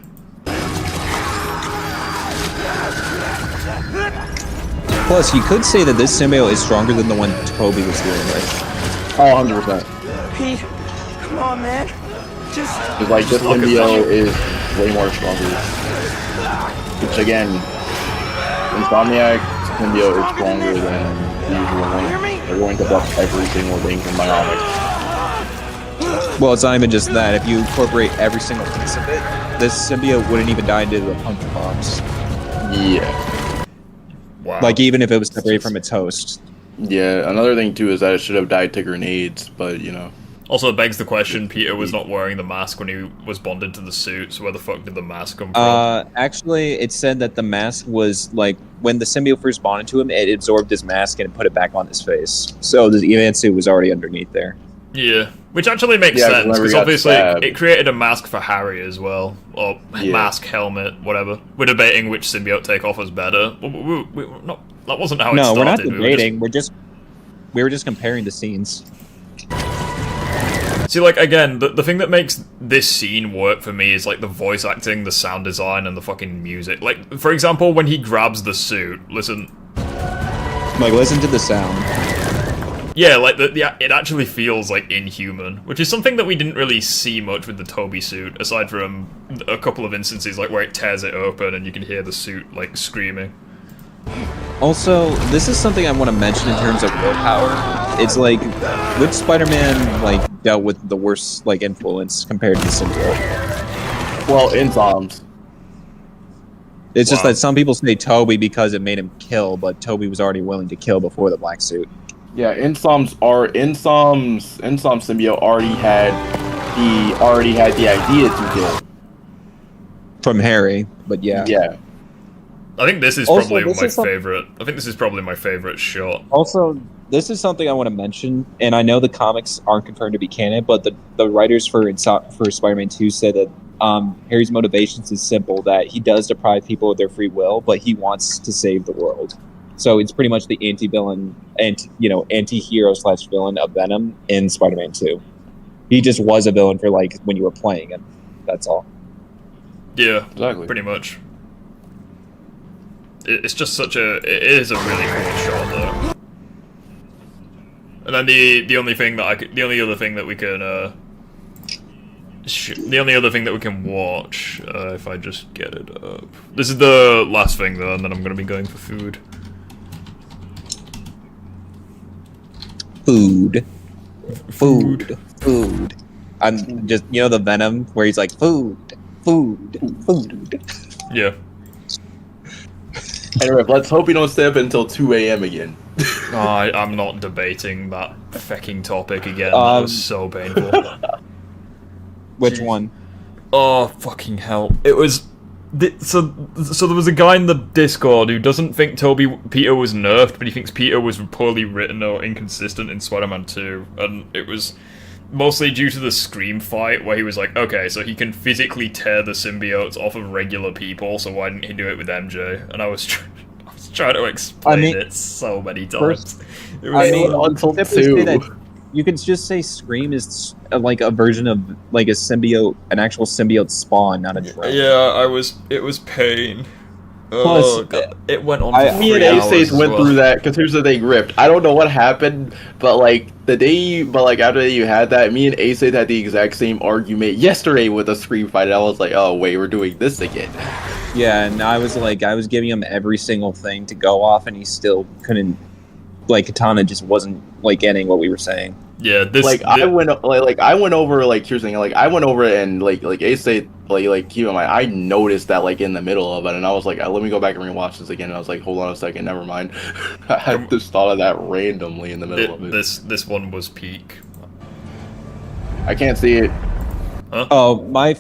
Plus, you could say that this symbiote is stronger than the one Toby was dealing with. Oh, 100%. Pete, come on, man. Just... Because, like, this symbiote is way more stronger. Which, again, Insomniac symbiote is stronger than the usual one. They're going to buff every single thing from Bionic. Well, it's not even just that. If you incorporate every single piece of it, this symbiote wouldn't even die into the punch bombs. Yeah. Wow. Like, even if it was separated from its host. Yeah, another thing, too, is that it should have died to grenades, but, you know. Also, it begs the question, Peter was not wearing the mask when he was bonded to the suit, so where the fuck did the mask come from? Actually, it said that the mask was, like, when the symbiote first bonded to him, it absorbed his mask and put it back on his face. So the event suit was already underneath there. Yeah, which actually makes sense, because obviously it created a mask for Harry as well. Or mask, helmet, whatever. We're debating which symbiote takeoff was better. That wasn't how it started. No, we're not debating, we were just comparing the scenes. See, like, again, the thing that makes this scene work for me is, like, the voice acting, the sound design, and the fucking music. Like, for example, when he grabs the suit, listen. Like, listen to the sound. Yeah, like, it actually feels, like, inhuman, which is something that we didn't really see much with the Toby suit, aside from a couple of instances, like, where it tears it open and you can hear the suit, like, screaming. Also, this is something I want to mention in terms of willpower. It's like, which Spider-Man, like, dealt with the worst, like, influence compared to the symbiote? Well, Insoms. It's just that some people say Toby because it made him kill, but Toby was already willing to kill before the black suit. Yeah, Insom's symbiote already had the idea to kill. From Harry, but yeah. Yeah. I think this is probably my favorite. I think this is probably my favorite shot. Also, this is something I want to mention, and I know the comics aren't confirmed to be canon, but the writers for Spider-Man 2 said that Harry's motivations is simple, that he does deprive people of their free will, but he wants to save the world. So it's pretty much the anti-villain, anti-hero / villain of Venom in Spider-Man 2. He just was a villain for, like, when you were playing him. That's all. Yeah, exactly. Pretty much. It's just it is a really cool shot, though. And then the only other thing that we can watch, if I just get it up. This is the last thing, though, and then I'm gonna be going for food. Food. I'm just, the Venom where he's like, food. Yeah. Anyway, let's hope we don't stay up until 2 a.m. again. I'm not debating that fucking topic again. That was so painful. Which one? Oh, fucking hell. It was... So there was a guy in the Discord who doesn't think Peter was nerfed, but he thinks Peter was poorly written or inconsistent in Spider-Man 2. And it was mostly due to the Scream fight, where he was like, okay, so he can physically tear the symbiotes off of regular people, so why didn't he do it with MJ? And I was trying to explain it so many times. Until 2. You could just say Scream is like a version of like a symbiote, an actual symbiote spawn, not a drone. Yeah, it was pain. Oh, God. It went on for 3 hours. Me and Ace went through that, because here's the thing, Ripped. I don't know what happened, but after you had that, me and Ace had the exact same argument yesterday with a Scream fight, and I was like, oh wait, we're doing this again. Yeah, and I was giving him every single thing to go off, and he still couldn't, Katana just wasn't, getting what we were saying. Yeah, I went over here's the thing, I went over it and Ace said, keep in mind, I noticed that in the middle of it, and I was like, let me go back and rewatch this again, and I was like, hold on a second, never mind. I just thought of that randomly in the middle of it. This one was peak. I can't see it. Huh? Oh, my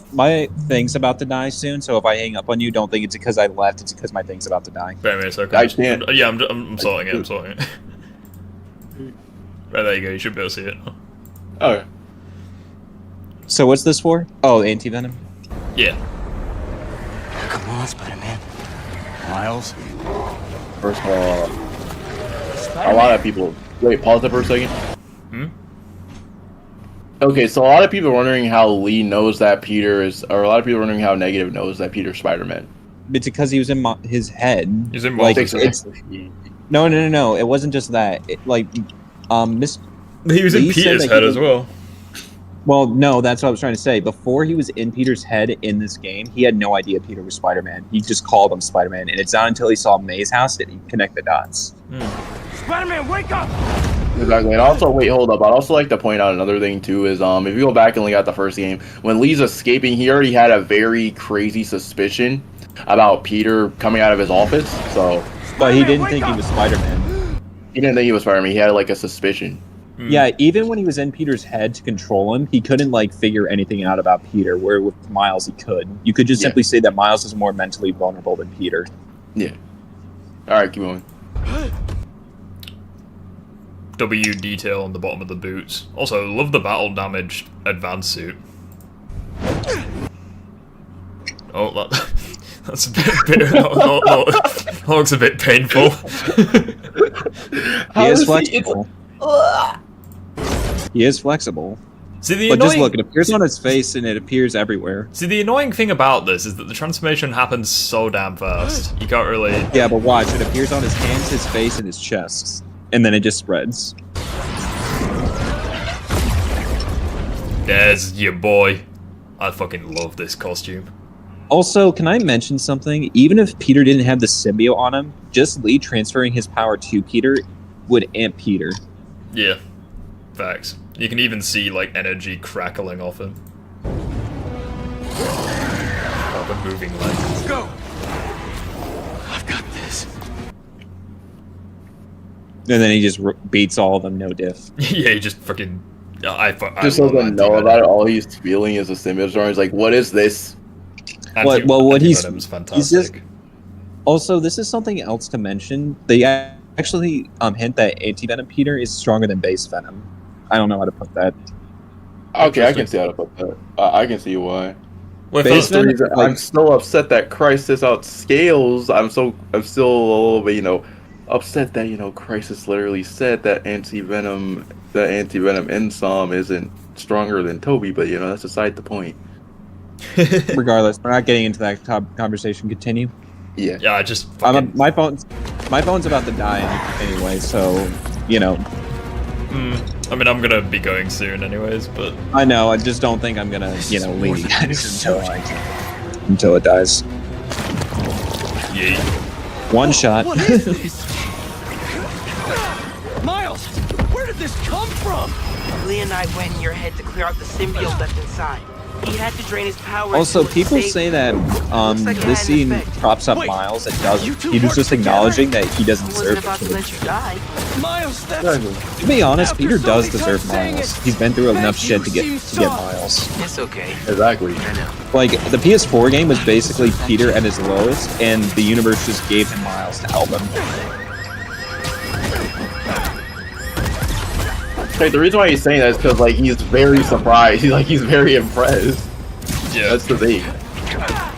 thing's about to die soon, so if I hang up on you, don't think it's because I left, it's because my thing's about to die. Wait a minute, okay. I can't. Yeah, I'm sorting it, Right, there you go, you should be able to see it. Oh. So what's this for? Oh, anti-venom? Yeah. Come on, Spider-Man. Miles? First of all, a lot of people... Wait, pause it for a second. Okay, so a lot of people are wondering how Lee knows that Peter is, or a lot of people are wondering how Negative knows that Peter's Spider-Man. It's because he was in his head. He's in like, Miles' No. It wasn't just that. He was in Peter's head as well. Well, no, that's what I was trying to say. Before he was in Peter's head in this game, he had no idea Peter was Spider-Man. He just called him Spider-Man, and it's not until he saw May's house that he connect the dots. Spider-Man, wake up! Exactly, and also, wait, hold up. I'd also like to point out another thing, too, is if you go back and look at the first game, when Lee's escaping, he already had a very crazy suspicion about Peter coming out of his office, so... But he didn't think he was Spider-Man. He didn't think he was Spider-Man, he had, like, a suspicion. Yeah, even when he was in Peter's head to control him, he couldn't, like, figure anything out about Peter, where with Miles he could. You could just simply say that Miles is more mentally vulnerable than Peter. Yeah. Alright, keep going. W detail on the bottom of the boots. Also, love the battle damaged advanced suit. Oh, that's a bit that looks a bit painful. He is flexible. He is flexible. See, but just look, it appears on his face and it appears everywhere. See, the annoying thing about this is that the transformation happens so damn fast. You can't really... Yeah, but watch, it appears on his hands, his face, and his chest. And then it just spreads. There's your boy. I fucking love this costume. Also, can I mention something? Even if Peter didn't have the symbiote on him, just Lee transferring his power to Peter would amp Peter. Yeah, facts. You can even see, like, energy crackling off him. Oh, the moving leg. Let's go! I've got this. And then he just beats all of them, no diff. Yeah, he just fucking... Just doesn't know about it. All he's feeling is a symbiote storm. He's like, what is this? What he's fantastic. Also, this is something else to mention. They actually hint that anti-venom Peter is stronger than base venom. I don't know how to put that. Okay, I can see how to put that. I can see why. Base venom, I'm still upset that Crisis outscales. I'm still a little bit, upset that Crisis literally said that anti-venom Ensom isn't stronger than Toby, but that's aside the point. Regardless, we're not getting into that conversation. Continue. Yeah. Yeah, I just. My phone's about to die anyway, so I mean, I'm gonna be going soon, anyways. But I know. I just don't think I'm gonna, leave you guys until it dies. Yeah. One shot. What is this? Miles, where did this come from? Lee and I went in your head to clear out the symbiote that's inside. He had to drain his power. Also, people say that this scene props up Miles. It doesn't. He was just acknowledging that he doesn't deserve it. Miles, to be honest, Peter does deserve Miles. He's been through enough shit to get Miles. It's okay. Exactly. Like, the PS4 game was basically Peter at his lowest, and the universe just gave him Miles to help him. Like, the reason why he's saying that is because he's very surprised. He's very impressed. Yeah, that's the thing.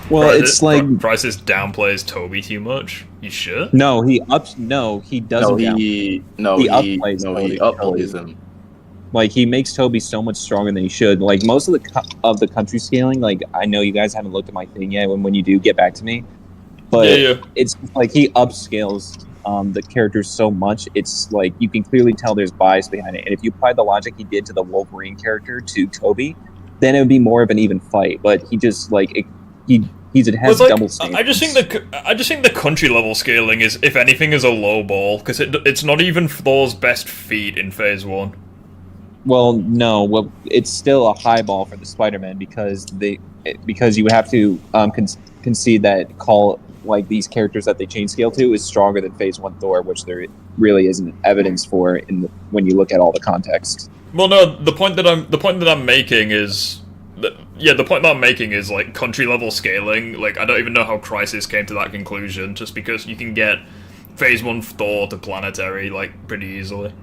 Well, it's like Crisis downplays Toby too much. You sure? No, he doesn't. He upplays him. Like, he makes Toby so much stronger than he should. Like, most of the country scaling. Like, I know you guys haven't looked at my thing yet. When you do, get back to me. But it's like he upscales the characters so much. It's like you can clearly tell there's bias behind it. And if you apply the logic he did to the Wolverine character to Toby, then it would be more of an even fight. But he just has double standards. I just think the country level scaling is, if anything, is a low ball because it's not even Thor's best feat in Phase 1. Well, no. Well, it's still a high ball for the Spider-Man because you have to concede that these characters that they chain scale to is stronger than Phase 1 Thor, which there really isn't evidence for when you look at all the context. Well, no, the point that I'm making is like country level scaling. Like, I don't even know how Crisis came to that conclusion, just because you can get Phase 1 Thor to planetary pretty easily.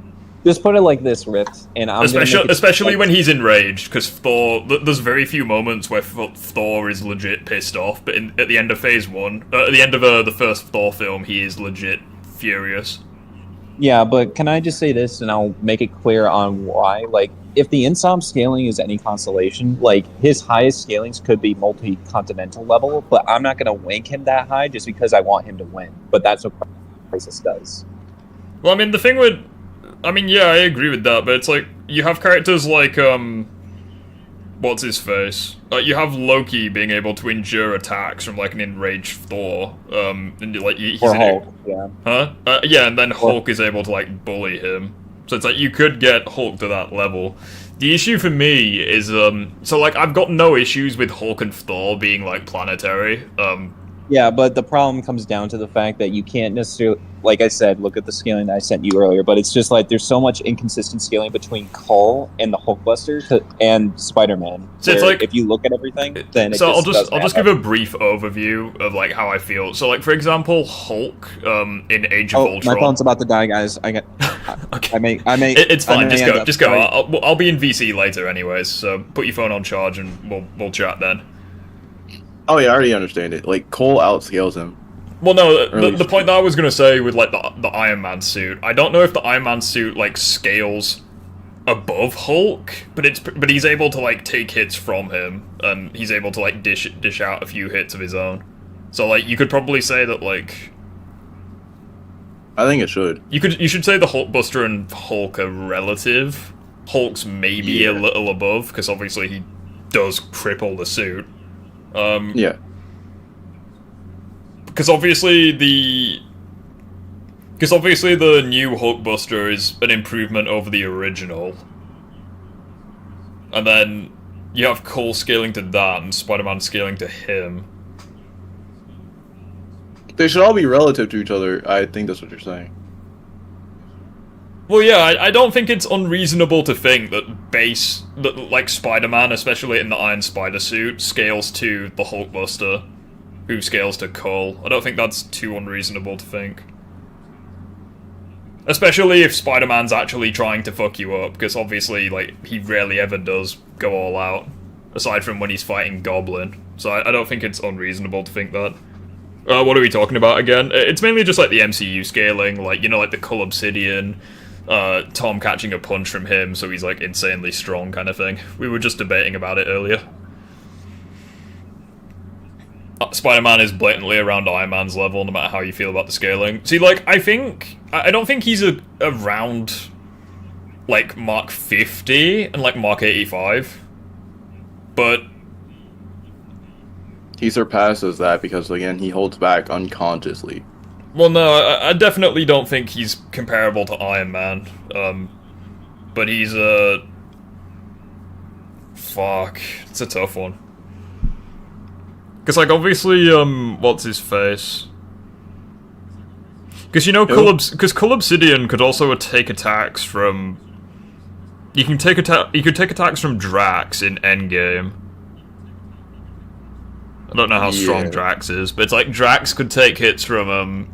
Just put it like this, Rift, and especially when he's enraged, because Thor. There's very few moments where Thor is legit pissed off, but at the end of Phase 1, at the end of the first Thor film, he is legit furious. Yeah, but can I just say this, and I'll make it clear on why? Like, if the Insom scaling is any consolation, like, his highest scalings could be multi-continental level, but I'm not going to rank him that high just because I want him to win. But that's what Crisis does. Well, I mean, the thing with... I mean, yeah, I agree with that, but it's like, you have characters like, what's his face? You have Loki being able to endure attacks from, like, an enraged Thor, and, like, he's or Hulk, yeah. Huh? Yeah, and then Hulk is able to, like, bully him. So it's like, you could get Hulk to that level. The issue for me is, so, like, I've got no issues with Hulk and Thor being, like, planetary, Yeah, but the problem comes down to the fact that you can't necessarily, like I said, look at the scaling that I sent you earlier, but it's just like there's so much inconsistent scaling between Cull and the Hulkbuster and Spider-Man. So it's like, if you look at everything, then so I'll just give a brief overview of like how I feel. So like for example, Hulk in Age of Ultron. My phone's about to die, guys. I got. Okay. It's fine. Just go. I'll be in VC later, anyways. So put your phone on charge and we'll chat then. Oh yeah, I already understand it. Like Cole outscales him. Well, no, the point that I was gonna say with like the Iron Man suit, I don't know if the Iron Man suit like scales above Hulk, but he's able to like take hits from him, and he's able to like dish out a few hits of his own. So like you could probably say that like. I think it should. You should say the Hulkbuster and Hulk are relative. Hulk's maybe a little above because obviously he does cripple the suit. Yeah. Because obviously the new Hulkbuster is an improvement over the original. And then you have Cole scaling to that and Spider-Man scaling to him. They should all be relative to each other. I think that's what you're saying. Well, yeah, I don't think it's unreasonable to think that like Spider-Man, especially in the Iron Spider suit, scales to the Hulkbuster, who scales to Cole. I don't think that's too unreasonable to think. Especially if Spider-Man's actually trying to fuck you up, because obviously, like, he rarely ever does go all out, aside from when he's fighting Goblin. So I don't think it's unreasonable to think that. What are we talking about again? It's mainly just, like, the MCU scaling, like, you know, like the Cull Obsidian, Tom catching a punch from him, so he's, like, insanely strong kind of thing. We were just debating about it earlier. Spider-Man is blatantly around Iron Man's level, no matter how you feel about the scaling. See, like, I don't think he's around, like, Mark 50 and, like, Mark 85. But... he surpasses that because, again, he holds back unconsciously. Well, no, I definitely don't think he's comparable to Iron Man. But he's fuck, it's a tough one. Because, like, obviously, what's his face? Because, you know, Cull Obsidian could also take attacks from... You could take attacks from Drax in Endgame. I don't know how strong Drax is, but it's like Drax could take hits from,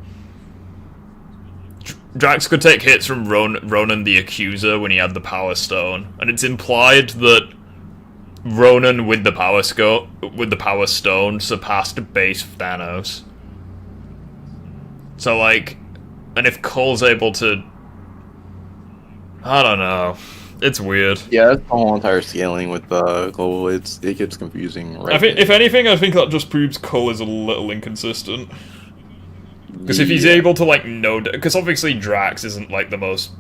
Drax could take hits from Ronan the Accuser when he had the Power Stone, and it's implied that Ronan with the Power Stone surpassed base Thanos. So like, and if Cole's able to, I don't know, it's weird. Yeah, that's the whole entire scaling with Cole. It gets confusing. Right, I think, if anything, I think that just proves Cole is a little inconsistent. Because if he's able to like because obviously Drax isn't like the most.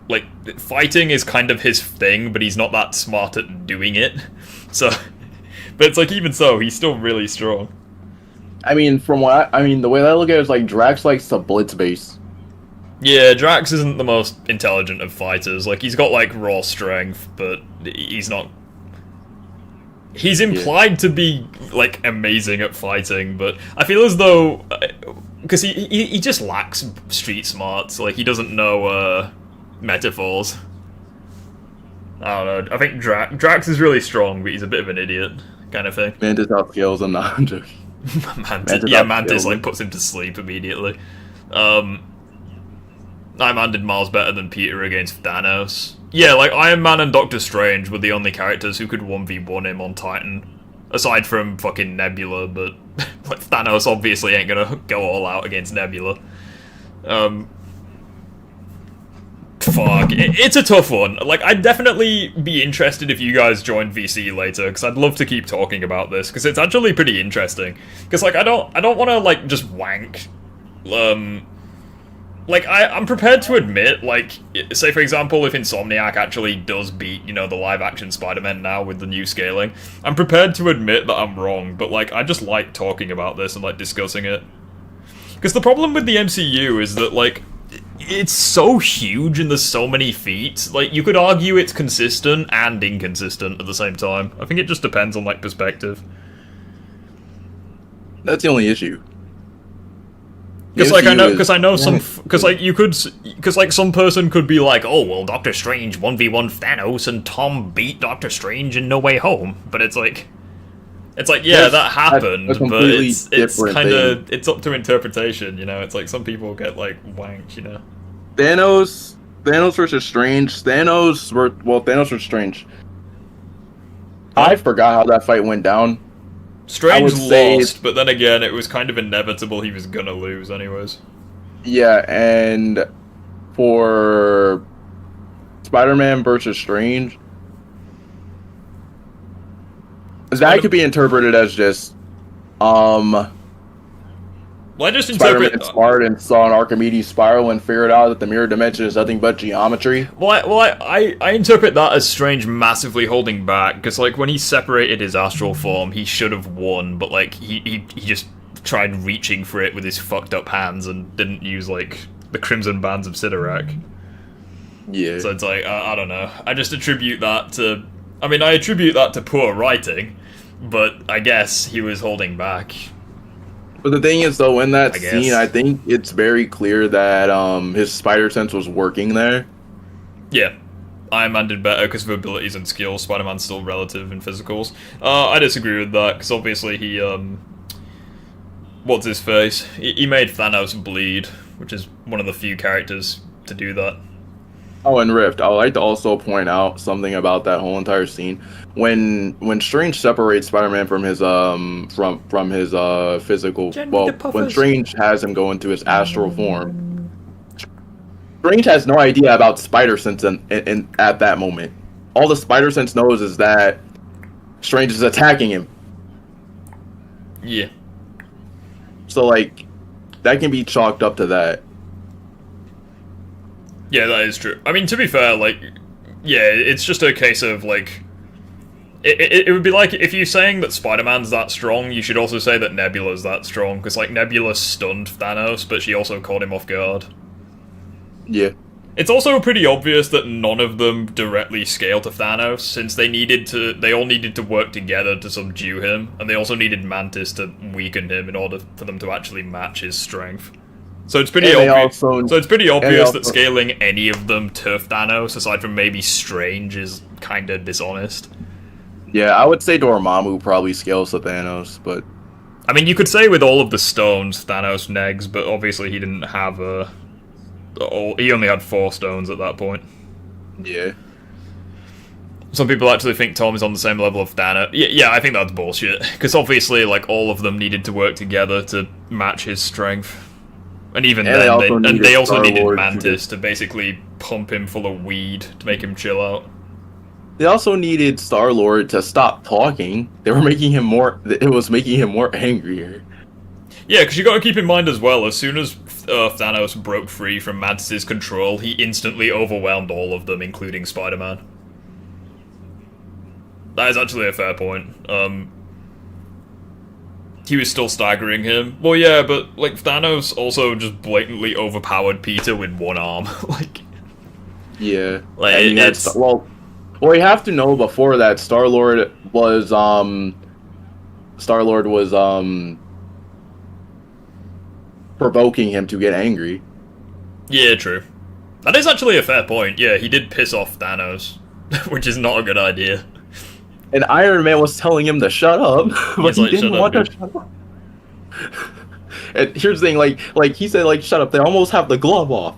Like, fighting is kind of his thing, but he's not that smart at doing it. So, but it's like, even so, he's still really strong. I mean, the way that I look at it is like, Drax likes to blitz base. Yeah, Drax isn't the most intelligent of fighters. Like, he's got, like, raw strength, but he's not... He's implied to be, like, amazing at fighting, but I feel as though... Because he just lacks street smarts. Like, he doesn't know, metaphors. I don't know. I think Drax is really strong, but he's a bit of an idiot, kind of thing. Mantis outscales him, not I'm joking. Mantis like puts him to sleep immediately. Iron Man did miles better than Peter against Thanos. Yeah, like Iron Man and Doctor Strange were the only characters who could 1v1 him on Titan. Aside from fucking Nebula, but like, Thanos obviously ain't gonna go all out against Nebula. Fuck, it's a tough one. Like, I'd definitely be interested if you guys joined VC later, because I'd love to keep talking about this, because it's actually pretty interesting. Because, like, I don't want to, like, just wank. Like, I'm prepared to admit, like, say, for example, if Insomniac actually does beat, you know, the live-action Spider-Man now with the new scaling, I'm prepared to admit that I'm wrong, but, like, I just like talking about this and, like, discussing it. Because the problem with the MCU is that, like, it's so huge and there's so many feats. Like, you could argue it's consistent and inconsistent at the same time. I think it just depends on, like, perspective. That's the only issue. Because, like, some person could be like, oh, well, Doctor Strange 1v1 Thanos and Tom beat Doctor Strange in No Way Home. But it's like, yeah, that happened, but it's kind of, it's up to interpretation, you know? It's like, some people get, like, wanked, you know? Thanos versus Strange. Thanos versus Strange. I forgot how that fight went down. Strange lost, but then again, it was kind of inevitable he was gonna lose anyways. Yeah, and for Spider-Man versus Strange, that could be interpreted as just, well, I just interpret Spider-Man smart and saw an Archimedes spiral and figured out that the mirror dimension is nothing but geometry. I interpret that as Strange massively holding back, because, like, when he separated his astral form, he should have won, but, like, he just tried reaching for it with his fucked up hands and didn't use, like, the Crimson Bands of Sidorak. Yeah. So it's like, I don't know. I just attribute that to... I mean, I attribute that to poor writing, but I guess he was holding back. But the thing is, though, in that scene, I think it's very clear that his spider sense was working there. Yeah. Iron Man did better because of abilities and skills. Spider-Man's still relative in physicals. I disagree with that, because obviously he, what's his face? He made Thanos bleed, which is one of the few characters to do that. Oh, and Rift, I would like to also point out something about that whole entire scene. When Strange separates Spider-Man from his from his physical, when Strange has him go into his astral form, Strange has no idea about Spider Sense in at that moment. All the Spider Sense knows is that Strange is attacking him. Yeah. So, like, that can be chalked up to that. Yeah, that is true. I mean, to be fair, like, yeah, it's just a case of, like, it would be like, if you're saying that Spider-Man's that strong, you should also say that Nebula's that strong, because, like, Nebula stunned Thanos, but she also caught him off guard. Yeah. It's also pretty obvious that none of them directly scale to Thanos, since they all needed to work together to subdue him, and they also needed Mantis to weaken him in order for them to actually match his strength. So it's pretty obvious. That scaling any of them to Thanos, aside from maybe Strange, is kind of dishonest. Yeah, I would say Dormammu probably scales to Thanos, but I mean, you could say with all of the stones, Thanos negs, but obviously he didn't have he only had 4 stones at that point. Yeah. Some people actually think Tom is on the same level of Thanos. Yeah, I think that's bullshit, because obviously, like, all of them needed to work together to match his strength. And even then, they also needed Mantis to basically pump him full of weed to make him chill out. They also needed Star-Lord to stop talking. They were making him more... It was making him more angrier. Yeah, because you got to keep in mind as well, as soon as Thanos broke free from Mantis' control, he instantly overwhelmed all of them, including Spider-Man. That is actually a fair point. He was still staggering him. Well, yeah, but, like, Thanos also just blatantly overpowered Peter with one arm. Like... Yeah. Like, it's... Well, you have to know before that, Star-Lord was provoking him to get angry. Yeah, true. That is actually a fair point. Yeah, he did piss off Thanos, which is not a good idea. And Iron Man was telling him to shut up, but he didn't want to shut up. And here's the thing, like he said, like, shut up. They almost have the glove off.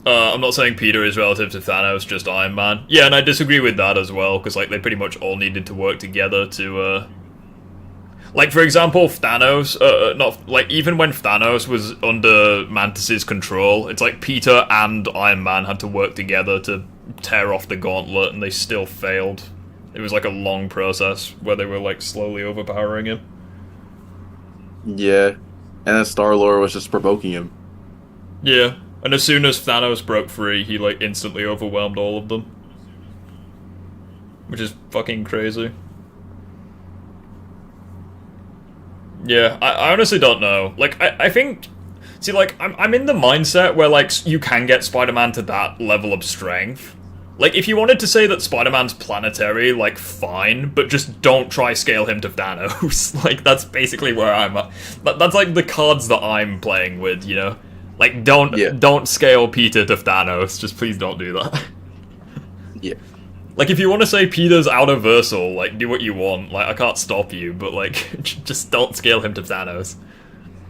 I'm not saying Peter is relative to Thanos, just Iron Man. Yeah, and I disagree with that as well, because, like, they pretty much all needed to work together to, Like, for example, Thanos, not, like, even when Thanos was under Mantis's control, it's like Peter and Iron Man had to work together to tear off the gauntlet, and they still failed. It was like a long process where they were, like, slowly overpowering him. Yeah, and then Star-Lord was just provoking him. Yeah, and as soon as Thanos broke free, he, like, instantly overwhelmed all of them. Which is fucking crazy. Yeah, I honestly don't know. Like, I think... See, like, I'm in the mindset where, like, you can get Spider-Man to that level of strength. Like, if you wanted to say that Spider-Man's planetary, like, fine, but just don't try scale him to Thanos. Like, that's basically where I'm at. That's, like, the cards that I'm playing with, you know? Like, don't scale Peter to Thanos. Just please don't do that. Yeah. Like, if you want to say Peter's outerversal, like, do what you want. Like, I can't stop you, but, like, just don't scale him to Thanos.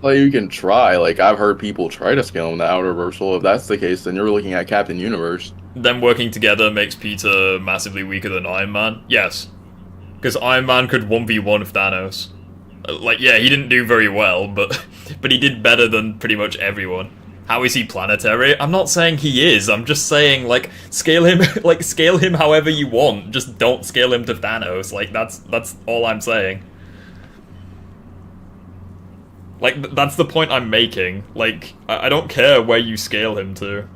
Well, you can try. Like, I've heard people try to scale him to outerversal. If that's the case, then you're looking at Captain Universe. Them working together makes Peter massively weaker than Iron Man? Yes. Because Iron Man could 1v1 Thanos. Like, yeah, he didn't do very well, but he did better than pretty much everyone. How is he planetary? I'm not saying he is, I'm just saying, like, scale him however you want, just don't scale him to Thanos, like, that's all I'm saying. Like, that's the point I'm making, like, I don't care where you scale him to.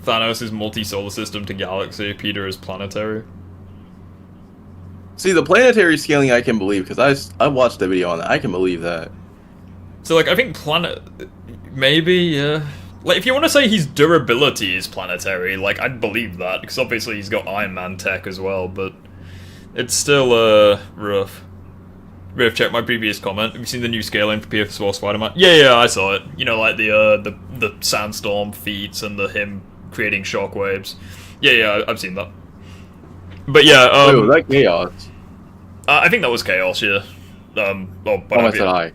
Thanos is multi-solar system to galaxy, Peter is planetary. See, the planetary scaling I can believe, because I watched the video on that, I can believe that. So, like, I think maybe, yeah. Like, if you want to say his durability is planetary, like, I'd believe that, because obviously he's got Iron Man tech as well, but it's still, rough. Riff, check my previous comment. Have you seen the new scaling for PS4 Spider-Man? Yeah, I saw it. You know, like, the sandstorm feats and him creating shockwaves. Yeah, I've seen that. But yeah, wait, was that Chaos? I think that was Chaos, yeah. I said I.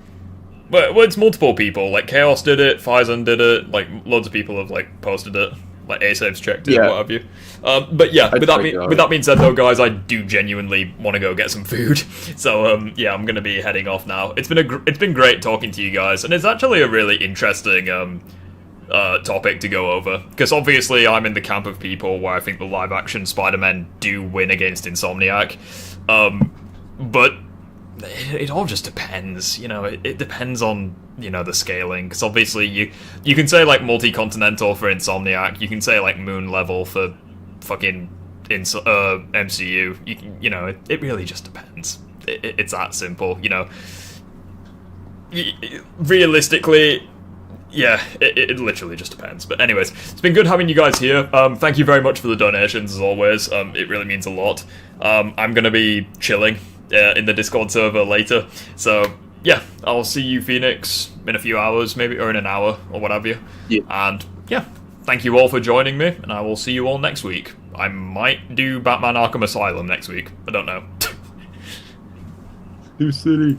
Well, it's multiple people. Like, Chaos did it, Phison did it, like, loads of people have, like, posted it. Like, Asave's checked it, what have you. But yeah, with that being said, though, guys, I do genuinely want to go get some food. So, yeah, I'm going to be heading off now. It's been great talking to you guys, and it's actually a really interesting topic to go over. Because obviously I'm in the camp of people where I think the live-action Spider-Men do win against Insomniac. But it all just depends, you know, it depends on, you know, the scaling, because obviously you can say, like, multi-continental for Insomniac, you can say, like, moon level for fucking MCU, you know, it really just depends. It's that simple, you know. Realistically, yeah, it literally just depends. But anyways, it's been good having you guys here. Thank you very much for the donations, as always. It really means a lot. I'm gonna be chilling in the Discord server later. So, yeah, I'll see you, Phoenix, in a few hours, maybe, or in an hour, or what have you. Yeah. And, yeah, thank you all for joining me, and I will see you all next week. I might do Batman Arkham Asylum next week. I don't know. New City.